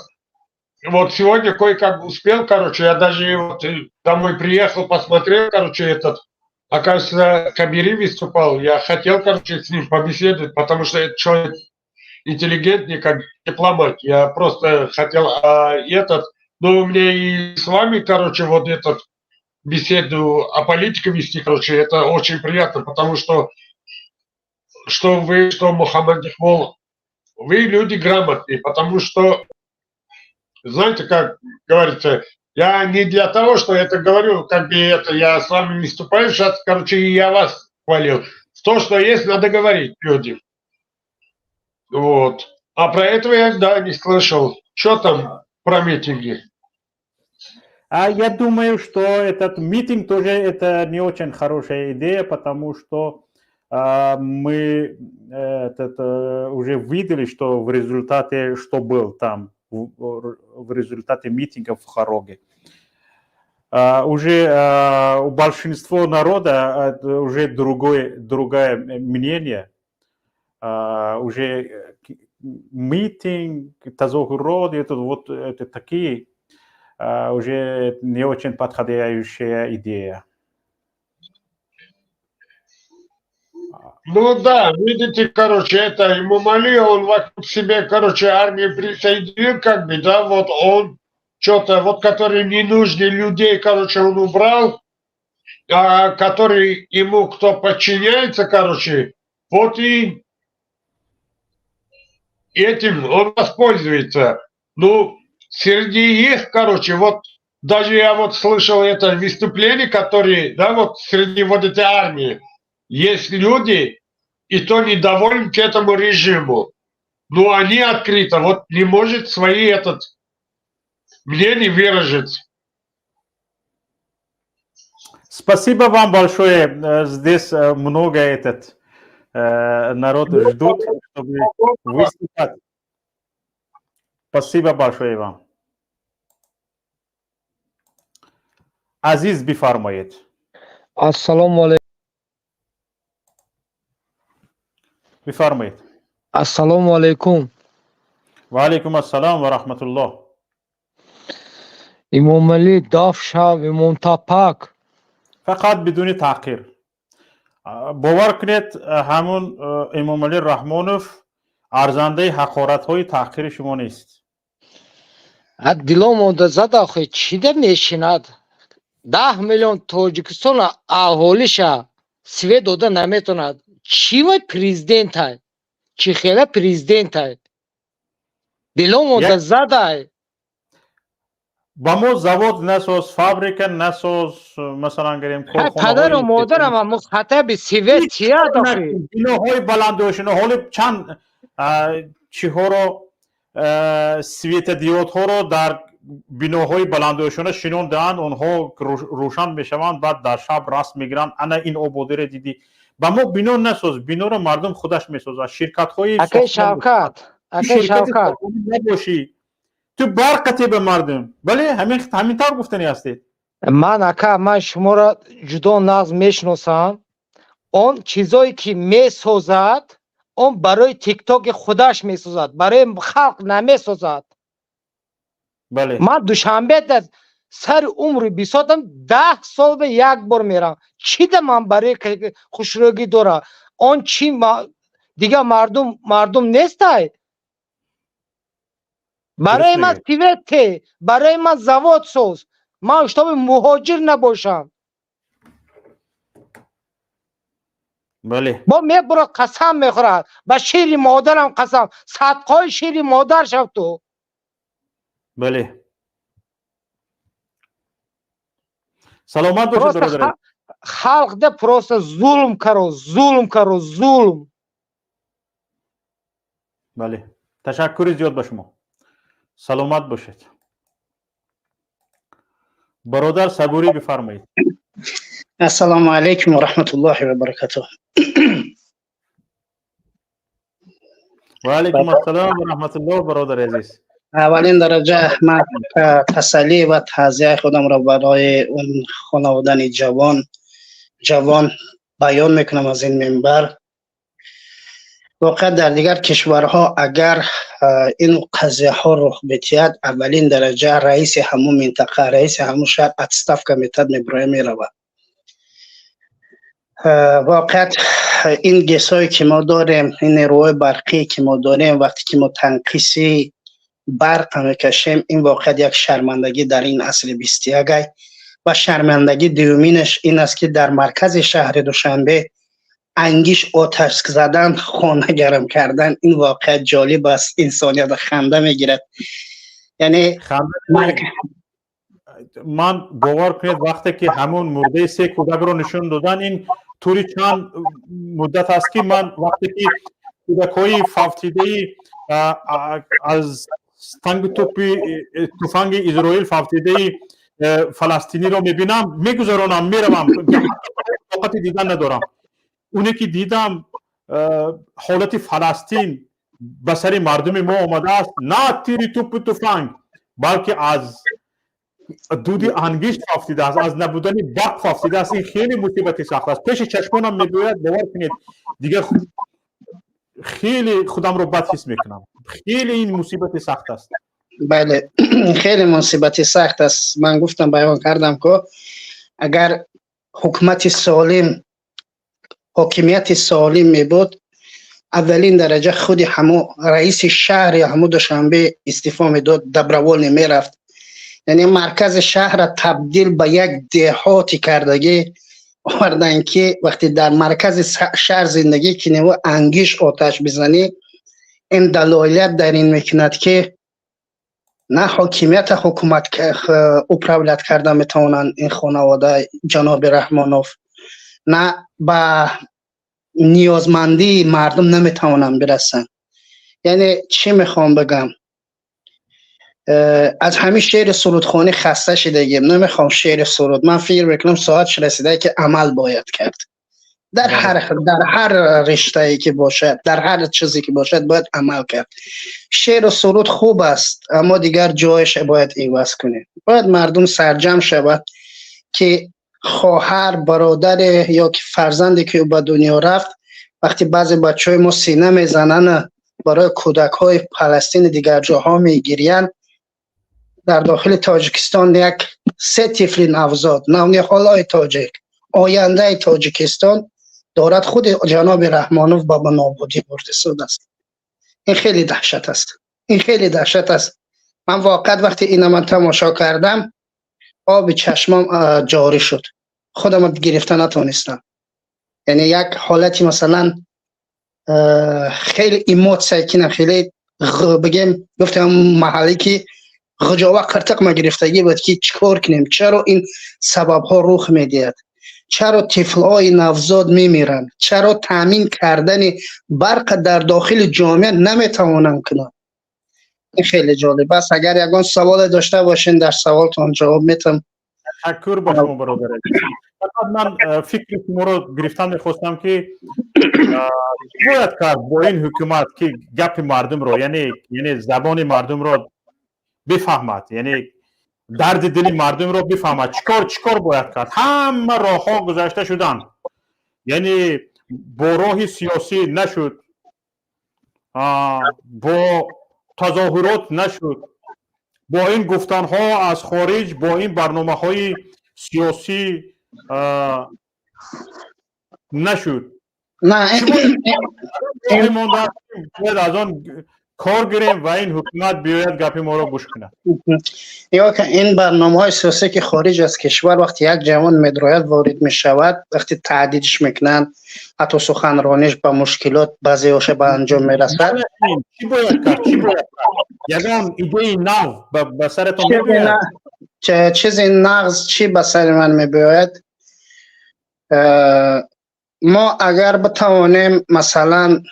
вот сегодня кое-как успел, короче, я даже вот домой приехал, посмотрел, короче, оказывается, Кабири выступал. Я хотел, короче, с ним побеседовать, потому что это человек интеллигентный, как дипломат. Я просто хотел, ну, мне и с вами, короче, вот беседу о политике вести, короче, это очень приятно, потому что вы, что Мухаммад Ихмол, вы люди грамотные, потому что, знаете, как говорится, я не для того, что это говорю, как бы я с вами выступаю сейчас, короче, и я вас хвалил. То, что есть, надо говорить людям. Вот. А про этого я, да, не слышал. Что там про митинги? Я думаю, что этот митинг тоже это не очень хорошая идея, потому что мы уже видели, что в результате, что был там, в результате митингов в Хароге. Уже у большинства народа уже другое мнение. Уже митинг, тазохурод, это такие уже не очень подходящая идея. Ну да, видите, короче, Имам-Али, он вокруг себя, короче, армию присоединил, как бы, да, вот он что-то, вот которые ненужные людей, короче, он убрал, а который ему кто подчиняется, короче, вот и этим он воспользуется. Ну, среди их, короче, вот даже я вот слышал это выступление, которые, да, вот среди вот этой армии есть люди, и то недовольны к этому режиму. Но они открыто, вот не может свои мнение выразить. Спасибо вам большое. Здесь много народ ждут, чтобы выступать. Спасибо большое вам. Азиз бифармоед. Ассаламу алейкум. بفرمایید. السلام علیکم. و علیکم السلام و رحمت الله. امام علی داف شو امام تاپاک. فقط بدون تحقیر. باور کنید همون امام علی رحمانوف ارزنده حقارت های تحقیر شما نیست. دلم زد آخه چی ده میشیند 10 میلیون تاجیکستان اهالیش سوی داده نمیتوند. چی وای پریزیدنت های چی خیلی پریزیدنت های دلم زد های با ما زواد نساز فابریکه نساز مثلا گریم پدر و مادرم هم مخاطب سوی چیه داخل بیناهای بلندوشنه حالی چند چی ها رو سویت دیوت ها رو در بیناهای بلندوشنه شنون دهند اونها روشن میشوند بعد در شب راست میگیرند انا این آبادی رو دیدی با ما بینو نساز بینو رو مردم خودش میسازه شرکت های اکه شوکت نباشی تو برقتی به مردم بله همین طور گفتنی هستید من شما را جدا نقض میشناسم اون چیزایی که میسازد اون برای تیک تاک خودش میسازد برای خلق نمیسازد بله من دوشنبه در سر عمر بیساتم 10 سال به یک بار میرم چی ده من برای خوشروگی داره آن چی دیگه مردم نیست برای من تیوته برای من زواد سوز من اشتاب مهاجر نباشم بله با میبره قسم میخورد با شیر مادرم قسم صدقای شیر مادر شد تو بله سلامت باشید برادر خلق ده просто ظلم کرو ظلم بله تشکر زیاد به شما سلامت باشید برادر صبوری بفرمایید السلام علیکم و رحمت الله و برکاته و علیکم السلام و رحمت الله برادر عزیز اولین درجه من تسلی و تعزیه خودم را برای اون خانوادن جوان بیان میکنم از این منبر. واقعا در دیگر کشورها اگر این قضیه ها رخ بدهد، اولین درجه رئیس همون منطقه، رئیس همون شهر اتستاف که میبره میرود. واقعا این گسایی که ما داریم، این نیروهای برقی که ما داریم، وقتی که ما تنقیصی برق میکشیم، این واقعا یک شرمندگی در این عصر 21 و شرمندگی دومینش این است که در مرکز شهر دوشنبه انگیش آتش زدن، خانه گرم کردن. این واقعا جالب است، انسانیت خنده میگیرد. یعنی من باور کنید وقتی که همون مرده 3 کودک رو نشون دادن، این طوری چند مدت است که من وقتی که کودک‌های فافتیده از تنگ تفنگ اسرائیل فافتیده فلسطینی رو میبینم میگذارونم میروم، وقت دیدن ندارم. اونی که دیدم حالت فلسطین به سر مردم ما آمده است، نه تیر توپ تفنگ، بلکه از دود انگشت فافتیده است، از نبودن برق فافتیده است. این خیلی مصیبت سخت است. پیش چشمانم میگوید، باور کنید دیگه خیلی خودم رو بد حس میکنم. خیلی این مصیبت سخت است. بله خیلی مصیبت سخت است. من گفتم، بیان کردم که اگر حکومت سالم، حاکمیت سالم می بود، اولین درجه خود همو رئیس شهر یا همو دوشنبه استعفا میداد، دبروال نمی رفت. یعنی مرکز شهر را تبدیل به یک دهاتی کردگی آوردن که وقتی در مرکز شهر زندگی کنی و انگیش آتش بزنی، این دلایل در این میکند که نه حاکمیت حکومت که اپراولت کرده میتونن این خانواده جناب رحمانوف، نه به نیازمندی مردم نمیتونن برسن. یعنی چی میخوام بگم، از همین شعر سرودخوانی خسته شدگیم، نمیخوام شعر سرود. من فکر میکنم ساعتش رسیده که عمل باید کرد. در هر رشته ای که باشد، در هر چیزی که باشد باید عمل کرد. شعر و سرود خوب است، اما دیگر جایش باید عوض کنه. باید مردم سرجم شود که خواهر، برادر یا که فرزندی که به دنیا رفت، وقتی بعضی بچهای ما سینه میزنن برای کودک های فلسطین دیگر جاها میگیرین، در داخل تاجیکستان یک 3 طفل نوزاد، نویحالای تاجیک، آینده تاجیکستان دارد خود جناب رحمانوف به نابودی برده شده است. این خیلی دهشت است. این خیلی دهشت است. من واقعا وقتی اینو من تماشا کردم آب چشمام جاری شد. خودم گرفته نتونستم. یعنی یک حالتی مثلا خیلی ایموت سایکنم، خیلی بگیم گفتم محلی که غجاوه قرتق ما گرفتگی بود که چیکار کنیم، چرا این سبب ها رخ میدهد، چرا طفلای نوزاد میمیرن، چرا تامین کردن برق در داخل جامعه نمیتوانن کنن. این خیلی جالب است. اگر یگان سوال داشته باشین در سوالتون جواب میتم. تشکر با شما برادر. من فکر شما رو گرفتم، میخواستم که باید کرد با این حکومت که گپ مردم رو، یعنی زبان مردم رو بفهمد، یعنی درد دل مردم رو بفهمد. چیکار باید کرد؟ همه راه ها گذاشته شدن، یعنی با راه سیاسی نشد، با تظاهرات نشد، با این گفتن ها از خارج، با این برنامه های سیاسی نشد. نه باید از آن کار گیریم و این حکومت بیاید گپ ما رو گوش کنه. یا که این برنامه های سیاسی که خارج از کشور وقتی یک جوان مدرایت وارد می شود، وقتی تعدیدش میکنن، حتی سخنرانیش با مشکلات بعضی هاش به انجام می رسد. چی باید کرد؟ یگان ایده نو به سرتون می بیاید؟ چیزی نغز چی به سر من می بیاید؟ ما اگر بتوانیم مثلا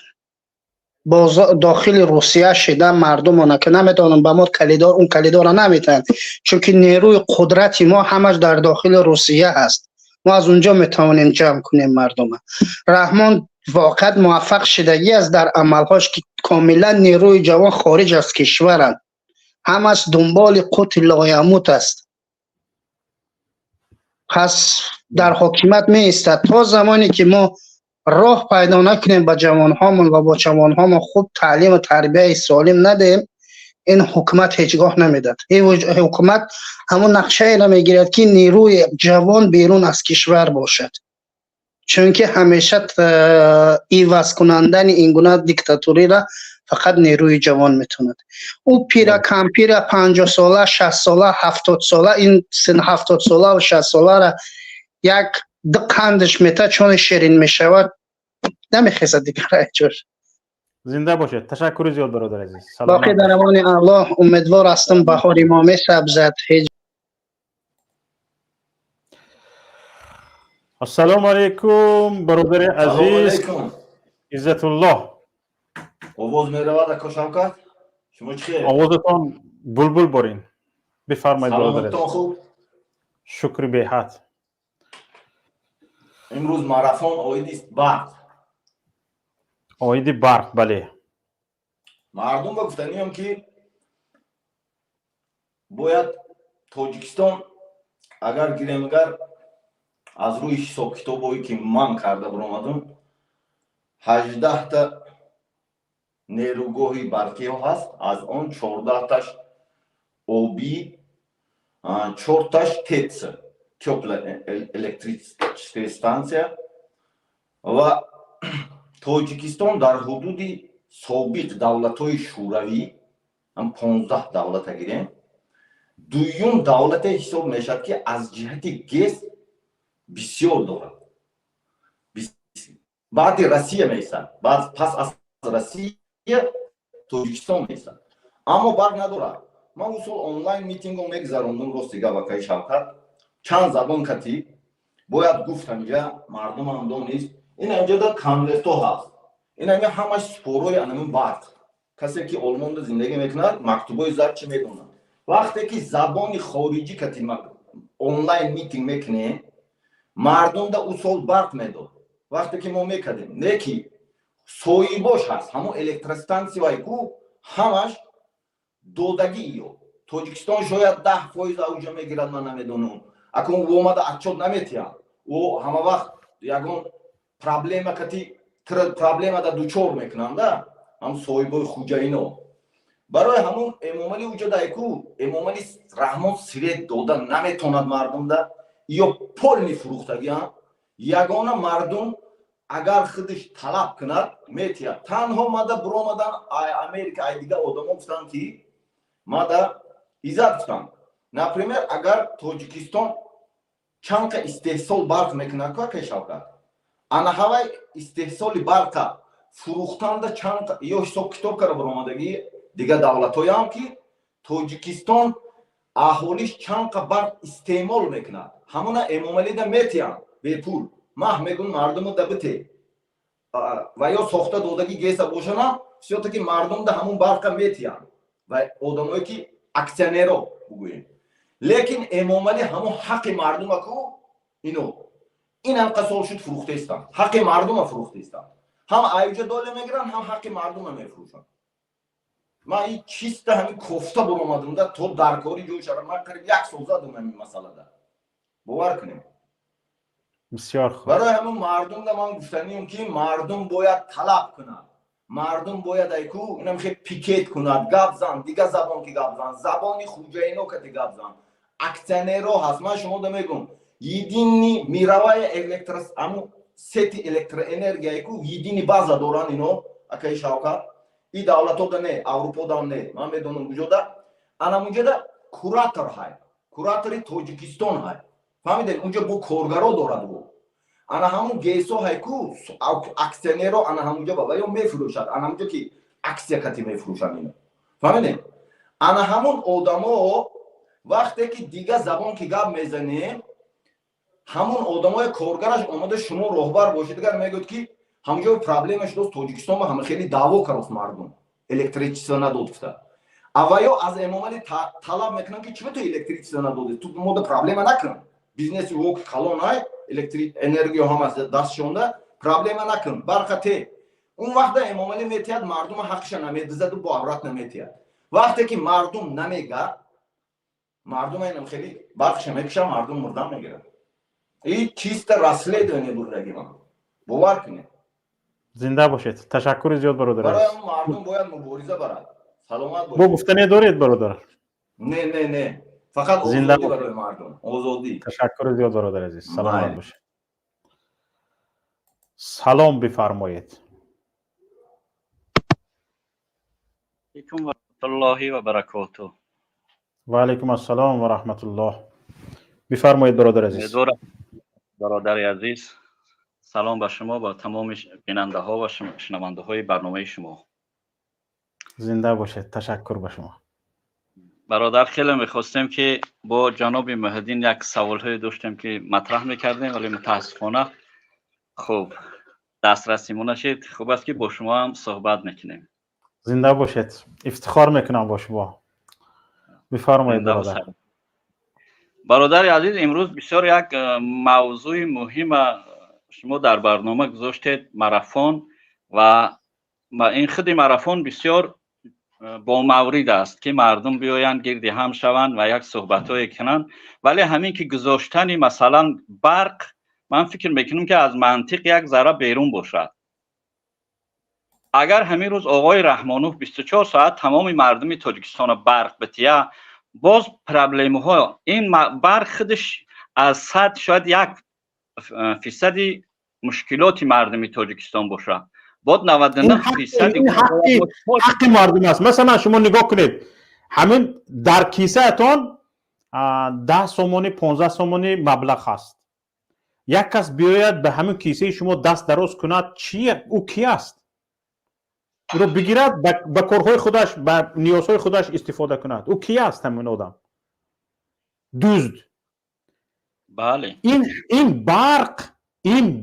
داخل روسیه شده مردم که نمیتونن به ما کلیدار اون کلیدار نمیتن، چون که نیروی قدرتی ما همش در داخل روسیه هست. ما از اونجا میتونیم جمع کنیم مردم. رحمان واقعا موفق شدگی است در عملهاش که کاملا نیروی جوان خارج از کشورند، همش دنبال قوت لایموت است. پس در حکومت می ایستد تا زمانی که ما راه پیدا نکنیم به جوانهامون و با جوانهامون خوب تعلیم و تربیه سالم ندیم، این حکومت هیچگاه نمیداد. این حکومت همون نقشه را میگیرد که نیروی جوان بیرون از کشور باشد، چون که همیشه ایواز کنندن این گونه دیکتاتوری را فقط نیروی جوان میتوند. او پیرا کمپیر 50 ساله 60 ساله 70 ساله، این سن 70 ساله و 60 ساله را یک قندش میته چون شیرین میشود نمیخیزد دیگه. رایجوش زنده باشید. تشکر زیاد برادر عزیز. باقی در امان الله. امیدوار هستم بهار امام سبزت. السلام علیکم برادر عزیز. عزت الله. آواز میرود اکا شوکت؟ شما چیه؟ آوازتان بلبل بارین. بفرمایید برادر سلامتان عزیز. خوب؟ شکر به حد. امروز مارافون آیدی است برق. آیدی برق بله. مردم با گفتنی هم که باید تاجیکستان اگر گیرمگر از روی حساب کتابایی که من کرده برآمدم 18 تا نیروگاهی برقی ها هست، از آن 14 تاش آبی، 4 تاش تیتس تپل الکتریسیته استانسیا و تاجیکستان در حدود سابق دولت‌های شوروی هم 15 دولت گیریم دویم دولت حساب میشد که از جهت گیس بسیار دارد. بعد روسیه میشد، بعد پس از روسیه تاجیکستان میشد، اما برق ندارد. من اصول آنلاین میتینگ رو میگذراندم راستیگه وکای شوکت چند زبان کتی باید گفت اینجا مردم هم دانست این اینجا در کنورتو هست، این اینجا همش سپوروی انمون برق. کسی که آلمان زندگی میکند مکتوبای زرد چی میدونه. وقتی که زبان خارجی کتی آنلاین میتینگ میکنه مردم در اصول برق میداد. وقتی که ما میکردیم نه که سویباش هست همون الکتریستانسی وای کو همش دودگی ایو تاجیکستان شاید 10% اوجا میگیرد من نمیدونم. اکنون او اومده اچود نمیتیم او همه وقت یکون پرابلم کتی پرابلم در دوچور میکنند هم سویبای خوجه اینو برای همون امامالی اوجا دایکو امامالی رحمان سیرت داده نمیتوند مردم ده یا پول میفروختگی هم یگانه مردم اگر خودش طلب کند میتید. تنها ماده برآمدن امریکا ای دیگه آدم گفتن که ماده ایزد گفتن نپریمر اگر تاجیکستان چند که استحصال برق میکند که شوکت انا هوای استحصال برق فروختن ده چند یا حساب کتاب کرده برآمدگی دیگه دولت های هم که تاجیکستان اهالیش چند که برق استعمال میکند همون امامالی ده میتیم به پول ماه میگون مردم ده بته و یا ساخته دادگی گیسه باشه نه سیاته که مردم ده همون برق میتیم و آدمایی که اکسیونرها بگوییم. لیکن امامالی همون حق مردم کو اینو این هم قصال شد فروخته استن حق مردم فروخته استن هم ایوجه دوله میگیرن هم حق مردم میفروشن. ما این چیست همین کفته برآمدم ده تو درکاری جوی شده من قریب 1 سال زدم این مسئله ده باور کنیم. بسیار خوب. برای همون مردم ده من گفتنیم که مردم باید طلب کنند مردم باید ایکو اینم که پیکت کند گپ زن دیگه زبان که گپ زن زبانی خوجه اینو که گپ زن اکسیونرها هست. من شما ده میگم یدینی میروای الکتریس امو سیتی الکتر انرژی ایکو یدینی بازا دوران اینو اکای شوکت این دولت ها ده نه اروپا ده نه من میدونم وجوده انا اونجا ده کوراتور های کوراتوری تاجیکستان های فهمیدین اونجا بو کارگرا دارد بو انا همون گیسو هایکو اکسیونرها انا همونجا بابا یا میفروشد انا همونجا که اکسیا کتی میفروشن اینو فهمیدین انا همون آدما وقتی که دیگه زبان که گپ میزنه همون آدمای کارگرش اومده شما راهبر باشید دیگه میگوید که همونجا پرابلمش دوست تاجیکستان ما همه خیلی دعوا کردن مردم الکتریسیته نداد گفته اوایو از امامالی طلب میکنن که چطور تو الکتریسیته نداد تو مود پرابلم نکن بیزنس وک کلون های الکتریک انرژی هم از دست شونده پرابلم نکن برکته اون وقت امامالی میتید مردم حقش نمیدزد و با عورت نمیتید. وقتی که مردم نمیگه مردم اینم خیلی برقش میکشه مردم مردم میگیرن این چیست رسله دنیا بردگی من باور کنید. زنده باشید. تشکر زیاد برادر برای عزیز. مردم باید مبارزه برد. سلامت با باشید. گفتنی دارید برادر؟ نه فقط زنده آزادی باشید. برای مردم. آزادی. تشکر زیاد برادر عزیز. سلامت باشید. سلام بفرمایید. علیکم و رحمت الله و برکاته. و علیکم السلام و رحمت الله. بفرمایید برادر عزیز. امیدوارم برادر عزیز سلام به شما و تمام بیننده ها و شنونده های برنامه شما. زنده باشید. تشکر به شما. برادر خیلی میخواستیم که با جناب مهدین یک سوال های داشتیم که مطرح میکردیم ولی متاسفانه خب دسترسیمون نشد. خوب است که با شما هم صحبت میکنیم. زنده باشید. افتخار میکنم با شما. بفرمایید برادر. برادر عزیز امروز بسیار یک موضوع مهم شما در برنامه گذاشتید، ماراتون، و این خود ماراتون بسیار با مورد است که مردم بیایند گرد هم شوند و یک صحبت‌های کنند، ولی همین که گذاشتن مثلا برق من فکر میکنم که از منطق یک ذره بیرون باشد. اگر همین روز آقای رحمانوف 24 ساعت تمام مردم تاجیکستان برق بتیه، باز پرابلم ها این برق خودش از 100 شاید 1% مشکلات مردم تاجیکستان باشه. بعد 99% حق مردم است. مثلا شما نگاه کنید همین در کیسه اتون 10 سومانی 15 سومانی مبلغ هست. یک کس بیاید به همین کیسه شما دست دراز کند، چیه؟ او کی است؟ او رو بگیرد به کارهای خودش به نیازهای خودش استفاده کند. او کی است همین آدم؟ دزد. بله. این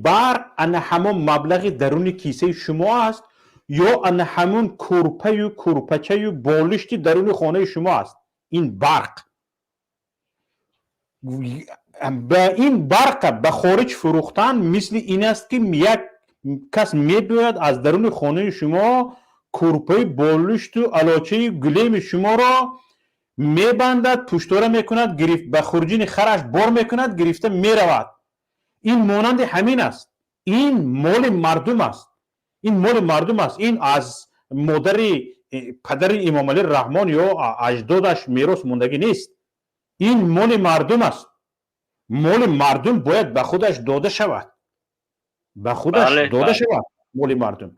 برق ان همون مبلغ درون کیسه شما است یا ان همون کورپه و کورپچه و بالشتی درون خانه شما است. این برق به این برق به خارج فروختن مثل این است که یک کس میباید از درون خانه شما کورپه بالشت و علاچه گلیم شما را میبندد، پشتوره میکند، گرفت به خرجین خرش بار میکند، گرفته میرود. این مانند همین است. این مال مردم است. این مال مردم است. این از مادر پدر امام علی رحمان یا اجدادش میراث موندگی نیست. این مال مردم است. مال مردم باید به خودش داده شود. به خودش داده شود مال مردم.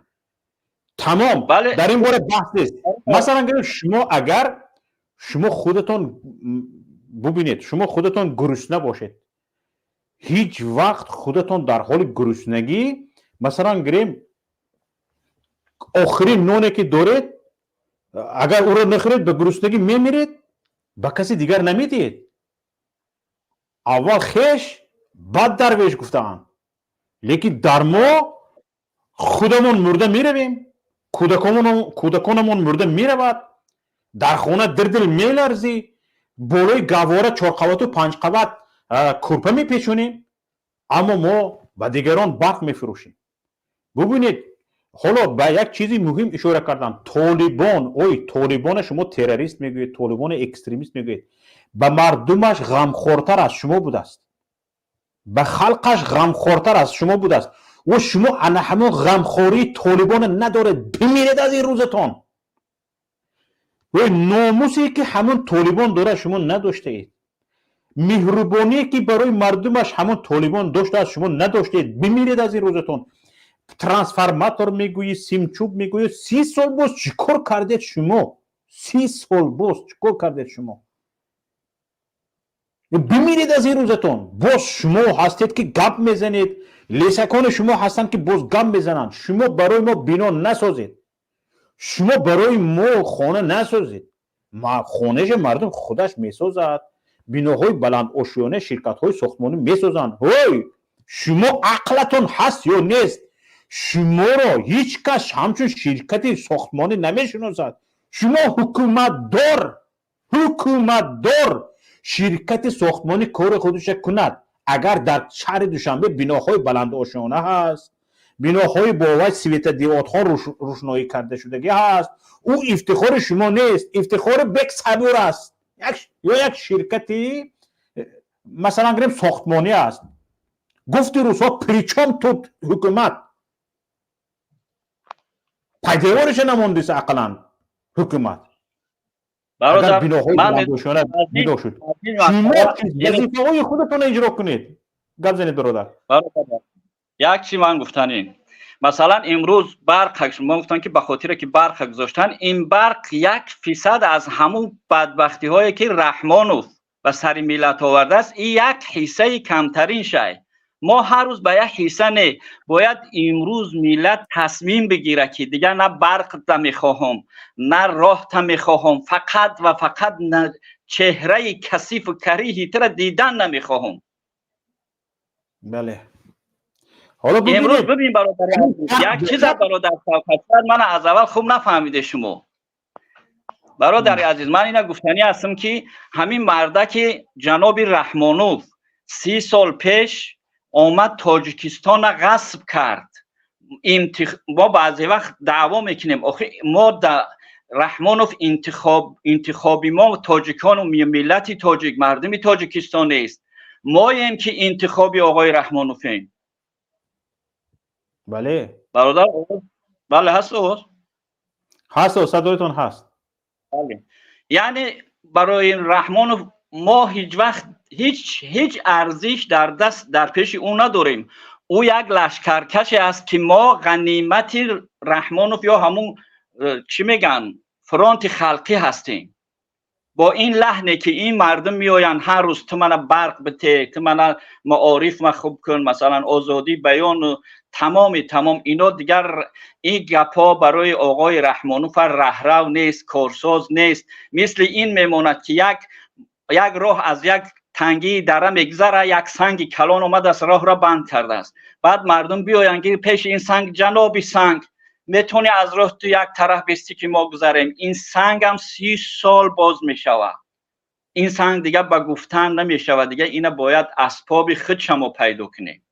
تمام. در این باره بحث نیست. مثلا شما اگر شما خودتون ببینید، شما خودتون گرسنه باشید، هیچ وقت خودتون در حال گرسنگی مثلا گریم آخرین نانی که دارید اگر او را نخورید به گرسنگی میمیرید، به کسی دیگر نمیدید. اول خیش بعد درویش گفتن. لیکن در ما خودمون مرده میرویم، کودکانمون مرده میرود، در خانه دل میلرزی، بالای گواره 4 قوت و 5 قوت کورپه میپیچونیم، اما ما به دیگران برق میفروشیم. ببینید حالا به یک چیزی مهم اشاره کردم. طالبان شما تروریست میگوید، طالبان اکستریمیست میگوید، به مردمش غمخورتر از شما بوده است، به خلقش غمخورتر از شما بوده است و شما همون غمخوری طالبان ندارید. بمیرید از این روزتون. و ناموسی که همون طالبان داره شما نداشته اید. مهربانی که برای مردمش همون طالبان داشته از شما نداشته اید. بمیرید از این روزتون. ترانسفرماتور میگویی، سیمچوب میگویی. 30 سال باز چیکار کردید شما؟ 30 سال باز چیکار کردید شما؟ بمیرید از این روزتون. باز شما هستید که گپ میزنید، لیسکان شما هستند که باز گپ میزنند. شما برای ما بنا نسازید، شما برای ما خانه نسازید. خانهش مردم خودش میسازد، بناهای بلند آشیانه شرکت های ساختمانی میسازند. شما عقلتون هست یا نیست؟ شما را هیچ کس همچون شرکت ساختمانی نمیشناسد. شما حکومت دار شرکت ساختمانی کار خودش کند. اگر در شهر دوشنبه بناهای بلند آشیانه هست، بناهای با سویت دیوادها روشنایی کرده شدگی هست، او افتخار شما نیست، افتخار بک صبور است. یا یک شرکتی مثلا گریم ساختمانی است، گفتی روسا پریچام تو حکومت پیداورش نموندیس اقلا حکومت اگر برادر بناهای من جوانگوشانه بیدا شد شما وظیفه های خودتون اجرا کنید. گپ زنید برادر. یک چی من گفتنین مثلا امروز برق شما گفتن که به خاطر که برق گذاشتن، این برق 1% از همون بدبختی هایی که رحمانوف و سر ملت آورده است، این 1% کمترین شای. ما هر روز به 1% نه، باید امروز ملت تصمیم بگیره که دیگه نه برق تا میخواهم نه راه تا میخواهم، فقط و فقط چهره کثیف و کریهی تر دیدن نمیخواهم. بله. حالا امروز ببین برادر یک چیز برادر سوکتر من از اول خوب نفهمیده شما. برادر عزیز من اینا گفتنی هستم که همین مرده که جناب رحمانوف 30 سال پیش آمد تاجیکستان غصب کرد. ما بعضی وقت دعوا میکنیم آخه ما رحمانوف انتخابی ما تاجیکان و ملت تاجیک مردمی تاجیکستان نیست، ماییم که انتخابی آقای رحمانوفیم. بله برادر بله هست صدایتون هست. بله. یعنی برای رحمانوف ما هیچ وقت هیچ ارزش در پیش او نداریم. او یک لشکرکش است که ما غنیمت رحمانوف یا همون چی میگن فرانت خلقی هستیم. با این لحنه که این مردم میآیند هر روز تو من برق بده، تو من معارف ما خوب کن، مثلا آزادی بیان و تمام اینا دیگر این گپا برای آقای رحمانوف رهرو نیست، کارساز نیست. مثل این میماند که یک راه از یک تنگی دره میگذره، یک سنگ کلان اومد از راه را بند کرده است، بعد مردم بیاین که پیش این سنگ جنابی سنگ میتونی از راه تو یک طرف بیستی که ما گذاریم. این سنگ هم 30 سال باز میشود. این سنگ دیگه با گفتن نمیشود، دیگه اینا باید اسباب خود شما پیدا کنیم.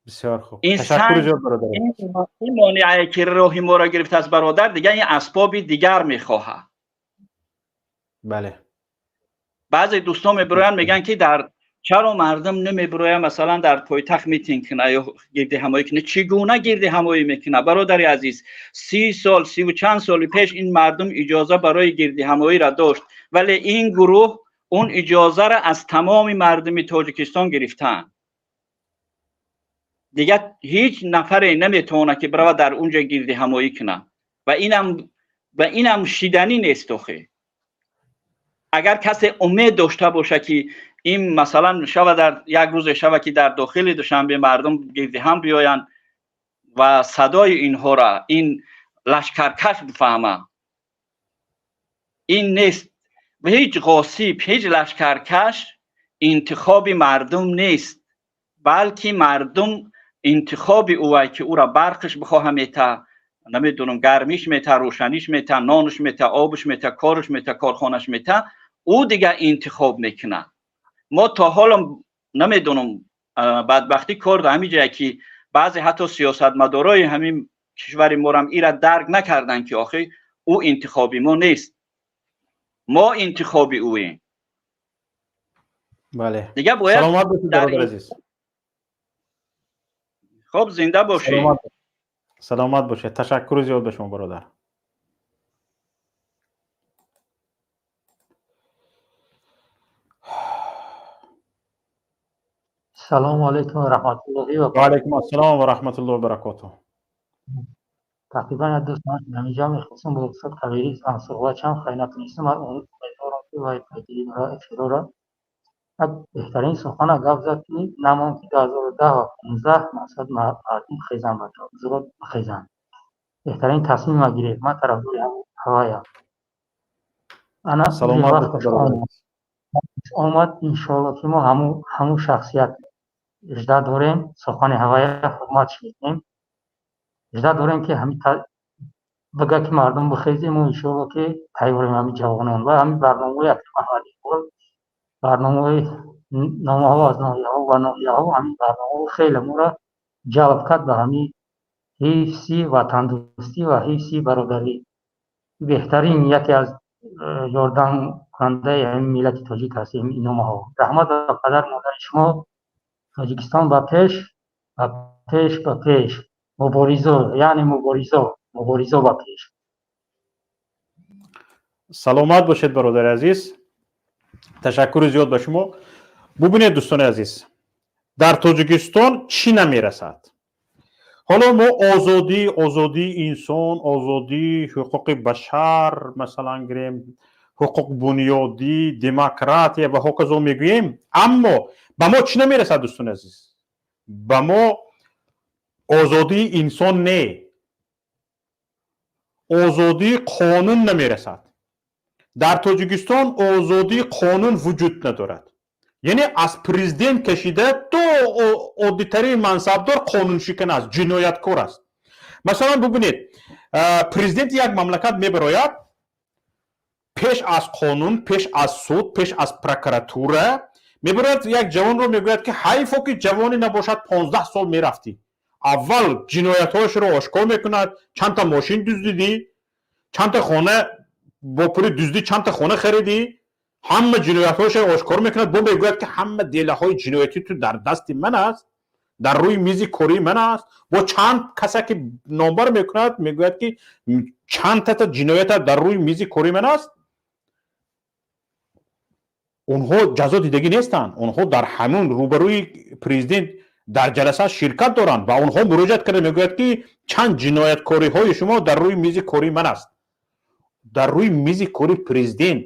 بسیار خوب. این تشکر جان برادر. این مانعی که راهی ما را گرفت از برادر دیگه این اسباب دیگر میخواهد. بله. بعضی دوستان میبروین میگن که در چرا مردم نمیبروین مثلا در پایتخت میتینگ کنه یا گردی همایی کنه. چگونه گردی همایی میکنه برادر عزیز؟ 30 سال 30 و چند سال پیش این مردم اجازه برای گردی همایی را داشت، ولی این گروه اون اجازه را از تمام مردم تاجیکستان گرفتن. دیگه هیچ نفری نمیتونه که برای در اونجا گردی همایی کنه و اینم شیدنی نیست. اگر کسی امید داشته باشه که این مثلا شب در یک روز شب که در داخل دوشنبه مردم گردی هم بیاین و صدای اینها را این لشکرکش بفهمه، این نیست. و هیچ غاصب هیچ لشکرکش انتخاب مردم نیست، بلکه مردم انتخاب اوه که او را برقش بخواه میته، نمیدونم گرمیش میته، روشنیش میته، نانش میته، آبش میته، کارش میته، کارخانش میته، او دیگه انتخاب میکنه. ما تا حالا نمیدونم بدبختی کار در همین جایی که بعضی حتی سیاستمدارای همین کشور ما هم ایرا درک نکردن که آخه او انتخابی ما نیست، ما انتخابی اویم. بله. دیگه باید سلامت باشید برادر عزیز. خب زنده باشید. سلامت باشید. تشکر زیاد به شما برادر. سلام علیکم و رحمت الله و و علیکم السلام و رحمت الله و برکاته. تقریبا دوستان همینجا میخواستم با استاد قویری صحبت چند خیلی نتونستم. امیدوارم که باید تجلیل را افشارو را بهترین سخن گفت زد که نمان که 2010 و 15 مقصد مردم خیزن بچه ها زیاد خیزن بهترین تصمیم گیره. من طرفدار هوایم. انا سلامت آمد انشاءالله که ما همون شخصیت اجده داریم، سخن هوای حکومت شدیم اجده داریم که همین بگه که مردم بخیزیم و انشاءالله که پیوریم همین جوانان و همین برنامه های اکتمالی برنامه نامه ها از نامه ها و نامه ها همین برنامه خیلی ما را جلب کرد به همین حفظی و تندرستی و حفظی برادری. بهترین یکی از یاردن کننده همین ملت تاجیک هستیم این نامه ها. رحمت و قدر مادر شما тоҷикистон ба пеш ба пеш муборизо, яъне муборизо ба пеш. саломат бошед бародари азиз. ташаккури зиёд ба шумо. бубинед дӯстони азиз, дар тоҷикистон чӣ намерасад? ҳоло мо озодии инсон, озодии ҳуқуқи башар, масалан гирем ҳуқуқ бунёдӣ, демократия ва ҳоказо мегӯем, аммо ба мо чӣ намерасад дӯстони азиз? ба мо озодии инсон не, озодии қонун намерасад. дар тоҷикистон озодии қонун вуҷуд надорад. яъне аз президент кашида то оддитарин мансабдор қонуншикан аст, ҷинояткор аст. масалан бубинед, президенти як мамлакат мебарояд, пеш аз қонун, пеш аз суд, пеш аз прокуратура мебарояд як ҷавонро мегӯяд ки ҳайфо ки ҷавоне набошад 15 сол мерафтӣ. аввал ҷиноятҳояшро ошкор мекунад, чандта мошин дуздидӣ, чандта хона бо пули дуздӣ, чандта хона харидӣ, ҳама ҷиноятҳояшро ошкор мекунад, бо мегӯяд ки ҳама делаҳои ҷиноятӣ ту дар дасти ман аст, дар рӯи мизи кории ман аст. бо чанд каса ки номбар мекунад мегӯяд ки чандтата ҷиноята дар рӯи мизи кории ман аст. онҳо ҷазо дидагӣ нестанд. онҳо дар ҳамон рӯбарӯи президент дар ҷаласа ширкат доранд. ба онҳо муроҷиат карда мегӯяд ки чанд ҷинояткориҳои шумо дар рӯи мизи кории ман аст. дар рӯи мизи кори президент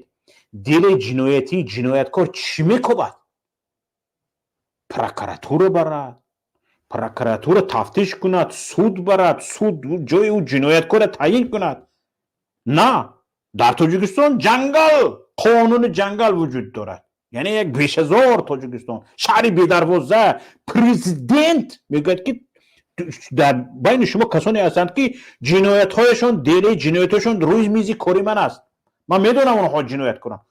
дили ҷиноятӣ ҷинояткор чӣ мекобад? прокуратура барад, прокуратура тафтиш кунад, суд барад, суд ҷои ӯ ҷинояткора таъин кунад. на, дар тоҷикистон ҷангал, қонуни ҷангал вуҷуд дорад. яъне як бешазор тоҷикистон, шаҳри бедарвоза, президент мегӯяд ки дар байни шумо касоне ҳастанд ки ҷиноятҳояшон, делаи ҷиноятҳояшон рӯи мизи кори ман аст. ман медонам онҳо ҷинояткоранд.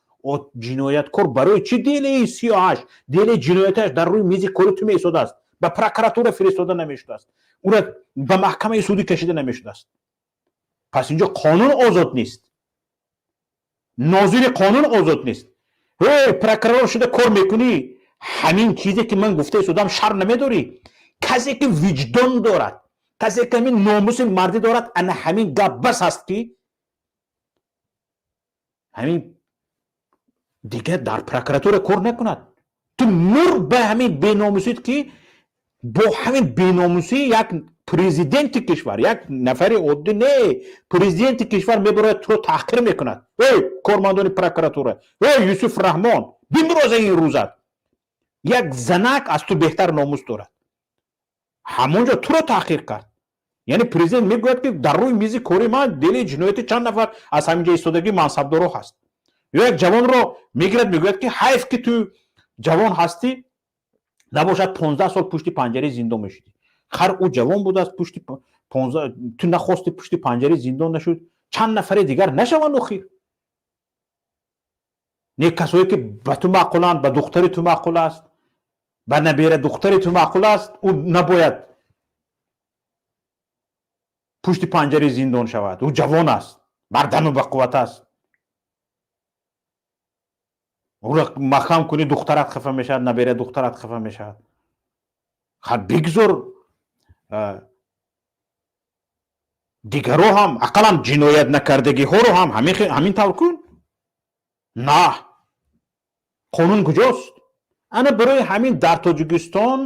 ҷинояткор барои чӣ делаи 38 делаи ҷинояташ дар рӯи мизи кори ту месодааст? ба прокуратура фиристода намешудааст, ура ба маҳкамаи судӣ кашида намешудааст. пас инҷо қонун озод нест, нозири қонун озод нест. прокурор шуда кор мекунӣ, ҳамин чизе ки ман гуфта истодам шар намедорӣ. касе ки виҷдон дорад, касе ки ҳамин номуси мардӣ дорад, ана ҳамин гап бас аст ки ҳамин дигар дар прокуратура кор накунад. ту нур ба ҳамин беномусид ки бо ҳамин беномусӣ як президенти кишвар, як нафари оддӣ не, президенти кишвар мебарояд туро таҳқир мекунад. кормандони прокуратура, Юсуф Раҳмон, бимроза ин рӯзат. як занак аз ту беҳтар номус дорад. ҳамонҷо туро таҳқир кард. яъне президент мегӯяд ки дар рӯи мизи кори ман делаи ҷинояти чанд нафар аз ҳаминҷо истодагӣ мансабдоро ҳаст. ё як ҷавонро мегирад мегӯяд ки ҳайф ки ту ҷавон ҳастӣ, набошад 15 сол пушти панҷараи зиндон мешудӣ. хар ӯ ҷавон будааст, пушти 15 ту нахости пушти панҷараи зиндон нашуд, чанд нафари дигар нашаванд охир. не касое ки ба ту маъқуланд, ба духтари ту маъқул аст, ба набера духтари ту маъқул аст, ӯ набояд пушти панҷараи зиндон шавад. ӯ ҷавон аст, мардами бақувват аст. ӯро маҳкам кунӣ, духтарат хафа мешавад, набера духтарат хафа мешавад. хар бигзор дигаро ҳам ақаллан ҷиноят накардагиҳоро ҳам ҳамин тавр кун. на, қонун куҷост? ана барои ҳамин дар тоҷикистон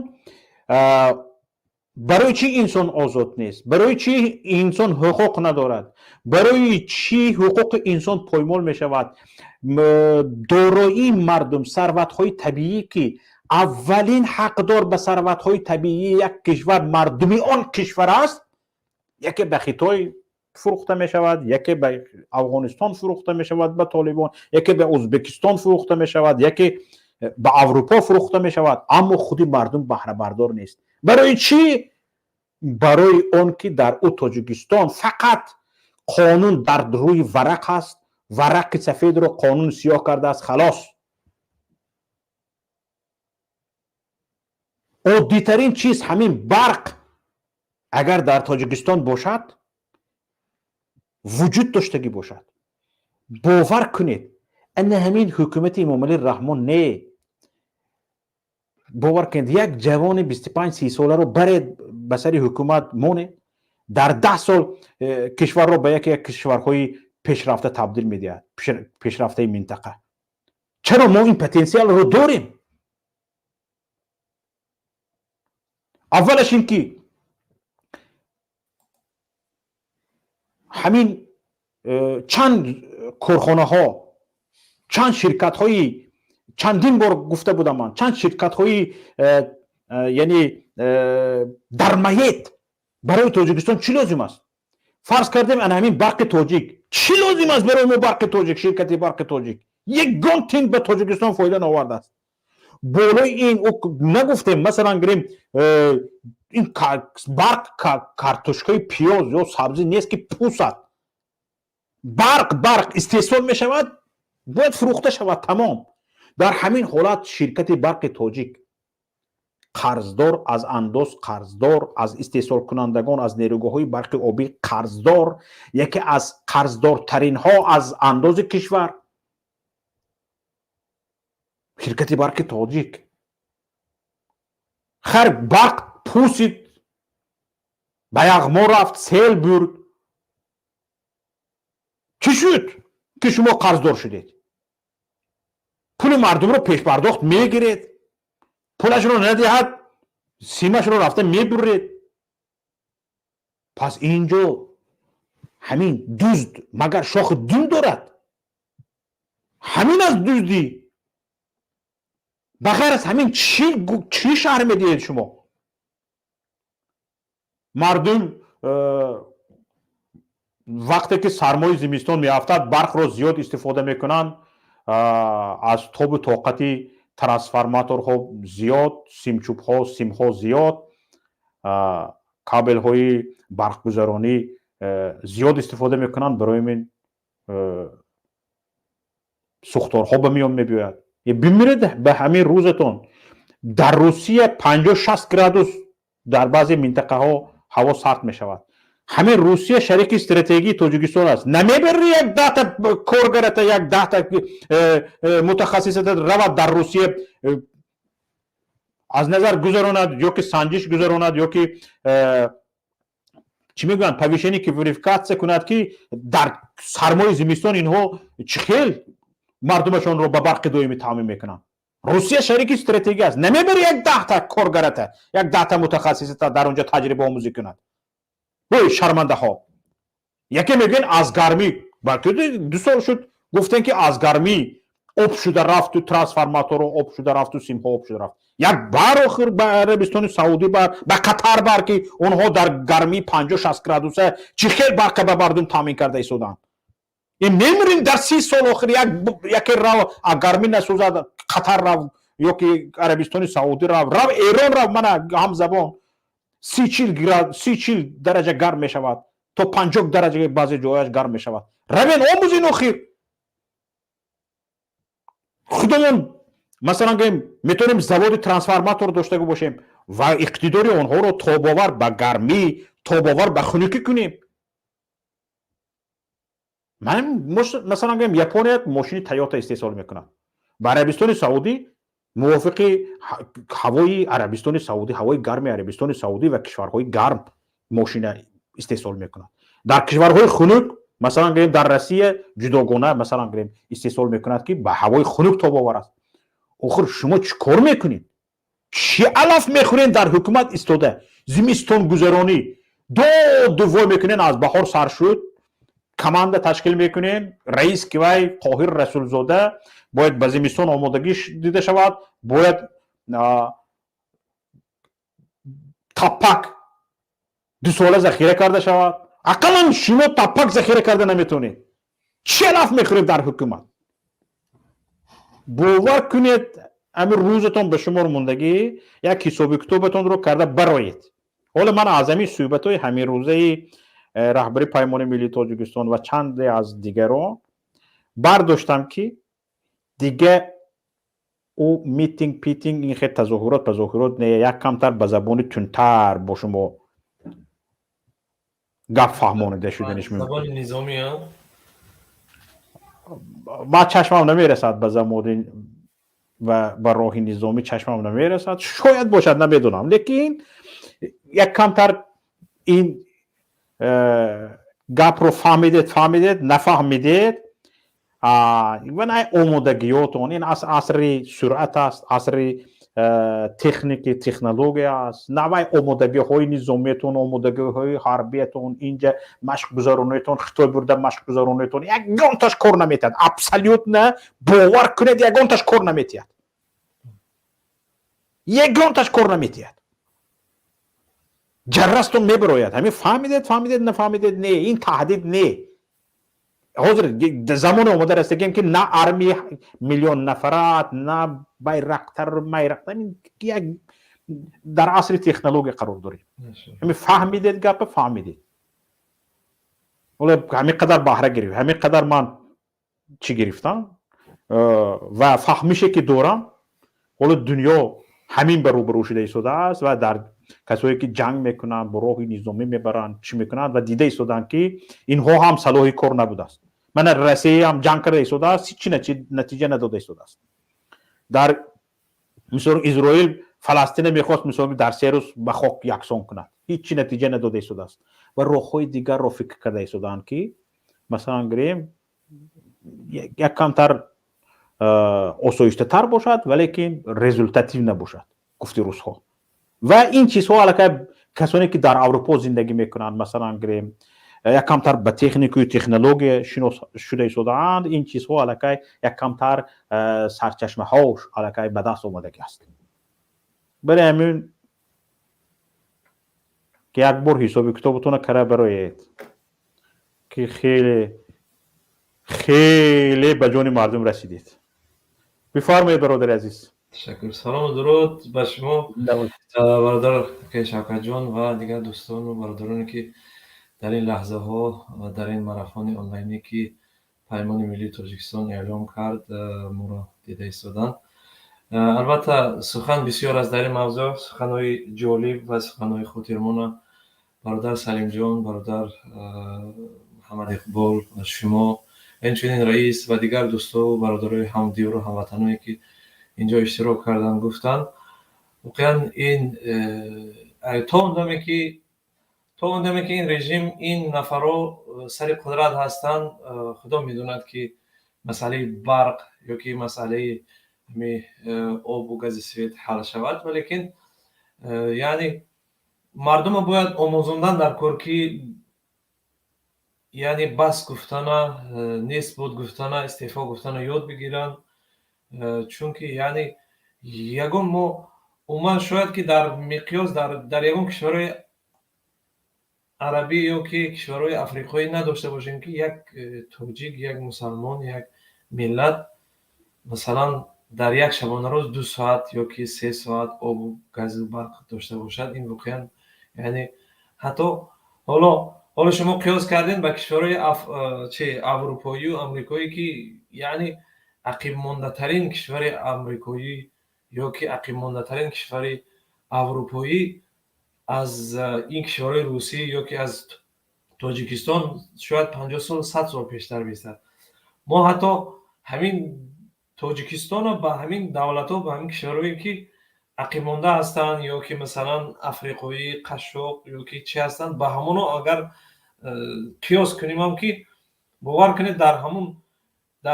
барои чӣ инсон озод нест? барои чӣ инсон ҳуқуқ надорад? барои чӣ ҳуқуқи инсон поймол мешавад? дороии мардум, сарватҳои табиӣ ки аввалин ҳақдор ба сарватҳои табиии як кишвар мардуми он кишвар аст, яке ба Хитой фурӯхта мешавад, яке ба Афғонистон фурӯхта мешавад ба Толибон, яке ба Ӯзбекистон фурӯхта мешавад, яке ба Аврупо фурӯхта мешавад, аммо худи мардум баҳрабардор нест. барои чӣ? барои он ки дар ӯ Тоҷикистон фақат қонун дар рӯи варақ аст, варақи сафедро қонун сиёҳ кардааст, халос. оддитарин чиз ҳамин барқ агар дар Тоҷикистон бошад, вуҷуд доштагӣ бошад, бовар кунед, ана ҳамин ҳукумати Эмомалӣ Раҳмон не, باور کنید یک جوان 25-30 ساله رو برید به سر حکومت مونه در 10 سال کشور رو به یک کشورهای پیشرفته تبدیل میده، پیشرفته منطقه. چرا ما این پتانسیل رو داریم؟ اولش این که همین چند کارخانه ها، چند شرکت های، چندین بار گفته بودم من، چند شرکت های یعنی در مهیت برای تاجیکستان چی لازم است؟ فرض کردیم ان همین برق تاجیک چی لازم است برای ما؟ برق تاجیک، شرکت برق تاجیک یک گانتین به تاجیکستان فایده نآورده است. بالای این نگفتیم مثلا گریم این برق کارتوشکای پیاز یا سبزی نیست که پوست، برق استحصال می شود، باید فروخته شود تمام. در همین حالت شرکت برق تاجیک قرضدار، از اندوز قرضدار، از استحصال کنندگان، از نیروگاه‌های برق آبی قرضدار، یکی از قرضدارترین ها از اندوز کشور شرکت برق تاجیک. خیر برق پوسید، به یغما رفت، سیل برد، چی شد که شما قرضدار شدید؟ پول مردم رو پیش پرداخت میگیرید، پولش رو ندهد سیمش رو رفته میبرید. پس اینجا همین دزد مگر شاخ دون دارد؟ همین از دزدی بغیر از همین چی شهر میدهید شما؟ مردم وقتی که سرمای زمستان میافتد برق رو زیاد استفاده میکنن، از تاب طاقتی ترانسفورماتورها زیاد، سیمچوبها، سیمها زیاد، کابل های برقگذرانی زیاد استفاده میکنن، برای من سوختارها به میان میباید. بمیرید به همین روزتون. در روسیه 50-60 گرادوس در بعضی منطقه ها هوا سرد می شود. همین روسیه شریک استراتژی تاجیکستان است. نمیبری یک داتا کارگرت، یک داتا متخصص رود در روسیه از نظر گذراند یا که سنجش گذراند یا که چی میگن پویشنی که وریفیکاسیون کند که در سرمای زمستان اینها چخیل مردمشون رو به برق دائمی تامین میکنن. روسیه شریک استراتژی است. نمیبری یک داتا کارگرت، یک داتا متخصص در اونجا تجربه آموزی کند. وای شرمنده ها. یکی میگن از گرمی، بلکه 2 سال شد گفتن که از گرمی آب شده رفت تو ترانسفورماتور، آب شده رفت تو سیم ها، آب شده رفت. یک بار آخر به عربستان سعودی به قطر بر که اونها در گرمی 50-60 گرادوسه چه خیلی برق به مردم تامین کرده ایستادن. این میمیرین در 30 سال آخر یک رو گرمی نسوزد قطر رو یا که عربستان سعودی رو ایران رو من هم زبان 30-40 درجه گرم می شود تا 50 درجه بعضی جایش گرم می شود. روین آموزین آخر خودمون مثلا میتونیم زواد ترانسفورماتور داشته باشیم و اقتدار آنها رو تاباور به گرمی، تاباور به خنکی کنیم. من مثلا یپونیا ماشین تویوتا استحصال میکنم، به عربستان سعودی موافق هوای عربستان سعودی، هوای گرم عربستان سعودی و کشورهای گرم ماشین استحصال میکنن. در کشورهای خنک مثلا در روسیه جداگانه مثلا استحصال میکند که به هوای خنک تاباور است. آخر شما چی کار میکنید؟ چی علف میخورین در حکومت استاده؟ زمستان گذرانی دو میکنین، از بهار سر شد کماند تشکیل میکنین، رئیس کیوای طاهر رسول زاده باید به زمستان آمادگیش دیده شود، باید تپک 2 ساله ذخیره کرده شود. اقلا شما تپک ذخیره کرده نمیتونید. چی علف میخورید در حکومت؟ باور کنید امیر روزتون به شما موندگی یک حساب کتابتون رو کرده برایید. حالا من از همین صحبت های همین روزه رهبری پیمان ملی تاجیکستان و چند از دیگران برداشتم که دیگه او میتینگ پیتینگ این خیلی تظاهرات نه، یک کمتر به زبان تندتر با شما گپ فهمانده شدنش میمونه. زبان نظامی ها با چشمم نمیرسد به زبان و با راه نظامی چشمم نمیرسد، شاید باشد نمیدونم، لیکن یک کمتر این گپ رو فهمیدید نفهمیدید و نه آمادگیاتون. این عصر سرعت است، عصر تکنولوژی است، نوع آمادگی های نظامیتون، آمادگی های حربیتون، اینجا مشق گذارونیتون، خطای برده مشق گذارونیتون یک گانتاش کار نمیتید، ابسلیوت نه، باور کنید یک گانتاش کار نمیتید، یک گانتاش کار نمیتید، جرستون میبروید. همین فهمیدید نفهمیدید نه، این تهدید نه. حاضر زمان اومده رسیدیم که نه ارمی میلیون نفرات، نه بیرقتر یک در عصر تکنولوژی قرار داریم. همین فهمیدید گپ فهمیدید، ولی همین قدر بهره گرفت، همین قدر من چی گرفتم و فهمیشه که دارم، ولی دنیا همین برو شده ایستاده است و در کسایی که جنگ میکنن با راه نظامی میبرن چی میکنن و دیده ایستادن که اینها هم صلاحی کار نبوده است. من روسیه هم جنگ کرده ایستاده است، چی نتیجه نداده ایستاده است. در مثلا اسرائیل فلسطین میخواست مثلا در 3 روز به خاک یکسان کند، هیچ نتیجه نداده ایستاده است. و راههای دیگر رو فکر کرده ایستادن که مثلا گریم یک کمتر آسایشته تر باشد ولیکن رزولتاتیو نباشد گفتی روزها. و این چیزها علاقه کسانی که در اروپا زندگی میکنند مثلا گریم یک کمتر به تکنیک و تکنولوژی شده ایستادند، این چیزها علاقه یک کمتر سرچشمه هاش علاقه به دست آمده است. برای همین که یک بار حساب کتابتون کرده برایید که خیلی خیلی به جان مردم رسیدید. بفرمایید برادر عزیز. تشکر. سلام و درود به شما برادر شوکت جان و دیگر دوستان و برادرانی که در این لحظه ها و در این ماراتون آنلاینی که پیمان ملی تاجیکستان اعلام کرد ما را دیده ایستادن. البته سخن بسیار از در این موضوع، سخنهای جالب و سخنهای خاطرمانه برادر سلیم جان، برادر محمد اقبال و شما همچنین رئیس و دیگر دوستا و برادرای همدیور و هموطنانی که اینجا اشتراک کردن گفتن. واقعا این تا اندمی که این رژیم این نفرها سر قدرت هستند، خدا میدوند که مسئله برق یا که مسئله آب و گاز سفید حل شود، ولیکن یعنی مردم باید آموزاندن در کار که یعنی بس گفتن نیست بود گفتن استعفا گفتن یاد بگیرن، چون که یعنی یگان ما عموما شاید که در مقیاس در یگان کشور عربی یا که کشورهای افریقایی نداشته باشیم که یک تاجیک، یک مسلمان، یک ملت مثلا در یک شبانه روز 2 ساعت یا که 3 ساعت آب و گاز و برق داشته باشد. این واقعا یعنی حتی حالا شما قیاس کردین با کشورهای اروپایی و آمریکایی که یعنی عقب مانده ترین کشور آمریکایی یا که عقب مانده ترین کشور اروپایی از این کشورهای روسی یا که از تاجیکستان شاید 50 سال 100 سال پیشتر بیستد. ما حتی همین تاجیکستان و با همین دولت ها با همین کشورهایی که عقب مانده هستند یا که مثلا افریقایی قشاق یا که چی هستند با همون اگر قیاس کنیم هم که باور کنید در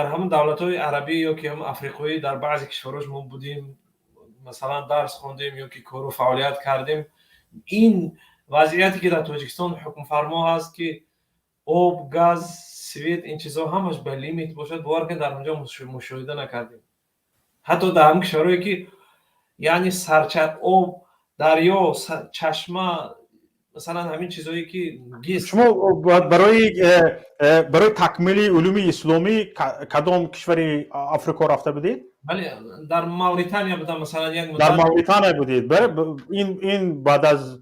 همون دولت های عربی یا که هم افریقایی در بعضی کشورهاش ما بودیم مثلا درس خوندیم یا که کار و فعالیت کردیم. این وضعیتی که در تاجیکستان حکم فرما هست که آب، گاز، سویت این چیزها همش به لیمیت باشد، باور کنید در اونجا مشاهده نکردیم. حتی در هم کشورهایی که یعنی سرچشمه آب، دریا، چشمه، مثلا همین چیزایی که شما برای تکمیل علوم اسلامی کدام کشور آفریقا رفته بودید؟ بله در موریتانیا بودم مثلا یک در موریتانیا بودید. این بعد از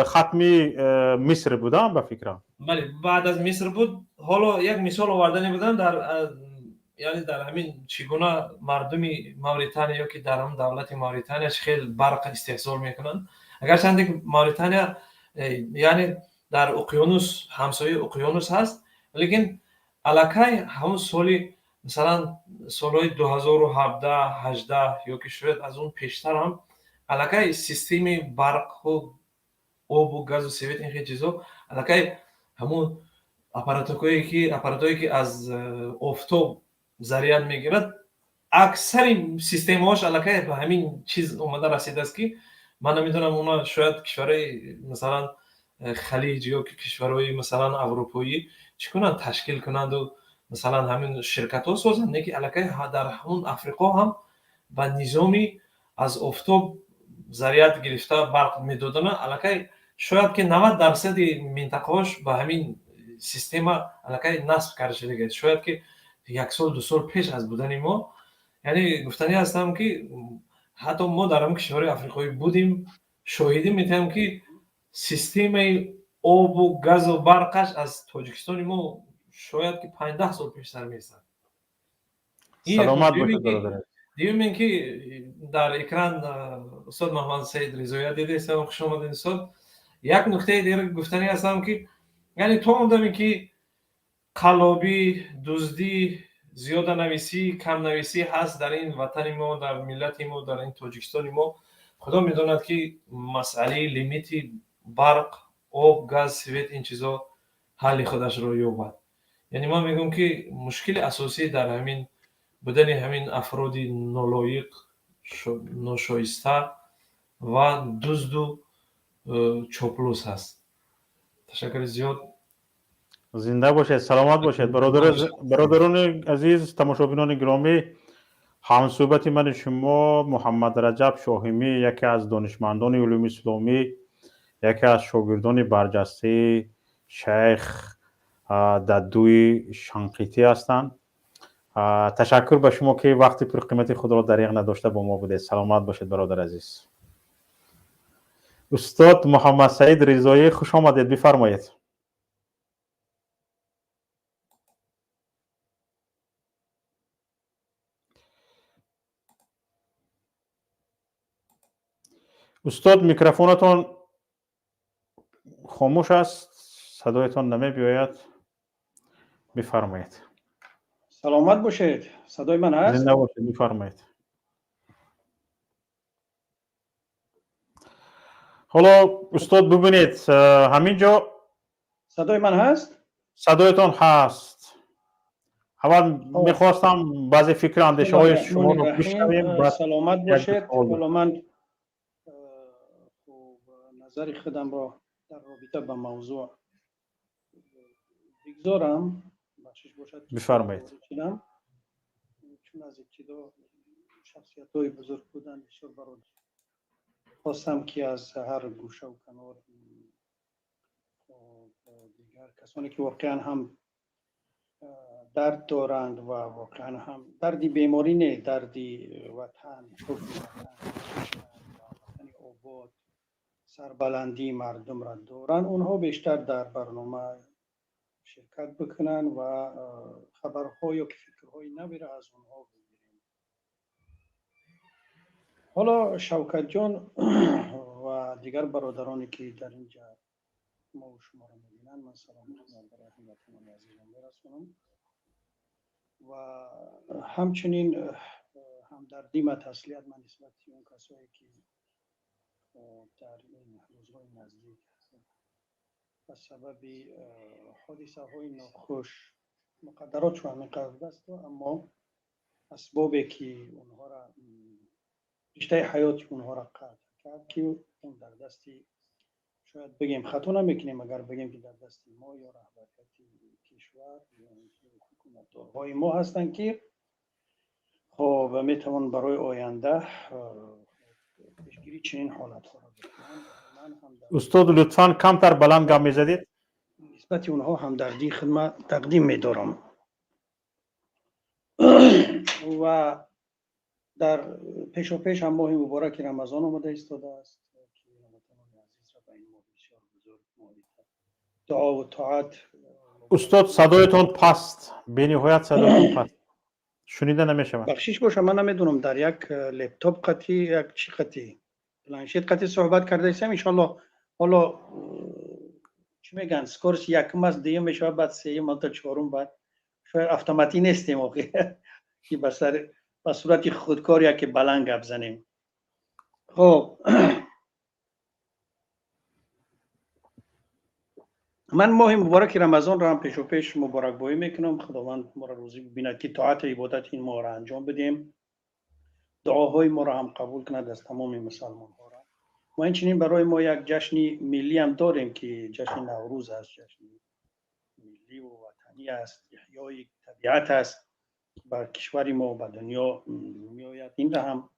ختمی مصر بودم به فکرم. بله بعد از مصر بود. حالا یک مثال آوردنی بودم یعنی در همین چگونه مردمی موریتانیا که در هم دولت موریتانیا خیلی برق استحصال میکنن، اگر چند موریتانیا یعنی در اقیانوس همسایه اقیانوس هست، لیکن علاقه همون سالی مثلا سالهای 2017 18 یا که شاید از اون پیشتر هم علاقه سیستم برق و آب و گاز و سویت این خیلی چیزا علاقه همون اپاراتایی که از آفتاب ضریان میگیرد اکثر سیستم هاش علاقه به همین چیز اومده رسیده است که من نمیدونم اونا شاید کشورهای مثلا خلیج یا که کشورهای مثلا اروپایی چیکنن تشکیل کنند و مثلا همین شرکت ها سازند که علاقه در همون افریقا هم با نظامی از آفتاب ضریات گرفته برق میدادن علاقه شاید که 90% منطقهاش به همین سیستم علاقه نصب کرده شده. شاید که 1 سال 2 سال پیش از بودن ما، یعنی گفتنی هستم که حتی ما در هم کشور افریقایی بودیم شاهدی میتونیم که سیستم آب و گاز و برقش از تاجیکستان ما شاید که 5-10 سال پیشتر میرسد. سلامت باشید برادر. دیگه من که در اکران استاد محمد سعید رضایی دیده هستم، خوش آمدید استاد. یک نکته دیگه گفتنی هستم که یعنی تو اون که قلابی دزدی زیاده نویسی کم نویسی هست در این وطن ما، در ملت ما، در این تاجیکستان ما. خدا میداند که مسئله لیمیتی برق آب گاز سویت این چیزا حل خودش رو یابد. یعنی من میگم که مشکل اساسی در همین بودن همین افرادی نالایق ناشایسته و دزد و چاپلوس هست. تشکر زیاد. زنده باشید، سلامت باشید برادران عزیز، تماشابینان گرامی. همصحبت من شما محمد رجب شاهمی، یکی از دانشمندان علوم اسلامی، یکی از شاگردان برجسته شیخ ددوی شنقیطی هستند. تشکر به شما که وقتی پر قیمتی خود را دریغ نداشته با ما بودید. سلامت باشید برادر عزیز. استاد محمد سعید رضایی خوش آمدید، بفرمایید. استاد میکروفونتون خاموش است، صدایتان نمی بیاید، بفرمایید. سلامت باشید، صدای من هست؟ زنده باشید، بفرمایید. حالا استاد ببینید همینجا صدای من هست؟ صدایتان هست. اول میخواستم بعضی فکر اندیشه های شما رو بشنویم. سلامت باشید. حالا من نظر خودم را در رابطه با موضوع بگذارم. بخشش باشد بفرمایید. چون از ابتدا شخصیت‌های بزرگ بودن بسیار برای خواستم که از هر گوشه و کنار دیگر کسانی که واقعا هم درد دارند و واقعا هم دردی بیماری نه، دردی وطن، وطن آباد، سربلندی مردم را دارند، اونها بیشتر در برنامه شرکت بکنن و خبرها یا فکرهای نبیره از اونها بگیریم. حالا شوکت جان و دیگر برادرانی که در اینجا ما و شما را میبینن، من سلام برای هموطنان عزیزم برسونم و همچنین همدردی و تسلیت من نسبت به اون کسایی که در این روزهای نزدیک به سبب حادثه های ناخوش مقدرات شو همین قدر است، اما اسبابی که اونها را رشته حیاتی اونها را قطع کرد که اون در دستی شاید بگیم خطا نمیکنیم اگر بگیم که در دست ما یا رهبریت کشور یا حکومتدارهای ما هستند که خب میتوان برای آینده پیشگیری چنین حالت ها را بکنند. استاد لطفاً کمتر بلند گام میزدید. نسبت اونها همدردی خدمت تقدیم میدارم و در پیش و پیش هم ماه مبارک رمضان آمده ایستاده است که هموطنان عزیز را به این ماه بسیار بزرگ دعا و طاعت. استاد صدایتون پست، بی‌نهایت صدایتون پست، شنیده نمیشود. بخشش باشه، من نمیدونم در یک لپتاپ قطعی یک چی قطعی پلنشیت قطعی صحبت کرده ایستم. ان شاء الله حالا چی میگن سکورس یکم از دیگه میشه بعد سه تا چهارم بعد شاید автомاتی نیستیم واقعا که به صورت خودکاری که بلند گپ زنیم. خب من ماه مبارک رمضان را هم پیش و پیش مبارک بایی میکنم. خداوند ما را روزی ببیند که طاعت عبادت این ماه را انجام بدیم، دعاهای ما را هم قبول کند از تمام مسلمان ها را. و اینچنین برای ما یک جشن ملی هم داریم که جشن نوروز است، جشن ملی و وطنی است، احیای طبیعت است، بر کشور ما به دنیا میآید. این را هم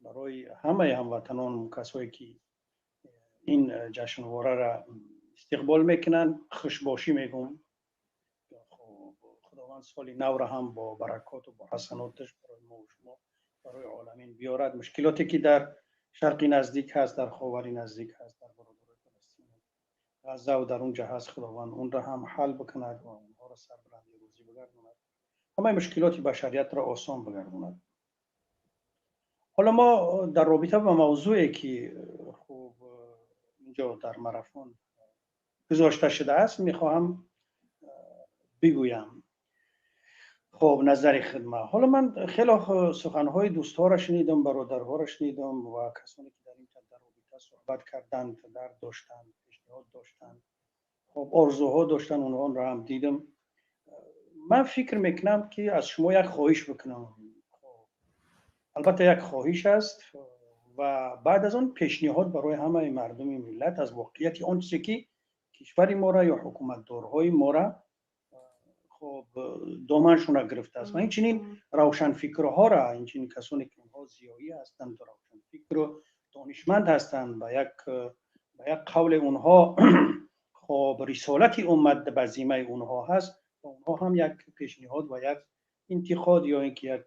برای همه هموطنان، کسایی که این جشنواره را استقبال میکنن، خوشباشی میگم. خداوند سال نو را هم با برکات و با حسناتش برای ما و شما برای عالمین بیارد. مشکلاتی که در شرق نزدیک هست، در خاور نزدیک هست، در برابر فلسطین غزه و در اونجا هست، خداوند اون را هم حل بکند و اونها را سربلند روزی بگرداند، همه مشکلات بشریت را آسان بگرداند. حالا ما در رابطه با موضوعی که خوب اینجا در مارافون گذاشته شده است میخواهم بگویم. خب نظر خدمت. حالا من خیلی سخنهای دوستها را شنیدم، برادرها را شنیدم و کسانی که در این در رابطه صحبت کردند، درد داشتند، پیشنهاد داشتند، خب آرزوها داشتن، اونها را هم دیدم. من فکر میکنم که از شما یک خواهش بکنم. البته یک خواهش است و بعد از آن پیشنهاد برای همه مردم ملت از واقعیت آن چیزی که کشور ما را یا حکومت دارهای ما را خب دامنشون را گرفته است. و اینچنین روشن فکرها را، اینچنین کسانی که اونها زیایی هستند، روشن فکر و دانشمند هستند، به یک قول اونها خب رسالت امت به ذمه اونها هست و اونها هم یک پیشنهاد و یک انتقاد یا اینکه یک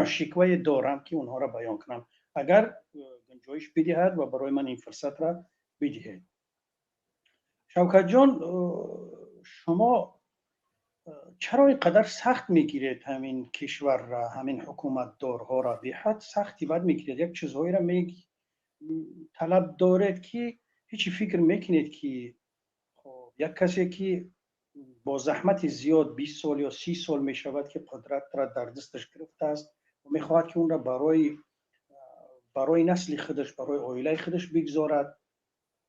شکوه دارم که اونها را بیان کنم، اگر گنجایش بدهد و برای من این فرصت را بدهید. شوکت جان، شما چرا اینقدر سخت میگیرید همین کشور را، همین حکومت دارها را؟ به حد سختی بد میگیرید، یک چیزهایی را طلب دارید که هیچ فکر میکنید که خب یک کسی که با زحمت زیاد 20 سال یا 30 سال می شود که قدرت را در دستش گرفته است و می خواهد که اون را برای نسل خودش، برای عائله خودش بگذارد،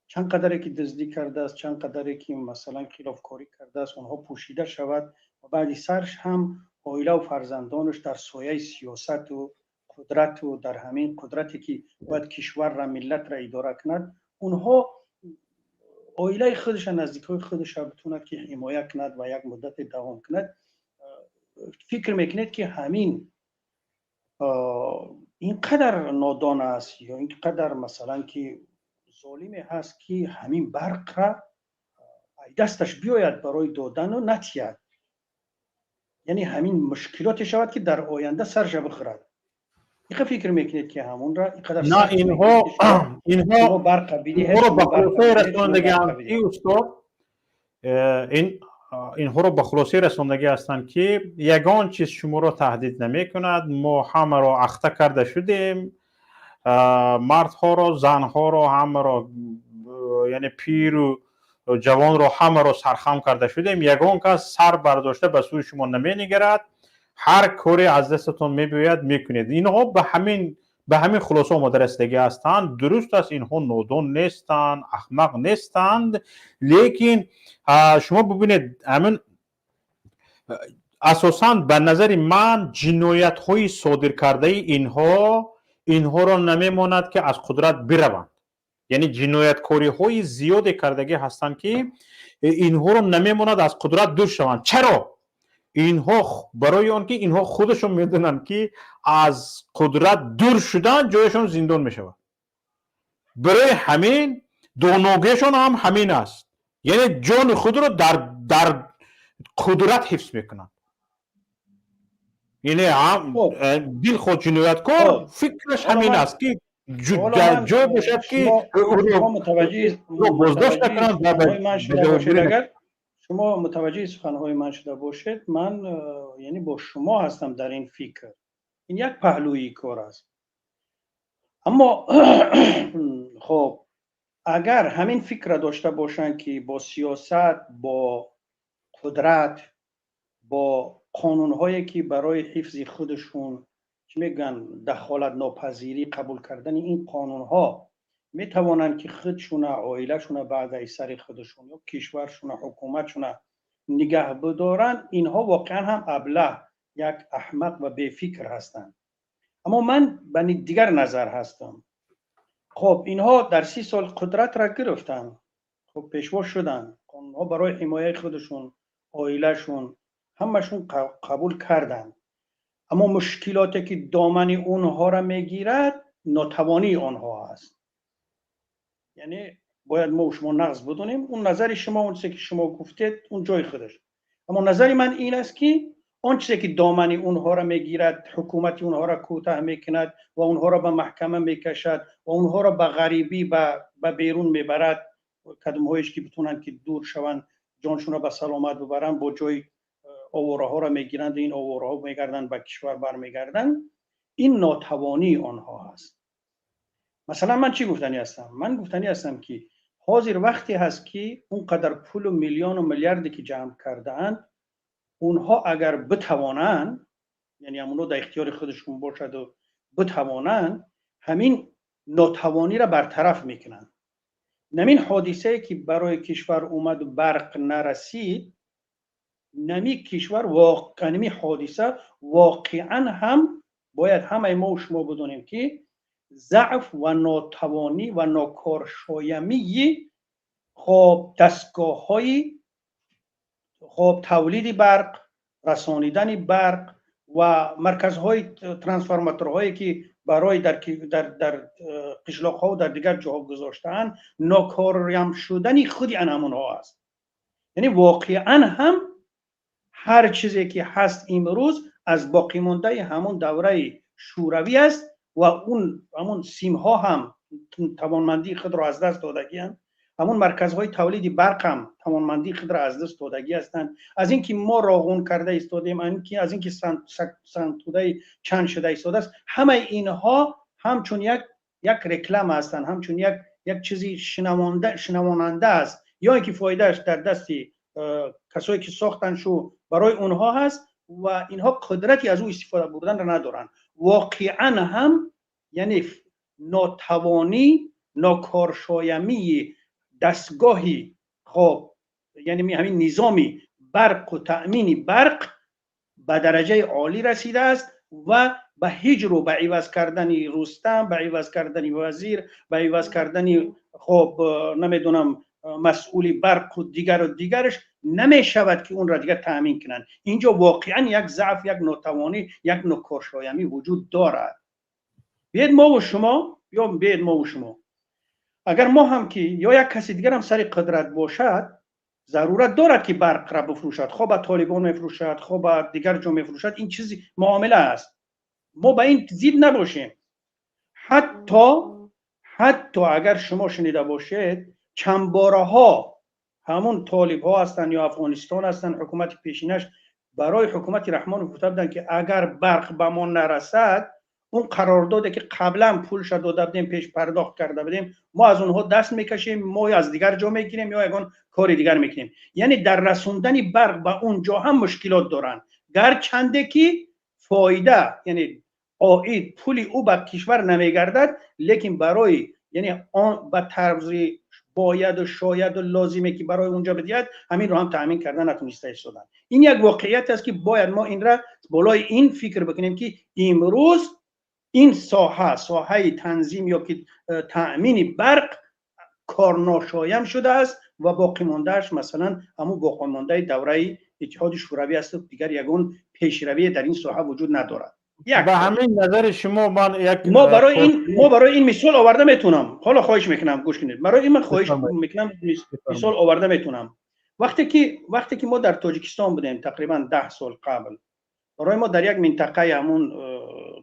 چند قدری که دزدی کرده است، چند قدری که مثلا خلافکاری کرده است، اونها پوشیده شود و بعد سرش هم عائله و فرزندانش در سایه سیاست و قدرت و در همین قدرتی که باید کشور را، ملت را اداره کند، اونها عائله خودش، نزدیکای خودش بتوند که حمایت کند و یک مدت دوام کند. فکر میکنید که همین اینقدر نادان است یا اینقدر مثلا که ظالمی هست که همین برق را دستش بیاید برای دادن و نتید، یعنی همین مشکلات شود که در آینده سرش بخورد؟ این فکر میکنید که همون را اینقدر نه، اینها برق اینها رو به خلاصه رساندگی استاد، اینها رو به خلاصه رساندگی هستند که یگان چیز شما رو تهدید نمی کند. ما همه را اخته کرده شدیم، مردها را، زنها را، همه را، یعنی پیر و جوان را همه را سرخم کرده شدیم. یگان کس سر برداشته به سوی شما نمی نگرد، هر کاری از دستتون میباید میکنید. اینها به همین خلاصه آمده رسیدگی هستند. درست است اینها نادان نیستند، احمق نیستند، لیکن شما ببینید همین اساساً به نظر من جنایت های صادر کرده اینها را نمیماند که از قدرت بروند. یعنی جنایتکاری های زیادی کردگی هستند که اینها را نمیماند از قدرت دور شوند. چرا؟ اینها برای آن که اینها خودشون میدونن که از قدرت دور شدن جایشون زندان میشود. برای همین داناگیشون هم همین است، یعنی جان خود را در قدرت حفظ میکنن. یعنی دل خود جنایتکار فکرش همین است که جای باشد که بازداشت کنند. شما متوجه سخنهای من شده باشید، من یعنی با شما هستم در این فکر. این یک پهلوی کار است. اما خب اگر همین فکر را داشته باشند که با سیاست، با قدرت، با قانون‌هایی که برای حفظ خودشون چی میگن دخالت ناپذیری قبول کردن این قانون‌ها میتوانند که خودشون عائله‌شون بعد از سر خودشون یا کشورشون حکومتشون نگه بدارن، اینها واقعا هم ابله یک احمق و بی‌فکر هستند. اما من به دیگر نظر هستم. خب اینها در 30 سال قدرت را گرفتن، خب پیشوا شدن، قانون‌ها برای حمایت خودشون عائله‌شون همشون قبول کردن، اما مشکلاتی که دامن اونها را میگیرد ناتوانی آنها است. یعنی باید ما و شما نقض بدونیم اون نظر شما، اون چیزی که شما گفتید اون جای خودش، اما نظر من این است که آن چیزی که دامن اونها را میگیرد، حکومت اونها را کوتاه میکند و اونها را به محکمه میکشد و اونها را به غریبی به بیرون میبرد، کدام هایش که بتونن که دور شوند جانشون را به سلامت ببرن، با جای آواره ها را میگیرند، این آواره ها میگردن به کشور برمیگردن، این ناتوانی آنها هست. مثلا من چی گفتنی هستم؟ من گفتنی هستم که حاضر وقتی هست که اونقدر پول و میلیون و میلیاردی که جمع کرده‌اند اونها اگر بتوانند، یعنی همونو در اختیار خودشون باشد و بتوانند، همین ناتوانی را برطرف میکنن. نمین حادثه که برای کشور اومد و برق نرسید، نمی کشور واقعا نمی حادثه واقعا هم باید همه ما و شما بدونیم که ضعف و ناتوانی و ناکارشایمی خب دستگاه های خب تولید برق، رسانیدن برق و مرکزهای ترانسفورماتورهایی که برای در قشلاق ها و در دیگر جاها گذاشتن، ناکارآمد شدن خودی انمونها است. یعنی واقعا هم هر چیزی که هست امروز از باقی مانده همون دوره شوروی است و همون سیم ها هم توانمندی خود را از دست دادگی هستند، همون مرکزهای تولید برق هم توانمندی خود را از دست دادگی هستند. از اینکه ما راغون کرده ایستادیم، از اینکه سنتوده چند شده ایستاده است، همه اینها همچون یک رکلم هستند، همچون یک چیزی شنواننده است، یا اینکه فایدهش در دست کسایی که ساختنشو برای اونها هست و اینها قدرتی از او استفاده بردن را ندارن. واقعا هم یعنی ناتوانی، ناکارشایمی دستگاهی خب یعنی همین نظامی برق و تأمین برق به درجه عالی رسیده است و به هجر و به عوض کردن رستم، به عوض کردن وزیر، به عوض کردن خب نمیدونم مسئولی برق و دیگرش نمی شود که اون را دیگر تأمین کنند. اینجا واقعا یک ضعف، یک ناتوانی، یک ناکارشایمی وجود دارد. بیاید ما و شما اگر ما هم که یا یک کسی دیگر هم سر قدرت باشد، ضرورت دارد که برق را بفروشد، خب به طالبان میفروشد، خب به دیگر جا میفروشد، این چیزی معامله است. ما به این زید نباشیم. حتی اگر شما شنیده باشید چند بارها همون طالب ها هستن یا افغانستان هستن، حکومت پیشینش برای حکومت رحمان گفته بودن که اگر برق به ما نرسد، اون قراردادی که قبلا پولش داده بودیم، پیش پرداخت کرده بودیم، ما از اونها دست میکشیم، ما از دیگر جا میگیریم یا یگان کار دیگر میکنیم. یعنی در رسوندن برق به اونجا هم مشکلات دارن، گرچنده که فایده یعنی عاید پولی او به کشور نمیگردد، لیکن برای یعنی آن به طرز باید و شاید و لازمه که برای اونجا بدهد، همین رو هم تامین کردن نتونسته شدن. این یک واقعیت است که باید ما این را بالای این فکر بکنیم که امروز این ساحه تنظیم یا که تأمین برق کارناشایم شده است و باقی ماندهش مثلا همون باقی مانده دوره اتحاد شوروی است و دیگر یگان پیشروی در این ساحه وجود ندارد. به همین نظر شما ما برای این مثال آورده میتونم، حالا خواهش میکنم گوش کنید، برای این من خواهش میکنم مثال آورده میتونم. وقتی که ما در تاجیکستان بودیم تقریبا 10 سال قبل، برای ما در یک منطقه همون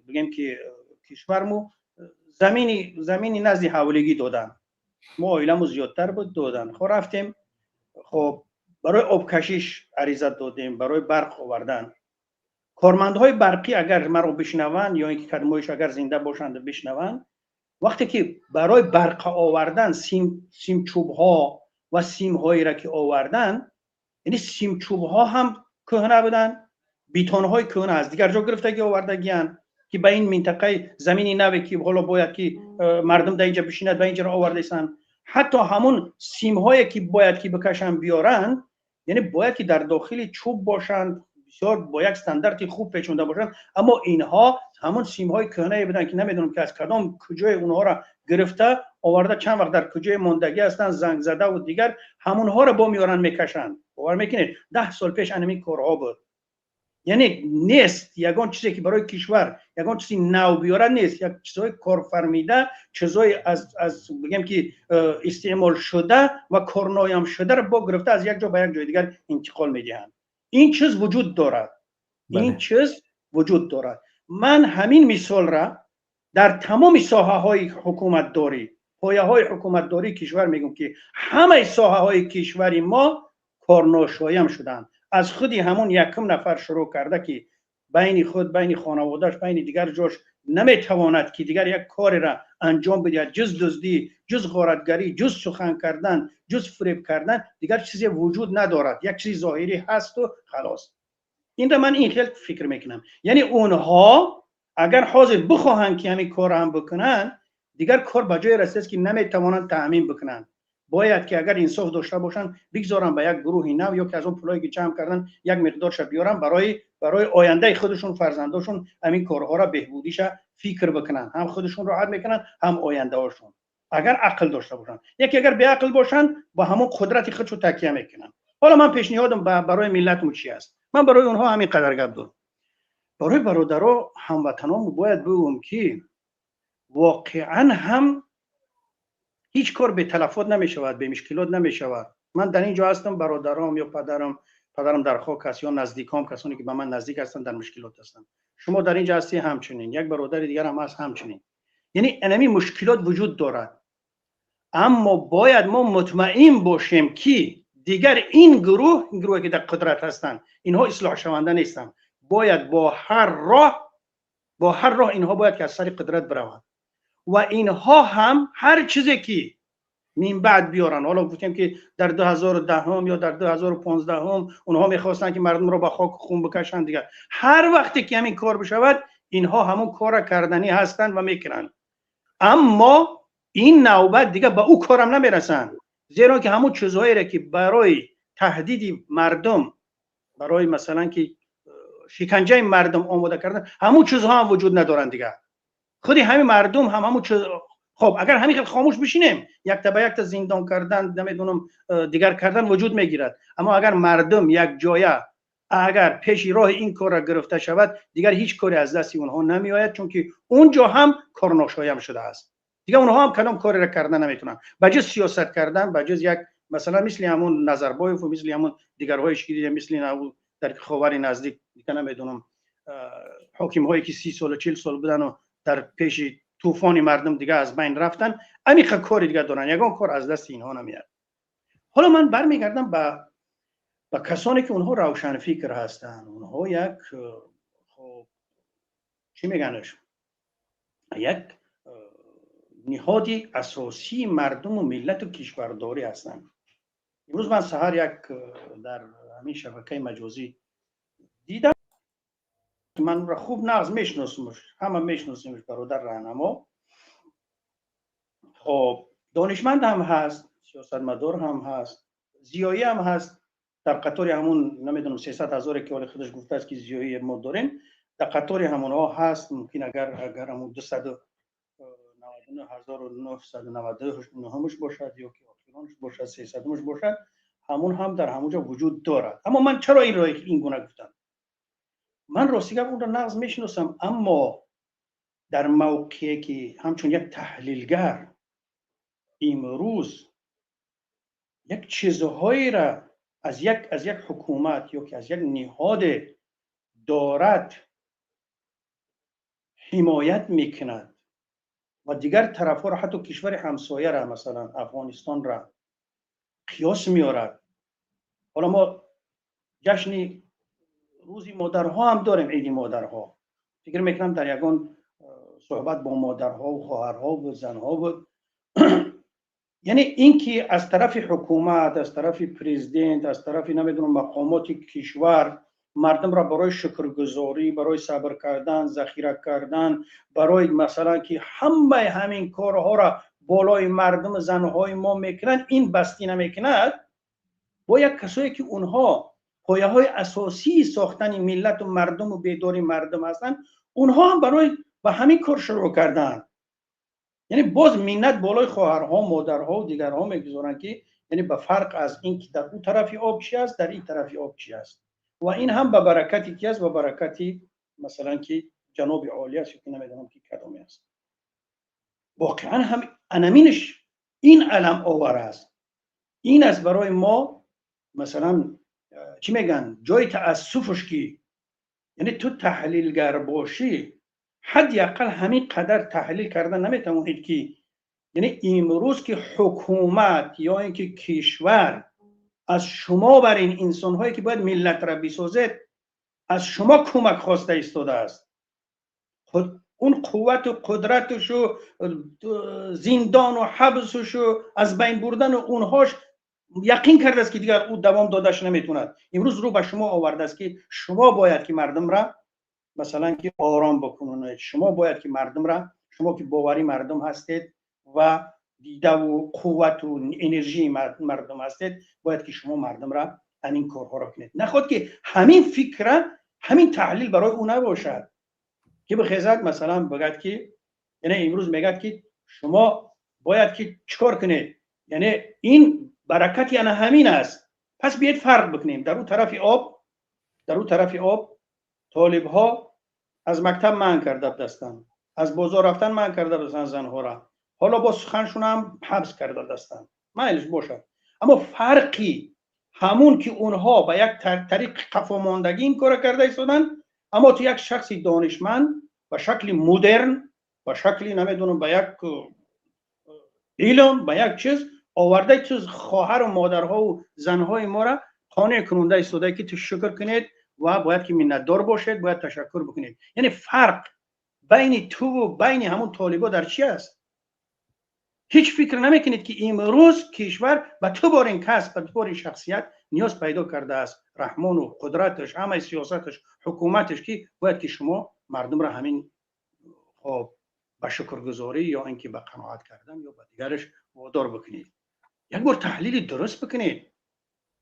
بگیم که کشورمو زمینی نزدی حوالگی دادن، ما عائلمو زیادتر بود دادن، خب رفتیم خب برای آب کشیش عریضه دادیم، برای برق آوردن. کارمندهای برقی اگر ما رو بشنون یا اینکه کدامایش اگر زنده باشند بشنون، وقتی که برای برق آوردن سیم چوب ها و سیم هایی را که آوردن، یعنی سیم چوب ها هم کهنه بودن، بیتونهای کهنه از دیگر جا گرفتگی آوردگیان که به این منطقه زمینی نوی که حالا باید که مردم در اینجا بشیند به اینجا آوردهستن. حتی همون سیم هایی که باید که بکشن بیارن، یعنی باید که در داخل چوب باشند، بسیار با یک استاندارد خوب پیچونده باشند، اما اینها همون سیم های کهنه بدن که نمیدونم که از کدام کجای اونها را گرفته آورده، چند وقت در کجای ماندگی هستن، زنگ زده و دیگر همونها را با میارن میکشن. باور میکنید 10 سال پیش همین کارها بود. یعنی نیست یگان چیزی که برای کشور یگان چیزی نو بیاره نیست، یک چیزای کارفرمیده، چیزای از بگم که استعمال شده و کارنایم شده را با گرفته از یک جا به یک جای دیگر انتقال میدهند. این چیز وجود دارد. این چیز وجود دارد. من همین مثال را در تمام ساحه های حکومت داری، پایه های حکومت داری کشور میگم که همه ساحه های کشوری ما کارناشایم شدند. از خودی همون یکم نفر شروع کرده که بین خود، بین خانوادهش، بین دیگر جاش نمیتواند که دیگر یک کاری را انجام بده، جز دزدی، جز غارتگری، جز سخن کردن، جز فریب کردن، دیگر چیزی وجود ندارد. یک چیز ظاهری هست و خلاص. این را من این خیلی فکر میکنم. یعنی اونها اگر حاضر بخواهند که همین کار هم بکنن، دیگر کار به جای رسید که نمیتوانند تامین بکنن. باید که اگر انصاف داشته باشن بگذارن به یک گروه نو یا که از اون پولایی که جمع کردن یک مقدارش بیارن برای آینده خودشون، فرزنداشون همین کارها را بهبودیش فکر بکنن، هم خودشون راحت میکنن هم آینده هاشون، اگر عقل داشته باشن. یکی اگر بی عقل باشن با همون قدرت خودشون تکیه میکنن. حالا من پیشنهادم برای ملتم چی است؟ من برای اونها همین قدر گپ دارم. برای برادرها هموطنان باید بگم که واقعا هم هیچ کار به تلفات نمی شود، به مشکلات نمی شود. من در اینجا هستم، برادرام یا پدرم در خاک است، یا نزدیکام، کسانی که به من نزدیک هستن در مشکلات هستن. شما در اینجا هستی همچنین، یک برادر دیگر هم هست همچنین. یعنی انمی مشکلات وجود دارد، اما باید ما مطمئن باشیم که دیگر این گروه که در قدرت هستن، اینها اصلاح شونده نیستن. باید با هر راه اینها باید که از سر قدرت بروند و اینها هم هر چیزی که من بعد بیارن. حالا گفتیم که در 2010 یا در 2015 اونها میخواستن که مردم رو با خاک خون بکشن دیگر. هر وقتی که همین کار بشود اینها همون کار کردنی هستند و میکنن، اما این نوبت دیگه به او کارم نمیرسن، زیرا که همون چیزهایی که برای تهدید مردم، برای مثلا که شکنجه مردم آماده کردن، همون چیزها هم وجود ندارن دیگه. خودی همین مردم هم همون چیز. خب اگر همین خاموش بشینیم، یک تا به یک تا زندان کردن، نمیدونم دیگر کردن وجود میگیرد، اما اگر مردم یک جایه اگر پیش راه این کار را گرفته شود، دیگر هیچ کاری از دست اونها نمی آید، چون که اونجا هم کارناشایم شده است. دیگه اونها هم کدام کاری را کردن نمیتونن، بجز سیاست کردن، بجز یک مثلا مثل همون نظربایف و مثل همون دیگرهایش که دیدیم، مثل همون در خاور نزدیک دیگه نمیدونم حاکم هایی که 30 سال و 40 سال بودن و در پیش طوفان مردم دیگه از بین رفتن، امیخه کاری دیگه دارن، یگان کار از دست اینها نمیاد. حالا من برمیگردم به کسانی که اونها روشن فکر هستن. اونها یک خب چی میگنش، یک نهادی اساسی مردم و ملت و کشورداری هستن. امروز من سحر یک در همین شبکه مجازی دیدم، من را خوب نغز میشناسمش، همه میشناسیمش، برادر راهنما، خب دانشمند هم هست، سیاستمدار هم هست، زیایی هم هست، در قطار همون نمیدونم 300,000 که ولی خودش گفته است که زیایی ما داریم، در قطار همونها هست. ممکن اگر همون 299,999 باشد یا که آخرانش باشد 300 باشد، همون هم در همونجا وجود دارد. اما من چرا این گونه گفتم؟ من راستیگه اون را نغز میشناسم، اما در موقعی که همچون یک تحلیلگر امروز یک چیزهایی را از یک حکومت یا که از یک نهاد دارد حمایت میکند و دیگر طرف ها را، حتی کشور همسایه را، مثلا افغانستان را قیاس میارد. حالا ما جشن روزی مادرها هم داریم، عید مادرها. فکر میکنم در یگان صحبت با مادرها و خواهرها و زنها بود. یعنی اینکه از طرف حکومت، از طرف پرزیدنت، از طرف نمیدونم مقامات کشور مردم را برای شکرگزاری، برای صبر کردن، ذخیره کردن، برای مثلا که همه همین کارها را بالای مردم زنهای ما میکنند، این بستی نمیکند. باید کسایی که اونها پایه های اساسی ساختن ملت و مردم و بیداری مردم هستند، اونها هم برای به همین کار شروع کردن. یعنی باز منت بالای خواهرها، مادرها و دیگرها میگذارن که یعنی به فرق از این که در اون طرفی آب چی است، در این طرفی آب چی است. و این هم به برکتی کی است؟ به برکتی مثلا که جناب عالی است که نمیدونم که کدومی است. واقعا هم انمینش این علم آور است. این است برای ما مثلا چی میگن جای تأسفش که یعنی تو تحلیلگر باشی حداقل همین قدر تحلیل کردن نمیتونید که یعنی امروز که حکومت یا اینکه کشور از شما بر این انسان هایی که باید ملت را بسازد از شما کمک خواسته ایستاده است. خود اون قوت و قدرتش و زندان و حبسش و از بین بردن اونهاش یقین کرده است که دیگر او دوام دادش نمیتوند. امروز رو به شما آورده است که شما باید که مردم را مثلا که آرام بکنید. شما باید که مردم را، شما که باوری مردم هستید و دیده و قوت و انرژی مردم هستید، باید که شما مردم را همین کارها را کنید. نخواد که همین فکر، همین تحلیل برای او نباشد که بخیزد مثلا بگد که یعنی امروز میگد که شما باید که چکار کنید، یعنی این برکت یعنی همین است، پس بیاید فرق بکنیم. در اون طرف آب طالب ها از مکتب منع کرده دستن، از بازار رفتن منع کرده دستن زنها را، حالا با سخنشون هم حبس کرده دستن، مایلش باشد. اما فرقی همون که اونها به یک طریق قفاماندگی این کار کرده ایستادن، اما تو یک شخصی دانشمند به شکل مدرن، به شکلی نمیدونم به یک علم، به یک چیز آورده تو خواهر و مادرها و زنهای ما را قانع کننده ایستاده که تو شکر کنید و باید که منتدار باشید، باید تشکر بکنید. یعنی فرق بین تو و بین همون طالبا در چی است؟ هیچ فکر نمیکنید که امروز کشور به تو بار این کسب، به تو بار این شخصیت نیاز پیدا کرده است، رحمان و قدرتش، همه سیاستش، حکومتش، که باید که شما مردم را همین به شکرگزاری یا اینکه به قناعت کردن یا به دیگرش وادار بکنید. یک بار تحلیل درست بکنید.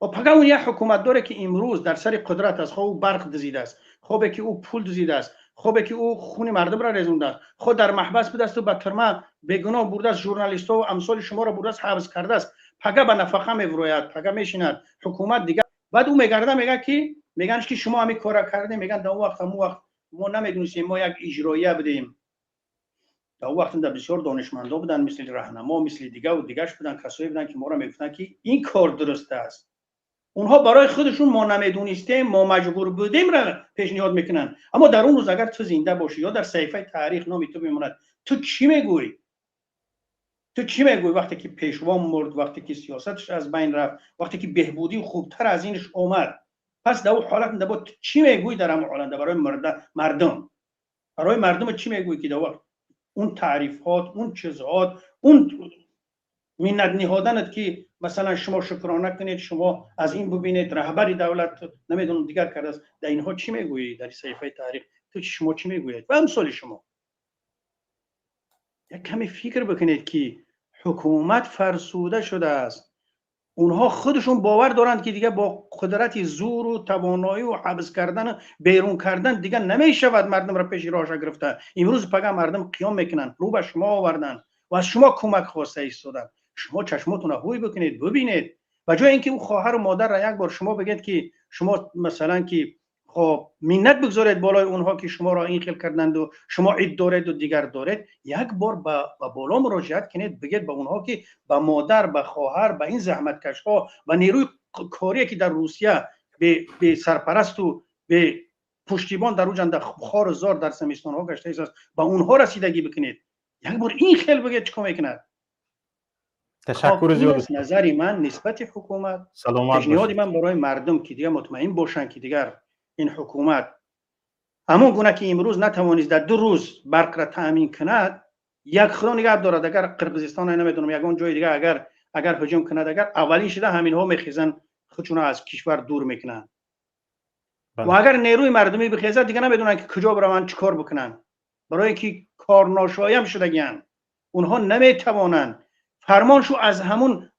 و فقط اون یک حکومت داره که امروز در سر قدرت است، خب برق دزیده است، خوبه که او پول دزیده است، خوبه که او خون مردم را ریزونده است، خود در محبس بوده است و به ترمه بیگناه برده است، ژورنالیست‌ها و امثال شما را برده است حبس کرده است، فقط به نفقه می‌فروید، فقط میشیند حکومت دیگه. بعد او میگرده میگه که میگنش که شما همین کارا کردین، میگن در وقت ما نمیدونستیم، ما یک اجراییه بودیم. در وقت در بسیار دانشمندا بودن، مثل راهنما، مثل دیگه و دیگه‌اش بودن، کسایی بودن که ما را میگفتن که این کار درست است. اونها برای خودشون ما نمیدونستیم، ما مجبور بودیم را پیشنهاد میکنن. اما در اون روز اگر تو زنده باشی یا در صحیفه تاریخ نامی تو بماند، تو چی میگویی؟ تو چی میگویی وقتی که پیشوا مرد، وقتی که سیاستش از بین رفت، وقتی که بهبودی خوبتر از اینش اومد؟ پس در اون حالت تو چی میگویی در اون حالت برای مردم؟ برای مردم چی میگویی که در وقت اون تعریفات، اون چیزات، اون منت نهادنت که مثلا شما شکرانه کنید، شما از این ببینید رهبری دولت نمیدونم دیگر کرده است، در اینها چی میگویی در صحیفه تاریخ؟ تو شما چی میگویید؟ و امثال شما یک کمی فکر بکنید که حکومت فرسوده شده است. اونها خودشون باور دارند که دیگه با قدرت زور و توانایی و حبس کردن، بیرون کردن دیگه نمیشود مردم را پیش راهش گرفتن. امروز فقط مردم قیام میکنن، رو به شما آوردن و از شما کمک خواسته ایستادن. شما چشماتون رو هوی بکنید، ببینید. و جای اینکه اون خواهر و مادر را یک بار شما بگید که شما مثلا که خب منت بگذارید بالای اونها که شما را این خیل کردند و شما عید دارید و دیگر دارید، یک بار به بالا مراجعت کنید، بگید به اونها که به مادر، به خواهر، به این زحمتکش ها و نیروی کاری که در روسیه به سرپرست و به پشتیبان در اوجن در خار و زار در زمستان ها گشته است، به اونها رسیدگی بکنید. یک بار این خیل بگید چیکار میکند. تشکر زیاد. نظری من نسبت حکومت، پیشنهاد من برای مردم که دیگه مطمئن باشن که دیگر این حکومت همون گونه که امروز نتوانید در 2 روز برق را تامین کند، یک خدا نگه دارد. اگر قرقیزستان نمیدونم یگان جای دیگه اگر هجوم کند، اگر اولین شده همین ها میخیزن خودشون از کشور دور میکنن. و اگر نیروی مردمی بخیزه دیگه نمیدونن که کجا برن چیکار بکنن، برای اینکه کار ناشایم شدگیان، اونها نمیتوانند فرمانشو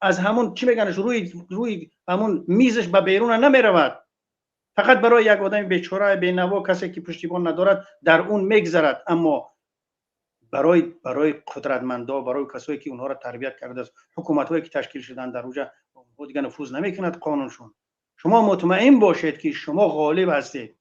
از همون چی میگنش روی همون میزش به بیرون نمیرود، فقط برای یک آدم بیچاره بینوا، کسی که پشتیبان ندارد در اون میگذرد. اما برای قدرتمندا، برای کسایی که اونها را تربیت کرده است، حکومت‌هایی که تشکیل شدن در اونجا، اونها دیگه نفوذ نمیکند قانونشون. شما مطمئن باشید که شما غالب هستید.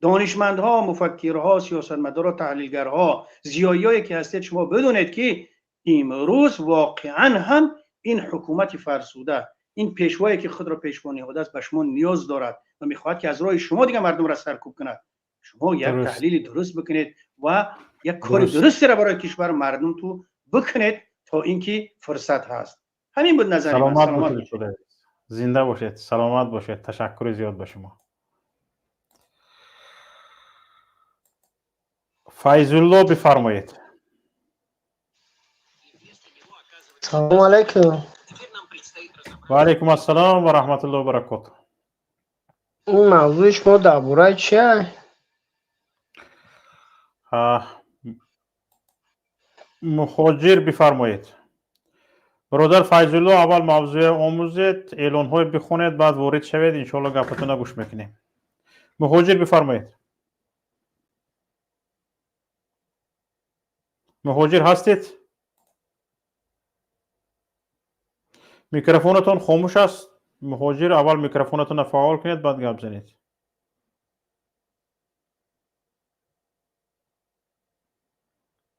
دانشمندها، مفکرها، سیاستمدارها، تحلیلگرها، زیایی‌هایی که هستید، شما بدونید که امروز واقعا هم این حکومت فرسوده، این پیشوایی که خود را پیشوا نهاده است، به شما نیاز دارد و میخواهد که از راه شما دیگه مردم را سرکوب کند. شما یک تحلیل درست بکنید و یک کار درستی را برای کشور مردم تو بکنید تا اینکه فرصت هست. همین بود نظر من. سلامت باشید. زنده باشید، سلامت باشید. تشکر زیاد به شما. فیض‌الله بفرمایید. سلام علیکم. و علیکم السلام و رحمت الله و برکاته. این موضوع شما درباره چیه؟ مهاجر بفرمایید. برادر فیض‌الله اول موضوع آموزید، اعلان های بخونید، بعد وارد شوید، انشالله گپتون رو گوش میکنیم. مهاجر بفرمایید. مهاجر هستید؟ میکروفونتون خاموش است. مهاجر اول میکروفونتون رو فعال کنید، بعد گپ زنید.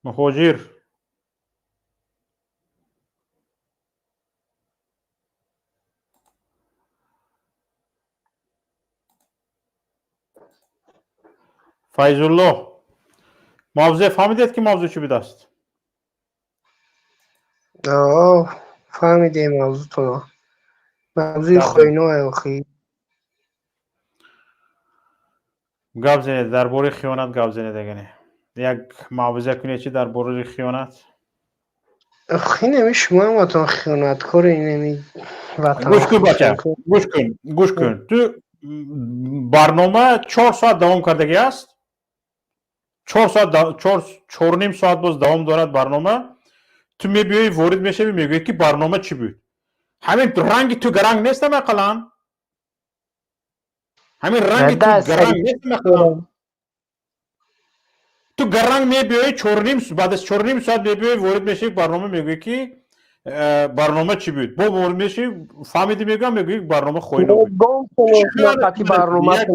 مهاجر فیض‌الله موضوع فهمیدید که موضوع چی بوده است؟ فهمیدیم موضوع تو. موضوع خوینو اخی گپ زنید درباره خیانت. گپ زنید اگه یک موضوع کنید چی درباره خیانت. اخی نمی شما هم وطن خیانت کاری نمی وطن. گوش کن بچه، گوش کن. تو برنامه 4 ساعت دوام کردگی است. 4 نیم ساعت باز دوام دارد برنامه. تو میبیایی وارد میشوی میگویی که برنامه چی بود. همین رنگ تو گرنگ نیست مثلا. همین رنگ تو گرنگ نیست مثلا. تو گرنگ میبیایی 4 نیم بعد از 4 نیم ساعت میبیایی وارد میشی برنامه میگویی که برنامه چی بود. با وارد میشی فهمیدی میگویی برنامه خوینه بود. وقتی برنامه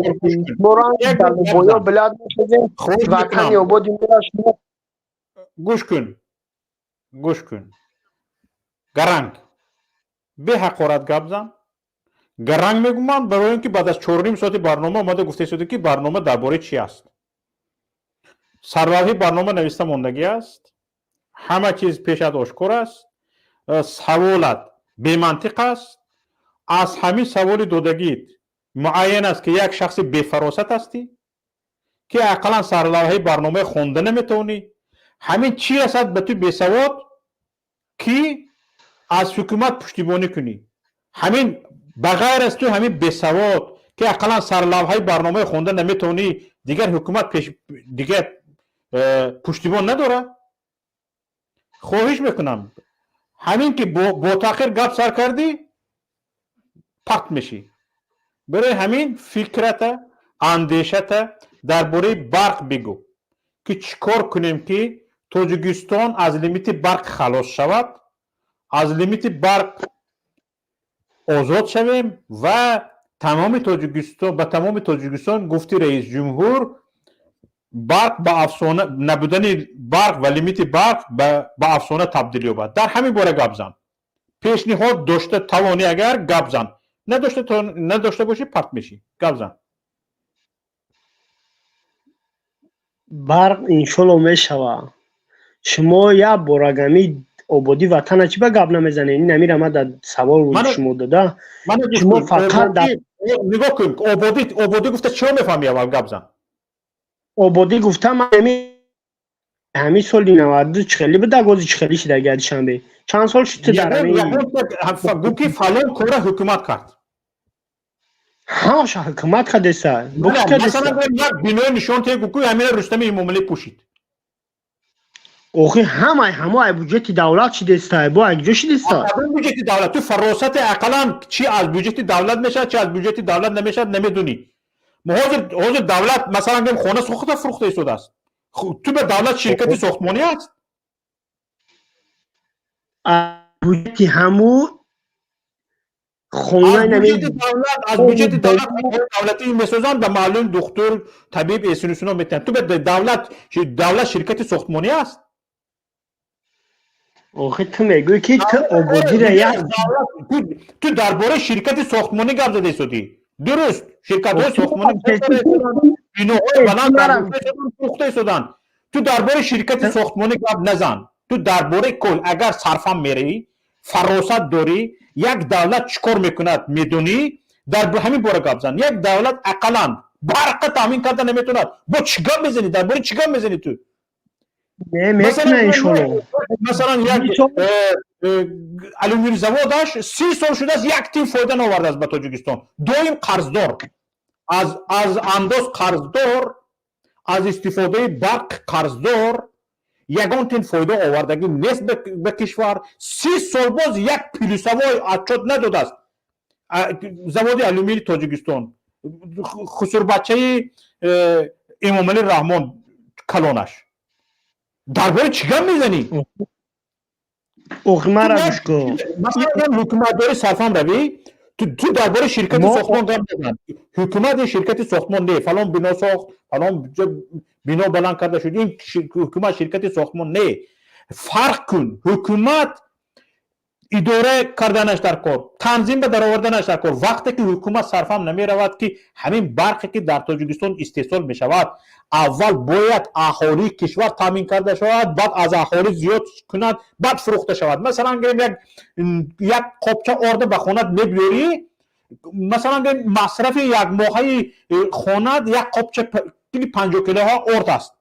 بران در بویا بلاد میشدیم وطنی آبادی میراشیم. گوش کن گرنگ به حقارت گپ زن. گرنگ میگم من برای اینکه بعد از 4 نیم ساعت برنامه اومده گفته شده که برنامه درباره چی است. سرراهی برنامه نوشته ماندگی است. همه چیز پیشت آشکار است. سوالت بی منطق است. از همین سوال دادگیت معین است که یک شخص بی فراست هستی که اقلا سرراهی برنامه خونده نمیتونی. همین چی هست به تو بی سواد که از حکومت پشتیبانی کنی. همین بغیر از تو همین بی سواد که اقلا سرراهی برنامه خونده نمیتونی، دیگر حکومت دیگر پشتیبان نداره. خواهش میکنم همین که با تاخیر گپ سر کردی پخت میشی. برای همین فکرت اندیشت درباره برق بگو که چیکار کنیم که تاجیکستان از لیمیت برق خلاص شود، از لیمیت برق آزاد شویم و تمام تاجیکستان گفتی رئیس جمهور برق به افسانه نبودن برق و لیمیت برق به افسانه تبدیل یابد. در همین باره گپ زن. پیشنهاد داشته توانی اگر گپ زن، نداشته باشی پرت میشی. گپ زن. برق انشالله میشوه. شما یا بارگمی آبادی وطن چی به گپ نمیزنه؟ این نمیر ما در سوال شما داده. شما فقط نگاه کن آبادی گفته چرا میفهمی اول گپ زن. آبادی گفتم همین سالی 92 خیلی به دگازی خیلی شده گردی شنبه چند سال شده در همین گو که فلان کار حکومت کرد. همش حکومت کدیسه بخش مثلا کدیسه یک بینای نشان تیگ کوی همین رستم اماملی پوشید اوخی همه بودجه دولت چی دسته با یک جوشی دسته بودجه دولت تو فراست اقلا چی از بودجه دولت میشه چی از بودجه دولت نمیشه نمیدونی حاضر دولت مثلا گم خونه سوخته فروخته شده است تو به دولت شرکت ساختمانی هست بودجه همو خونه نمی از بودجه دولتی میسازن به معلوم دکتر طبیب اسنوسونا میتن تو به دولت شرکت ساختمانی هست اوخی تو میگوی که تو آبادی را یک تو درباره شرکت ساختمانی گپ زده شدی درست شرکت های ساختمانی بیناهای بلند ساخته شدن تو درباره شرکت ساختمانی گپ نزن تو درباره کل اگر صرفم میری فراست داری یک دولت چیکار میکند میدونی در همین باره گپ زن یک دولت اقلا برق تامین کرده نمیتوند با چی گپ میزنی درباره چی گپ میزنی تو مثلا یک الومینی زوادش 30 سال شده است یک تیم فایده نآورده است به تاجیکستان دویم قرضدار از انداز قرضدار از استفاده برق قرضدار یگان تیم فایده آوردگی نیست به کشور 30 سال باز یک پیلوسوای اچاد نداده است زواد الومینی تاجیکستان خسرو بچه امامعلی رحمان کلانش درباره چی گپ میزنی؟ مرا گوش کن مثلا حکومت داری صرفم روی تو درباره شرکت ساختمان گپ بزن حکومت شرکت ساختمان نه فلان بنا ساخت فلان بنا بلند کرده شد این حکومت شرکت ساختمان نه فرق کن حکومت اداره کردنش در کار تنظیم به درآوردنش در کار وقتی که حکومت صرفم نمی رود که همین برقی که در تاجیکستان استحصال می شود اول باید اهالی کشور تامین کرده شود بعد از اهالی زیاد کند بعد فروخته شود مثلا یک قابچه آرد به خونت میبری مثلا مصرف یک ماهی خونت یک قابچه 50 کیلو ها آرد است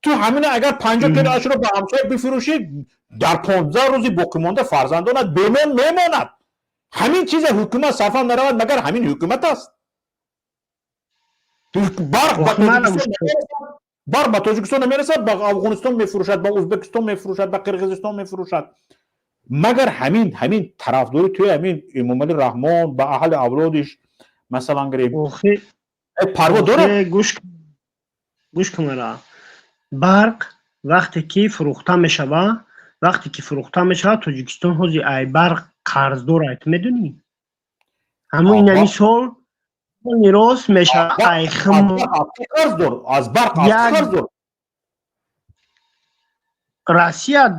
تو همین اگر 50 کیلو اش رو به همسایه بفروشی در 15 روزی باقی مانده فرزندانت بیمون میماند همین چیز حکومت صرفا نرود مگر همین حکومت است برق به تاجیکستان نمیرسد به افغانستان میفروشد به ازبکستان میفروشد به قرقیزستان میفروشد مگر همین طرفداری توی همین امامعلی رحمان به اهل اولادش مثلا گریم پروا داره گوش کن مرا برق وقتی که فروخته میشه تاجیکستان حوزی ای برق قرضدار ایت میدونی همون این همی سال نیروس میشه ای قرضدار از برق قرضدار روسیه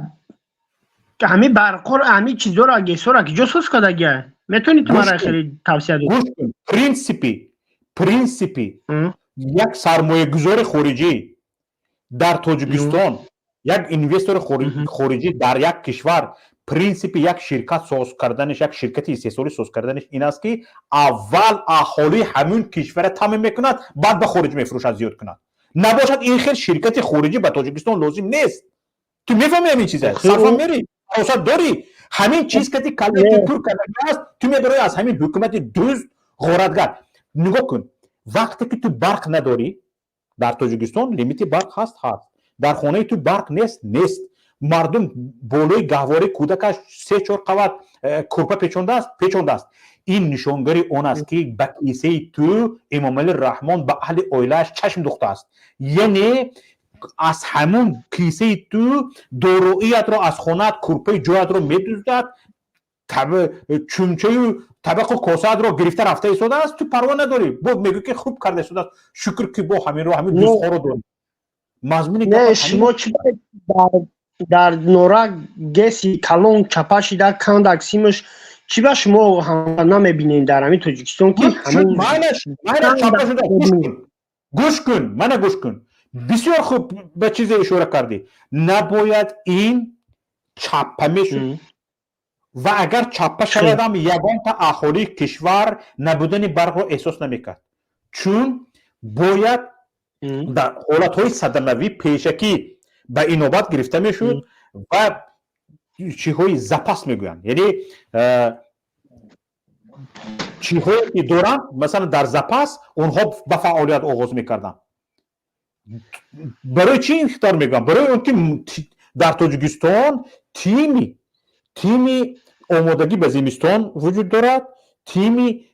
همی برق همی چیزا را گیسو که جاسوس کرده گه میتونی تو مرا خیلی توصیه دید پرینسیپی یک سرمایه گذار خارجی در تاجیکستان یک اینوستور خارجی در یک کشور پرینسیپ یک شرکت ساز کردنش یک شرکت استحصالی ساز کردنش این است که اول اهالی همون کشور تامین میکند بعد به خارج میفروشد زیاد کند نباشد این خیلی شرکت خارجی به تاجیکستان لازم نیست تو میفهمی همین چیزه صرفا میری اوسط داری همین چیز که کلمه تور کرده است تو میبری از همین حکومت دزد غارتگر نگاه کن وقتی که تو برق نداری در تاجیکستان لیمیت برق هست در خانه تو برق نیست مردم بالای گهواره کودکش 3-4 قوت کورپه پیچونده است این نشانگری اون است که به کیسه تو امامعلی رحمان به اهل اویلش چشم دوخته است یعنی از همون کیسه تو داروییت رو از خانت کورپه جایت رو میدوزد چونچه طبق و کاسه رو گرفته رفته ایستاده است تو پروا نداری بود میگه که خوب کرده شده است شکر که با همین دوست ها رو داری مضمون نه شما چی در نورا گسی کلون چپاشی در کانداک سیمش چی با شما هم نمیبینین در همین تاجیکستان که همون گوش کن بسیار خوب به چیز اشاره کردی نباید این چپه میشد و اگر چپه شود هم یگان تا اهالی کشور نبودن برق رو احساس نمیکرد چون باید در حالت های صدموی پیشکی به اینوبت گرفته میشد و چیزهای زپاس میگویند یعنی چیزهایی که دارن مثلا در زپاس اونها به فعالیت آغاز میکردن. برای چی این خطر میگم؟ برای اون که در تاجیکستان تیمی آمادگی به زمستان وجود دارد، تیمی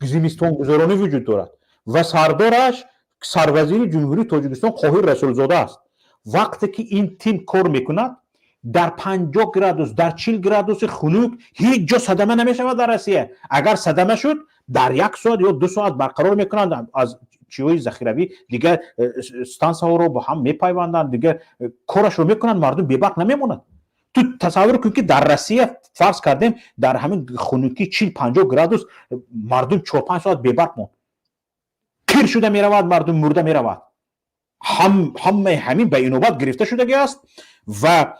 زمستان گذرانی وجود دارد و سردارش سروزیر جمهوری تاجیکستان قاهر رسولزاده است. وقتی که این تیم کار میکند در 50 گرادوس در 40 گرادوس خنک هیچ جا صدمه نمیشود در روسیه. اگر صدمه شد در 1 ساعت یا 2 ساعت برقرار میکنند از چیزهای ذخیروی دیگه استانس ها رو با هم میپیوندند، دیگه کارش رو میکنند، مردم بی‌برق نمیمونند. تو تصور کن که در روسیه فرض کردیم در همین خنکی 40 50 گرادوس مردم 4 5 ساعت بی‌برق موند، پیر شده میرود، مردم مرده میرود. همین به اینوبت گرفته شده است و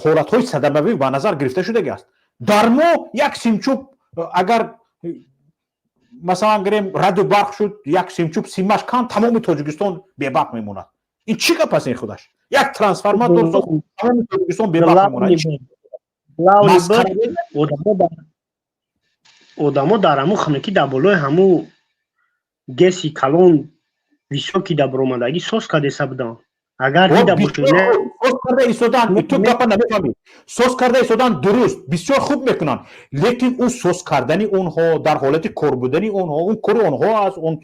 حالت های صدموی به نظر گرفته شده است. در ما یک سیمچوب اگر مثلا گریم رد و برق شد، یک سیمچوب سیمش کن تمام تاجیکستان بی‌برق میموند. این چی گپ است این خودش؟ یک ترانسفورماتور ساخت تمام تاجیکستان بی‌برق میموند. آدما در همون خانگی در بالای همون گسی کلان ویسوکی در برآمدگی سوز کرده بودن. اگر دیده باشید سوز کرده ایستادن، تو گپ نمیفهمی. سوز کرده ایستادن درست بسیار خوب میکنن، لیکن اون سوز کردنی اونها در حالت کار بودنی اونها، اون کار اونها است، اون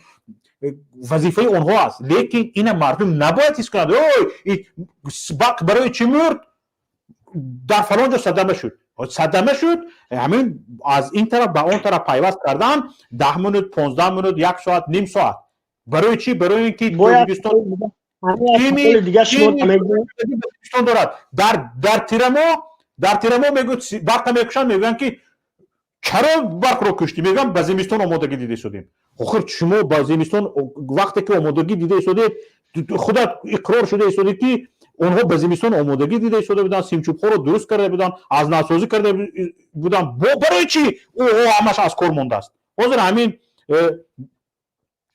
وظیفه اونها است. لیکن این مردم نباید ایست کنند باق برای چی مرد؟ در فلان جا صدمه شد همین از این طرف به اون طرف پیوست کردن 10 منوت 15 منوت 1 ساعت نیم ساعت. برای چی؟ برای اینکه تاجیکستان تیمی دارد. در تیرمو میگوید برق میکشن، میگن که چرا برق رو کشتی؟ میگن به زمستان آمادگی دیده شدیم. آخر شما با زمستان وقتی که آمادگی دیده شده خودت اقرار شده شده که اونها به زمستان آمادگی دیده شده بودن، سیمچوب ها رو درست کرده بودن، از ناسازی کرده بودن. برای چی؟ او همش از کار مونده است. حاضر همین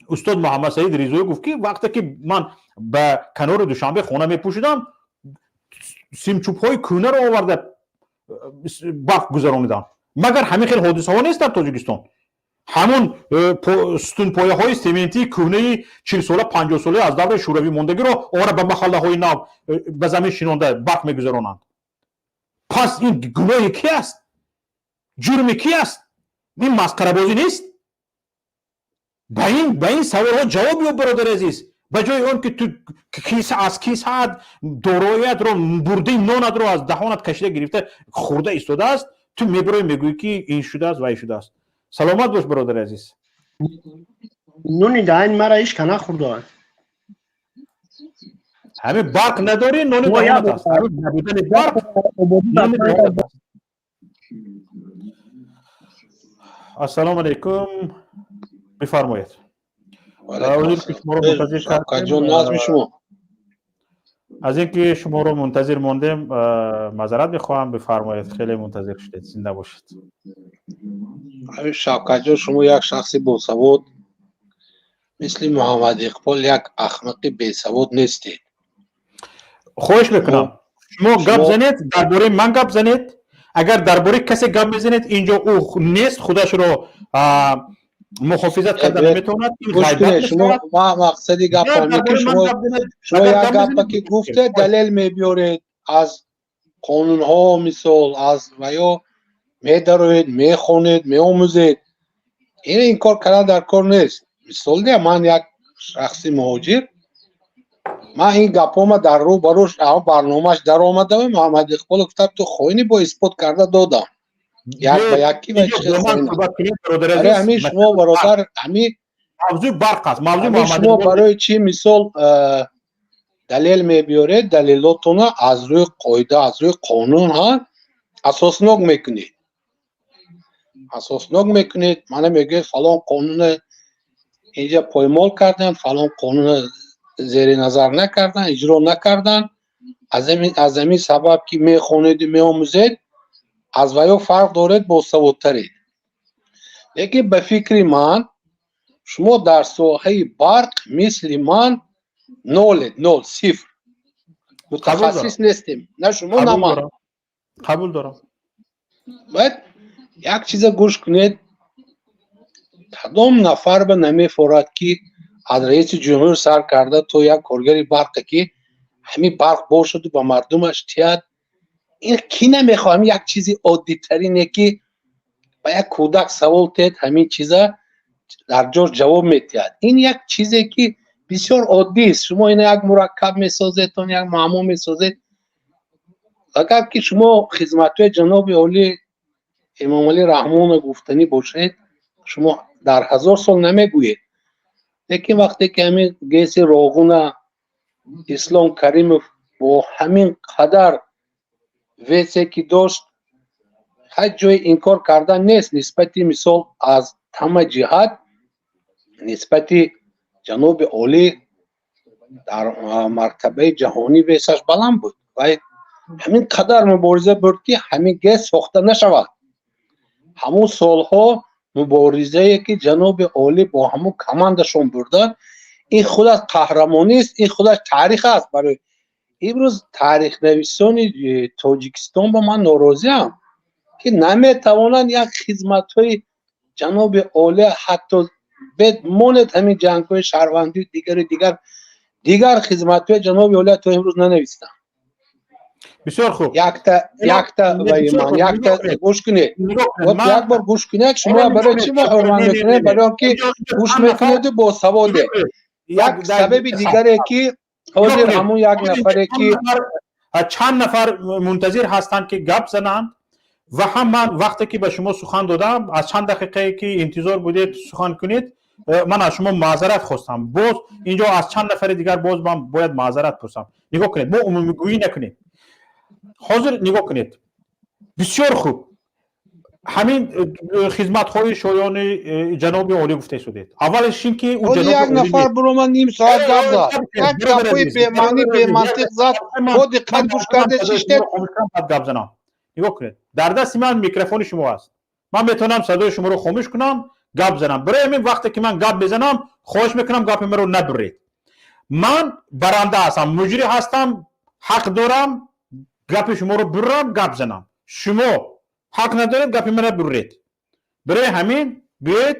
استاد محمد سعید ریزوی گفت که وقتی که من به کنار دوشنبه خونه میپوشیدم سیمچوب های کونه رو آورده برق گذرانیدن. مگر همین خیلی حادثه ها نیست در تاجیکستان؟ همون ستون پایه های سیمنتی کونه 40 ساله 50 ساله از دور شوروی موندگی رو آورده به محله های نو به زمین شینانده برق میگذرانند. پس این گناه کی است؟ جرم کی است؟ این مسخره بازی نیست؟ به این سوال ها جواب بیار برادر عزیز. به جای اون که تو کیسه از کیسه داراییت رو برده نانت رو از دهانت کشیده گرفته خورده ایستاده است، تو میبری میگویی که این شده است و این شده است. سلامت باش برادر عزیز. نونی دهن مرا ایش کنه خورده. همه برق نداری نونی دهانت است. نبودن برق. السلام علیکم، بفرمایید. از اینکه شما رو منتظر ماندیم معذرت میخواهم، بفرمایید. خیلی منتظر شدید. زنده باشید. شوکت جان، شما یک شخصی باسواد مثل محمد اقبال یک احمق بیسواد نیستید. خواهش میکنم شما گپ زنید، درباره من گپ زنید. اگر درباره کسی گپ بزنید اینجا او نیست، خودش رو محافظت کردن میتوند. شما مقصدی گپ فهمید که شما یک گپ که گفته دلیل میبیارید از قانون ها، مثال از و یا میدارید میخونید میآموزید. این کار کردن در کار نیست. مثال ده من یک شخصی مهاجر، من این گپا در رو بروش برنامهش در آمده محمد اقبال گفت تو خوینی با اثبات کرده دادم یک به یکی و برای همین شما برادر همین موضوع برق است. موضوع شما برای چی مثال دلیل میبیارید، دلیلاتون از روی قاعده از روی قانون ها اساسناک میکنید. من میگه فلان قانون اینجا پایمال کردن، فلان قانون زیر نظر نکردن، اجرا نکردن. از همین سبب که میخونید میآموزید از ویو فرق دارید با سوادترید. لیکن به فکر من شما در ساحه برق مثل من نول صفر متخصص نیستیم. نه شما نه من. قبول دارم. باید یک چیز گوش کنید، کدام نفر به نمیفورد که از رئیس جمهور سر کرده تو یک کارگری برق که همین برق بار شد با مردمش تیاد. این کی نمیخوام یک چیزی عادی ترینه که با یک کودک سوال تید همین چیزا در جور جواب میتید. این یک چیزی که بسیار عادی است. شما این یک مرکب میسازید تا یک معمول میسازید. اگر که شما خدمتوی جناب عالی امام علی رحمان گفتنی باشید شما در 1000 سال نمیگویید. لیکن وقتی که همین گیس روغون اسلام کریم با همین قدر ویسه که داشت هیچ جای انکار کردن نیست. نسبت مثال از همه جهت نسبت جناب عالی در مرتبه جهانی ویسش بلند بود و همین قدر مبارزه برد که همین گیس ساخته نشود. همون سالها مبارزه که جناب عالی با همون کماندشون بردن این خودش قهرمانی است. این خودش تاریخ است. برای امروز تاریخ نویسان تاجیکستان با من ناراضی ام که نمیتوانند یک خدمت های جناب عالی حتی بدماند همین جنگ های شهروندی دیگر خدمت های جناب عالی تو امروز ننویستن. بسیار خوب. یک تا گوش کنید. یک بار گوش کنید. شما برای چی ما حرمت میکنید؟ برای اینکه گوش میکنید با سواده. یک سبب دیگره که حاضر همون یک نفره که چند نفر منتظر هستند که گپ زنند و هم من وقتی که به شما سخن دادم از چند دقیقه که انتظار بودید سخن کنید من از شما معذرت خواستم. باز اینجا از چند نفر دیگر باز من باید معذرت پرسم. نگاه کنید ما عمومی گویی نکنید. حاضر نگاه کنید. بسیار خوب. همین خدمت های شایان جناب عالی گفته شدید. اولش این که اون جناب یک نفر برو من نیم ساعت گپ زد. یک گپی به معنی به منطق زد. خود دقت گوش کرده چیشته گپ زنم. نگاه کنید. در دست من میکروفون شما است. من میتونم صدای شما رو خاموش کنم گپ زنم. برای همین وقتی که من گپ بزنم خواهش میکنم گپ من رو نبرید. من برنده هستم، مجری هستم، حق دارم گپ شما رو برم گپ زنم. شما حق ندارید گپ من رو برید. برای همین بیاید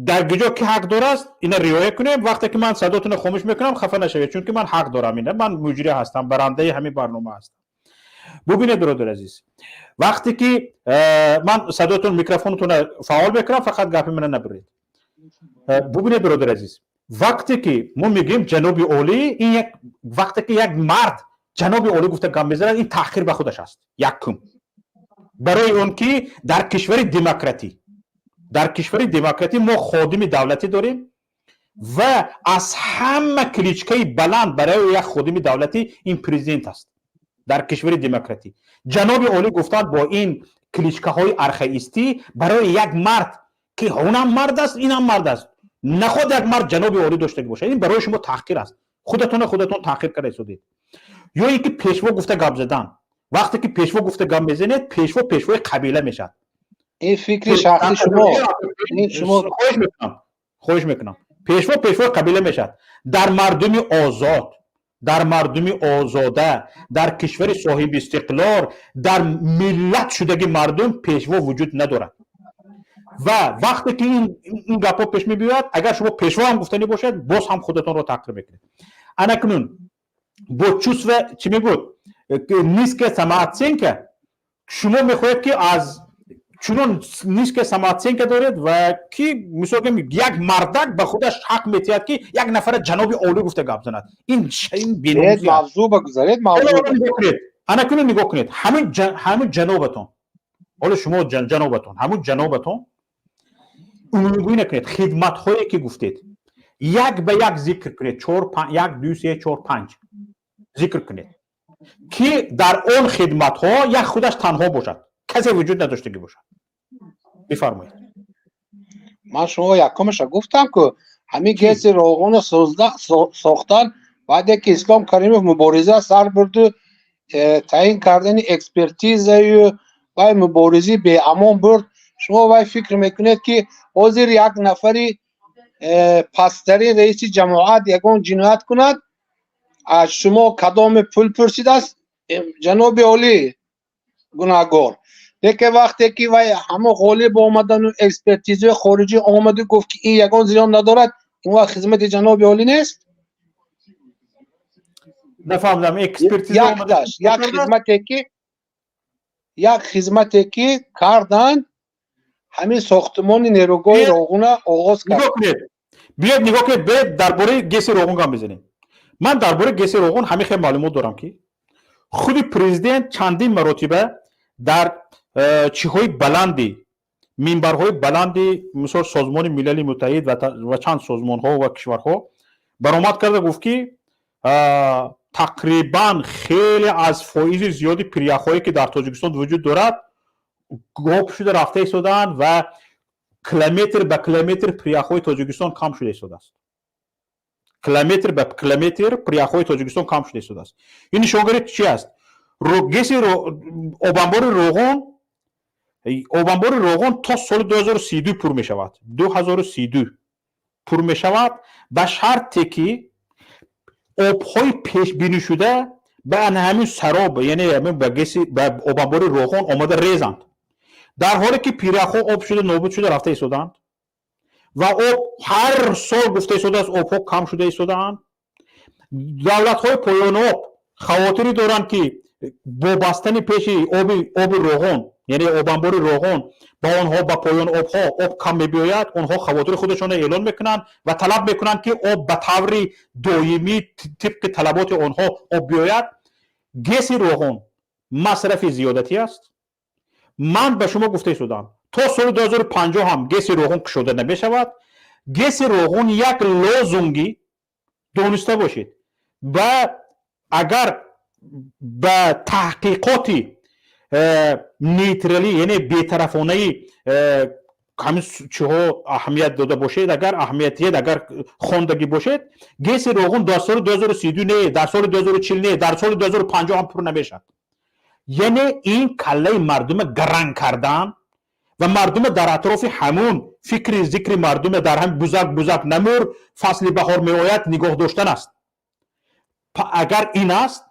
در گجا که حق داره است اینا رعایت کنیم. وقتی که من صداتون رو خاموش میکنم خفه نشوید چون که من حق دارم. اینه من مجری هستم، برنده همین برنامه هستم. ببینید برادر عزیز وقتی که من صداتون میکروفونتون فعال بکنم فقط گپ من نبرید. ببینید برادر عزیز وقتی که ما میگیم جناب عالی این یک وقتی که یک مرد جناب عالی گفته گام بزنه این تحقیر به خودش است. یکم برای اون که در کشور دموکراتی ما خادم دولتی داریم و از همه کلیچکه بلند برای یک خادم دولتی این پرزیدنت است. در کشور دموکراتی جناب عالی گفتند با این کلیچکه های ارخئیستی برای یک مرد که اونم مرد است اینم مرد است نخود یک مرد جناب عالی داشته باشه این برای شما تحقیر است. خودتون تحقیر کرده شدید. یا اینکه پیشوا گفته گپ زدن. وقتی که پیشوا گفته گپ میزنید پیشوای قبیله میشد. این فکر شخصی شما خواهش میکنم پیشوا قبیله میشد. در مردمی آزاده در کشور صاحب استقلال در ملت شدگی مردم پیشوا وجود ندارد و وقتی که این گپا پیش میبیاد اگر شما پیشوا هم گفتنی باشد باز هم خودتون رو تحقیر میکنید. انکنون با چوس و چی میگود نیست که سماعت سینکه شما میخواید که از چون نیست که سماعت سینکه دارید و کی مثلا یک مردک به خودش حق میتید که یک نفر جناب عالی گفته گپ زند. این بی‌نظیر موضوع بگذارید. انکنون نگاه کنید همین جنابتون حالا شما جنابتون همون جنابتون عمومی نکنید. خدمت هایی که گفتید یک به یک ذکر کنید. 1 2 3 4 5 ذکر کنید که در اون خدمت ها یک خودش تنها باشد کسی وجود نداشته باشد. بفرمایید. من شما یکمش گفتم که همین گیس روغن ساختن بعد که اسلام کریمov مبارزه سر برد تعیین کردن اکسپرتیز و مبارزه به امان برد. شما وای فکر میکنید که حاضر یک نفری پستری رئیس جماعت یکون جنایت کند از شما کدام پول پرسید است؟ جناب عالی گناهگار دیگه وقتی که وای همه غالب آمدن و اکسپرتیزه خارجی آمده گفت که این یگان زیان ندارد، این وقت خدمت جناب عالی نیست. نفهمیدم اکسپرتیزه آمده یک خدمتی که کردن همین ساختمان نیروگاه روغن آغاز کرد. بیاید نگاه کنید، بیاید درباره گس روغن گام بزنیم. من درباره گس روغن همین خیلی معلومات دارم که خود پرزیدنت چندین مرتبه در چیهای بلندی، منبرهای بلندی مثل سازمان ملل متحد و چند سازمان ها و کشورها برآمد کرده گفت که تقریبا خیلی از فایز زیادی پریخ‌هایی که در تاجیکستان وجود دارد گپ شده رفته ایستادن و کیلومتر به کیلومتر پریخ‌های تاجیکستان کم شده ایستاده است. کیلومتر به کیلومتر پریخ‌های تاجیکستان کم شده ایستاده است. این نشانگری چی است؟ گس آبانبار روغن تا سال 2032 پر می شود. 2032 پر می شود به شرطی که آبهای پیش بینی شده به همین سراب، یعنی همین به آبانبار روغن آمده ریزند، در حالی که پیرخ ها آب شده نابود شده رفته ایستادند و آب هر سال گفته ایستاده است آبها کم شده ایستادند. دولت های پایان آب خواطری دارند که با بستن پیش آب روغن، یعنی آبانبار روغن، با آنها با پایان آب کم می‌بیاید، آنها خواطر خودشان اعلان میکنند و طلب میکنند که آب به طور دائمی طبق طلبات آنها آب بیاید. گس روغن مصرف زیادتی است. من به شما گفته شدم تا سال 2050 هم گس روغن کشوده نمی شود. گس روغن یک لازونگی دانسته باشید و اگر به تحقیقاتی نیترالی یعنی بی‌طرفانه همین چیها اهمیت داده باشید، اگر اهمیتیت اگر خواندگی باشید، گس روغن در سال 2032 نه، در سال 2040 نه، در سال 2050 هم پر نمیشد. یعنی این کله مردم گران کردن و مردم در اطراف همون فکر ذکر مردم در هم بزرگ نمور فصل بهار میآید نگاه داشتن است. اگر این است،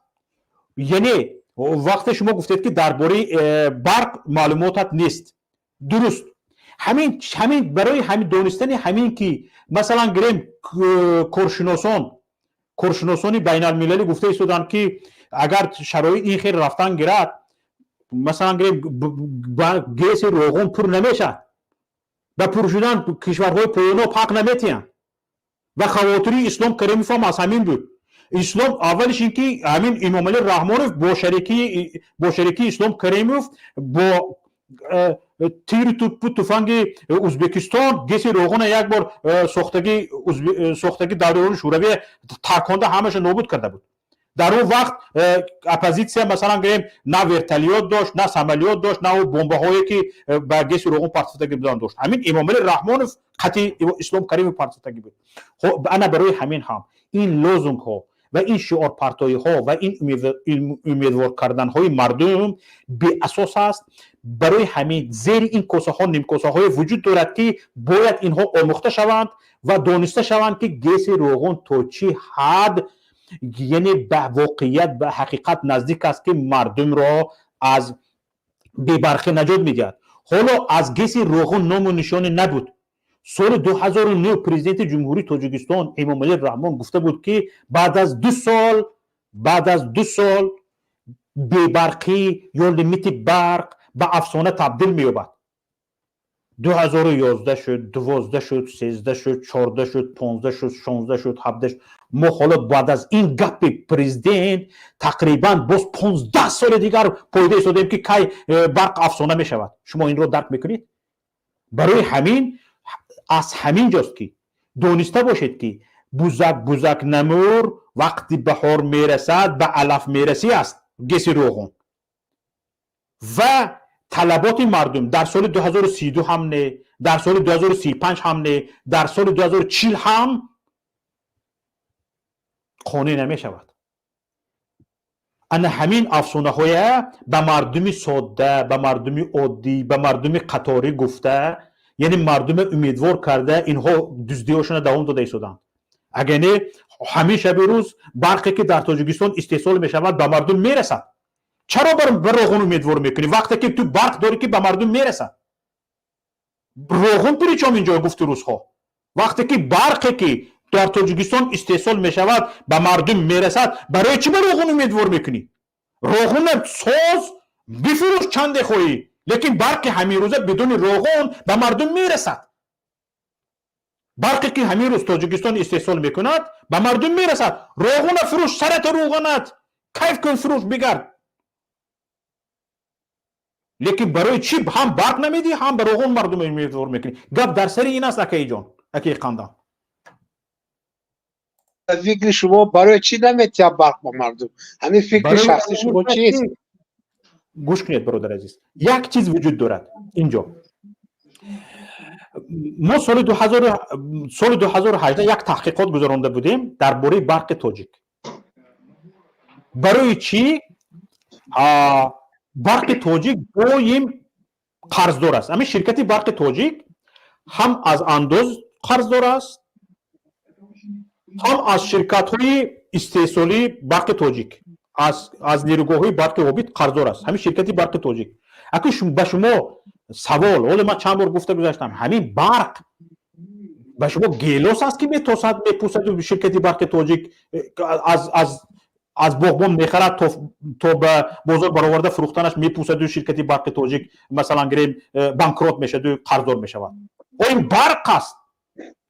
یعنی وقت شما گفتید که درباره برق معلوماتت نیست، درست، همین برای همین دانستن همین که مثلا گریم کارشناسان بین المللی گفته ایستادن که اگر شرایط این خیر رفتن گیرد مثلا گریم گس روغن پر نمیشه و پر شدن کشورهای پایانو پاک نمیتین و خواطری اسلام کریم فهم از همین بود. اسلام اولش این که همین امام علی رحمانوف با شریکی اسلام کریموف با تیر تفنگ ازبکستان گس روغن یک بار ساختگی دوران شوروی ترکانده همش نابود کرده بود. در اون وقت اپوزیسیا مثلا گریم نه ورتالیات داشت، نه سمالیات داشت، نه بمب هایی که با گس روغن پرتفتگی بودن داشت. همین امام علی رحمانوف قطعی اسلام کریم پرتفتگی بود. خب انا برای همین هم این لازم ها و این شعار پرتایی ها و این امیدوار کردن های مردم به اساس است. برای همین زیر این کوسه ها نیم کوسه های وجود دارد که باید اینها آموخته شوند و دانسته شوند که گس روغن تا چه حد یعنی به واقعیت به حقیقت نزدیک است که مردم را از بی‌برخی نجات میدهد. حالا از گس روغن نام و نشانی نبود. سال 2009 پرزیدنت جمهوری تاجیکستان امام علی رحمان گفته بود که بعد از دو سال بی‌برقی یا لیمیت برق به افسانه تبدیل می‌یابد. 2011 شد، 12 شد، 13 شد، 14 شد، 15 شد، 16 شد، 17 شد. ما حالا بعد از این گپ پرزیدنت تقریبا باز 15 سال دیگر پایده ایستادیم که کی برق افسانه می‌شود. شما این رو درک می‌کنید؟ برای همین از همین جاست که دانسته باشید که بزرگ نمور وقتی بهار میرسد به علف میرسی است گس روغن و طلبات مردم در سال 2032 هم نه، در سال 2035 هم نه، در سال 2040 هم خانه نمی شود. انا همین افسانه های به مردم ساده، به مردم عادی، به مردم قطاری گفته، یعنی مردم امیدوار کرده اینها دزدیاشون دوام داده ایستادند. اگر نه همین شب روز برقی که در تاجیکستان استحصال می شود به مردم میرسد. چرا بر روغن امیدوار میکنی وقتی که تو برق داری که به مردم میرسه؟ روغن پریچام اینجا گفت روزها وقتی که برقی که در تاجیکستان استحصال میشود به مردم میرسد برای چی به روغن امیدوار میکنی؟ روغن ساز بفروش چند خویی لیکن برق همین روزه بدون روغن به مردم میرسد. برقی که همین روز تاجیکستان استحصال میکند به مردم میرسد. روغن فروش سرت روغنت کیف کن فروش بگرد. لیکن برای چی هم برق نمیدی هم به روغن مردم امیدوار میکنی؟ گپ در سر این است اکی جان اکی خاندان. فکر شما برای چی نمیدی برق به مردم؟ همین فکر شخصی شما چیست؟ گوش کنید برادر عزیز یک چیز وجود دارد اینجا. ما سال 2018 یک تحقیقات گذرانده بودیم درباره برق تاجیک. برای چی برق تاجیک دویم قرضدار است. همین شرکت برق تاجیک هم از اندوز قرضدار است هم از شرکت های استحصالی برق تاجیک از نیروگاه‌های برق اوبید قرضدار است. همین شرکت برق تاجیک. اگه به شما سوال ولی من چند بار گفته گذاشتم همین برق به شما گیلوس است که میپوسد شرکت برق تاجیک از باغبان میخرد تا به بازار برآورده فروختنش میپوسد و شرکت برق تاجیک مثلا گریم بانکروت میشد و قرضدار میشود. این برق است.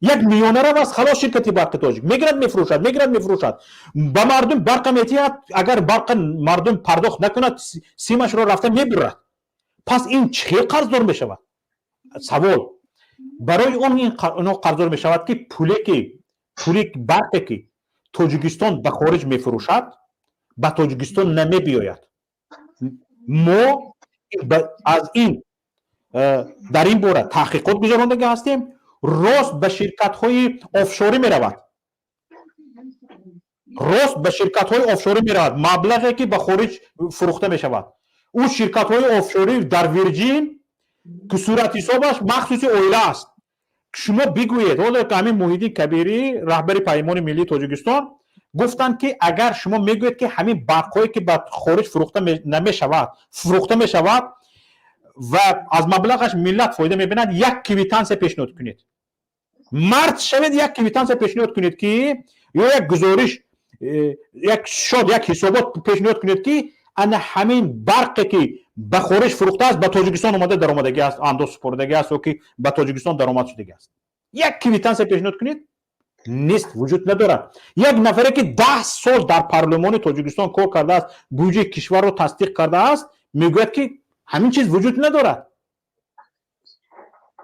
یک میلیونر است خلاص شرکت برق تاجیک میگیرد میفروشد به مردم برق میتیاد. اگر برق مردم پرداخت نکند سیمش رو رفته میبرد. پس این چه قرضدار میشود؟ سوال برای اون قرضدار میشود که پولی برقی که تاجیکستان به خارج میفروشد به تاجیکستان نمی بیاید. ما از این در این باره تحقیقات گذرانده هستیم. راست به شرکت های آفشوری می رود. مبلغی که به خارج فروخته می شود. اون شرکت های آفشوری در ویرجین که صورت حسابش مخصوص اویله است. شما بگویید حالا که همین موحدین کبیری رهبر پیمان ملی تاجیکستان گفتند که اگر شما میگویید که همین برقایی که به خارج فروخته می شود و از مبلغش ملت فایده میبیند یک کیویتانس پیشنهاد کنید. مرد شوید یک کیویتانس پیشنهاد کنید که یا یک گزارش یک حسابات پیشنهاد کنید که ان همین برقی که به خارج فروخته است به تاجیکستان اومده درآمدگی است اندوز سپردگی است و که به تاجیکستان درآمد شدگی است. یک کیویتانس پیشنهاد کنید نیست وجود ندارد. یک نفری که 10 سال در پارلمان تاجیکستان کار کرده است بودجه کشور رو تصدیق کرده است میگوید که همین چیز وجود ندارد.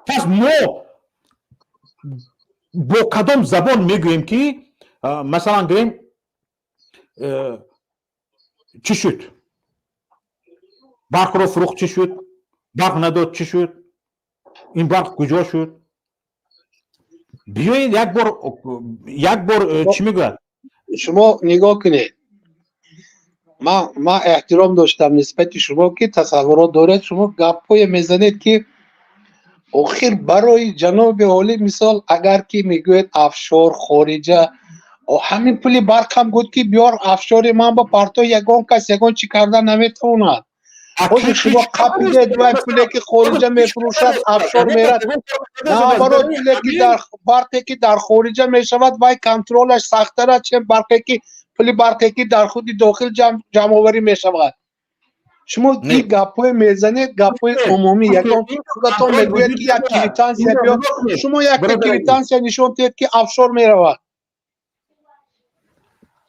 پس ما با کدام زبان میگوییم که مثلا گوییم چی شد؟ برق رو فروخت چی شد؟ برق نداد چی شد؟ این برق کجا شد؟ بیایید یک بار چی میگوید؟ شما نگاه کنید. ما احترام داشتم نسبت شما که تصورات دارید. شما گپای میزنید که آخر برای جناب عالی مثال اگر که میگوید افشار خارجه همین پولی برق هم گفت که بیار افشار من با پرتو یگان کس یگان چی کردن نمیتواند. خود شما قبیده دوی پولی که خارجه میفروشد افشار میرد نه برای پولی که در برقی که در خارجه میشود وای کنترلش سخت‌تر است چه پولی برقی که در خود داخل جمع آوری میشود. شما این گپای میزنید گپای عمومی یکم خودتون میگوید که یک کیویتانس بیا شما یک کیویتانس نشون دهید که افشار میرود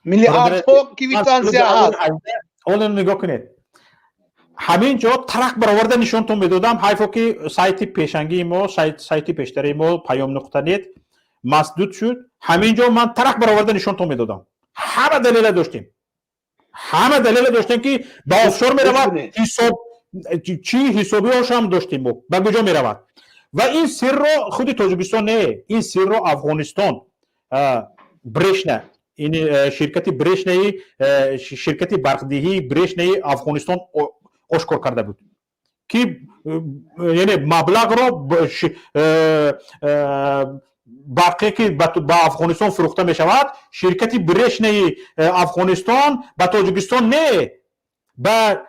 میلیاردها کیویتانس هست. حالا نگاه کنید همینجا ترق برآورده نشونتون میدادم حیفا که سایت پیشنگی ما سایت پیشتری ما پیام نقطه نت مسدود شد. همینجا من ترق برآورده نشونتون میدادم. همه دلیل داشتیم که با آفشور میرود حسابی هاش هم داشتیم به کجا میرود و این سر رو خود تاجیکستان نه این سر رو افغانستان برشنه این شرکت برشنه شرکت برقدهی برشنه افغانستان آشکار کرده بود که یعنی مبلغ رو برقی که به افغانستان فروخته می شود شرکت برشنه افغانستان به تاجیکستان نه به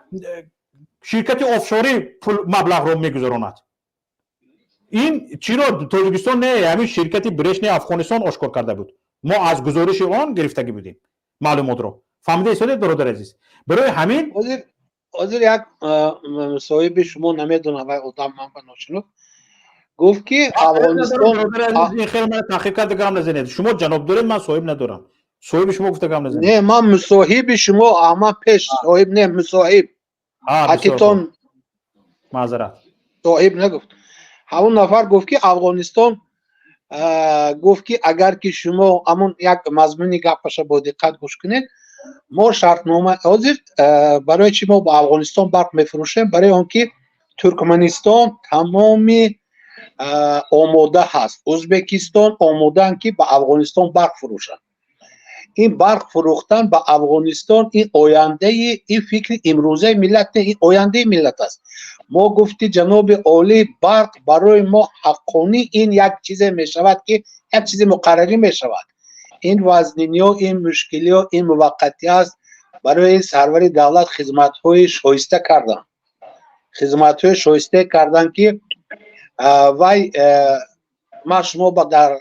شرکت آفشوری پول مبلغ رو میگذراند. این چی رو تاجیکستان نه، همین شرکت برشنی افغانستان آشکار کرده بود. ما از گزارش آن گرفتگی بودیم معلومات رو. فهمیده ایستاده برادر عزیز؟ برای همین حاضر یک صاحب شما نمیدونم و ادام من نشنو گفت که افغانستان این خیلی من تحقیق کرده گرام نزنید. شما جناب دارید، من صاحب ندارم. صاحب شما گفته گرام نزنید. نه من مصاحب شما اما پیش صاحب نه مصاحب حتیتون معذرت صاحب نگفت. همون نفر گفت که افغانستان گفت که اگر که شما همون یک مضمونی گپش با دقت گوش کنید، ما شرطنامه حاضر برای چی ما با افغانستان برق میفروشیم؟ برای آنکه ترکمنستان تمامی آماده هست، ازبکستان آماده که به افغانستان برق فروشن. این برق فروختن به افغانستان این آینده، این فکر امروزه ملت نه، این آینده ملت است. ما گفتی جناب عالی برق برای ما حقانی این یک چیز می شود که یک چیز مقرری می شود. این وزنینی ها، این مشکلی ها، این موقتی است. برای سرور دولت خدمت های شایسته کردن، خدمت های شایسته کردن که وای ما شما با در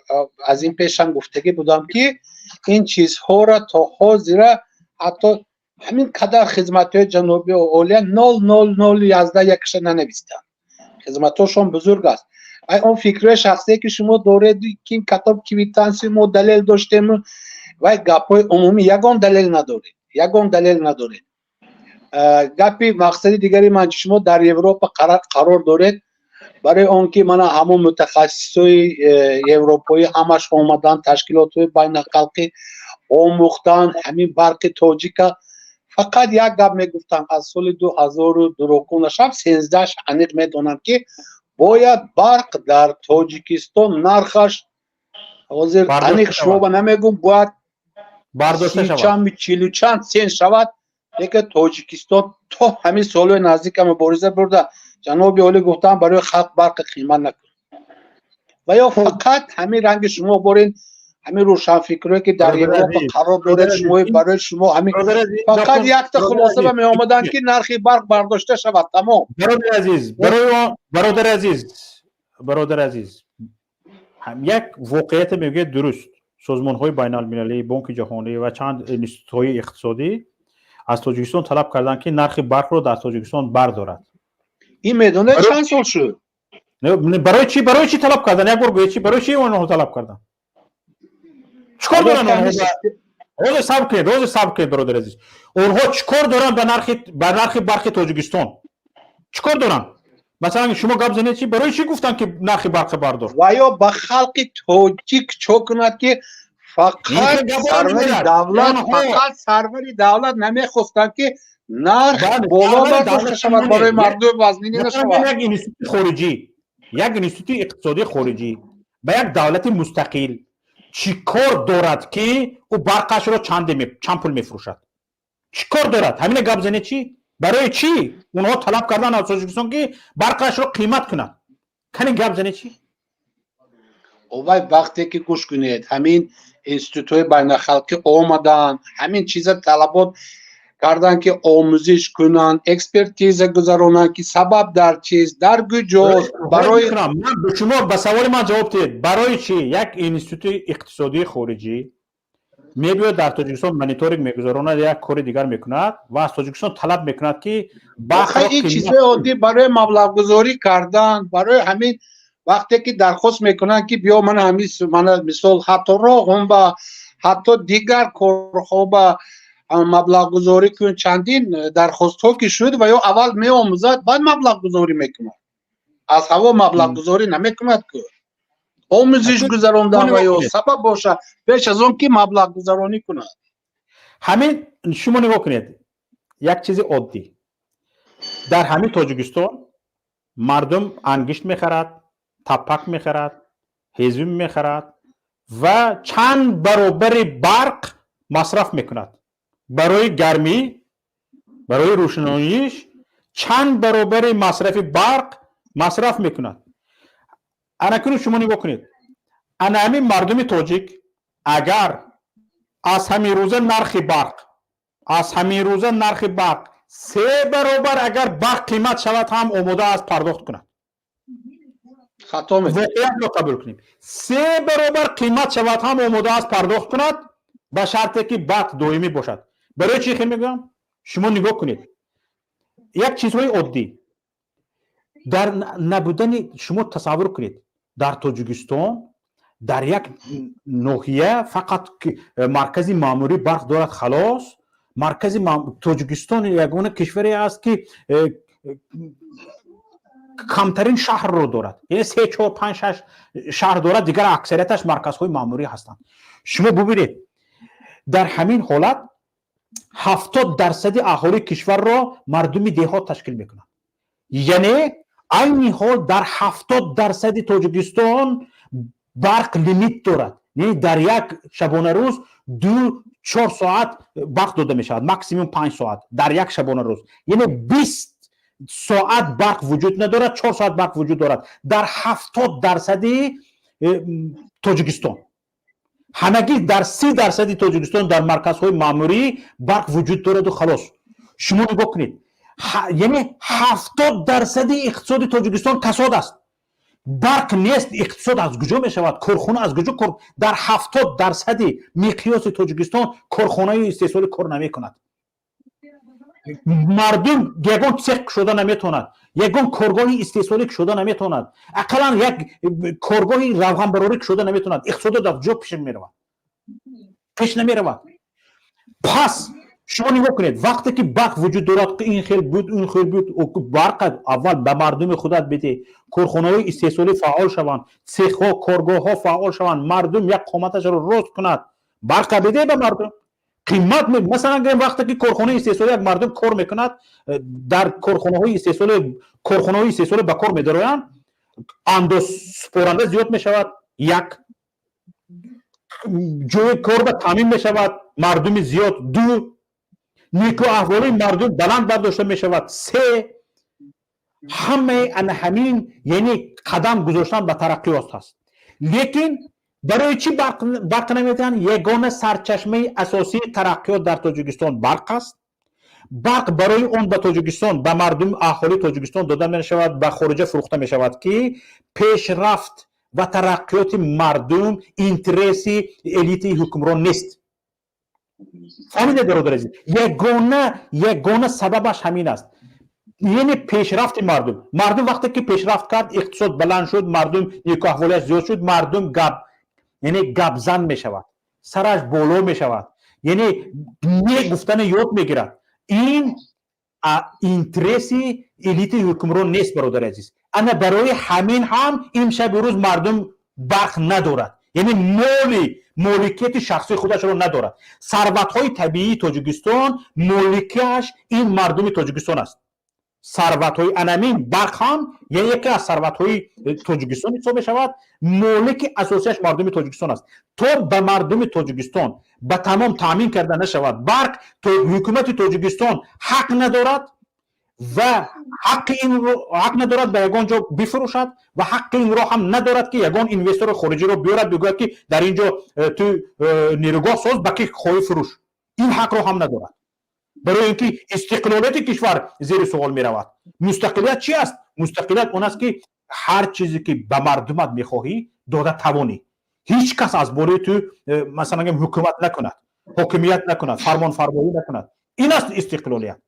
از این پیشم گفتگی بودم که این چیزها را تا حاضر حتی همین قدر خدمت های جنوبی و اولیه 0.0011 یکش ننویستن. خدمت هاشون بزرگ است. اون فکر شخصی که شما دارید که این کتاب کیویتانسی ما دلیل داشتیم و گپای عمومی یگان دلیل ندارید، یگان دلیل ندارید. گپی مقصدی دیگری من شما در اروپا قرار دارید، برای آنکه من همون متخصصای اروپایی همش اومدن تشکیلات بین الخلقی آموختن همین برق تاجیکا. فقط یک گپ میگفتم از سال 2002 نشم 13 انیق میدونم که باید برق در تاجیکستان نرخش حاضر انیق شما نمیگم باید برداشته شود 40 چند سن شود. دیگه تاجیکستان تا همین سالهای نزدیک مبارزه برده. جناب عالی گفتم برای خلق برق قیمت نکن و یا فقط همین رنگ شما برین همین روشن فکرایی که در اروپا قرار دارید شما برای شما همین فقط یک تا خلاصه به می آمدن که نرخی برق برداشته شود. تمام. برادر عزیز هم یک واقعیت میگه درست. سازمان های بین المللی، بانک جهانی و چند انستیتوت های اقتصادی از تاجیکستان طلب کردن که نرخ برق رو در تاجیکستان بردارد. این میدونه چند سال شد؟ برای چی طلب کردن؟ یک بار گویی چی برای چی اونها طلب کردن؟ چیکار دارن اونها؟ روز صبر کنید برادر عزیز. اونها چیکار دارن به نرخ برق تاجیکستان؟ چیکار دارن؟ مثلا شما گپ زنید چی برای چی گفتن که نرخ برق بردار؟ و یا به خلق تاجیک چوکند که فقط سروری دولت نمیخواستن که نرخ بالا برداشته شود برای مردم وزنینی نشود. یک اینستیتوت خارجی، یک اینستیتوت اقتصادی خارجی به یک دولت مستقل چی کار دارد که او برقش را چند پول میفروشد؟ چی کار دارد؟ همین گپ زنید چی؟ برای چی اونها طلب کردن از تاجیکستان که برقش را قیمت کند؟ کنین گپ زنید چی؟ اوای وقتی که گوش کنید همین انستیتوی بین الخلقی آمدن همین چیز طلبات کردن که آموزش کنن، اکسپرتیز گذارونن که سبب در چیز در کجاست. برای من شما به سوال من جواب دهید. برای چی یک انستیتوت اقتصادی خارجی میبیاد در تاجیکستان مانیتورینگ میگذارونه یک کار دیگر میکند و از تاجیکستان طلب میکند که این چیزهای عادی برای مبلغ گذاری کردن، برای همین وقتی که درخواست میکنن که بیا من همین مثال حتی راغم و حتی دیگر کارها با مبلغ گذاری کن چندین درخواست ها که شد و یا اول می آموزد بعد مبلغ گذاری میکند. از هوا مبلغ گذاری نمیکند که آموزش گذراندن و یا سبب باشه پیش از اون که مبلغ گذرانی کند. همین شما نگاه کنید یک چیز عادی در همین تاجیکستان مردم انگشت میخرد، تپک میخرد، هیزم میخرد و چند برابر برق مصرف میکند. برای گرمی، برای روشناییش چند برابر مصرف برق مصرف میکند. اکنون شما نگاه کنید همین مردم تاجیک اگر از همین روزه نرخ برق سه برابر اگر برق قیمت شود هم آماده است پرداخت کند. خطا میکنه. واقعیت رو قبول کنیم. سه برابر قیمت شود هم آماده است پرداخت کند به شرطی که برق دائمی باشد. برای چی میگم؟ شما نگاه کنید. یک چیزهای عادی در نبودن شما تصور کنید در تاجیکستان در یک ناحیه فقط مرکز ماموری برق دارد خلاص. مرکز تاجیکستان یگانه کشوری است که کمترین شهر رو دارد، یعنی 3 4 5 6 شهر دارد، دیگر اکثریتش مرکزهای ماموری هستند. شما ببینید در همین حالت 70% اهالی کشور را مردم دهات تشکیل میکنند. یعنی این حال در 70% تاجیکستان برق لیمیت دارد، یعنی در یک شبانه روز 2-4 ساعت برق داده می شود، ماکسیموم 5 ساعت در یک شبانه روز. یعنی 20 ساعت برق وجود ندارد، 4 ساعت برق وجود دارد در 70% تاجیکستان. همگی در 30% تاجیکستان در مرکزهای ماموری برق وجود دارد و خلاص. شما نگاه کنید، یعنی 70% اقتصاد تاجیکستان کساد است. برق نیست، اقتصاد از کجا می شود؟ کارخانه از کجا در 70% مقیاس تاجیکستان کارخانه استحصال کار نمی کند. مردم یگان سخت شده نمیتوند، یگان کارگاه استحصالی شده نمیتوند، اقلا یک کارگاه روغن براری شده نمیتوند. اقتصاد در کجا پیش میرود؟ پیش نمیرود. پس شما نگاه کنید وقتی که برق وجود دارد که این خیل بود اون خیل بود، برق اول به مردم خودت بده، کارخانه های استحصالی فعال شوند، سیخ ها کارگاه ها فعال شوند، مردم یک قامتش رو رشد کند، برق بده به مردم. قیمت مثلا اگر وقتی که کارخانه استحصالی یک مردم کار میکند در کارخانه های استحصالی به کار میدارند، انداز سپرنده زیاد میشود، یک جای کار به تامین میشود، مردم زیاد، 2 نیکو احوالی مردم بلند برداشته می شود، 3 همه همین یعنی قدم گذاشتن به ترقیات هست. لیکن برای چی برق نمیدن؟ یگانه سرچشمه اساسی ترقیات در تاجیکستان برق است. برق برای اون به تاجیکستان به مردم اهالی تاجیکستان داده می شود، به خارج فروخته می شود که پیشرفت و ترقیات مردم اینترسی الیت حکمران نیست. فهمیده برادر عزیز؟ یگانه سببش همین است، یعنی پیشرفت مردم وقتی که پیشرفت کرد، اقتصاد بلند شد، مردم نیکو احوالش زیاد شد، مردم یعنی گبزن می شود، سرش بالا می شود، یعنی گفتن یاد می گیرد. این اینترسی الیت حکمران نیست برادر عزیز. انا برای همین هم امشب روز مردم برق ندارد، یعنی مالکیت شخصی خودش رو ندارد. ثروت‌های طبیعی تاجیکستان مالکیتش این مردم تاجیکستان است. ثروت‌های انمین برق هم یعنی یکی از ثروت‌های تاجیکستان حساب شود، مالک اساسیش مردم تاجیکستان است. تا به مردم تاجیکستان به تمام تامین کرده نشود برق، تو حکومت تاجیکستان حق ندارد و حق ندارد به یگان جا بفروشد و حق این را هم ندارد که یگان اینوستر خارجی را بیارد بگوید که در اینجا تو نیروگاه ساز به که خواهی فروش. این حق را هم ندارد، برای اینکه استقلالیت کشور زیر سوال می رود. مستقلیت چی است؟ مستقلیت اون است که هر چیزی که به مردمت میخواهی داده توانی، هیچ کس از بالای تو مثلا حکومت نکند، حکومت نکند، فرمان فرمایی نکند. این است استقلالیت.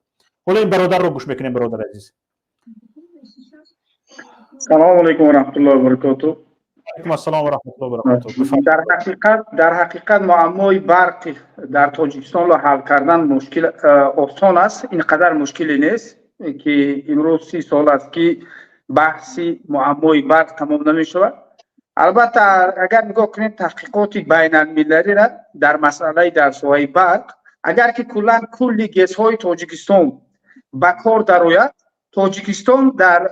حالا این برادر رو گوش میکنیم. برادر عزیز سلام علیکم و رحمت الله و برکاته. علیکم السلام و رحمت الله و برکاته. در حقیقت معمای برق در تاجیکستان را حل کردن مشکل آسان است، اینقدر مشکلی نیست که امروز 30 سال است که بحثی معمای برق تمام نمی شود. البته اگر نگاه کنیم تحقیقات بین المللی را در مسئله در سوی برق، اگر که کل گازهای تاجیکستان به کار درآید، تاجیکستان در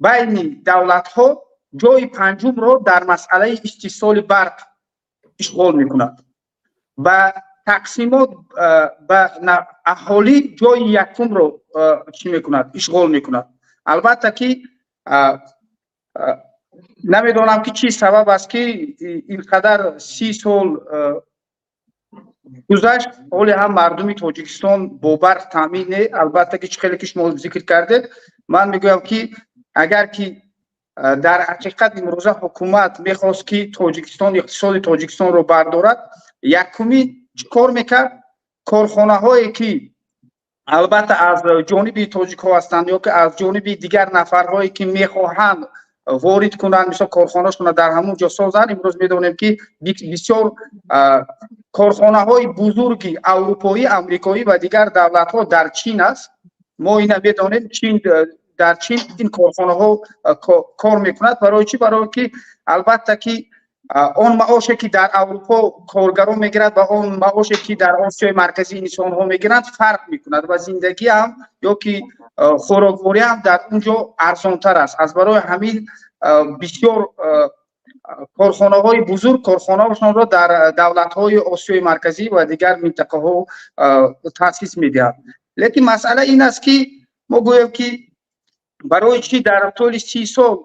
بین دولت ها جای پنجم را در مسئله استیصال برق اشغال میکند و تقسیمات به اهالی جای یکم را چی میکند؟ اشغال میکند. البته که نمیدونم که چی سبب است که اینقدر 30 سال گذشت، حالی هم مردمی تاجیکستان با برق تامین نه. البته که خیلی که شما ذکر کردید، من میگویم که اگر که در حقیقت امروزه حکومت میخواست که تاجیکستان اقتصاد تاجیکستان رو بردارد، یکمی چیکار میکرد؟ کارخانه هایی که البته از جانب تاجیک ها هستند یا که از جانب دیگر نفرهایی که میخواهند وارد کنند، مثلا کارخانه‌شون در همون جا سازند. امروز میدونیم که بسیار کارخانه های بزرگی اروپایی، امریکایی و دیگر دولت ها در چین است. ما این میدونیم چین در چین این کارخانه ها کار میکند. برای چی؟ برای که البته که اون معاشی که در اروپا کارگران میگیرند و اون معاشی که در آسیای مرکزی انسان ها میگیرند فرق میکند و زندگی هم یا که خوراکواری هم در اونجا ارزان تر است. از برای همین بسیار کارخانه های بزرگ کارخانه هاشون را در دولت های آسیای مرکزی و دیگر منطقه ها تاسیس میدهند. لیکن مسئله این است که ما گویم که برای چی در طول 30 سال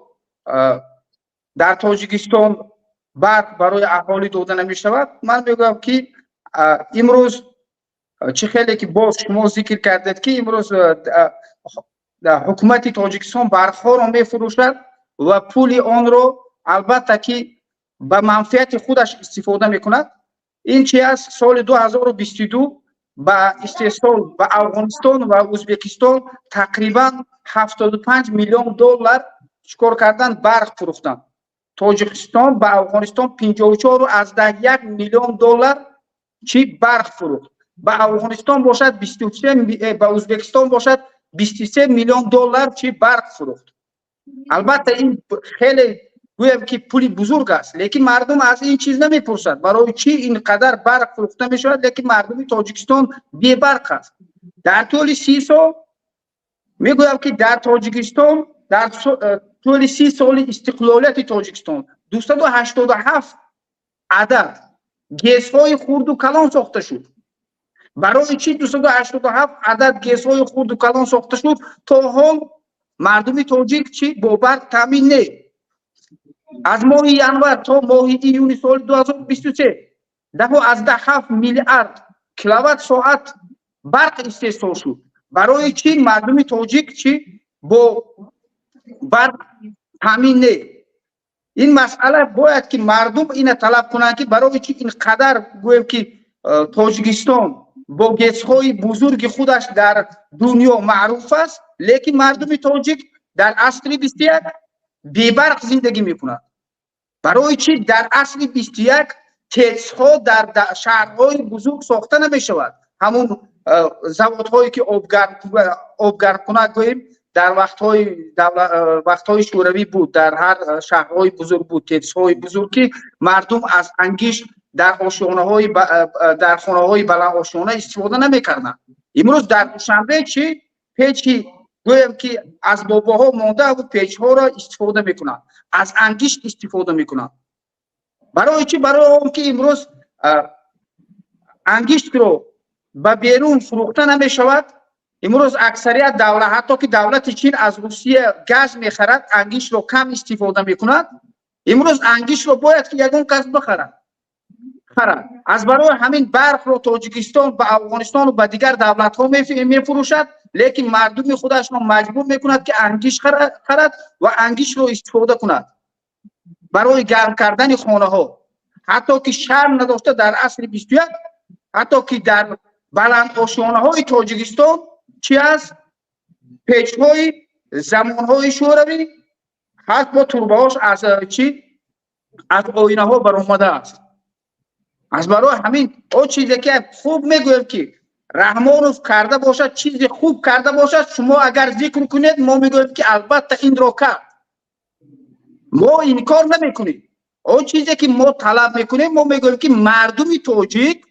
در تاجیکستان برق برای اهالی داده نمی شود؟ من میگم که امروز چه خیلی که باز شما ذکر کردید که امروز حکومت تاجیکستان برق ها را می فروشد و پول آن را البته که به منفعت خودش استفاده میکند. این چی است؟ سال 2022 با استحصال به افغانستان و ازبکستان تقریبا 75 میلیون دلار چکار کردن؟ برق فروختن. تاجیکستان به افغانستان 54.1 میلیون دلار چی برق فروخت. به افغانستان باشد 23، به ازبکستان باشد 23 میلیون دلار چی برق فروخت. البته این خیلی گویم که پولی بزرگ است، لیکن مردم از این چیز نمیپرسند برای چی اینقدر برق فروخته می شود، لیکن مردم تاجیکستان بی برق است. در طول 30 سال میگویم که در تاجیکستان در طول 30 سال استقلالیت تاجیکستان 287 عدد گیس های خرد و کلان ساخته شد. برای چی 287 عدد گیس های خرد و کلان ساخته شد؟ تا حال مردم تاجیک چی با برق تامین نه. از ماه ینور تا ماه ایون سال 2023 17 میلیارد کیلووات ساعت برق استحصال شد. برای چی مردم تاجیک چی با برق تامین نه؟ این مسئله باید که مردم این طلب کنند که برای چی اینقدر گویم که تاجیکستان با گیس های بزرگ خودش در دنیا معروف است، لیکن مردم تاجیک در عصر 21 بی برق زندگی میکنند. برای چی در عصر 21 تیز ها در شهرهای بزرگ ساخته نمی شود؟ همون زوادهایی که آبگرد کنند گوییم در وقتهای شوروی بود، در هر شهرهای بزرگ بود تیزهای بزرگی مردم از انگیش در در خانه های بلند آشیانه استفاده نمی کردند. امروز در دوشنبه چی پیچی گویم که از باباها مانده و پیچ ها را استفاده میکنند، از انگیش استفاده میکنند. برای چی؟ برای اون که امروز انگیشت رو به بیرون فروخته نمی شود. امروز اکثریت دولت، حتی که دولت چین از روسیه گاز میخرد، انگیش رو کم استفاده میکند. امروز انگیش رو باید که یگان کس بخرد. از برای همین برق رو تاجیکستان به افغانستان و به دیگر دولت ها میفروشد، لیکن مردم خودش رو مجبور میکند که انگیش خرد و انگیش رو استفاده کند برای گرم کردن خانه ها. حتی که شرم نداشته در عصر 21 حتی که در بلند آشیانه های تاجیکستان چی است؟ پیچ های زمان های شوروی هست با توربه هاش از چی؟ از آینه ها برآمده است. از برای همین او چیزی که خوب میگویم که رحمانوف کرده باشد، چیزی خوب کرده باشد، شما اگر ذکر کنید ما میگویم که البته این رو کرد. ما این کار نمی کنیم. او چیزی که ما طلب میکنیم ما میگویم که مردم تاجیک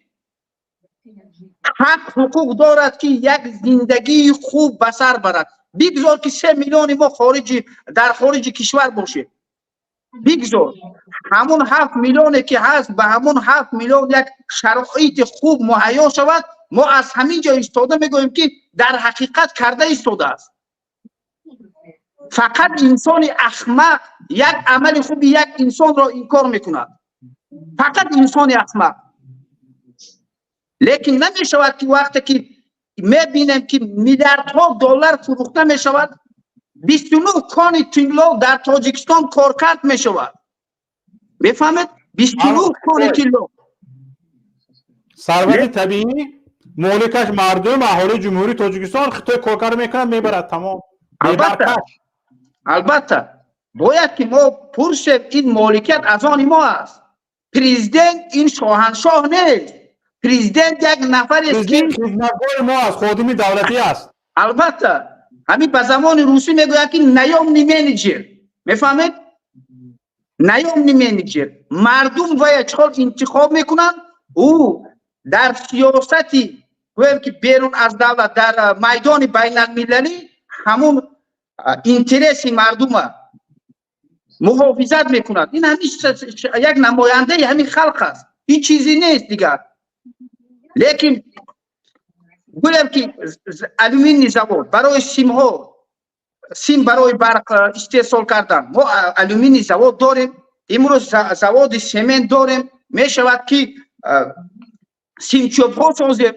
حق حقوق دارد که یک زندگی خوب بسر برد. بگذار که 3 میلیون ما در خارج کشور باشه، بگذار همون 7 میلیونی که هست به همون 7 میلیون یک شرایط خوب مهیا شود. ما از همین جا ایستاده میگویم که در حقیقت کرده ایستاده است. فقط انسان احمق یک عمل خوبی یک انسان را انکار میکند. فقط انسان احمق. لیکن نمیشود که وقتی که میبینیم که میلیاردها دلار فروخته میشود 29 کان تینلو در تاجیکستان کارکرد میشود بفهمید 29 کان تینلو ثروت طبیعی مالکش مردم اهالی جمهوری تاجیکستان خطای کارکرد میکنن میبرد تمام. البته باید که ما پرسیم این مالکیت از آن ما است. پرزیدنت این شاهنشاه نیست. پرزیدنت یک نفر است که خدمتگار ما است، خادم دولتی است. البته همین به زمان روسی میگوید که نیامنی منیجر میفهمید نیامنی منیجر مردم وای چقدر انتخاب میکنن او در سیاستی گویم که بیرون از دولت در میدان بین المللی همون اینترسی مردم محافظت میکند. این همین یک نماینده همین خلق است، این چیزی نیست دیگر. لیکن گویم که الومینی زواد برای سیم برای برق استحصال کردن ما الومینی زواد داریم، امروز زواد سمنت داریم، میشود که سیم چوب ها سازیم،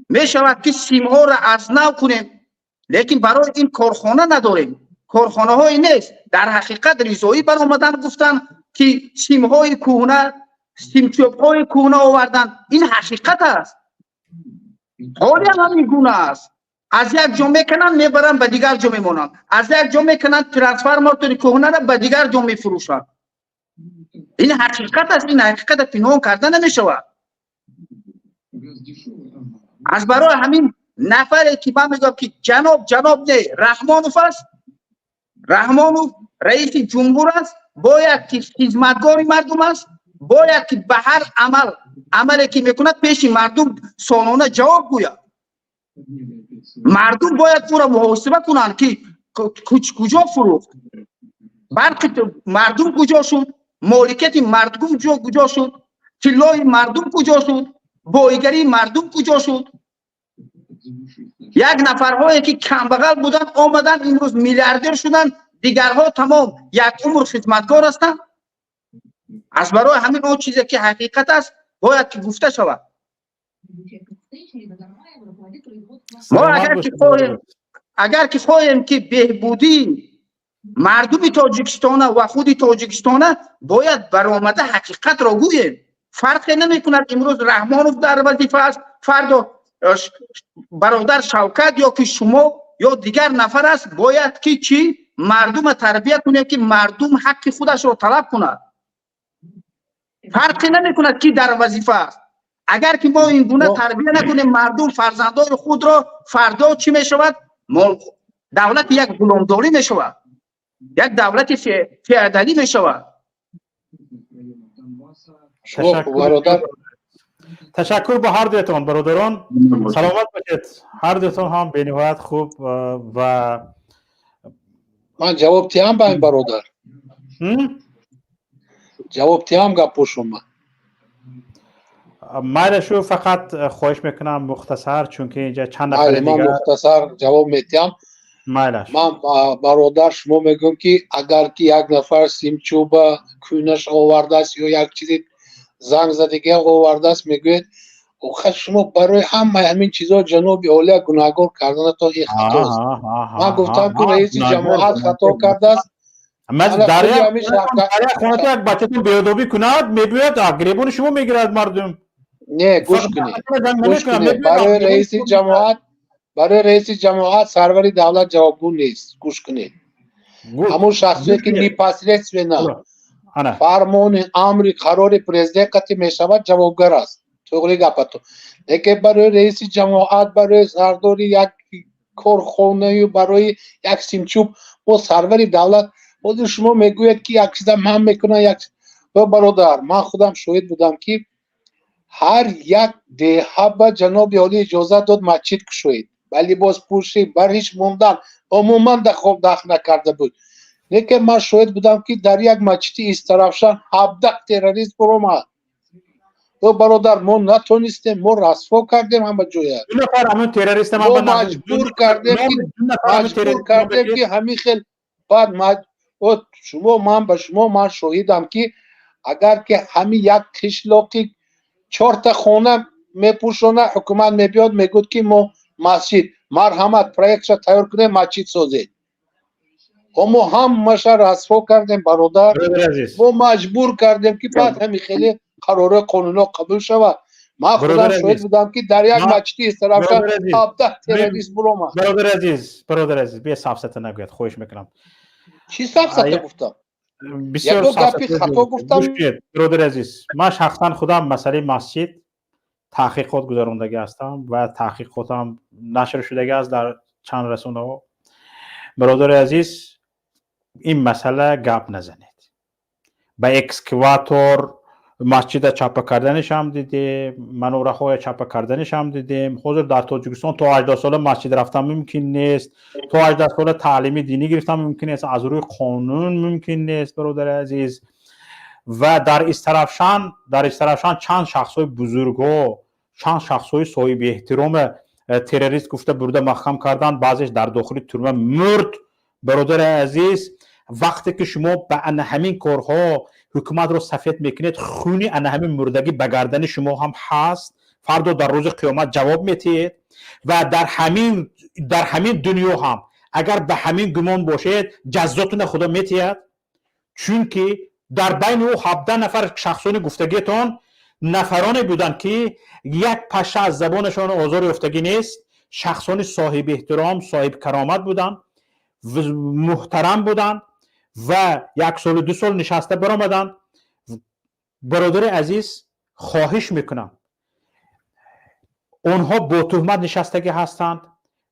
میشود که سیم ها را از نو کنیم، لیکن برای این کارخانه نداریم. کارخانه های نیست. در حقیقت رضایی برآمدن گفتن که سیم های کهنه سیم چوب های کهنه آوردن. این حقیقت است. حالی هم همین گونه است. از یک جا میکنن میبرن به دیگر جا میمونن، از یک جا میکنن ترانسفورماتور کهنه را به دیگر جا میفروشن. این حقیقت است. این حقیقت پنهان کردن نمیشود. از برای همین نفری که من میگم که جناب نه رحمانوف است، رحمانوف رئیس جمهور است، باید که خدمتگار مردم است، باید که به هر عملی که میکند پیش مردم سالانه جواب گوید. مردم باید او را محاسبه کنند که کجا فروخت، برق مردم کجا شد، مالکیت مردم کجا شد، طلای مردم کجا شد، بایگری مردم کجا شد. یک نفرهایی که کمبغل بودن آمدن امروز میلیاردر شدن، دیگرها تمام یک عمر خدمتگار هستند. از برای همین اون چیزی که حقیقت است باید که گفته شود. ما اگر که خواهیم که بهبودی مردم تاجیکستان و خود تاجیکستان باید برآمده حقیقت را گوییم. فرقی نمی کند امروز رحمانوف در وظیفه است، فردا برادر شوکت یا که شما یا دیگر نفر است، باید که چی مردم تربیت کنیم که مردم حق خودش را طلب کند. فرقی نمی کند که در وظیفه است. اگر که ما این گونه تربیت نکنیم مردم فرزندان خود را فردا چی می شود؟ دولت یک غلامداری می شود، یک دولت فئودالی می شود. تشکر به هر دوتان برادران. سلامت باشید هر دوتان هم به نهایت خوب. و من جواب تیم به این برادر جواب تیم گپ شما مایلشو فقط خواهش میکنم مختصر، چون که اینجا چند نفر دیگه من مختصر جواب میدم. من برادر شما میگم که اگر که یک نفر سیم چوب کونش آورده است یا یک چیزی زنگ زدگی آورده است میگوید خب شما برای همین چیزا جناب عالی گناهکار کردن تا این خطا است. من گفتم که رئیس جماعت خطا کرده است. در یک خانه یک بچه‌تون بیادبی کند میگوید گریبان شما میگیرد مردم. نه گوش کنید برای رئیس جماعت سرور دولت جوابگو نیست. گوش کنید همون شخصی که میپذیرد نه فرمان امر قرار پرزیدنت قطعی میشود جوابگر است. توغلی گپتو لیکن برای رئیس جماعت برای سرداری یک کارخانه برای یک سیمچوب با سرور دولت خود شما میگوید که یک چیز هم میکنه. یک برادر من خودم شاهد بودم که هر یک دهه به جناب عالی اجازه داد مسجد کشید ولی باز پوشی بر هیچ موندن عموما دخل نکرده بود. لیکن من شاهد بودم که در یک مسجد استرافشان 17 تروریست برآمد. تو برادر ما نتونستیم، ما رسوا کردیم همه جویه. ما مجبور کردیم که همین خیلی بعد شما من شاهدم که اگر که همین یک قشلاقی 4 تا خانه میپوشونه، حکومت میبیاد میگود که ما مسجد مرحمت پروژه تیار کنیم مسجد سازید. ما هم مشه رسوا کردیم برادر، ما مجبور کردیم که بعد همین خیلی قرار قانونا قبول شود. من خودم شاهد بودم که در یک مسجدی استرافشن 17 تروریست برآمد. برادر عزیز بیا سفسط نگوید، خواهش میکنم. چی سفسط گفتم؟ بسیار گپی خطا گفتم. برادر عزیز، من شخصا خودم مسئله مسجد تحقیقات گذراندگی هستم و تحقیقاتم نشر شدگی است در چند رسانه ها. برادر عزیز، این مسئله گپ نزنید. با اکسکواتور مسجد چاپ کردنش هم دیدیم، منوره های چاپ کردنش هم دیدیم. حضور در تاجیکستان تا 18 سال مسجد رفتن ممکن نیست، تا 18 سال تعلیم دینی گرفتن ممکن نیست، از روی قانون ممکن نیست برادر عزیز. و در استرافشان چند شخصای بزرگو، چند شخصای صاحب احترام تروریست گفته برده محکم کردن، بعضیش در داخل تورمه مرد. برادر عزیز، وقتی که شما به همین کارها حکومت رو سفید میکنید، خونی همین مردگی به گردن شما هم هست، فردا در روز قیامت جواب میتید. و در همین دنیا هم اگر به همین گمان باشید جزاتون خدا میتید، چون که در بین او 17 نفر شخصان گفتگیتان نفرانی بودن که یک پشه از زبانشان آزار یافتگی نیست، شخصان صاحب احترام، صاحب کرامت بودن، محترم بودن و 1 سال 2 سال نشسته برآمدن. برادر عزیز، خواهش میکنم، اونها با تهمت نشستگی هستند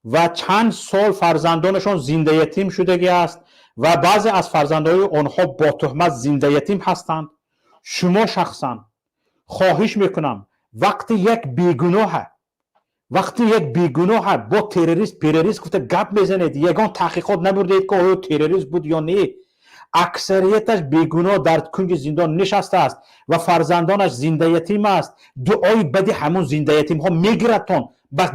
و چند سال فرزندانشان زنده یتیم شدگی است و بعضی از فرزندهای اونها با تهمت زنده یتیم هستند. شما شخصا خواهش میکنم وقتی یک بیگناه با تروریست گفته گپ بزنید، یگان تحقیقات نبردید که آیا تروریست بود یا نه. اکثریتش بیگناه در کنج زندان نشسته است و فرزندانش زنده یتیم است. دعای بدی همون زنده یتیم ها میگیرتون، بس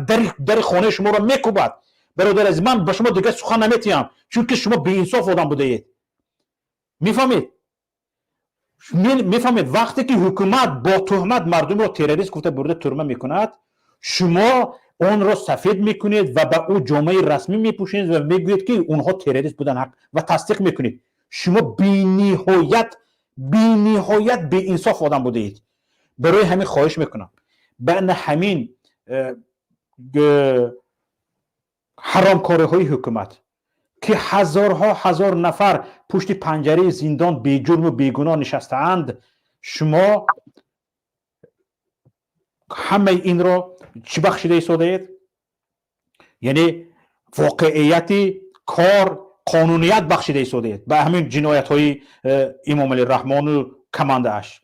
در خانه شما رو میکوبد. برادر از من به شما دیگه سخن نمیتیم، چون که شما بی انصاف آدم بوده اید. میفهمید وقتی که حکومت با تهمت مردم رو تروریست گفته برده ترمه میکند، شما اون رو سفید میکنید و به او جامعه رسمی میپوشید و میگویید که اونها تروریست بودن و تصدیق میکنید. شما بی نهایت بی انصاف آدم بوده اید. برای همین خواهش میکنم بین همین حرامکاری های حکومت که هزار نفر پشت پنجره زندان بی جرم و بی گناه نشسته اند، شما همه این رو چی بخشیده ایستاده اید؟ یعنی واقعیت کار، قانونیت بخشیده ایستاده اید به همین جنایت های امام علی الرحمن و کمانده اش.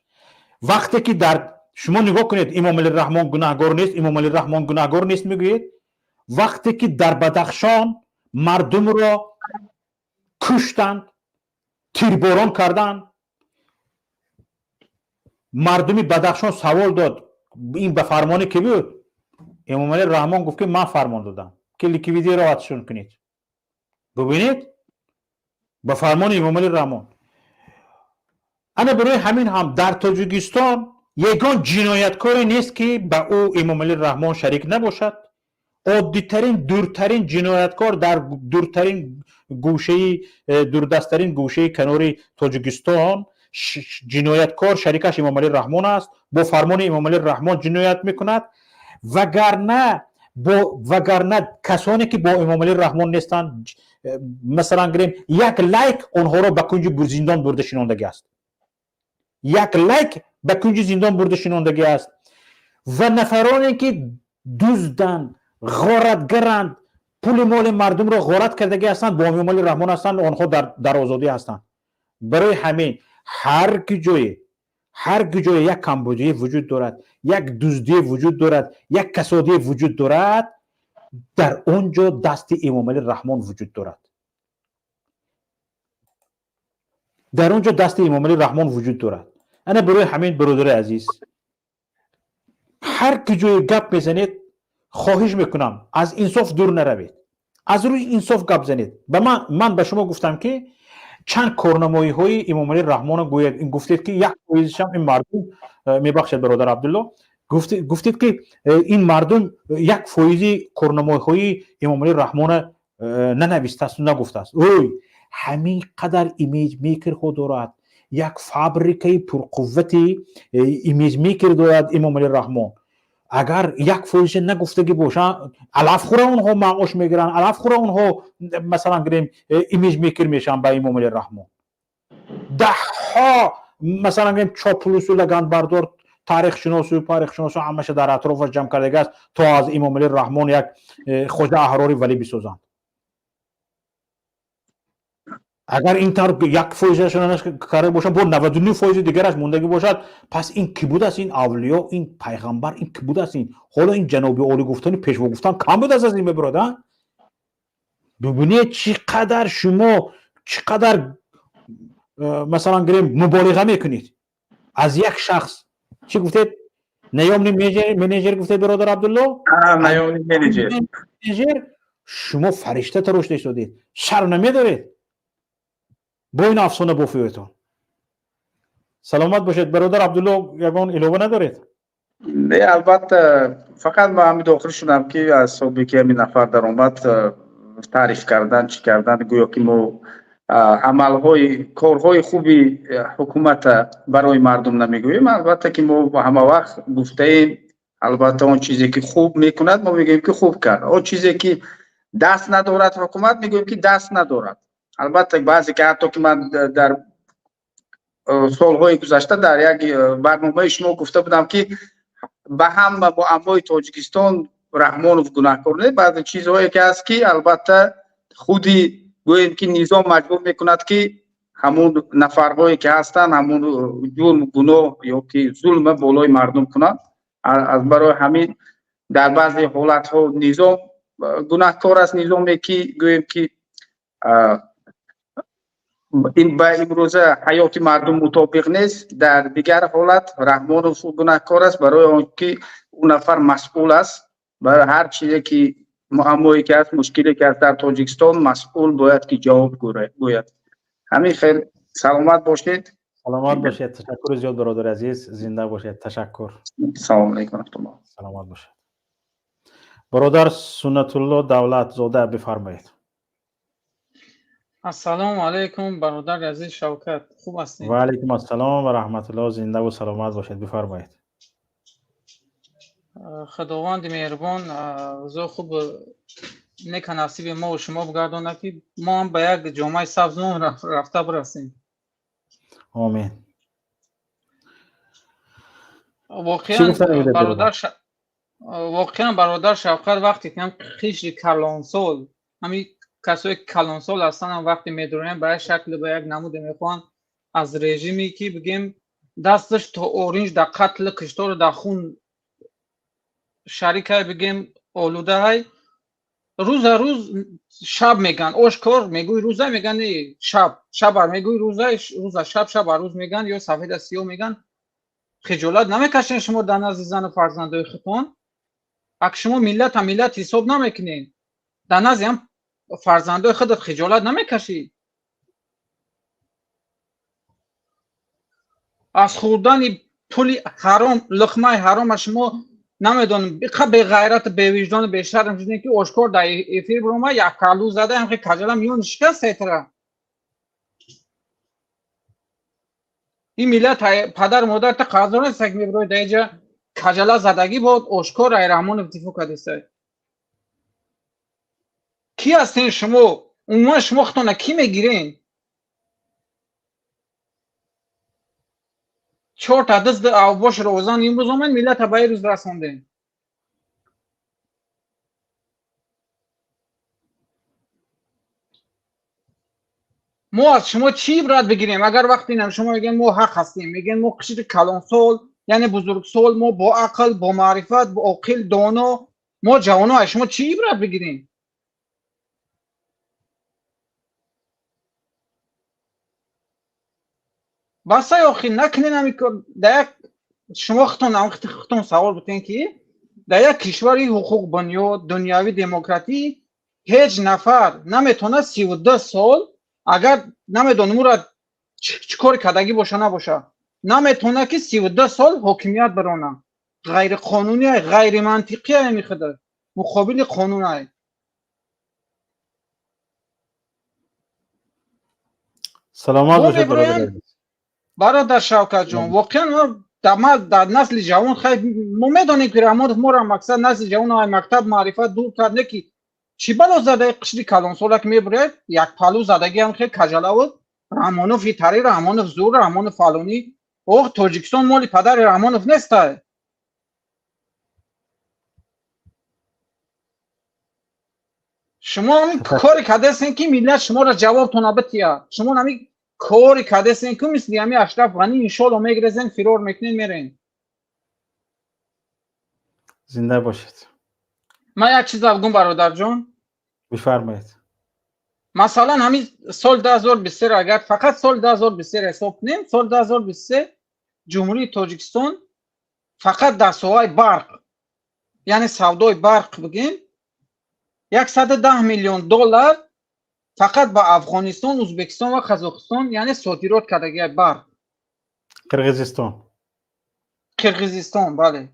وقتی که در شما نگاه کنید امام علی الرحمن گناهگار نیست، امام علی الرحمن گناهگار نیست میگویید. وقتی که در بدخشان مردم را کشتند، تیرباران کردند، مردم بدخشان سوال داد این به فرمان کی بود؟ امام علی الرحمن گفت که من فرمان دادم که لیکویدی را آتشون کنید. ببینید به فرمان امام علی الرحمن. انا برای همین هم در تاجیکستان یگان جنایتکاری نیست که به او امام علی الرحمن شریک نباشد. عادی‌ترین دورترین جنایتکار در دورترین گوشه دوردستترین گوشه کنار تاجیکستان جنایتکار شریکش امام علی الرحمن است. با فرمان امام علی الرحمن جنایت میکند. وگرنه کسانی که با امام علی الرحمن نیستند، مثلا گریم یک لایک اونها را به کنج زندان برده شناندگی است. یک لایک به کنج زندان برده شناندگی است. و نفرانی که دزدند، غارتگرند، پول مال مردم را غارت کردگی هستند، با امام علی الرحمن هستند، آنها در آزادی هستند. برای همین هر جای یک کمبودی وجود دارد، یک دزدی وجود دارد، یک کسادی وجود دارد، در اونجا دست امام علی الرحمن وجود دارد. در اونجا دست امام علی الرحمن وجود دارد. انا برای همین برادر عزیز، هر جای گپ میزنید خواهش میکنم از انصاف دور نروید، از روی انصاف گپ زنید. من به شما گفتم که چند کارنمایی های امام علی الرحمن گفتید که یک پاییزش هم این مردم، میبخشید برادر عبدالله، گفتید که این مردم یک فایزی کارنامه‌های امام علی رحمان ننوشته است و نگفته است. اوی همین قدر ایمیج میکر خود دارد، یک فابریکه پرقوتی ایمیج میکر دارد امام علی رحمان. اگر یک فایز نگفتگی باشه علف خوره اونها معاش میگیرن، علف خوره اونها مثلا گریم ایمیج میکر میشن به امام علی رحمان. ده ها مثلا گریم چاپلوس و لگند بردار تاریخ شناس و همش در اطرافش جمع کرده است تا از امام علی رحمان یک خواجه احراری ولی بسازند. اگر این طور یک فایزشون کرده باشن با 99 فایز دیگرش موندگی باشد، پس این کی بود است؟ این اولیا، این پیغمبر، این کی بود است؟ این حالا این جناب عالی گفتن پیشوا گفتن کم بود از این برادر. ببینید چقدر شما چقدر مثلا گریم مبالغه میکنید از یک شخص. چی گفتید؟ نیامنی منیجر گفتید برادر عبدالله؟ نیامنی منیجر. شما فرشته تراشته شدید، شرم نمیدارید با این افسانه بافیتون. سلامت باشید برادر عبدالله، یگان علاوه ندارید؟ نه البته فقط ما همین داخل شدم که از صحبی که همین نفر در اومد تعریف کردن چی کردن، گویا که ما عملهای کارهای خوبی حکومت برای مردم نمیگوییم. البته که ما همه وقت گفته ایم البته اون چیزی که خوب میکند ما میگوییم که خوب کرد، اون چیزی که دست ندارد حکومت میگوییم که دست ندارد. البته بعضی که حتی که من در سالهای گذشته در یک برنامه شما گفته بودم که به هم معمای تاجیکستان رحمانوف گناهکار نیست، بعضی چیزهایی که هست که البته خودی گوییم که نظام مجبور میکند که همون نفرهایی که هستن همون جرم گناه یا که ظلم بالای مردم کنند. از برای همین در بعضی حالت ها نظام گناهکار است، نظامی که گوییم که این به امروزه حیات مردم مطابق نیست. در دیگر حالت رحمانوف گناهکار است برای آنکه اون نفر مسئول است برای هر چیزی که معمایی که هست، مشکلی که هست در تاجیکستان مسئول باید که جواب گوید. همین خیلی سلامت باشید. سلامت باشید. تشکر زیاد برادر عزیز، زنده باشید. تشکر. سلام علیکم. سلامت باشید. برادر سنت الله دولت زاده بفرمایید. السلام علیکم برادر عزیز شوکت، خوب هستید؟ و علیکم السلام و رحمت الله، زنده و سلامت باشید. بفرمایید. خداوند مهربان روزا خوب نیک نصیب ما و شما بگردانه که ما هم به یک جامعه سبز رفته برسیم. آمین. واقعا برادر شوکت وقتی که هم خیشر کلانسال همین کسایی که کلانسال هستن هم وقتی میدونن به شکل به یک نمود میخوان از رژیمی که بگیم دستش تا اورنج در قتل کشتار در خون شریک های بگیم آلوده های روز شب میگن آشکار میگوی روزه میگن شب میگوی روزه شب روز میگن یا سفید سیاه میگن. خجالت نمیکشین شما در نزد زن و فرزندای خودتون؟ اگه شما ملت حساب نمیکنین در نزد هم فرزندای خودت خجالت نمیکشی؟ از خوردن پول حرام لقمه حرام شما نمیدونم به غیرت به وجدان به شرم شدین که آشکار در افیر برام یک کالو زده هم که کجلم یون شکست ایتره. این ملت پدر مادر تا قدران سگ میبروی دیجا کجلا زدگی بود آشکار ای رحمان اتفاق کدیسته. کی هستین شما؟ اونما شما خطانه کی میگیرین؟ 4 تا دست اوباش روزان امروز من ملت به روز رسوندین. ما از شما چی عبرت بگیریم؟ اگر وقتی نم شما میگن ما حق هستیم، میگن ما قشر کلانسال یعنی بزرگسال، ما با عقل با معرفت با عقل دانا ما جوانا، شما چی عبرت بگیریم؟ بس آخی نکنین همیکن در شما خطون سوال بتین که در یک کشوری حقوق بنیاد دنیاوی دموکراتی هیچ نفر نمیتونه 32 سال اگر نمیدونه مورد چکار کدگی باشه نباشه نمیتونه که 32 سال حکمیت برانه. غیر قانونی های غیر منطقی های میخواد مقابل قانون های. سلامت باشید برادر. برادر شوکت جان واقعا ما در نسل جوان خیلی ما میدونیم که ما را مقصد نسل جوان های مکتب معرفت دور کرده که چی بلا زده قشری کلان سولا که میبره یک پلو زدگی هم خیلی کجله بود. رحمانوف فیتری، رحمانوف زور، رحمانوف فالونی اوه تاجیکستان مالی پدر رحمانوف نیسته. شما همین کاری کرده هستین که ملت شما را جواب تو نبتیه. شما همین کاری کرده هستین که مثل همین اشرف غنی انشالله میگرزین فرار میکنین میرین. زنده باشید. من یک چیز بگم برادر جان. بفرمایید. مثلا همین سال 2023 اگر فقط سال 2023 حساب کنیم، سال 2023 جمهوری تاجیکستان فقط در سوای برق یعنی سودای برق بگیم 110 میلیون دلار فقط با افغانستان، ازبکستان و قزاقستان یعنی صادرات کردگی برق. قرقیزستان بله.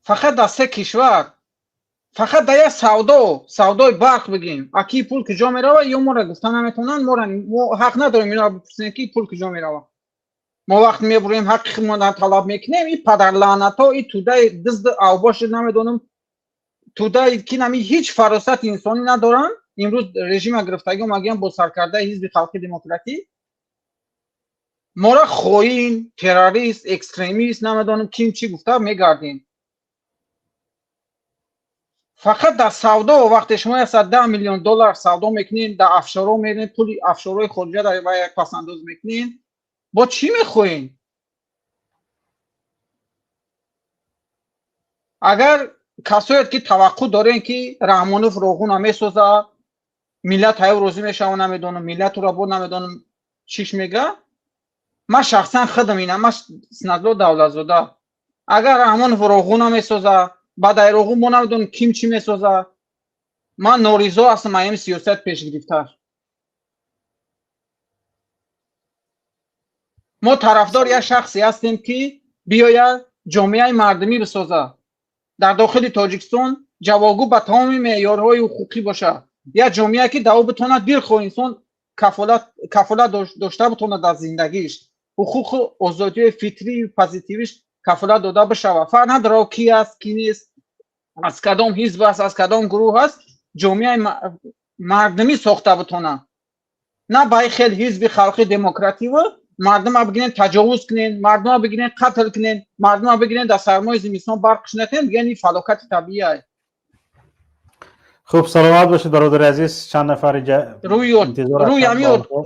فقط در سه کشور فقط در یک سودای برق بگیم اکی پول کجا میروه یا ما را گفتن نمیتونن ما حق نداریم اینا بپرسین که پول کجا میروه. ما وقت میبریم حق خودمون طلب میکنیم این پدر لعنت ها این توده دزد اوباش نمیدونم توده که نمی هیچ فراست انسانی ندارن. امروز رژیم گرفتگی مگیم با سرکرده حزب خلقی دموکراتی ما را خائن، تروریست، اکستریمیست نمیدونم کیم چی گفته میگردین. فقط در سودا وقتی شما 110 میلیون دلار سودا میکنین در افشارا میرین پول افشارای خارجی در یک پس انداز میکنین با چی میخوین؟ اگر کسایی که توقع دارین که رحمانوف روغون میسوزه ملت های روزی میشه نمیدونم ملت را بود نمیدونم چیش میگه. من شخصا خودم اینم من سندلو دولتزاده اگر رحمانوف روغون میسوزه بعد ای روغون ما نمیدونم کیم چی میسوزه من نوریزو هستم این سیاست پیش گرفته. ما طرفدار یک شخصی هستیم که بیاید جامعه مردمی بسازه در داخل تاجیکستان جواگو به تمام معیارهای حقوقی باشه. یا جامعه که دو بتونه دیر خو انسان کفالت داشته بتونه در زندگیش حقوق آزادی فطری پوزیتیوش کفالت داده بشه. فرق نداره کی است کی نیست از کدام حزب است از کدام گروه است جامعه مردمی ساخته بتونه نه با خیلی حزب خلقی دموکراتی و مردم ها بگیرین تجاوز کنین مردم ها بگیرین قتل کنین مردم ها بگیرین در سرمای زمستان برقش نکنین بگین این فلاکت طبیعی. خوب سلامت باشید برادر عزیز. چند نفر روی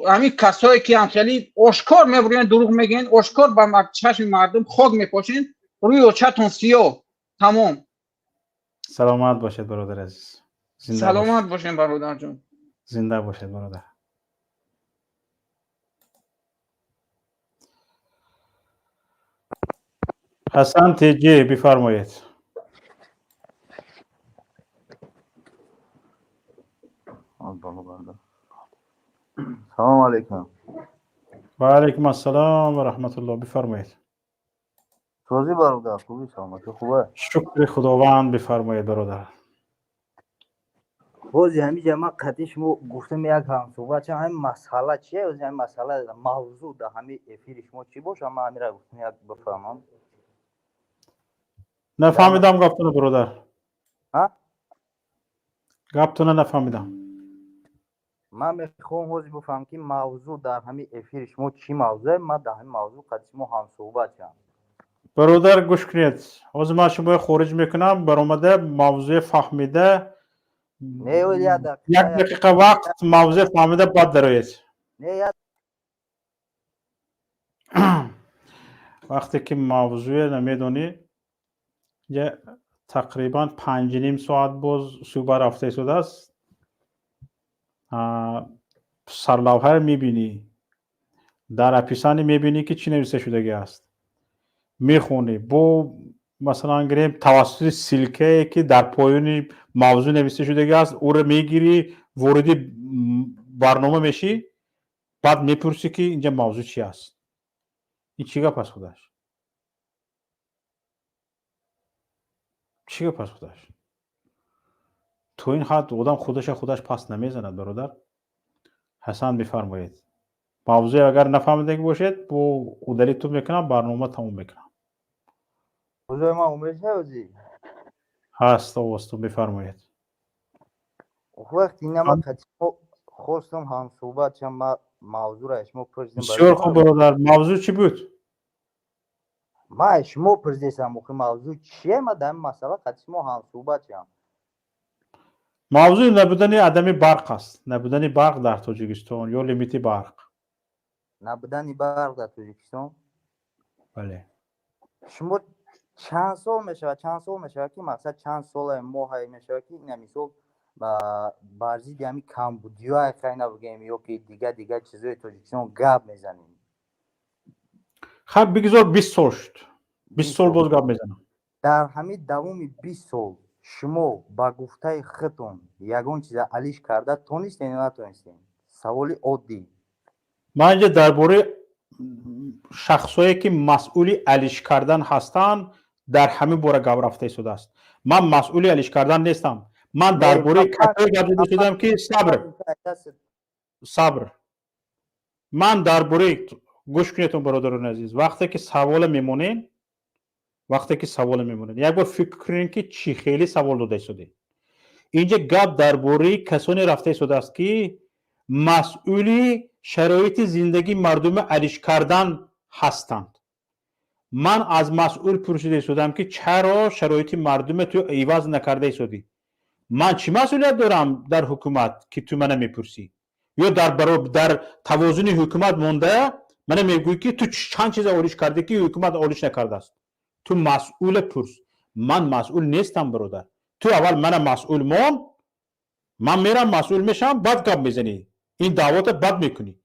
همین کسایی که هم خیلی آشکار میبرین دروغ میگین آشکار با چشم مردم خاک میپاشین روی چتون سیاه تمام. سلامت باشید برادر عزیز. سلامت باشین برادر جان. زنده باشید برادر. حسن تیجی بفرمایید. سلام علیکم. و علیکم السلام و رحمت الله. بفرمایید. توضیح برادر خوبی سلامتی خوبه؟ شکر خداوند. بفرمایید برادر. بازی همین جمع قطعی شما گفتم یک هم صحبت چه همین مسئله چیه و همین مسئله موضوع در همین افیر شما چی باشه من همین را گفتم یک بفهمم. نفهمیدم گفتن برادر. ها؟ گفتن نفهمیدم. من میخوام حوضی بفهم که موضوع در همین افیر شما چی موضوعه من در همین موضوع قطعی شما هم صحبت کنم. برادر گوش کنید. از من شما خارج میکنم برآمده موضوع فهمیده یک دقیقه وقت موضوع فهمیده بعد درایید. وقتی که موضوع نمیدونی یه تقریبا 5.5 ساعت باز صبح رفته شده است سرلوحه میبینی در اپیسانی میبینی که چی نوشته شده است میخونی با مثلا گریم توسط سیلکه که در پایین موضوع نوشته شده است او رو میگیری وردی برنامه میشی بعد میپرسی که اینجا موضوع چی است این چی گپ است خودش چی پس خودش؟ تو این حد آدم خودش پس نمیزند برادر. حسن بفرمایید. موضوع اگر نفهمیده باشید با دلیلتون میکنم برنامه تموم میکنم. حضور ما امید هستی؟ هست دوستون بفرمایید. وقتی نما کتیمو خواستم هم صحبت چند موضوع را اشما پرسیدم. بسیار خوب برادر. موضوع چی بود؟ ما اشما پرسیدم موضوع چیه؟ ما در مسئله کتیمو هم صحبت چند. موضوع نبودن عدم برق است. نبودن برق در تاجیکستان یا لیمیت برق. نبودن برق در تاجیکستان؟ بله. شما چند سال میشه که مقصد چند سال ماه میشه که این مثال بازی دیمی کمبودیای خیلی بگیم یا که دیگه چیزای تاجیکستان گپ میزنیم. خب بگذار 20 سال شد. 20 سال باز گپ میزنم. در همین دوام 20 سال شما با گفته خودتون یگان چیز علیش کرده تونستین یا نتونستین؟ سوالی عادی. من اینجا درباره شخصایی که مسئولی علیش کردن هستند در همین باره گپ رفته شده است. من مسئولی علیش کردن نیستم. من درباره کسایی گپ زده شدم که صبر. من درباره گوش کنیتون برادران عزیز، وقتی که سوال میمونین یک بار فکر کنین که چی خیلی سوال داده شده. اینجا گپ درباره کسانی رفته شده است که مسئولی شرایط زندگی مردم علیش کردن هستند. من از مسئول پرسیده شدم که چرا شرایط مردم تو عوض نکرده شدی؟ من چی مسئولیت دارم در حکومت که تو من میپرسی؟ یا در توازن حکومت مونده من میگویی که تو چند چیز آوریش کرده که حکومت آوریش نکرده است؟ تو مسئول پرس. من مسئول نیستم برادر. تو اول من مسئول من میرم مسئول میشم بعد گپ میزنی. این دعوت بد میکنی.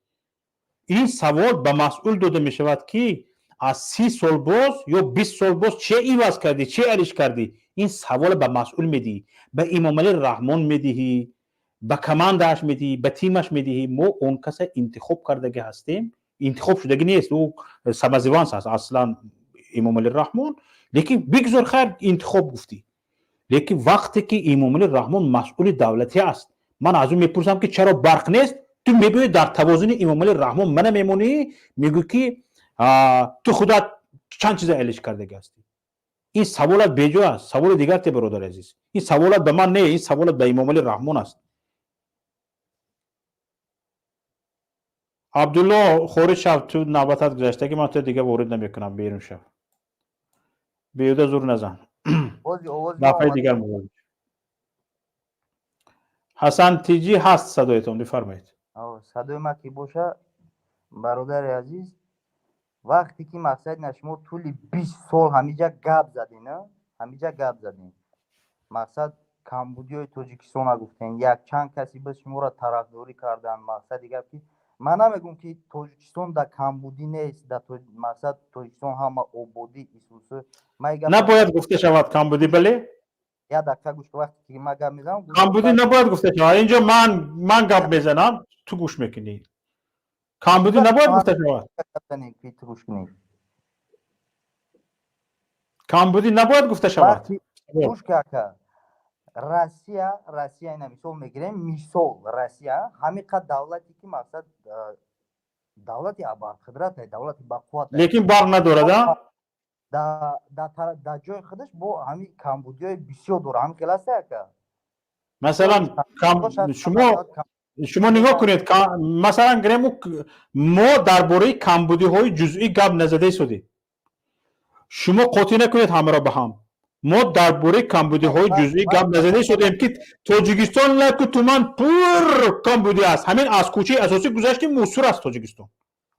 این سوال به مسئول داده میشود که از 30 سال باز یا 20 سال باز چه ایواز کردی، چه علیش کردی؟ این سوال به مسئول میدی، به امام علی رحمان میدی، به کماندش میدی، به تیمش میدی. ما اون کس انتخاب کردگی هستیم. انتخاب شدگی نیست، او سمزیوانس هست اصلا امام علی رحمان. لیکن بگذار خیر انتخاب گفتی. لیکن وقتی که امام علی رحمان مسئول دولتی است، من از اون میپرسم که چرا برق نیست؟ تو میگوی در توازن امام علی رحمان من میمونی، میگوی که تو خودت چند چیز علیش کردگی هستی. این سوالات بیجا است. سوال دیگر ته برادر عزیز. این سوالات به من نه، این سوالات به امام علی رحمان است. عبدالله خورد شب تو نوبتت گذشته که من تو دیگه وارد نمیکنم. بیرون شب بیوده زور نزن. دفعه دیگر موضوع. حسن تیجی هست صدایتون بفرمایید. صدای ما کی باشه برادر عزیز، وقتی که مقصد نشما طول 20 سال همیجا گپ زدین، مقصد کمبودی های تاجیکستان ها گفتین، یک چند کسی بس شما را طرفداری کردن. مقصد دیگه که من نمیگم که تاجیکستان در کمبودی نیست، در مقصد تاجیکستان هم آبادی ایسوسه. نباید گفته شود کمبودی. بله یا دقیقه گوش که وقتی که من گپ میزنم کمبودی نباید گفته شود. اینجا من گپ میزنم تو گوش میکنی. کمبودی نباید گفته شود. کمبودی نباید گفته شود. گوش که روسیه اینا مثال میگیریم، مثال روسیه همین قد دولتی که مقصد دولتی ابر قدرت ہے، دولتی با قوت ہے، لیکن برق نداره. در جای خودش با همین کمبودی بسیار داره. هم کلاس ہے که مثلا شما نگاه کنید، مثلا گریم ما درباره کمبودی های جزئی گپ نزده شدیم. شما قاطی نکنید همه را به هم. ما درباره کمبودی های جزئی گپ نزده شدیم که تاجیکستان لکه تو من پر کمبودی است. همین از کوچه اساسی گذشتیم موصول است تاجیکستان.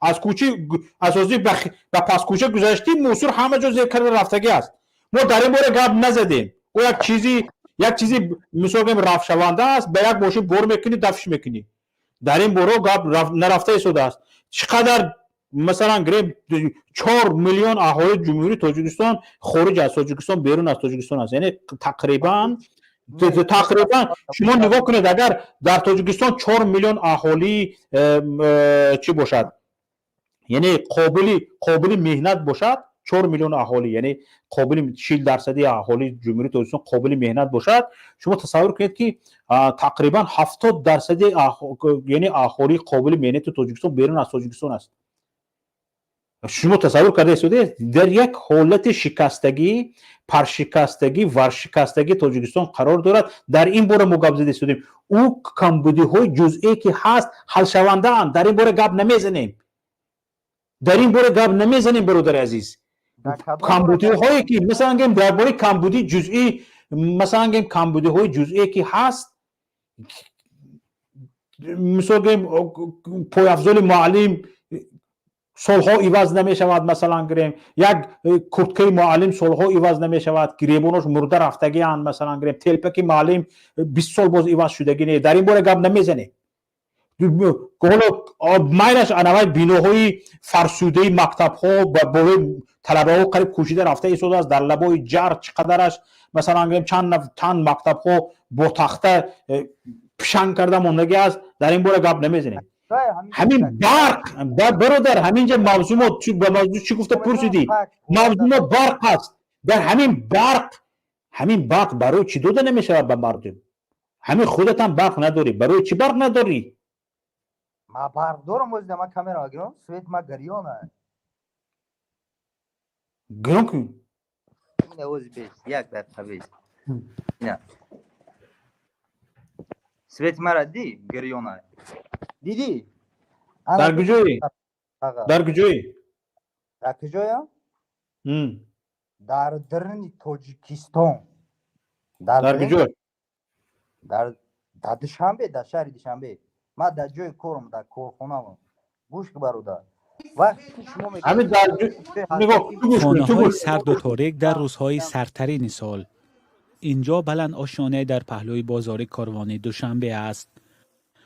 از کوچه اساسی به پس کوچه گذشتیم موصول همه جا ذکر رفتگی است. ما در این باره گپ نزدیم. او یک چیزی مثلا که رفت شونده است، به یک ماشین بر میکنی دفش میکنی. در این باره گپ نرفته شده است. چقدر مثلا گریم 4 میلیون اهالی جمهوری تاجیکستان خارج از تاجیکستان بیرون از تاجیکستان است. یعنی تقریبا شما نگاه کنید اگر در تاجیکستان 4 میلیون اهالی چی باشد، یعنی قابل مهنت باشد، 4 میلیون اهالی یعنی قابل 40% اهالی جمهوری تاجیکستان قابل مهنت باشد، شما تصور کنید که تقریبا 70% یعنی اهالی قابل مهنت تاجیکستان بیرون از تاجیکستان است. شما تصور کرده اید در یک حالت شکستگی، پرشکستگی، ورشکستگی تاجیکستان قرار دارد. در این باره ما گپ زده شدیم او کمبودی های جزئی که هست حل شونده اند. در این باره گپ نمیزنیم، در این باره گپ نمیزنیم برادر عزیز. کمبودی هایی که مثلا گیم درباره کمبودی جزئی، مثلا گیم کمبودی های جزئی که هست، مثلا گیم پای افضل معلم سالها عوض نمی شود، مثلا گریم یک کورتکه معلم سالها عوض نمی شود، گریبانش مرده رفتگی اند، مثلا گریم تلپک معلم 20 سال باز عوض شدگی نه. در این باره گپ نمیزنه. حالا مایلش انواع بیناهای فرسوده مکتب ها با طلبه ها قریب کوشیده رفته ایستاده است در لبای جر، چقدرش مثلا گریم چند مکتب ها با تخته پشنگ کرده موندگی است. در این باره گپ نمیزنیم. همین برق برادر، همینجا موضوع چی گفته پرسیدی؟ موضوع برق است. در همین برق برای چی داده نمیشه به مردم؟ همین خودت هم برق نداری، برای چی برق نداری؟ ما برق دارم، ولی ما کامera گیرم سویت ما گریانه گرون کن اینه وز بیش یک دقیقه بیش نه سویت مرا دی گریانه دیدی در کجایی؟ در کجایی؟ در کجایم؟ در درن تاجیکستان. در کجا؟ در دوشنبه، در شهر دوشنبه. ما در جای کارم، در کارخانه‌ام. گوش که برادر وقتی شما خانه‌های سرد و تاریک در روزهای سردترین سال. اینجا بلند آشیانه در پهلوی بازار کاروانی دوشنبه است.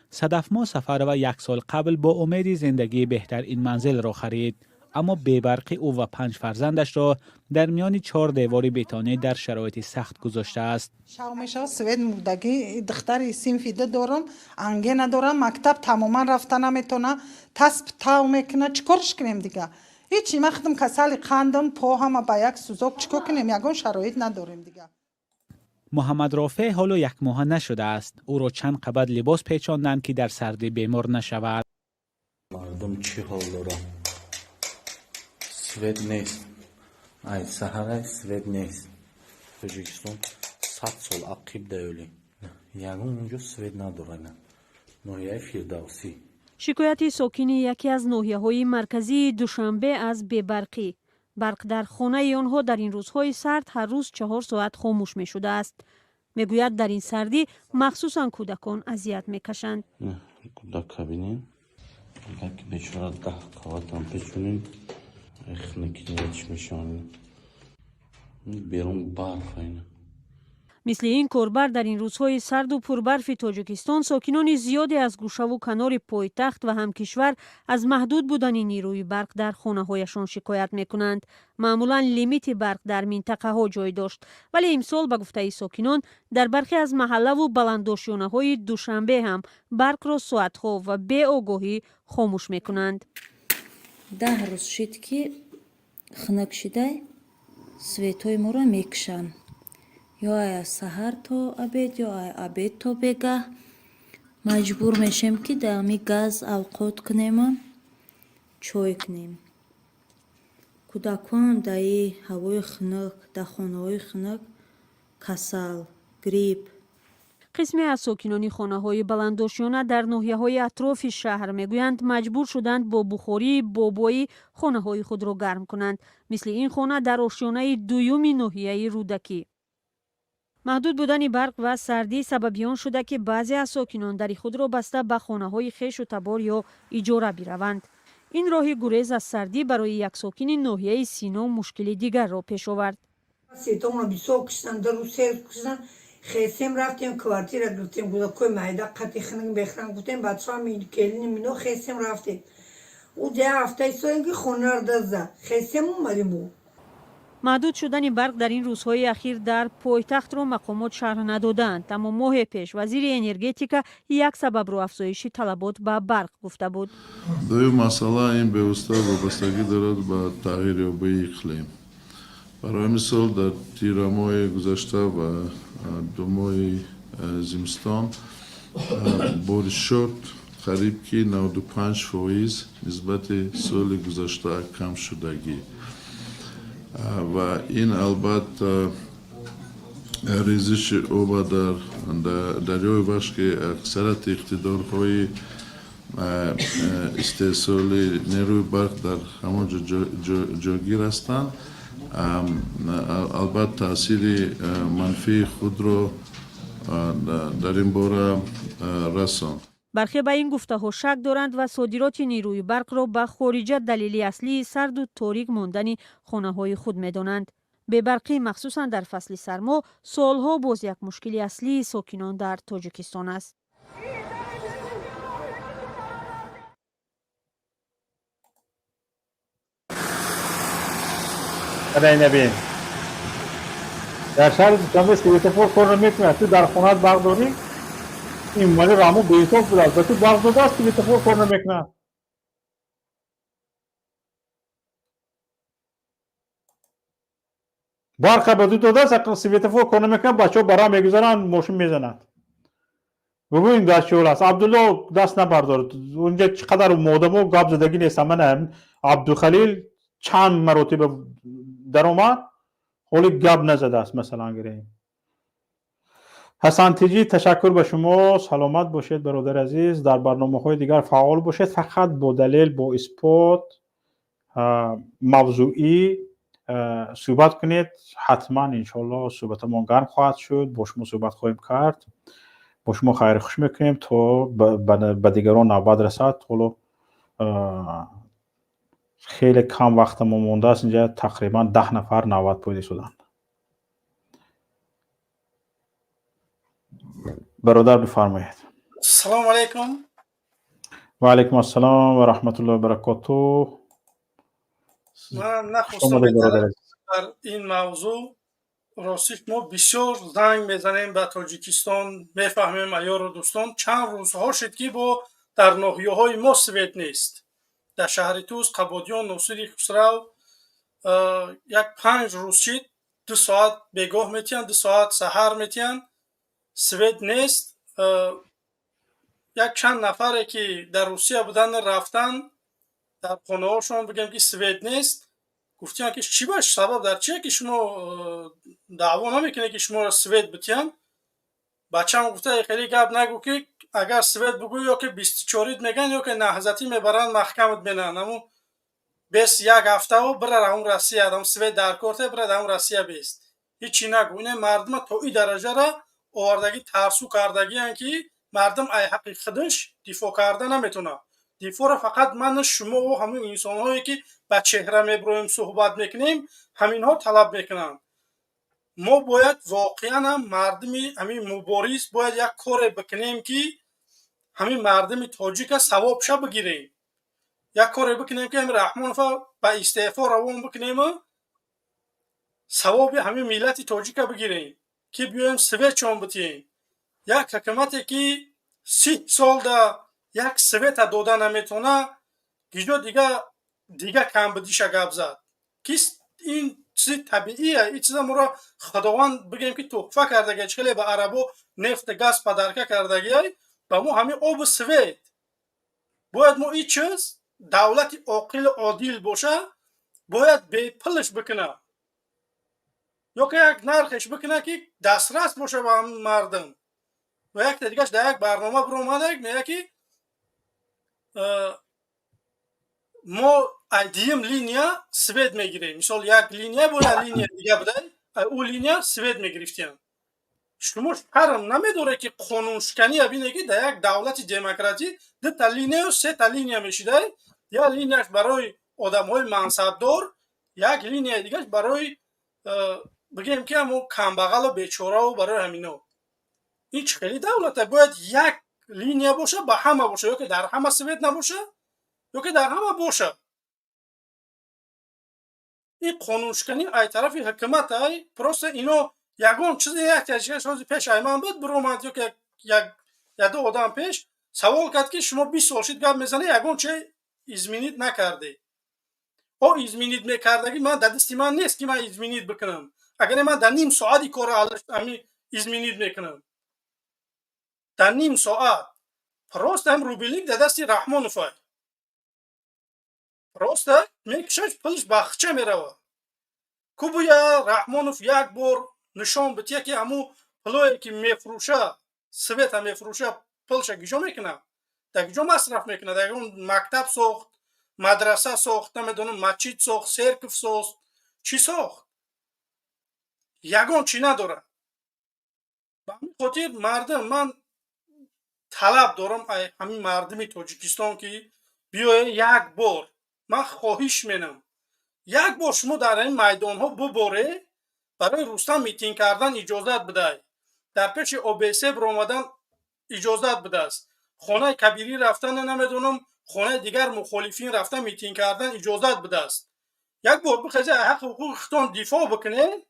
صدف‌ما سفر و 1 سال قبل با امید زندگی بهتر این منزل را خرید، اما بی‌برقی او و 5 فرزندش را در میان 4 دیوار بیتانه در شرایط سخت گذاشته است. شاومشا سوید مردگی دختر سینفیده دارم، انگه ندارم، مکتب تماما رفته نمیتونه، تسب تاو میکنه، چیکارش کنیم دیگه؟ هیچی. ما خودم کسل قندم پا هم با یک سوزاک چیکار کنیم؟ یگان شرایط نداریم دیگه. محمد رافع حالا 1 ماه نشده است. او را چند قبض لباس پیچاندند که در سردی بیمار نشود. مردم چی حال دارن؟ سوید نیست. ای سحرای سوید نیست. تاجیکستان 100 سال عقب دیولی. یعنی اونجا سوید ندارن. ناحیه فردوسی. شکایت ساکنی یکی از ناحیه‌های مرکزی دوشنبه از بی‌برقی. برق در خانه آنها در این روزهای سرد هر روز 4 ساعت خاموش می شده است. میگوید در این سردی مخصوصا کودکان اذیت میکشند. کودک ببینیم یک بیچاره 10 قوت هم پیچونیم اخنکیش میشونیم بیرون برف اینه. مثل این کاربر در این روزهای سرد و پربرف تاجیکستان ساکنان زیادی از گوشه و کنار پایتخت و همکشور از محدود بودن نیروی برق در خانه‌هایشان شکایت میکنند. معمولا لیمیت برق در منطقه ها جای داشت، ولی امسال به گفته ساکنان در برخی از محله و بلندآشیانه‌های دوشنبه هم برق را ساعت‌ها و بی آگاهی خاموش میکنند. 10 روز شد که خنک شده سویتای ما را میکشند. یا از سحر تا عبید یا از عبید تا بگه مجبور میشیم که دمی گاز اوقات کنیم چای کنیم. کودکان در هوای خنک، در خانه‌های خنک کسل، گریپ. قسمی از ساکنان خانه‌های بلندآشیانه در ناحیه‌های اطراف شهر میگویند مجبور شدند با بخاری بابایی خانه‌های خود را گرم کنند. مثل این خانه در آشیانه دوم ناحیه رودکی. محدود بودن برق و سردی سببیان شده که بعضی از ساکنان در خود را بسته به خانه‌های خویش و تبار یا اجاره بروند. این راه گریز از سردی برای یک ساکن ناحیه سینا مشکل دیگر را پیش آورد. سیتام را بیسو کشتن در رو سیر کشتن خیسیم رفتیم کوارتیر را گرفتیم بودا کوی مایده قطعی خنگ بخرن گفتیم بچه ها کلین مینو خیسیم رفتیم او 10 هفته سو اینکه خونه را دزده خیسیم اومدیم بود. محدود شدن برق در این روزهای اخیر در پایتخت را مقامات شرح ندادند، اما ماه پیش وزیر انرژتیکا یک سبب رو افزایش طلبات به برق گفته بود. دوی مسئله این به واسطه وابستگی دارد به تغییر یابی اقلیم. برای مثال در تیر ماه گذشته و 2 ماه زمستان بارش شد قریب که 95% نسبت سال گذشته کم شدگی و این البته ریزش آب در دریای وخش که اکثرت اقتدارهای استحصال نیروی برق در همان جاگیر هستند، البته تاثیر منفی خود را در این باره رساند. برخی به این گفته ها شک دارند و صادرات نیروی برق را به خارجه دلیلی اصلی سرد و تاریک ماندن خانه های خود می دانند. به برقی مخصوصا در فصل سرما سالها باز یک مشکل اصلی ساکنان در تاجیکستان است. نبین در شهر جامعه سویتفور کار میکنه. تو در خونه برق داری؟ این مالی رامو بیتوب بود. تو برق داده است سویتفور کار نمیکنه. برق بدو داده است سویتفور کار نمیکنه. بچه ها برای میگذارن ماشین میزنند. ببین دست شغل است. عبدالله دست نبردار. اونجا چقدر مودم و گاب زدگی نیست. من عبدالخلیل چند مرتبه در اومد ولی گاب نزده است. مثلا گریم حسن تیجی تشکر به شما. سلامت باشید برادر عزیز. در برنامه های دیگر فعال باشید. فقط با دلیل با اثبات موضوعی صحبت کنید. حتما انشالله صحبتمون گرم خواهد شد. با شما صحبت خواهیم کرد. با شما خیر خوش میکنیم تا به دیگران نوبت رسد. ولو خیلی کم وقت ما مونده است. اینجا تقریبا 10 نفر نوبت پویده شدند. برادر بفرمایید. سلام علیکم. و علیکم السلام و رحمت الله و برکاته. من نخواستم در این موضوع راستش ما بسیار زنگ میزنیم به تاجیکستان، میفهمیم عیار و دوستان چند روزها شد که با در ناحیه های ما سویت نیست. در شهر توس، قبادیان، ناصری خسرو یک 5 روز شد 2 ساعت بگاه میتین، 2 ساعت سحر میتین سویت نیست. یک چند نفره که در روسیه بودن رفتن در خانه هاشون بگم که سویت نیست، گفتیم که چی باش سبب در چیه که شما دعوا نمیکنه که شما را سویت بتین. بچه هم گفته خیلی گپ نگو که اگر سویت بگوی یا که 24 میگن یا که نهضتی میبرن محکمت بینن. امو 21 هفته و بره اون روسیه ادم سویت در کارته بره اون روسیه بیست. هیچی نگو. این مردم تا این درجه را آوردگی ترسو کردگی هن که مردم ای حقی خودش دفاع کرده نمیتونه. دفاع را فقط من شما و همین انسان هایی که با چهره میبرویم صحبت میکنیم همین ها طلب میکنن. ما باید واقعا هم مردمی همین مبارز باید یک کار بکنیم که همین مردم تاجیک ثواب شب بگیریم. یک کار بکنیم که همین رحمان به استعفا روان بکنیم ثواب همین ملت تاجیک بگیریم که بیایم سویت چون بتیم. یک حکومتی که 30 سال در یک سویت داده نمیتونه گیجا دیگه کم بدیشه گپ زد که این چیز طبیعیه. این چیز ما را خداوند بگیم که تحفه کردگی چخیلی به عربو نفت گاز پدرکه کردگی به ما همین آب سویت. باید ما این چیز دولت عاقل عادل باشه باید به پلش بکنه یا که یک نرخش بکنه که دسترس باشه به مردم. و یک دیگهش در یک برنامه برآمده میگه که ما ایدیم لینیا سویت میگیریم. مثال یک لینیا باید لینیا دیگه بده اون لینیا سویت میگرفتیم. شما شرم نمیداره که قانون شکنی بینه که در یک دولت دموکراتی 2 تا لینیا و 3 تا لینیا میشیده. یا لینیاش برای آدم های منصبدار، یک لینیا دیگه برای بگیم که همون کمبغل و بیچاره و برای همینا. این خیلی دولته باید یک لینیا باشه با همه باشه، یا که در همه سویت نباشه یا که در همه باشه. این قانونشکنی ای طرف حکومت ای پروست اینو یگون چیزی یک تشکیل روز پیش ایمان بود برو اومد که یک دو آدم پیش سوال کرد که شما 20 سال شد گپ میزنه یگون چه ازمینید نکرده او ازمینید میکردگی من در دستی من نیست که من ازمینید بکنم اگر من در نیم ساعتی کار ازمینید میکنم در نیم ساعت پروست هم روبیلیک در دستی رحمانوف ای پروست میکشش پلش بخچه میروه کو بویا رحمانوف یک بار نشان بتیه که همو پلوی که میفروشه سویت هم میفروشه پلش گیجا میکنه در گیجا مصرف میکنه در اون مکتب ساخت مدرسه ساخت نمیدونم مسجد ساخت سرکف ساخت چی ساخت یگان چی نداره به همین خاطر مردم من طلب دارم همین مردمی تاجیکستان که بیای یک بار من خواهش منم یک بار شما در این میدان ها بباره برای رستم میتینگ کردن اجازت بده در پیش OBS برآمدن اجازت بده است خانه کبیری رفتن نمیدونم خانه دیگر مخالفین رفتن میتینگ کردن اجازت بده است یک بار بخیزه حق حقوق خودتون دفاع بکنه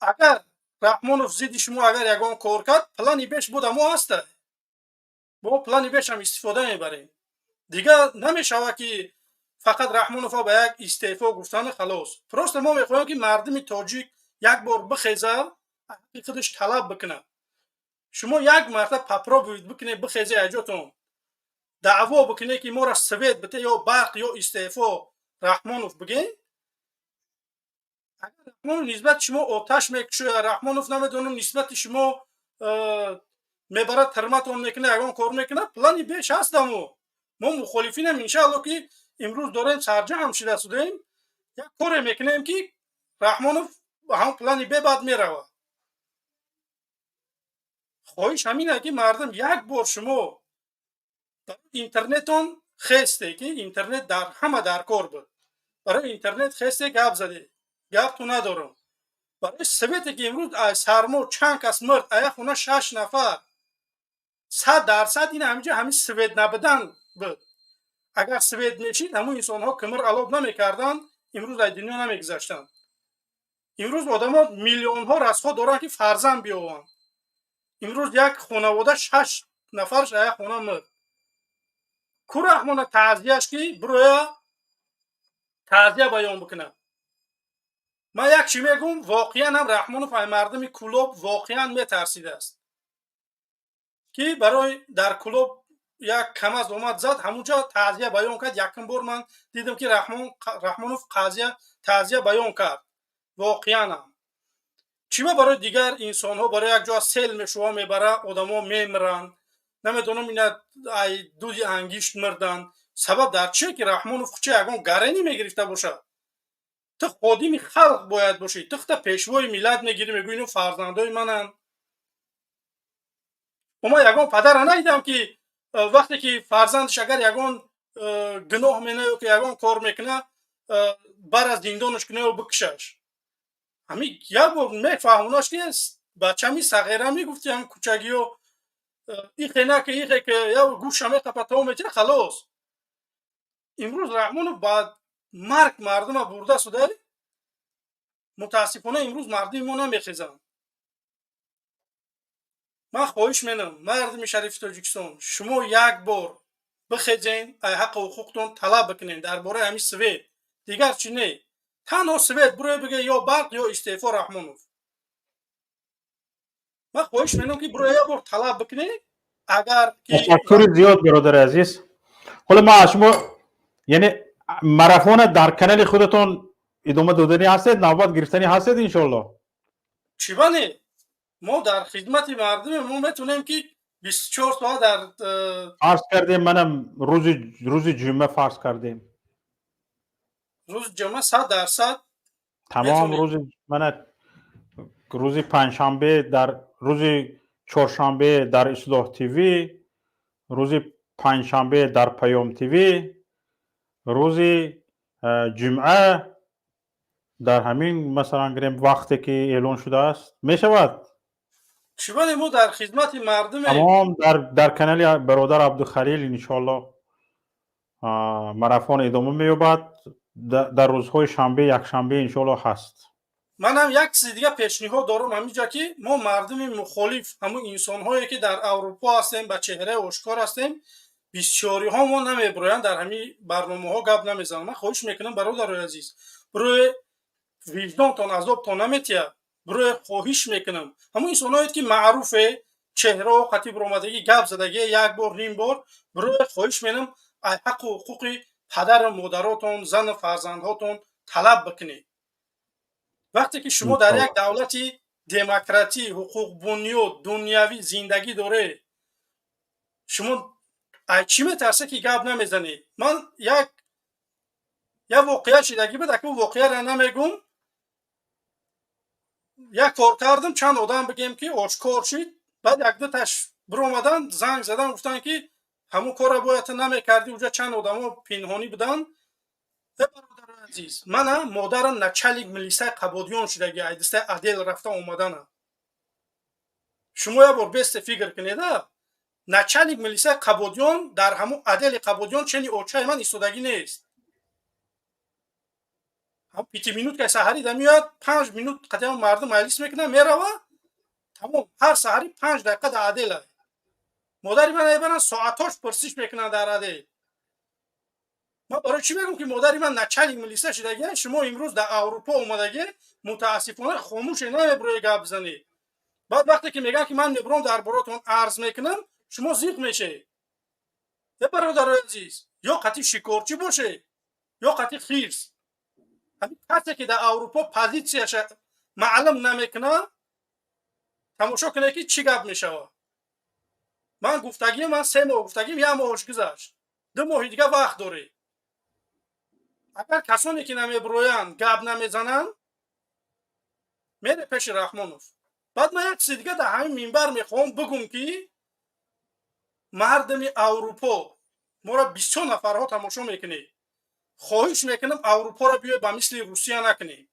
اگر رحمانوف زید شما اگر یگان کار کرد پلانی بیش بود اما هسته با پلانی بیش هم استفاده میبریم دیگه نمیشوه که فقط رحمانوف ها به یک استعفا گفتن خلاص پروست ما میخوایم که مردم تاجیک یک بار بخیزه خودش طلب بکنه شما یک مرتبه پپرا بکنه بخیزه اجاتون دعوا بکنه که ما را سویت بده یا برق یا استعفا رحمانوف بگین اگر رحمانوف نسبت شما آتش میکشه رحمانوف نمیدونم نسبت شما میبره ترمتون میکنه اگران کار میکنه پلانی بیش هست ما مخالفین هم انشاءالله که امروز داریم سرجم شده سودیم یک کار میکنیم که رحمانوف هم پلانی به بعد میروه خواهش همینه که مردم یک بار شما اینترنتون خسته که اینترنت در همه در کار بود برای اینترنت خسته گپ زده گپ تو ندارم برای سویت که امروز از سرما چند کس مرد ایا خونه 6 نفر 100% این همینجا همین سویت نبودن بود اگر سویت میشید همون انسان ها کمر علاب نمیکردن امروز از دنیا نمیگذشتن امروز آدم ها میلیون ها رسخا دارن که فرزند بیاون امروز یک خانواده 6 نفرش ایا خونه مرد کو رحمان تعزیهش که بروی تعزیه بیان بکنه من یک چی میگم واقعا هم رحمانوف مردم کلوب واقعا میترسیده است که برای در کلوب یک کم از اومد زد همونجا تعزیه بیان کرد یکم بار من دیدم که رحمانوف تعزیه بیان کرد واقعا هم چی برای دیگر انسان ها برای یک جا سیل میشوه میبره آدم ها میمرن نمیدونم اینا دودی انگیشت مردن سبب در چیه که رحمانوف چه یگان گرنی میگرفته باشه تو خادم خلق باید باشی تو پیشوای ملت میگیری میگوی اینو فرزندای منن اما یگان پدر ندیدم که وقتی که فرزندش اگر یگان گناه مینه یا که یگان کار میکنه بر از دیندانش کنه و بکشش همین یک بار میفهموناش که بچه می صغیره میگفتی هم کوچگی و ایخه نه که ایخه که یا گوش همه قپتا میتونه خلاص امروز رحمانوف بعد مرگ مردم برده شده متاسفانه امروز مردم ما نمیخیزن من خواهش منم مردم شریف تاجیکستان شما یک بار بخیزین حق و حقوقتون طلب بکنین درباره همین سویت دیگر چی نه تنها سویت بروی بگه یا برق یا استعفا رحمانوف من خواهش منم که بروی یک بار طلب بکنین اگر تشکر زیاد برادر عزیز حالا ما شما یعنی ماراتون در کانال خودتون ادامه دادنی هستید نوبت گرفتنی هستید انشالله چی بانه ما در خدمت مردم ما میتونیم که 24 ساعت در فرض کردیم منم روز جمعه فرض کردیم روز جمعه 100% تمام روز من روز پنجشنبه در روز چهارشنبه در اصلاح تیوی روز پنجشنبه در پیام تیوی روز جمعه در همین مثلا گریم وقتی که اعلان شده است می شود چیوان ما در خدمت مردم تمام در کانال برادر عبدالخلیل انشالله ماراتون ادامه می‌یابد در روزهای شنبه یکشنبه انشالله هست. من هم یک چیز دیگه پیشنهاد دارم همینجا که ما مردم مخالف همون انسان‌هایی که در اروپا هستیم با چهره آشکار هستیم بسیاری ها ما نمیبرویند در همین برنامه ها گپ نمیزنم. من خواهش میکنم برادر عزیز بروی وجدانتان عذابتان نمیتیه بروی خواهش میکنم همون انسان‌هایی که معروفه چهره و خطیب آمدگی گپ زدگی یک بار نیم بار بروی خواهش میکنم حق و حقوق پدر و مادراتون زن و فرزندهاتون طلب بکنید. وقتی که شما در یک دولتی دموکراتی حقوق بنیاد دنیوی زندگی داره شما چی میترسه که گپ نمیزنی؟ من یک واقعه شدگی بده که واقعه را نمیگم. یک کار کردم چند آدم بگیم که آشکار شد بعد یک دو تاش برآمدن زنگ زدن گفتن که همون کار را باید نمیکردی. اونجا چند آدم پنهانی بودن. برادر عزیز من مادرم نچلیک ملیسای قبادیان شدگی ایدسته عدل رفته اومدن. شما یک بار بست فکر کنید نچلیک ملیسای قبادیان در همون عدل قبادیان چنین اوچای من ایستادگی نیست. هم 5 مینوت که سحری دمیاد 5 مینوت قدم مردم مجلس میکنه میره تمام هر سحری 5 دقیقه در عدل. مادر من ایبرن ساعتاش پرسش میکنن در عدل. ما برای چی بگم که مادر من نچلیک ملیسا شدگی شما امروز در اروپا اومدگی متاسفانه خاموش نمیبروی گپ بزنید. بعد وقتی که میگن که من میبرم در براتون عرض میکنم شما زیق میشه. برادر عزیز یا قطعی شکارچی باشه یا قطعی خیرس. همین کسی که در اروپا پوزیشنش معلوم نمیکنه تماشا کنه که چی گپ میشه. من گفتگی من 3 ماه گفتگی یک ماهش گذشت 2 ماه دیگه وقت داره. اگر کسانی که نمیبرویند گپ نمیزنن میره پیش رحمانوف. بعد من یک چیز دیگه در همین منبر میخوام بگم که مردم اروپا ما را 20 نفرها تماشا میکنه. خواهش میکنم اروپا را بیای با مثل روسیه نکنی.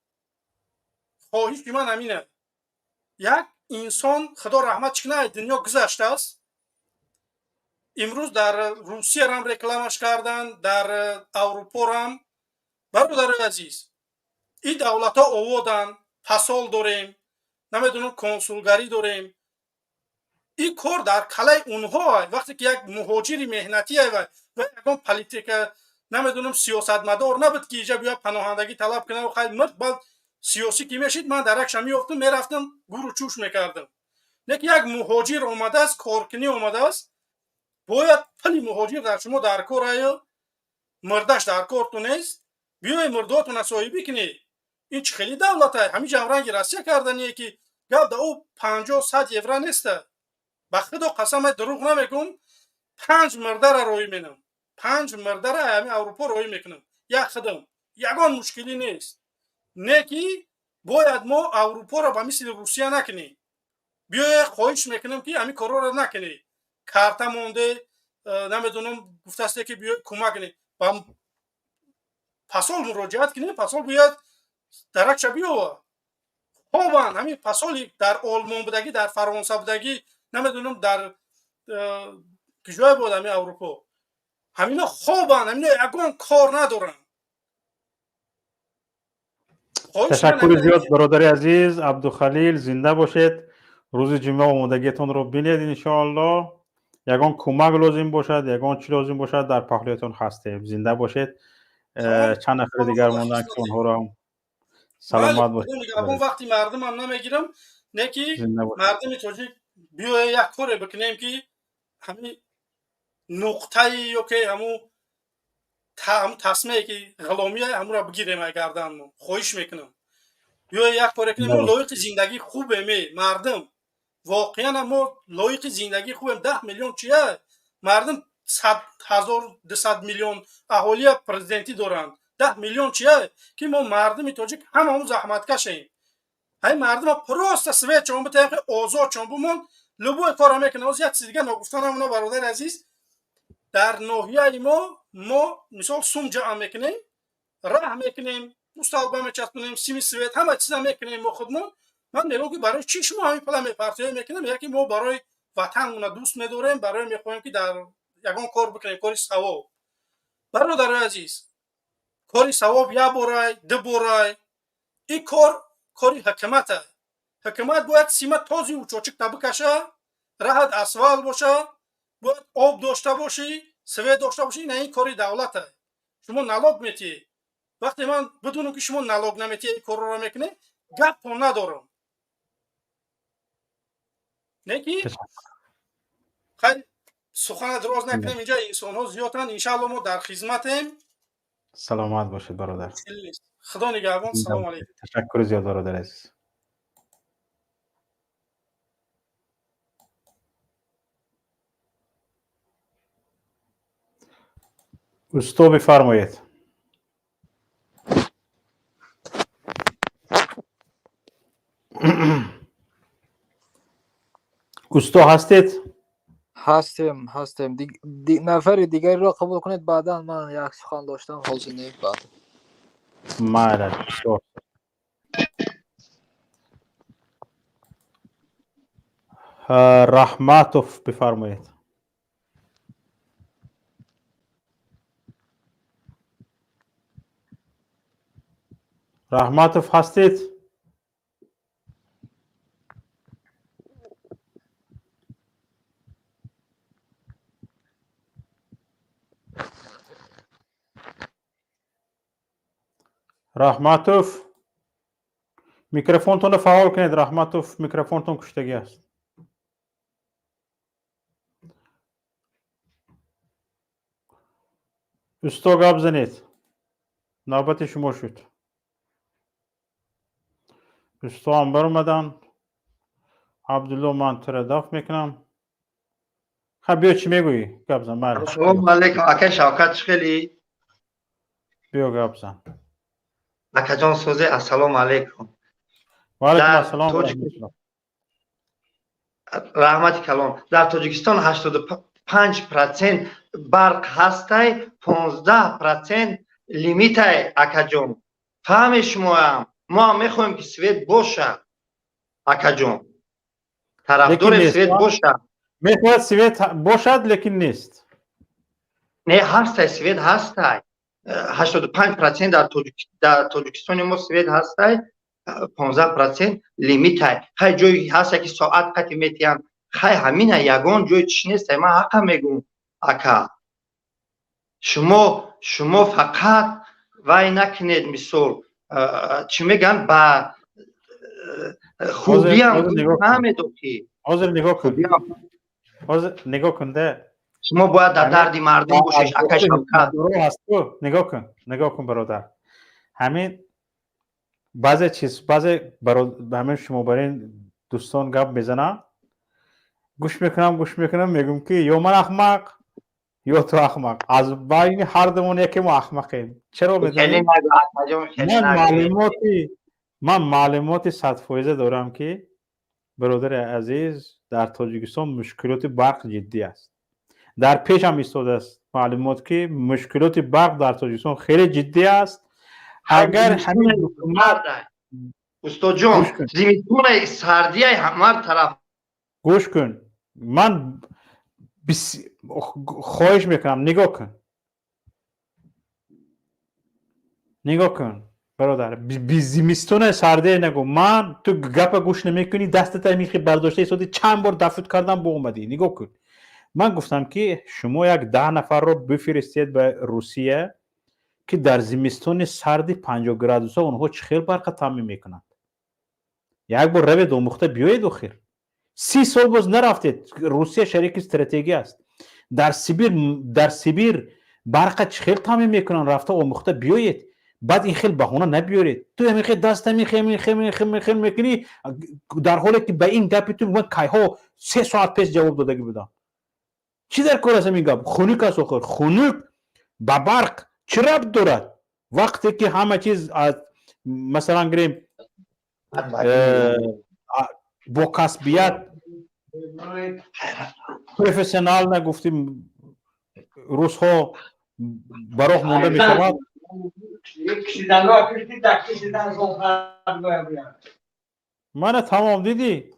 خواهش من همینه. یک انسان خدا رحمت کنه دنیا گذشته است. امروز در روسیه هم رکلامش کردن در اروپا هم. برادر عزیز این دولت ها آوردن پسال داریم نمیدونم کنسولگری داریم. این کار در کلای اونها وقتی که یک مهاجر مهنتی و یکم پلیتیک نمیدونم سیاستمدار نبود که اینجا بیا پناهندگی طلب کنه و خیلی مرد بعد سیاسی که میشید من در اکشن میافتم میرفتم گور و چوش میکردم. یک مهاجر اومده است کارکنی اومده است باید پلی مهاجر در شما در کار آیا مردش در کار تو نیست بیای مرداتون اسایبی کنی. این چه خیلی دولته همین جمرنگ روسیه کردنیه که گپ در او 50-100 یورو نیسته. به خدا قسم دروغ نمیگم 5 مرده را روی مینم 5 مرده را همین اروپا روی میکنم. یک خدم یگان مشکلی نیست نه که باید ما اروپا را به مثل روسیه نکنی. بیای خواهش میکنم که همین کارا را نکنی. کارت مونده نمیدونم گفته است که بیای کمک کنی با پسال مراجعت کنی. پسال بیاد درک بیا خوبان همین پسالی در آلمان بودگی در فرانسه بودگی نمیدونم در کجای بود همین اروپا همینا خوبان همینا یگان کار ندارن. تشکر زیاد برادر عزیز عبدالخلیل زنده باشید. روز جمعه آمادگیتون رو بینید انشاءالله. یگان کمک لازم باشد یگان چی لازم باشد در پهلویتون هستیم. زنده باشید. چند نفر دیگر موندن که اونها رو سلامت باشید. وقتی مردم هم نمیگیرم نه که مردم تاجیک بیای یک کار بکنیم که همین نقطه یا که همون تصمیه که غلامی همون را بگیریم اگردن ما خواهش میکنم بیای یک کار کنیم. ما لایق زندگی خوبه مردم واقعا ما لایق زندگی خوبه. 10 میلیون چیه مردم 100,200 میلیون اهالی پرزیدنتی دارن. 10 میلیون چیه که ما مردم تاجیک همون زحمت کشیم. های مردم پروست سویت چون بتیم که آزاد چون بمون لبوی کار میکنه. از یک چیز دیگه نگفتن همونا برادر عزیز در ناحیه ما مثال سوم جمع میکنیم راه میکنیم مستقبل میچسبونیم سیمی سویت همه چیزا میکنیم ما خودمون. من میگم که برای چی شما همین پلا میپرتیم میکنیم یکی ما برای وطنمون دوست میداریم برای میخوایم که در یگان کار بکنیم کاری ثواب. برادر عزیز کاری ثواب یک بارای دو بارای این کاری حکمته. حکومت باید سیمت تازی و چوچک بکشه، راحت اسفال باشه، باید آب داشته باشی، سویه داشته باشی. نه این کاری دولته. شما نالوگ میتی. وقتی من بدونم که شما نالوگ نمیتی این کار رو میکنی، گپ هم ندارم. نه کی؟ خیلی سخن دراز نکنیم، اینجا انسان ها زیادن. انشاءالله ما در خدمتیم. سلامت باشید برادر. خدا نگهبان. سلام علیکم. تشکر زیاد برادر عزیز. استو بفرمایید. استو هستید؟ هستیم نفر دیگری را قبول کنید، بعدا من یک سخن داشتم حاضر نیست. بعد مالا رحمتوف بفرمایید. رحمتوف هستید؟ رحمتوف میکروفونتون فعال کنید. رحمتوف میکروفونتون کشتگی است. استو گپ زنید. نوبت شما شد. استو هم برمدن. عبدالله من ترداف میکنم. خب بیا چی میگویی؟ گپ زن. بله. سلام علیکم اکا شوکت خیلی. بیا گپ زن. اکا جان سوزه السلام علیکم. و علیکم السلام و رحمت الله. رحمت کلام. در تاجیکستان 85% برق هسته، 15% لیمیت اکا جان. فهم شما هم ما میخوایم که سویت باشه اکا جان. طرفدار سویت باشه. میخواد سویت باشد لیکن نیست. نه هسته سویت هسته. 85% در تاجیکستان ما سویت هسته، 15% لیمیت های. خیلی جایی هسته که ساعت قطعی میتیم. خیلی همینه یگان جای چی نیسته. من حقا میگم اکا شما فقط وای نکنید. مثال چی میگن با خوبی هم نمیدو که حاضر نگاه کن ده. شما باید در درد مردم باشیش اکا شوکت. نگاه کن برادر. همین بعضی همین شما برین دوستان گپ میزنن، گوش میکنم میگم که یا من احمق یا تو احمق. از بین هر دومون یکی ما احمقیم. چرا میدونی؟ من معلومات 100% دارم که برادر عزیز در تاجیکستان مشکلات برق جدی است. در پیش هم ایستاده است معلومات که مشکلات برق در تاجیکستان خیلی جدی است. اگر همین حکومت استاد جان زمستون سردی همه طرف گوش کن. من خواهش میکنم نگاه کن برادر. زمستون سردی نگو. من تو گپ گوش نمیکنی، دستت میخی برداشته ایستادی، چند بار دفعت کردم با اومدی. نگاه کن. من گفتم که شما یک 10 نفر رو بفرستید به روسیه که در زمستون سردی 50 گرادوسه اونها چخیل برق تامین میکنند. یک بار روید آموخته بیایید اخیر. 30 سال باز نرفتید. روسیه شریک استراتژی است. در سیبیر برق چخیل تامین میکنن، رفته آموخته بیایید. بعد این خیل بهونه نبیارید. تو همین خیل دست میکنی در حالی که به این گپی تو من کایها 3 ساعت پیش جواب دادگی بدم. چی در کار است این گپ؟ خنک است آخر. خنک با برق چه ربط دارد؟ وقتی که همه چیز مثلا گریم با کسبیت پروفسیونال نگفتیم روس ها براه مونده می شود. من تمام دیدی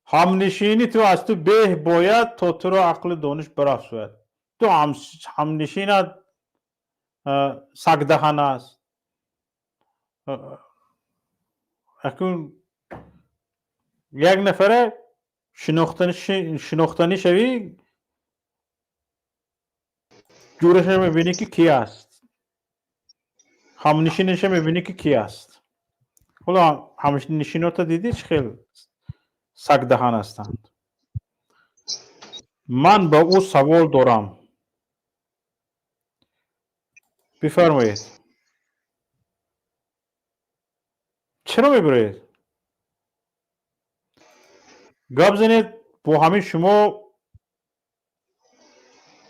همنشینی تو از تو به باید تا تو رو عقل دانش برافزاید. تو همنشینت سگدهان است. اکنون یک نفره شناختنی شوی جورش میبینی که کی است، همنشینش میبینی که کی است. حالا همنشینات دیدیش خیلی سگدهان هستند. من با او سوال دارم، بفرمایید. چرا میبرید؟ گپ زنید با همین شما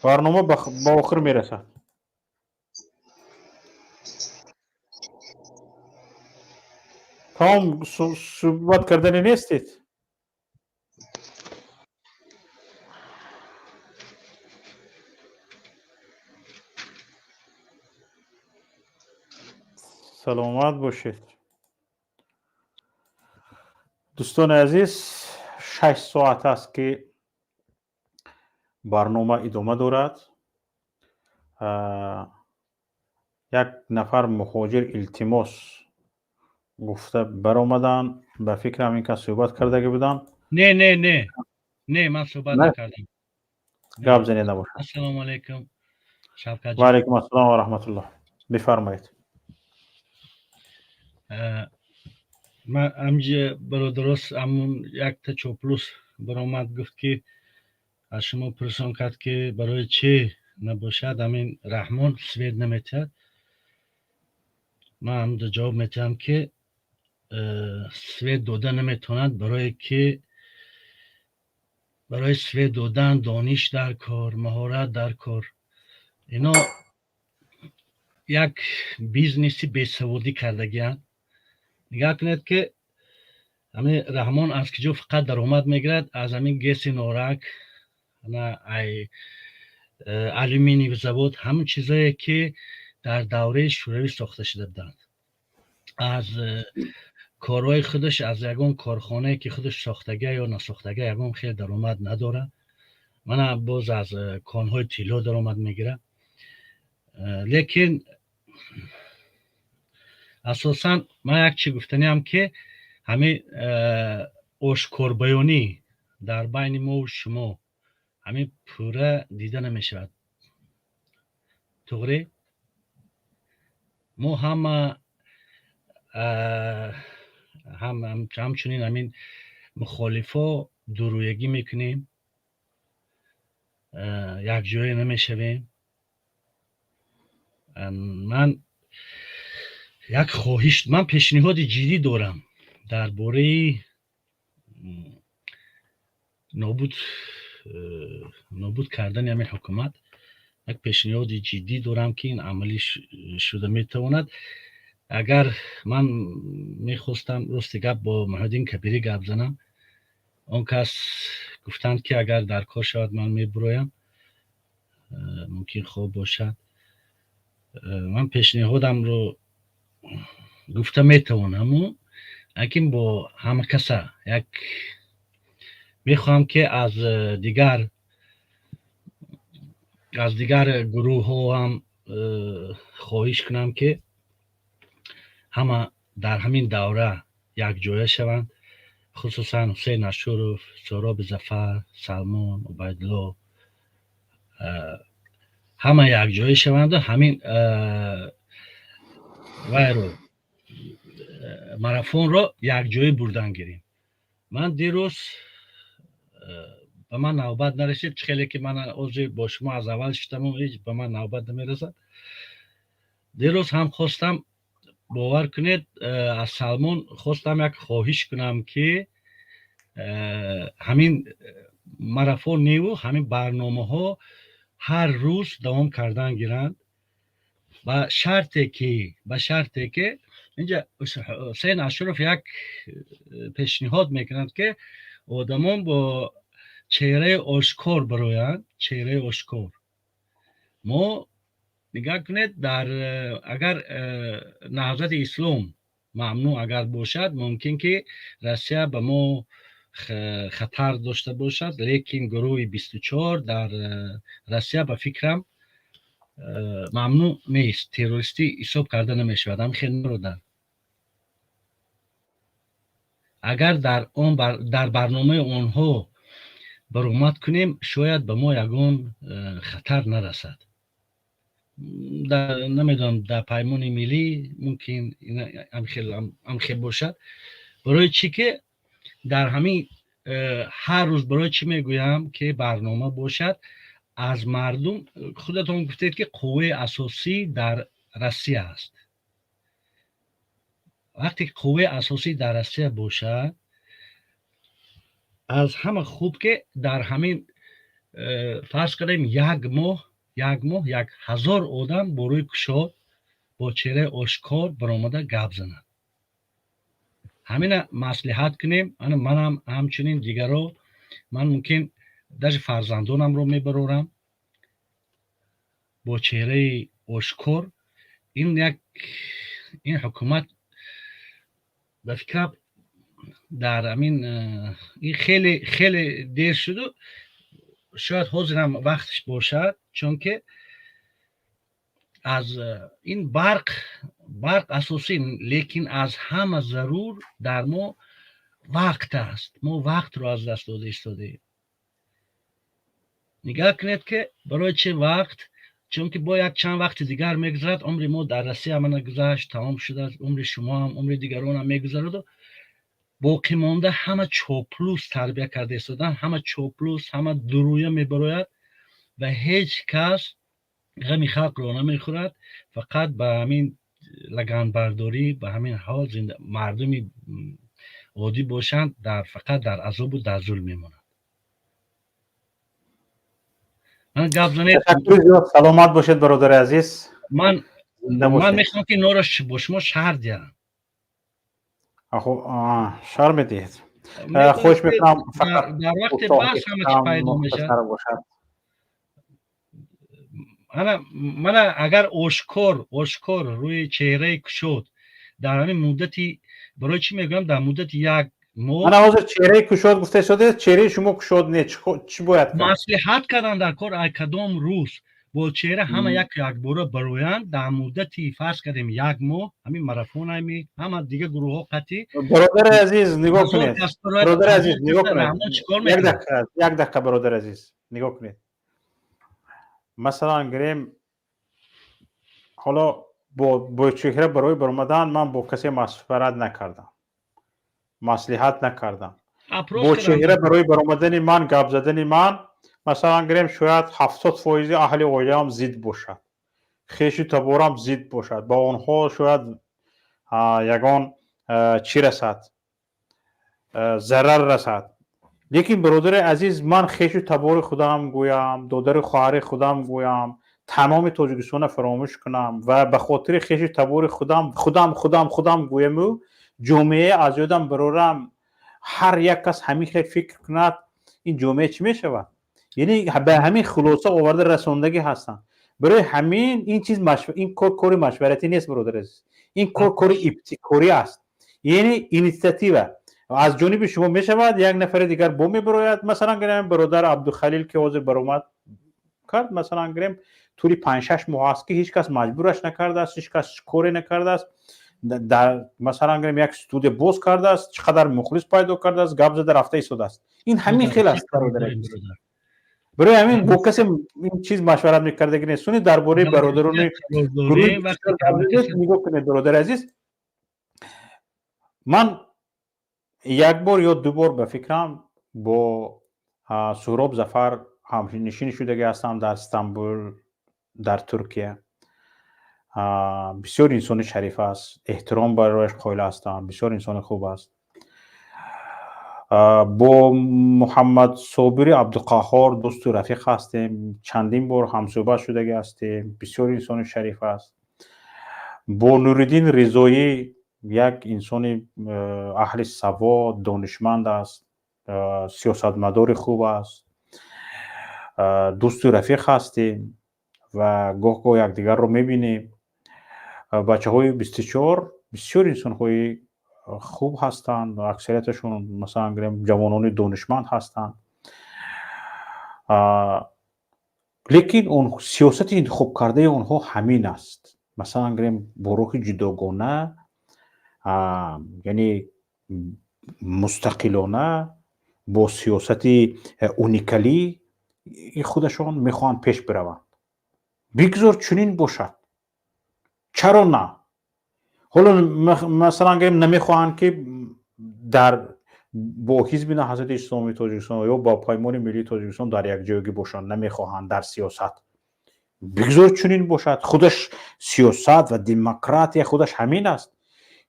برنامه با آخر میرسد. تمام صحبت کردنی نیستید. سلامت باشید دوستان عزیز. 6 ساعت است که برنامه ادامه دارد. یک نفر مهاجر التماس گفته برآمدن، به فکرم این که صحبت کرده بودن. نه من صحبت نکردم. گپ زنید نباشه. السلام علیکم شوکت و علیکم السلام و رحمت الله. بفرمایید. من امجا برادرست امون یک تا چوپلوس برآمد گفت که از شما پرسان کرد که برای چه نباشد همین رحمان سوید نمیتد. من هم جواب میتم که سوید دادن نمیتوند برای سوید دادن دانش در کار، مهارت در کار، اینا یک بیزنسی بیسوادی کردگیان. نگاه کنید که همین رحمان از کجا فقط درآمد میگیرد؟ از همین گیس نارک، الومینی زباد، همون چیزایی که در دوره شوروی ساخته شده بودند. از کارهای خودش از یگان کارخانه که خودش ساختگی یا نساختگی یگان خیلی درآمد نداره. من باز از کانهای طلا درآمد میگیرم. لیکن اساسا من یک چی گفتنی هم که همین آشکار بیانی در بین ما و شما همین پوره دیده نمیشود. توغری ما همچنین همین مخالفا درویگی میکنیم، یک جایی نمیشویم. من پیشنهاد جدی دارم درباره نابود کردن همین حکومت. یک پیشنهاد جدی دارم که این عملی شده میتواند. اگر من میخواستم راست گپ با محمدین کبیری گپ زنم، اون کس گفتند که اگر در کار شود من میبرویم، ممکن خوب باشد. من پیشنهادم رو گفته میتوانم، لیکن با همه کسا یک میخوام که از دیگر گروه ها هم خواهش کنم که همه در همین دوره یک جایه شوند، خصوصا حسین اشرف، سهراب ظفر، سلمان، عبیدالله، همه یک جایه شوند و همین ماراتون رو یک جایی بردن گیریم. من دیروز به من نوبت نرسید، خیلی که من عضو با شما از اول شدم و هیچ به من نوبت نمیرسد. دیروز هم خواستم، باور کنید، از سلمان خواستم یک خواهش کنم که همین ماراتون نیو، همین برنامه ها هر روز دوام کردن گیرند، با شرطی که اینجا حسین اشرف یک پیشنهاد میکنند که آدمان با چهره آشکار برویند. چهره آشکار ما نگاه کنید، در اگر نهضت اسلام ممنوع اگر باشد، ممکن که روسیه به ما خطر داشته باشد، لیکن گروه 24 در روسیه به فکرم ممنوع نیست، تروریستی حساب کرده نمیشود. هم خیلی برادر، اگر در برنامه آنها برآمد کنیم شاید به ما یگان خطر نرسد. نمیدونم در پیمان ملی ممکن هم خیلی باشد. برای چی که در همین هر روز برای چی میگویم که برنامه باشد از مردم. خودتون گفتید که قوه اساسی در روسیه است. وقتی قوه اساسی در روسیه باشد از همه خوب که در همین فرض کنیم یک ماه 1000 آدم با روی کشاد با چهره آشکار برآمده گپ زنند. همین مصلحت کنیم. من هم همچنین دیگرها، من ممکن در فرزندانم رو میبرورم با چهره آشکار. این حکومت به فکر در همین این خیلی دیر شده. شاید حاضرم وقتش باشد، چون که از این برق اساسی، لیکن از همه ضرور در ما وقت است. ما وقت رو از دست داده ایستاده. نگاه کنید که برای چه وقت؟ چون که با یک چند وقت دیگر میگذرد. عمر ما در روسیه هم نگذشت، تمام شده. عمر شما هم، عمر دیگران هم میگذرد و باقی مانده همه چاپلوس تربیت کرده ایستادن. همه چاپلوس، همه درویه میبراید و هیچ کس غم خلق را نمیخورد. فقط به همین لگن برداری، به همین حال مردمی عادی باشند، فقط در عذاب و در ظلم میمونند. من سلامت باشید برادر عزیز. من میخوام که نورا با شما شهر دیم. شهر میدید. خوش میکنم فقط در وقت بحث همه چی پیدا میشه. من اگر آشکار روی چهره کشود در همین مدتی، برای چی میگم در مدت یک ماه. من حاضر چهره کشود گفته شده، چهره شما کشود نه، چی باید کنم؟ مصلحت کردن در کار کدام روز با چهره همه یک باره برویند در مدتی فرض کردیم یک ماه. همین ماراتون همه دیگه گروه ها قطعی. برادر عزیز نگاه کنید. برادر عزیز نگاه کنید. یک دقیقه برادر عزیز نگاه کنید. مثلا گریم حالا با چهره برای برآمدن من با کسی مشورت نکردم، مصلحت نکردم. با چهره برای برآمدن من، گپ زدن من، مثلا گریم شاید 70% اهل عائله هم زید باشد، خیشی تبارم زید باشد، با آنها شاید یگان چی رسد، ضرر رسد. لیکن برادر عزیز من خیش و تبار خودم گویم، دادر خواهر خودم گویم، تمام تاجیکستان فراموش کنم و به خاطر خیش و تبار خودم گویم و جامعه از یادم برارم. هر یک کس همین فکر کند این جامعه چی می شود؟ یعنی به همین خلاصه آورده رساندگی هستن. برای همین این چیز این کار مشورتی نیست برادر عزیز. این کار ابتکاری است. یعنی اینیشیتیو از جانب شما می شود. یک نفر دیگر با می براید. مثلا گریم برادر عبدالخلیل که حاضر برآمد کرد، مثلا گریم طوری 5-6 ماه است که هیچ کس مجبورش نکرده است، هیچ کس کاری نکرده است. در مثلا گریم یک استودیو باز کرده است، چقدر مخلص پیدا کرده است، گپ زده رفته ایستاده است. این همین خیلی است برادر. برای همین با کسی این چیز مشورت میکردگی نیست. درباره برادران گروه نگاه کنید برادر عزیز. من یک بار یا دو بار به فکرم با سهراب ظفر همنشین شدگی هستم در استانبول در ترکیه. بسیار انسان شریف است، احترام برایش قائل هستم، بسیار انسان خوب است. با محمد صابری عبدالقهار دوست و رفیق هستیم، چندین بار همصحبت شدگی هستیم، بسیار انسان شریف است. با نوردین رضایی یک انسان اهل سواد، دانشمند است، سیاستمدار خوب است، دوست و رفیق هستیم و گاه یکدیگر رو میبینیم. بچه های 24 بسیار انسان های خوب هستند، اکثریتشون مثلا جوانان دانشمند هستند. لیکن اون سیاست انتخاب کرده اونها همین است. مثلا گریم گروه جداگانه، یعنی مستقلانه، با سیاست اونیکالی خودشان میخوان پیش بروند. بگذار چنین باشد، چرا نه؟ حالا مثلا گریم نمیخواهند که در با حزب نهضت اسلامی تاجیکستان یا با پیمان ملی تاجیکستان در یک جایگی باشند، نمیخواهند در سیاست. بگذار چنین باشد، خودش سیاست و دموکراسی خودش همین است.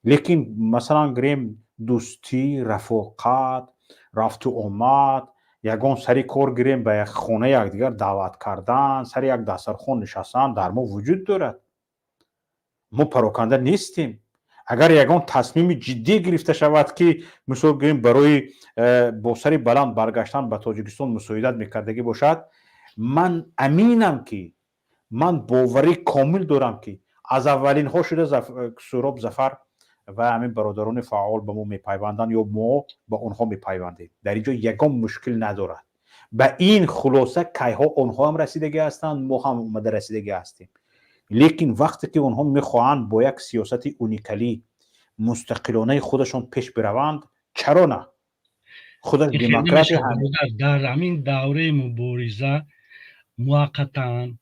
لیکن مثلا گریم دوستی، رفاقت، رفت و آمد، یگان سری کار گریم به یک خانه یکدیگر دعوت کردن، سر یک دسترخوان نشستن در ما وجود دارد. ما پراکنده نیستیم. اگر یگان تصمیم جدی گرفته شود که مثلا گریم برای با سری بلند برگشتن به تاجیکستان مساعدت میکردگی باشد، من امینم که من باوری کامل دارم که از اولین ها شده سهراب ظفر و همین برادران فعال به ما میپیوندن یا ما به اونها میپیوندیم. در اینجا یگان مشکل ندارد. به این خلاصه که ها اونها هم رسیدگی هستند، ما هم اومده رسیدگی هستیم. لیکن وقتی که اونها میخواهند با یک سیاست اونیکالی مستقلانه خودشان پیش بروند، چرا نه؟ خودش دموکراسی هم در همین دوره مبارزه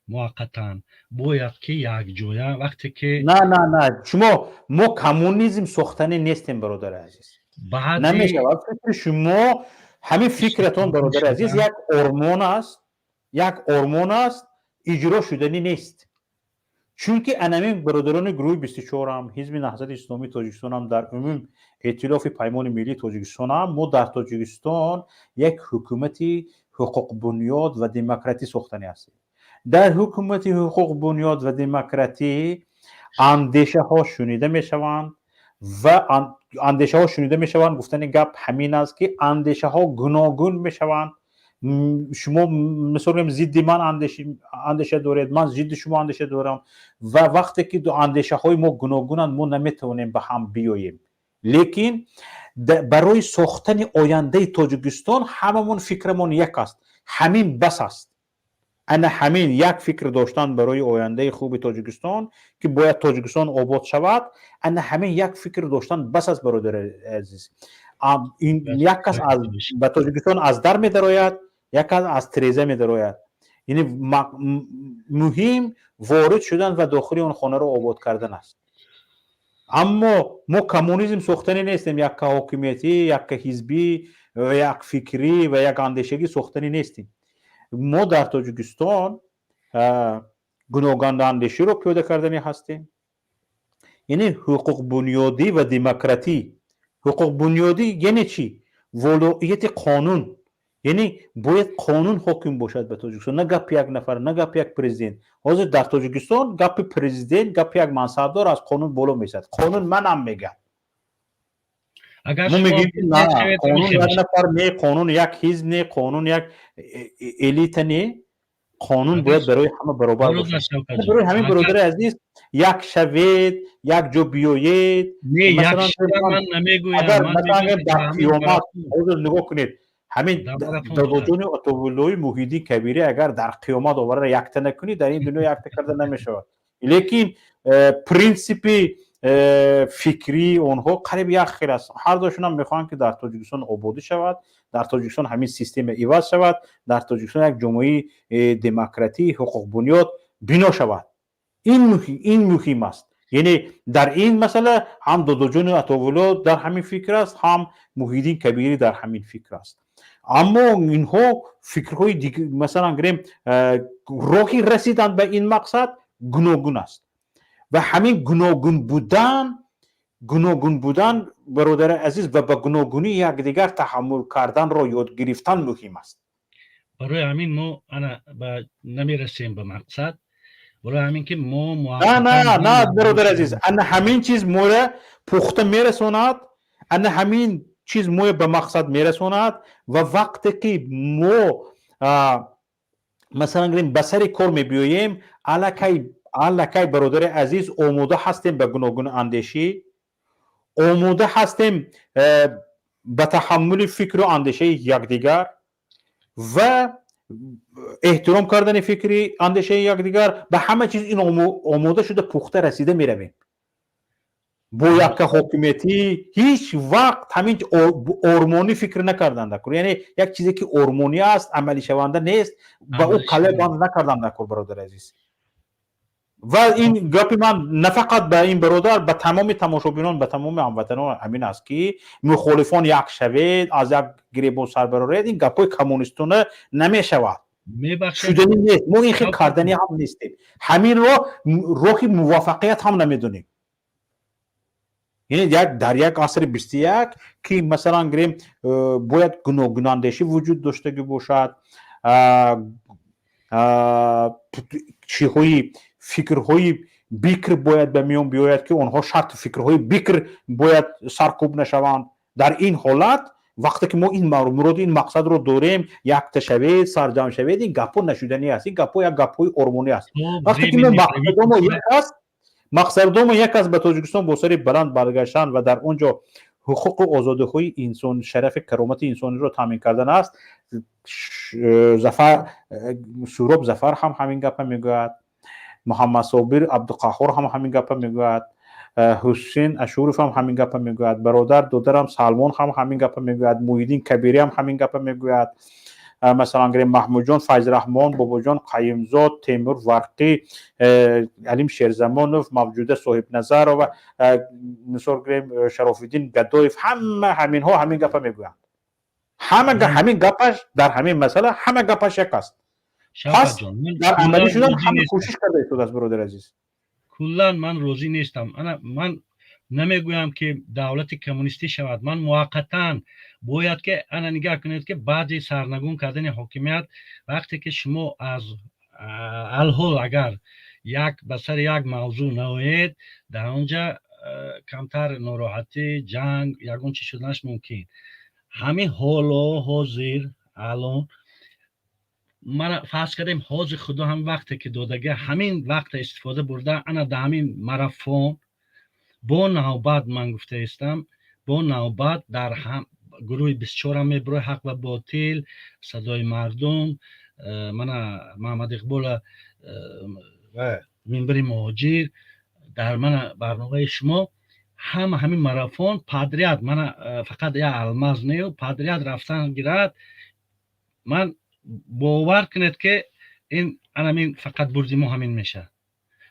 موقتا باید که یک جایه وقتی که نه شما ما کمونیسم ساختنی نیستیم برادر عزیز. نمیشه فکر شما همین فکرتون برادر عزیز یک هورمون است اجرا شدنی نیست. چون که انمین برادران گروه 24 هم حزب نهضت اسلامی تاجیکستان هم در عموم ائتلاف پیمان ملی تاجیکستان هم ما در تاجیکستان یک حکومتی حقوق بنیاد و دموکراسی ساختنی هستیم. در حکومت حقوق بنیاد و دموکراسی اندیشه ها شنیده می شوند و اندیشه ها شنیده می شوند. گفتن گپ همین است که اندیشه ها گوناگون می شوند. شما مثلا ضد من اندیشه دارید، من ضد شما اندیشه دارم و وقتی که دو اندیشه های ما گوناگونند ما نمیتونیم به هم بیاییم. لیکن برای ساختن آینده تاجیکستان هممون فکرمون یک است، همین بس است. انا همین یک فکر داشتن برای آینده خوب تاجیکستان که باید تاجیکستان آباد شود، انا همین یک فکر داشتن بس است برادر عزیز. این یک کس از به تاجیکستان از در می درآید، یک کس از تریزه می درآید. یعنی مهم وارد شدن و داخل اون خانه رو آباد کردن است. اما ما کمونیسم ساختنی نیستیم، یک حاکمیتی، یک حزبی و یک فکری و یک اندیشگی ساختنی نیستیم. ما در تاجیکستان گوناگون اندیشی رو پیاده کردنی هستیم. یعنی حقوق بنیادی و دموکراسی. حقوق بنیادی یعنی چی؟ ولایت قانون. یعنی باید قانون حاکم باشد به تاجیکستان، نه گپ یک نفر، نه گپ یک پرزیدنت. حاضر در تاجیکستان گپ پرزیدنت، گپ یک منصبدار از قانون بالا میشد. قانون منم میگه. ما میگیم نه قانون یک نفر نه، قانون یک حزب نه، قانون یک الیت نه. قانون باید برای همه برابر باشد. برای همین برادر عزیز یک شوید، یک جو بیایید. مثلا من نمیگویم. اگر مثلا در قیامت حاضر نگاه کنید، همین داداجان اتوبولوی موحدی کبیری اگر در قیامت آوره یک تنه کنی در این دنیا یک کرده نمیشه. لیکن پرینسیپی فکری اونها قریب یک خیلی است. هر دوشون هم میخوان که در تاجیکستان آبادی شود، در تاجیکستان همین سیستم عوض شود، در تاجیکستان یک جمهوری دموکراتی حقوق بنیاد بنا شود. این مهم است. یعنی در این مسئله هم داداجان اتوبولو در همین فکر است، هم موحدین کبیری در همین فکر است. اما اینها فکرهای دیگه مثلا گریم راهی رسیدن به این مقصد گوناگون است و همین گوناگون بودن برادر عزیز و به گوناگونی یکدیگر تحمل کردن را یاد گرفتن مهم است. برای همین ما نمیرسیم به مقصد. برای همین که ما نه برادر عزیز، انا همین چیز مورد پخته میرسوند، انا همین چیز مو به مقصد میرسوند و وقتی که ما مثلا گریم بسری کار میبیاییم الکی برادر عزیز آموده هستیم به گوناگون اندیشی، آموده هستیم به تحمل فکر و اندیشه یکدیگر و احترام کردن فکری اندیشه یکدیگر به همه چیز این آماده شده پخته رسیده میرویم. با یک حکومتی هیچ وقت همین ارمونی فکر نکردن نکن، یعنی یک چیزی که ارمونی است عملی شونده نیست با او کله باند نکردن نکن برادر عزیز. و این گپ من نه فقط به این برادر، به تمام تماشابینان، به تمام هموطنان همین است که مخالفان یک شوید از یک گریبان سر برآرید. این گپای کمونیستانه نمیشود، شدنی نیست. ما این خیلی کردنی هم نیستیم، همین رو راه موفقیت هم نمیدونیم. یعنی در یک عصر 21 که مثلا گریم باید گناهاندیشی وجود داشته باشد، چیزهای فکرهای بیکر باید به میان بیاید که آنها شرط فکرهای بیکر باید سرکوب نشوند. در این حالت وقتی که ما این مراد این مقصد رو داریم یک تشوید سرجم شوید، این گپو نشودنی است، این گپو یک گپوی ارمونی است. وقتی که مقصدم یک است به تاجیکستان با سری بلند برگشتن و در اونجا حقوق و آزادی‌های انسان، شرف کرامت انسانی رو تامین کردن است. سهراب ظفر هم همین گپ میگوید، محمد صابر عبدالقهار هم همین گپ میگوید، حسین اشوریف هم همین گپ میگوید، برادر دودرم سلمان هم همین گپ میگوید، محیدین کبیری هم همین گپ میگوید، مثلا گریم محمود جان، فیض رحمان، بابا جان، قیمزاد، تیمور ورقی، علیم شیرزمانوف، موجوده صاحب نظر و مثلا گریم شرف الدین گدایف، همه همین ها همین گپ میگویند. همین گپش در همین مسئله همه گپش یک است. پس در عملی شدن همه کوشش کرده ایستاد است برادر عزیز. کلا من روزی نیستم. من نمیگویم که دولت کمونیستی شود. من موقتا باید که انا نگاه کنید که بعضی سرنگون کردن حاکمیت وقتی که شما از الحال اگر یک بسر یک موضوع نوید در اونجا کمتر ناراحتی جنگ یگون چی شدنش ممکن. همین حالا حاضر الان من فرض کردیم حاضر خدا هم وقتی که دادگه همین وقت استفاده برده انا در همین مرافون با نوبت من گفته استم با نوبت در هم گروه 24 هم میبره حق و باطل صدای مردم من محمد اقبال و منبر مهاجر در من برنامه شما همین مرافون پادریات من فقط یا الماس نیو پادریات رفتن گیرد من باور کنید که این همین فقط برزی ما همین میشه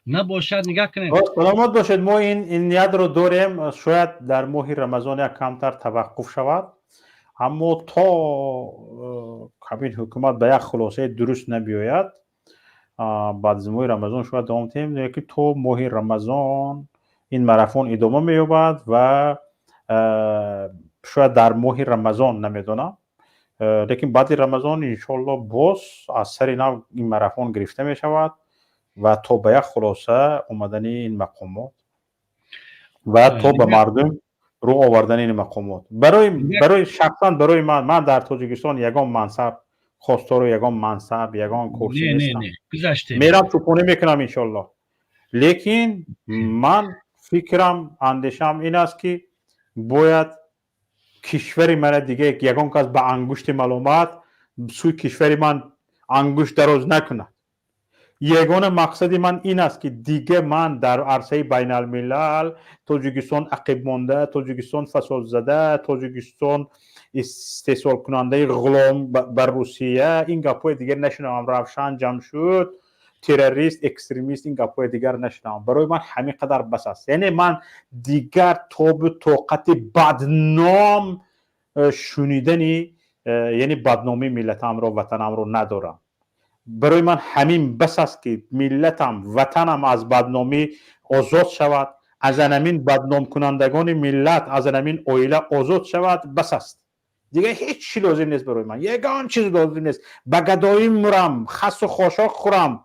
نباشد. نگاه کنید سلامت باشید. ما این نیت رو داریم شاید در ماه رمضان یک کمتر توقف شود، اما تا همین حکومت به یک خلاصه درست نبیاید بعد از ماه رمضان شاید دوام تیم که تو ماه رمضان این ماراتون ادامه مییابد و شاید در ماه رمضان نمیدونم لیکن بعد رمضان انشالله باز از سر نو این ماراتون گرفته می شود و تا به یک خلاصه اومدن این مقامات و تا به مردم رو آوردن این مقامات. برای شخصا برای من در تاجیکستان یگان منصب خواستار یگان منصب یگان کرسی نیستم. میرم چوپونه میکنم انشالله، لیکن من فکرم اندیشم این است که باید کشور من دیگه یگان کس به انگشت معلومات سوی کشور من انگشت دراز نکنه. یگان مقصد من این است که دیگه من در عرصه بین الملل تاجیکستان عقب مانده، تاجیکستان فساد زده، تاجیکستان استحصال کننده غلام بر روسیه این گپای دیگر نشنوم. روشن جمشید تروریست اکستریمیست این گپای دیگر نشنوم. برای من همین قدر بس است. یعنی من دیگر طاقت بدنام شنیدنی یعنی بدنامی ملتم رو وطنم رو ندارم. برای من همین بس است که ملتم وطنم از بدنامی آزاد شود، از همین بدنام کنندگان ملت از همین اویله آزاد شود. بس است دیگه هیچ چی لازم نیست. برای من یگان چیز لازم نیست. به گدایی مرم، خس و خاشاک خورم،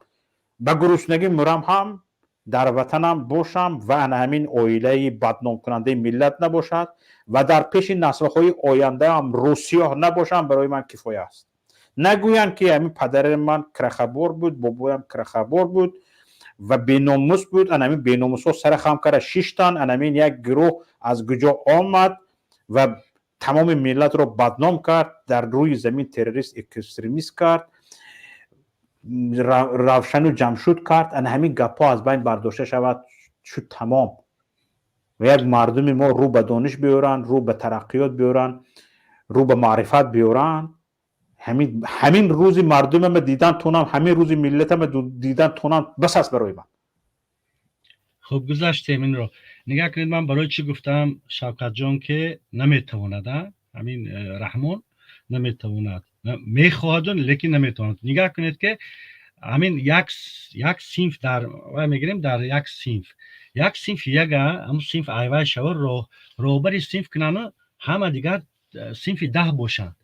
به گرسنگی مرم هم در وطنم باشم و همین اویله بدنام کننده ملت نباشد و در پیش نسل‌های آینده هم روسیاه نباشم. برای من کفایه است. نگویند که همین پدر من کرخبار بود، بابایم کرخبار بود و بیناموس بود. همین بیناموس ها سر خم کرد 6 تن. همین یک گروه از کجا آمد و تمام ملت رو بدنام کرد، در روی زمین تروریست اکستریمیست کرد روشن و جمشود کرد ان همین گپا از بین برداشته شود شد تمام و یک مردم ما رو به دانش بیارن، رو به ترقیات بیارن، رو به معرفت بیارن. همین روزی مردم ما دیدن تونم، همین روزی ملت ما دیدن تونم، بس است برای من. خب گذشتیم این رو نگاه کنید. من برای چی گفتم شوکت جان که نمیتواند، همین رحمان نمیتواند، میخواهد لیکن نمیتواند. نگاه کنید که همین یک صنف در میگیریم، در یک صنف همون صنف ایوه شور روبری صنف کنن همه دیگر صنف 10 باشند.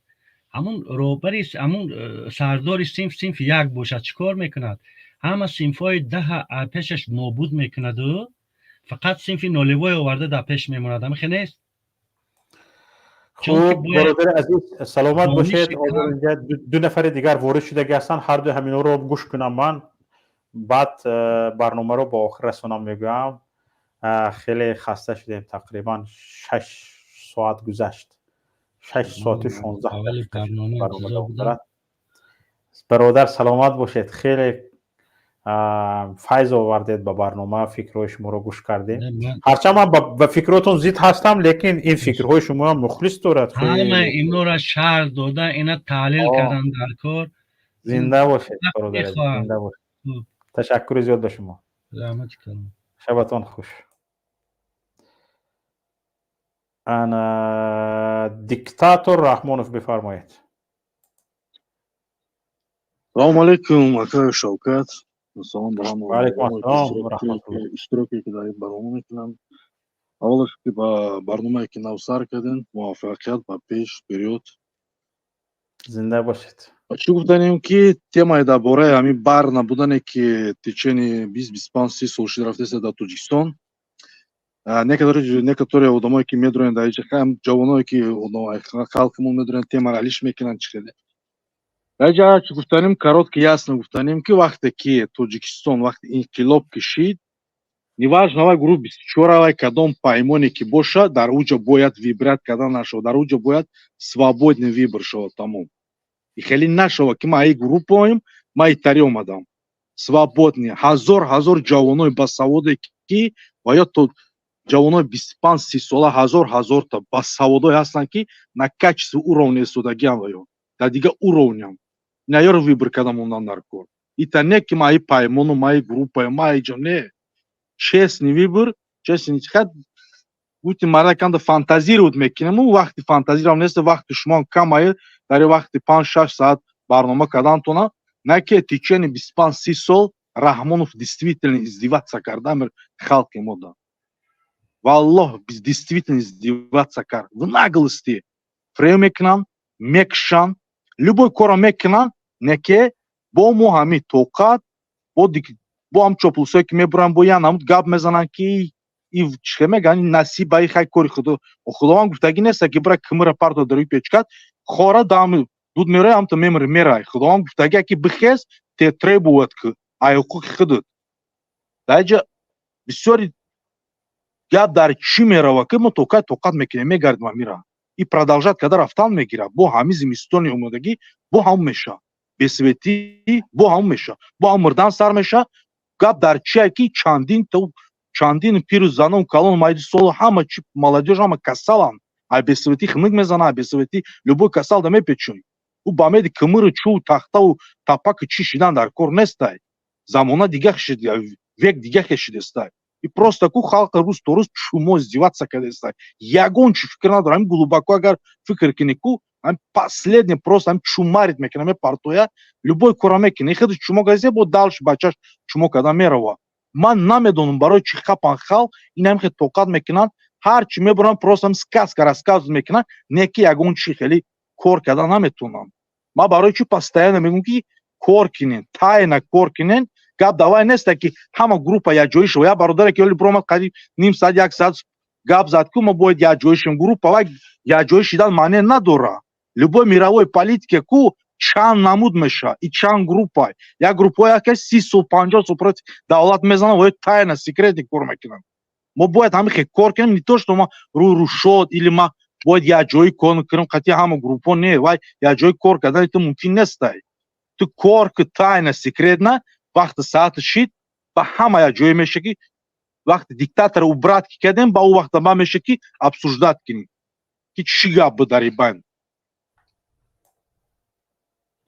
همون روبری همون سردار صنف یک باشد چیکار میکند؟ همه صنف های 10 پیشش نابود میکند و فقط صنف نولوی آورده در پیش میموند. همین خیلی نیست. خوب برادر عزیز سلامت باشید. دو نفر دیگر وارد شده هستند، هر دو همینا رو گوش کنم. من بعد برنامه رو با آخر رسانم میگم. خیلی خسته شدیم، تقریبا 6 ساعت گذشت، 6 ساعت و 16 دقیقه. برادر سلامت باشید. خیلی فیض آوردید به برنامه، فکرهای شما رو گوش کردیم. هرچند من به فکراتون زید هستم لیکن این فکرهای شما مخلص دارد. همه اینا را شرح داده، اینا تحلیل کردن در کار. زنده باشید برادر، زنده باشید. تشکر زیاد به شما. زحمت کنم. شبتون خوش. انا دیکتاتور رحمانوف بفرمایید. سلام علیکم اکای شوکت. سلام دارم. علیکم السلام و رحمت الله. اشتراکی که دارید برنامه میکنم. اولش که با برنامه که نو سر کردین موفقیت با پیش период. زنده باشید. چی گفتنیم که تمای درباره همین بار نبودن که течение 20-25 سال شده رفته است در تاجیکستان. некоторые одамایی که میدونن در اینجا هم جوانایی که خلقمون میدونن تما را حلش میکنن چی شده. راجع چی گفتنیم коротко ясно گفتنیم که وقتی که تاجیکستان وقتی انقلاب کشید неважно групп 24 кадом поймоне ки боша дар уҷа бояд вибрат кардан нашавад, дар уҷа бояд свободный вибор шавад тамом. И хеле нашавад ки ма ай группаоим, ма итари омадам. Свободный ҳазор ҷавонои басаводе ки бояд то ҷавонои 25-30 сола ҳазор та басаводое ҳастанд ки на качестве уровне истодагиам ваё. Дар дига уровням. Наёро вибор кардан мондан дар кор. Ита не ки ма ай паймону, ма ай группаем, ма ай ҷа не. Честный выбор, честный интихаб. Будьте мараканда фантазировать мекунем, вақти фантазировам нест, вақти шумо камай, дар вақти 5-6 саат барнома кардан тона, не ки течение 25-30 сол Рахмонов действительно издеваться кардан халки мода. Валлах, действительно издеваться кардан. В наглости. Фремекнан, мекшан, любой кора мекнан, не ки бо мухами токат, бо ам чоплусой ки мебуран бо янам гап мезанан ки и чиқа мегани насиб ай хай кори худованд гуфтагӣ нест ки бира кимира парто дари печкат хора дам дуд мерай ам то мемир мерай худованд гуфтагӣ ки бихез те требует ки ай ҳуқуқи худут даҷа бисёри гап дар чӣ мерава ки мо тоқат мекунем мегардим мира и продолжат када рафтан мегира бо ҳами зимистони омодагӣ бо ҳам меша бесветӣ бо ҳам меша бо ҳам мурдан сар меша гап дар чие ки чандин пиру занон калон майди сол ҳама чи молодёж ҳама касаланд ай бесветӣ хунук мезанад ай бесветӣ любой касал да мепечуни ӯ ба меди кимиру чӯ тахтаву тапаки чӣ шидан дар кор нестай замона дига шида век дига хешидестай и просто ку халқи рӯз то рӯз чумо издеваться кардестай ягон чи фикр надорам ин глубоко агар фикр кунӣ ку ам последний просто ам чумарит мекунам партоя любой кора мекуни худи чумо газе бо далш бачаш чумо када мерава ман намедонам барои чи хапан хал ин ам хе тоқат мекунанд ҳар чи мебурам просто сказка рассказывать мекунанд не ки ягон чи хеле кор карда наметонам ман барои чи постоянно мегӯям ки кор кунен тайна кор кунен гап давай нест ки ҳама группа якҷоӣ шава як бародаре ки биромад қариб ним саат як саат гап зад ки мо бояд якҷоӣ шавем группа ва якҷоӣ шидан маъне надора любой мировой политике ку чанд намуд меша и чанд группа як группа яке 30 сол 50 сол против давлат мезанад ва тайна секретни кор мекунанд мо бояд ҳамихе кор кунем не то что ма рӯ или ма бояд якҷоӣ кор кунем қатъи ҳама группа не вай якҷоӣ кор кардан ито мумкин нестай ту кор ки тайна секретна вақти саат шид ба ҳамая ҷой меша ки вақти диктатор убрат ки кардем ба у вақта ма меша ки обсуждат кинем ки чӣ гап буд дар ин байн.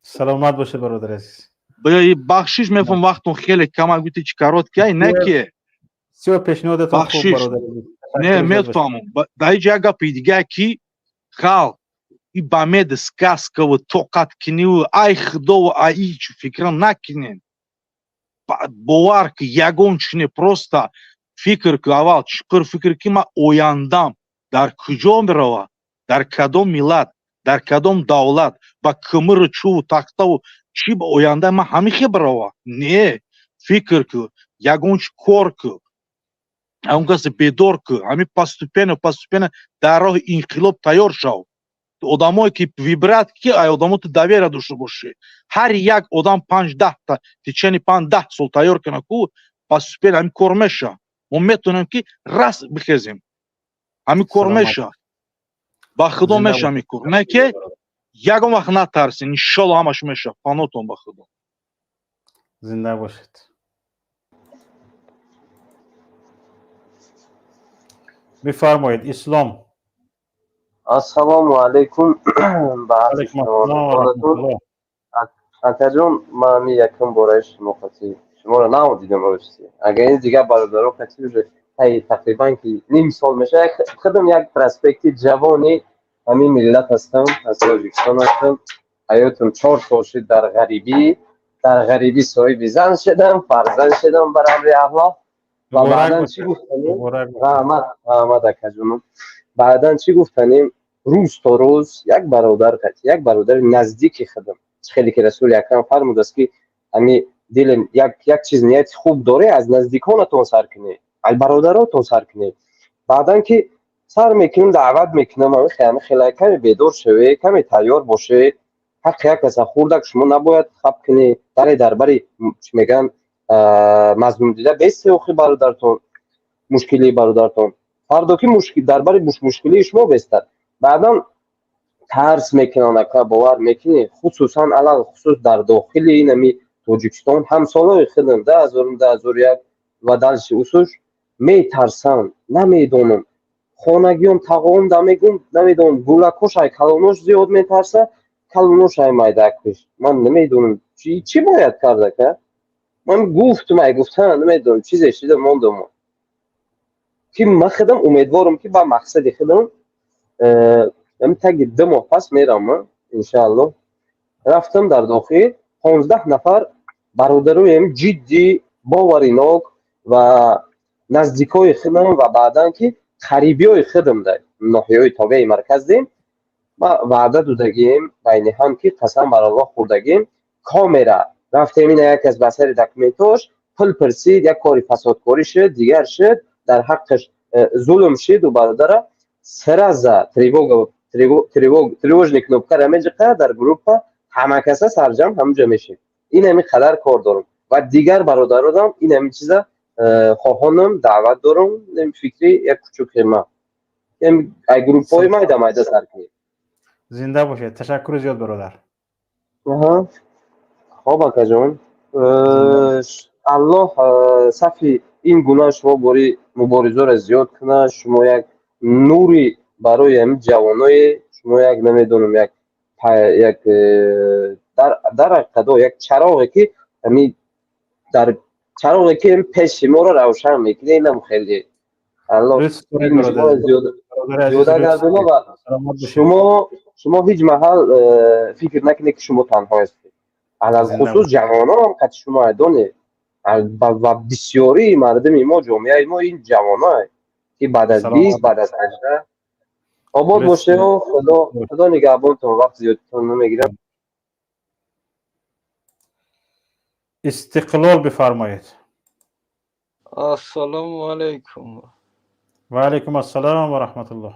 саломат бошед бародар азиз. бахшиш мефам вақтон хеле камак бути чи короткия не ки сиё пешниҳодатон хуб бародар азиз. не мефамам дар ин ҷо як гапи дигар ки халқ и ба мед сказкаву тоқаткиниву ай худову ай ич фикра накинен. бовар ки ягон чине просто фикр ки аввал чуқур фикр ки ма ояндам дар куҷо мерава, дар кадом миллат, дар кадом давлат, ба кумиру чӯву тахтаву чӣ ба ояндаи ма ҳамихе барава. Не фикр ки ягон чи кор ки ягон касе бедор ки ҳамин постепенно дар роҳи инқилоб тайёр шав. одамое ки вибрат ки ай одамото давера дошта бошед. ҳар як одам 5-10 та течени 5-10 сол тайёр кана ку постепенно ҳамин кор меша. мо метонем ки раст бихезем. ҳамин кор меша. ба худо меша ҳамин кор. не ки ягон вақт натарсен. иншоалло ҳамаш меша. панотон ба худо. зинда бошед. бифармоед. ислом. ассалому алайкум. акаҷон ман якум бораи шумо қатӣ шуморо намудидам рости. агар ин дигар бародаро қатӣ уже тақрибан ки ним сол меша худам як проспекти ҷавони ҳамин миллат ҳастам, аз Тоҷикистон ҳастам. ҳаётам 4 сол шуд дар ғарибӣ соҳиби зан шудам, фарзанд шудам бар амри Аллоҳ. ва баъдан чӣ гуфтанем? раҳмат акаҷонам. баъдан чӣ гуфтанем? рӯз то рӯз як бародари наздики худам хеле ки расули акрам фармудааст ки ҳамин дилем як чиз нияти хуб доре аз наздиконатон сар кунед, аз бародаротон сар кунед. баъдан ки сар мекунем даъват мекунам ҳамин хеле каме бедор шавед, каме тайёр бошед. ҳаққи як каса хурдак шумо набояд хаб кунед. дар бари чӣ мегӯян мазлум дида бестед охи бародаратон мушкилии бародаратон. фардо ки дар бари мушкилии шумо бестад. баъдан тарс мекунанд ака бовар мекунед. хусусан алал хусус дар дохили инами Тоҷикистон ҳамсолои худам 2000-2001 ва далши усуш метарсанд. намедонам хонагиён тағоом дамегум намедонам гулакош ай калонош зиёд метарса калонош ай майдакуш. ман намедонам чӣ бояд кард ака. ман гуфтам намедонам чизе шуда мондам ки ман худам умедворам ки ба мақсади худам таги 2 моҳ пас мерам иншааллоҳ. рафтам дар дохил 15 нафар бародароем ҷиддӣ боваринок ва наздикои худам ва баъдан ки қарибиёи худам дар ноҳияҳои тобеи марказ дем ваъда додагем байни ҳам ки қасам бар Аллоҳ хӯрдагем. камера рафтем ина як аз басари документош пул пурсид як кори фасодкорӣ шуд дигар шуд дар ҳаққаш зулм шуд у бародара сраза тревожный кнопка рамеҷиқа дар группа ҳама каса сарҷам ҳамҷа мешед. ин ҳамин қадар кор дорам ва дигар бародаронам ин ҳамин чиза хоҳонам даъват дорам фикри як кучук хема ай группаҳои майда сар кунед. зинда бошед. ташаккури зиёд бародар. хоб акаҷон аллоҳ сафи ин гуна шумо бори муборизаро зиёд кунад. шумо як нури барои ҳамин ҷавоное шумо як намедонам як дар ҳақиқат як чароғе ки ҳамин дар чароғе ки пеши моро равшан мекунад. инам хеле аллоҳ зиёда гардона ва шумо ҳеҷ маҳал фикр накунед ки шумо танҳо ҳастед. алалхусус ҷавонон ҳам қати шумо айдонед ва бисёрии мардуми мо ҷомеаи мо ин ҷавонае ки баъд аз 20 баъд аз 18 обод бошед. худо нигаҳбонтон. вақт зиёдтон намегирам. استقلال بفرمایید. السلام علیکم. و علیکم السلام و رحمت الله.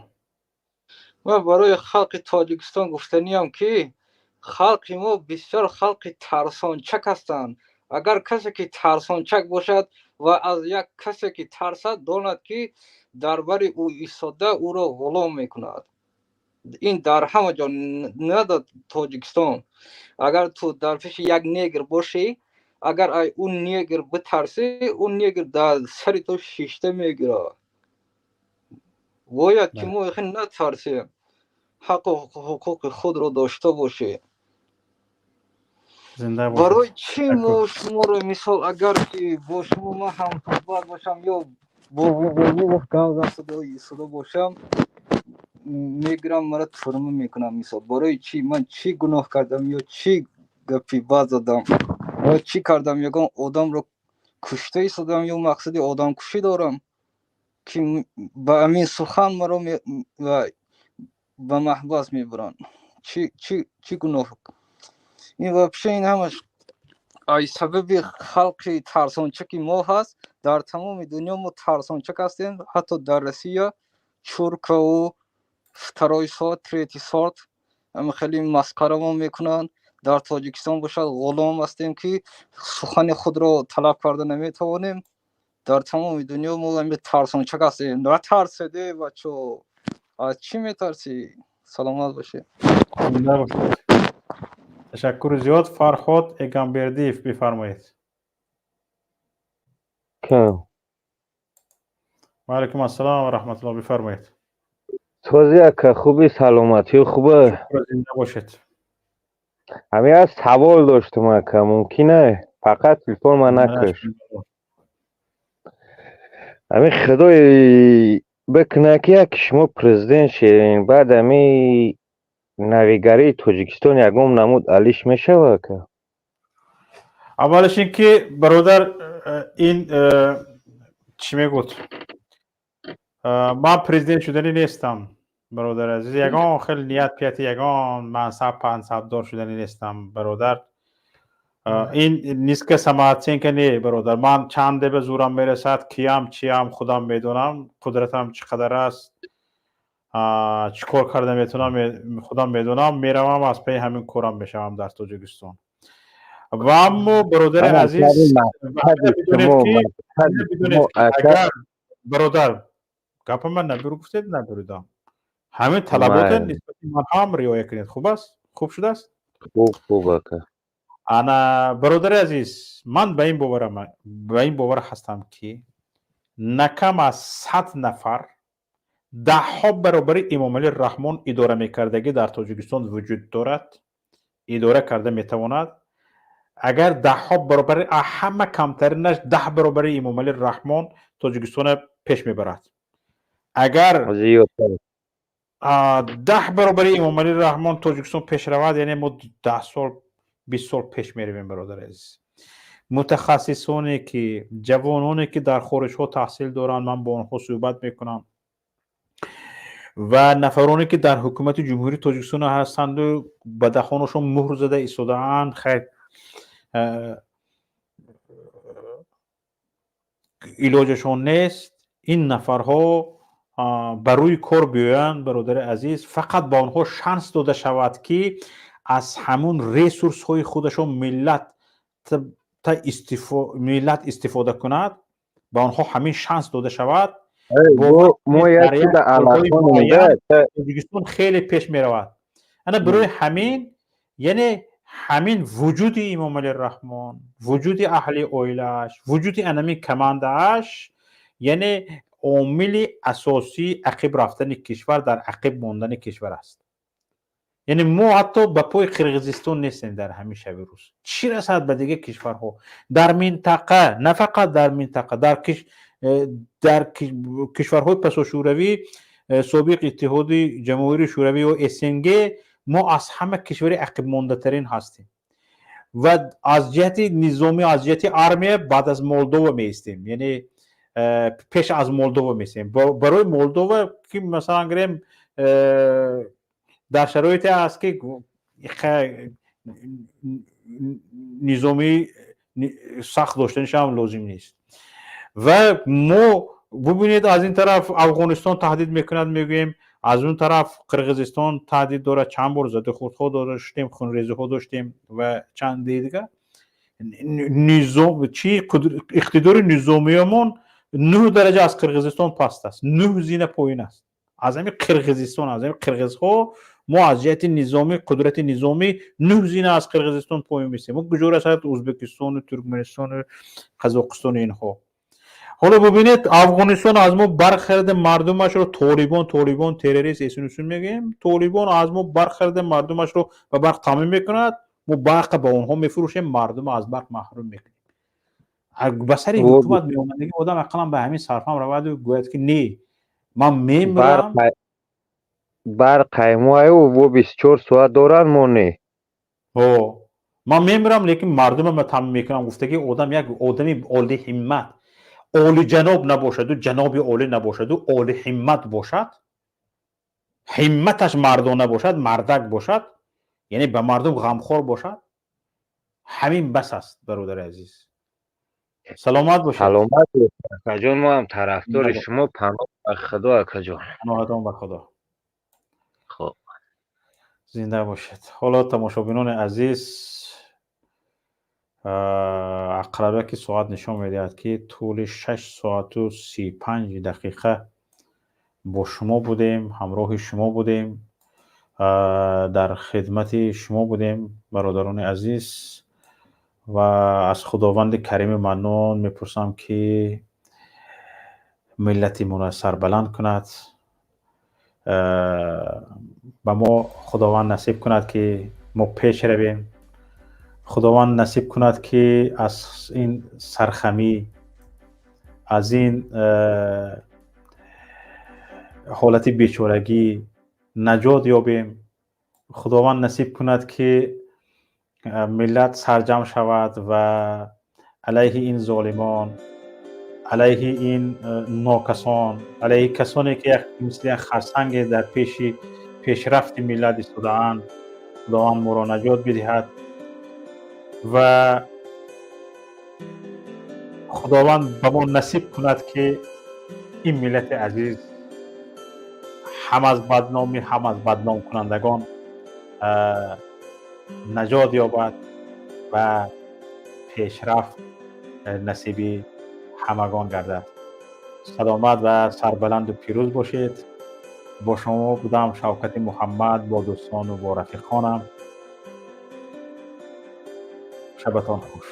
من برای خلق تاجیکستان گفتنیم که خلق ما بسیار خلق ترسانچک هستند. اگر کسی که ترسانچک باشد و از یک کسی که ترسد داند که درباره او ایستاده او را غلام میکند. این در همه جا نه در تاجیکستان. اگر تو در پیش یک نیگر باشی، اگر اون نیگر بترسی، اون نیگر در سر تو شیشته میگیره. باید که ما نترسیم، حق و حقوق خود رو داشته باشی. زنده باشید. برای چی ما شما رو مثال اگر که با شما من هم صحبت باشم یا با گاز صدا باشم، میگرم مرا ترمه میکنم. مثال برای چی من چی گناه کردم یا چی گپی باز زدم یا چی کردم، یگان آدم رو کشته ایستادم یا مقصد آدم کشی دارم که با امین سخن مرا به محبس میبرن. چی گناه؟ این واپشه این همش ای سبب خلق ترسانچکی ما هست. در تمام دنیا ما ترسانچک هستیم، حتی در روسیه چورکا و فترایسات تریتیسات هم خیلی مسخره ما میکنن. در تاجیکستان باشد غلام هستیم که سخن خود را طلب کرده نمیتوانیم. در تمام دنیا ما هم ترسانچک هستیم. نه ترسیده بچه، از چی میترسی؟ سلامت باشه. تشکر زیاد. فرهاد اگامبردیف بفرمایید. و علیکم السلام و رحمت الله. بفرمایید. توزیع که خوبی، سلامتی خوبه. زنده باشید. همین از سوال داشتم که ممکنه فقط تلفن من نکش. همین خدای بکنه که یک شما پرزیدنت شیرین بعد همین نویگری تاجیکستان یکم نمود علیش میشه که اولش این که برادر این چی میگوت، من پرزیدنت شدنی نیستم برادر عزیز. یگان خیلی نیت پیت یگان منصب پنصب دار شدنی نیستم برادر. این نیست که سماعتین که نه برادر. من چنده به زورم میرسد، کیم چیم خودم میدونم، قدرتم چقدر است، چیکار کرده میتونم خودم میدونم. میروم از پی همین کارم بشم در تاجیکستان. و اما برادر عزیز بدونید اگر برادر گپ من نبرو گفتید نبریدم، همین طلبات نسبت من هم رعایت کنید. خوب است؟ خوب شده است؟ خوبه که انا برادر عزیز، من به این باور هستم که نکم از 100 نفر 10 برابر امام علی رحمان اداره میکردگی در تاجیکستان وجود دارد، اداره کرده میتواند. اگر 10 برابر همه کمترینش 10 برابر امام علی رحمان تاجیکستان پیش میبرد. اگر 10 برابر امام علی رحمان تاجیکستان پیش رود، یعنی ما 10 سال 20 سال پیش میرویم برادر عزیز. متخصصانی که جوانانی که در خارج ها تحصیل دارند، من با آنها صحبت میکنم و نفرانی که در حکومت جمهوری تاجیکستان هستند و به دهانشون مهر زده ایستاده‌اند، خیر علاجشون نیست. این نفرها بروی کار بیایند برادر عزیز، فقط با آنها شانس داده شود که از همون ریسورس های خودشون ملت استفاده کند، با آنها همین شانس داده شود. ما یکی در علاقه تاجیکستان خیلی پیش می رود. انا برای همین، یعنی همین وجود امام علی رحمان، وجود اهل اویلش، وجود انمی کماندهش، یعنی عامل اساسی عقب رفتن کشور در عقب ماندن کشور است. یعنی ما حتی به پای قرقیزستان نیستیم در همین شب روز، چی رسد به دیگه کشورها در منطقه، نه فقط در منطقه، در کشورهای پسا شوروی، سابق اتحاد جماهیر شوروی و اسنگ، ما از همه کشور عقب مانده ترین هستیم و از جهت نظامی، از جهت ارمیه بعد از مولدووا میستیم، یعنی پیش از مولدووا میستیم. برای مولدووا که مثلا گریم در شرایطی است که نظامی سخت داشتنش هم لازم نیست. و ما ببینید از این طرف افغانستان تهدید میکند، میگوییم از اون طرف قرقیزستان تهدید داره، چند بار زده خودها داشتیم، خونریزی ها داشتیم و چند دیگه. نظام اقتدار نظامیمون 9 درجه از قرقیزستان پست است، 9 زین پایین است. از همین قرقیزستان، از همین قرقیزها ما از جهت نظامی قدرت نظامی 9 زینه از قرقیزستان پایین میسیم. ما گجور است ازبکستان و ترکمنستان و قزاقستان اینها. حالا ببینید افغانستان از ما برخورد مردمش رو طالبان تروریست اسمشون میگیم. طالبان از ما برخورد مردمش رو به برق تامین میکند، ما برق به اونها میفروشیم، مردم از برق محروم میکنیم. بسر حکومت میومدگی آدم اقلا به همین صرفم رود و گوید که نه من میمیرم. برق ما و 24 ساعت دارن ما نه. من میمیرم لیکن مردم من تامین میکنم. گفته که آدم یک آدمی عالی همت، عالی جناب نباشد و جناب عالی نباشد و عالی همت باشد، همتش مردانه باشد، مردک باشد، یعنی به مردم غمخوار باشد، همین بس است برادر عزیز. سلامت باشید. سلامت باشید اکا ما هم طرفدار شما. پناه به خدا اکا جان. پناهتان به خدا. خب زنده باشید. حالا تماشابینان عزیز، اقربه که ساعت نشان میدهد که طول 6 ساعت و 35 دقیقه با شما بودیم، همراه شما بودیم، در خدمت شما بودیم برادران عزیز. و از خداوند کریم منان میپرسم که ملتی ما سربلند کند، به ما خداوند نصیب کند که ما پیش رویم، خداوند نصیب کند که از این سرخمی، از این حالت بیچارگی نجات یابیم. خداوند نصیب کند که ملت سرجم شود و علیه این ظالمان، علیه این ناکسان، علیه کسانی که مثل خرسنگ در پیشرفت ملت ایستاده‌اند، خداوند ما را نجات بدهد و خداوند به ما نصیب کند که این ملت عزیز هم از بدنامی هم از بدنام کنندگان نجات یابد و پیشرفت نصیبی همگان گردد. سلامت و سربلند و پیروز باشید. با شما بودم شوکت محمد، با دوستان و با رفیقانم. شبتان خوش.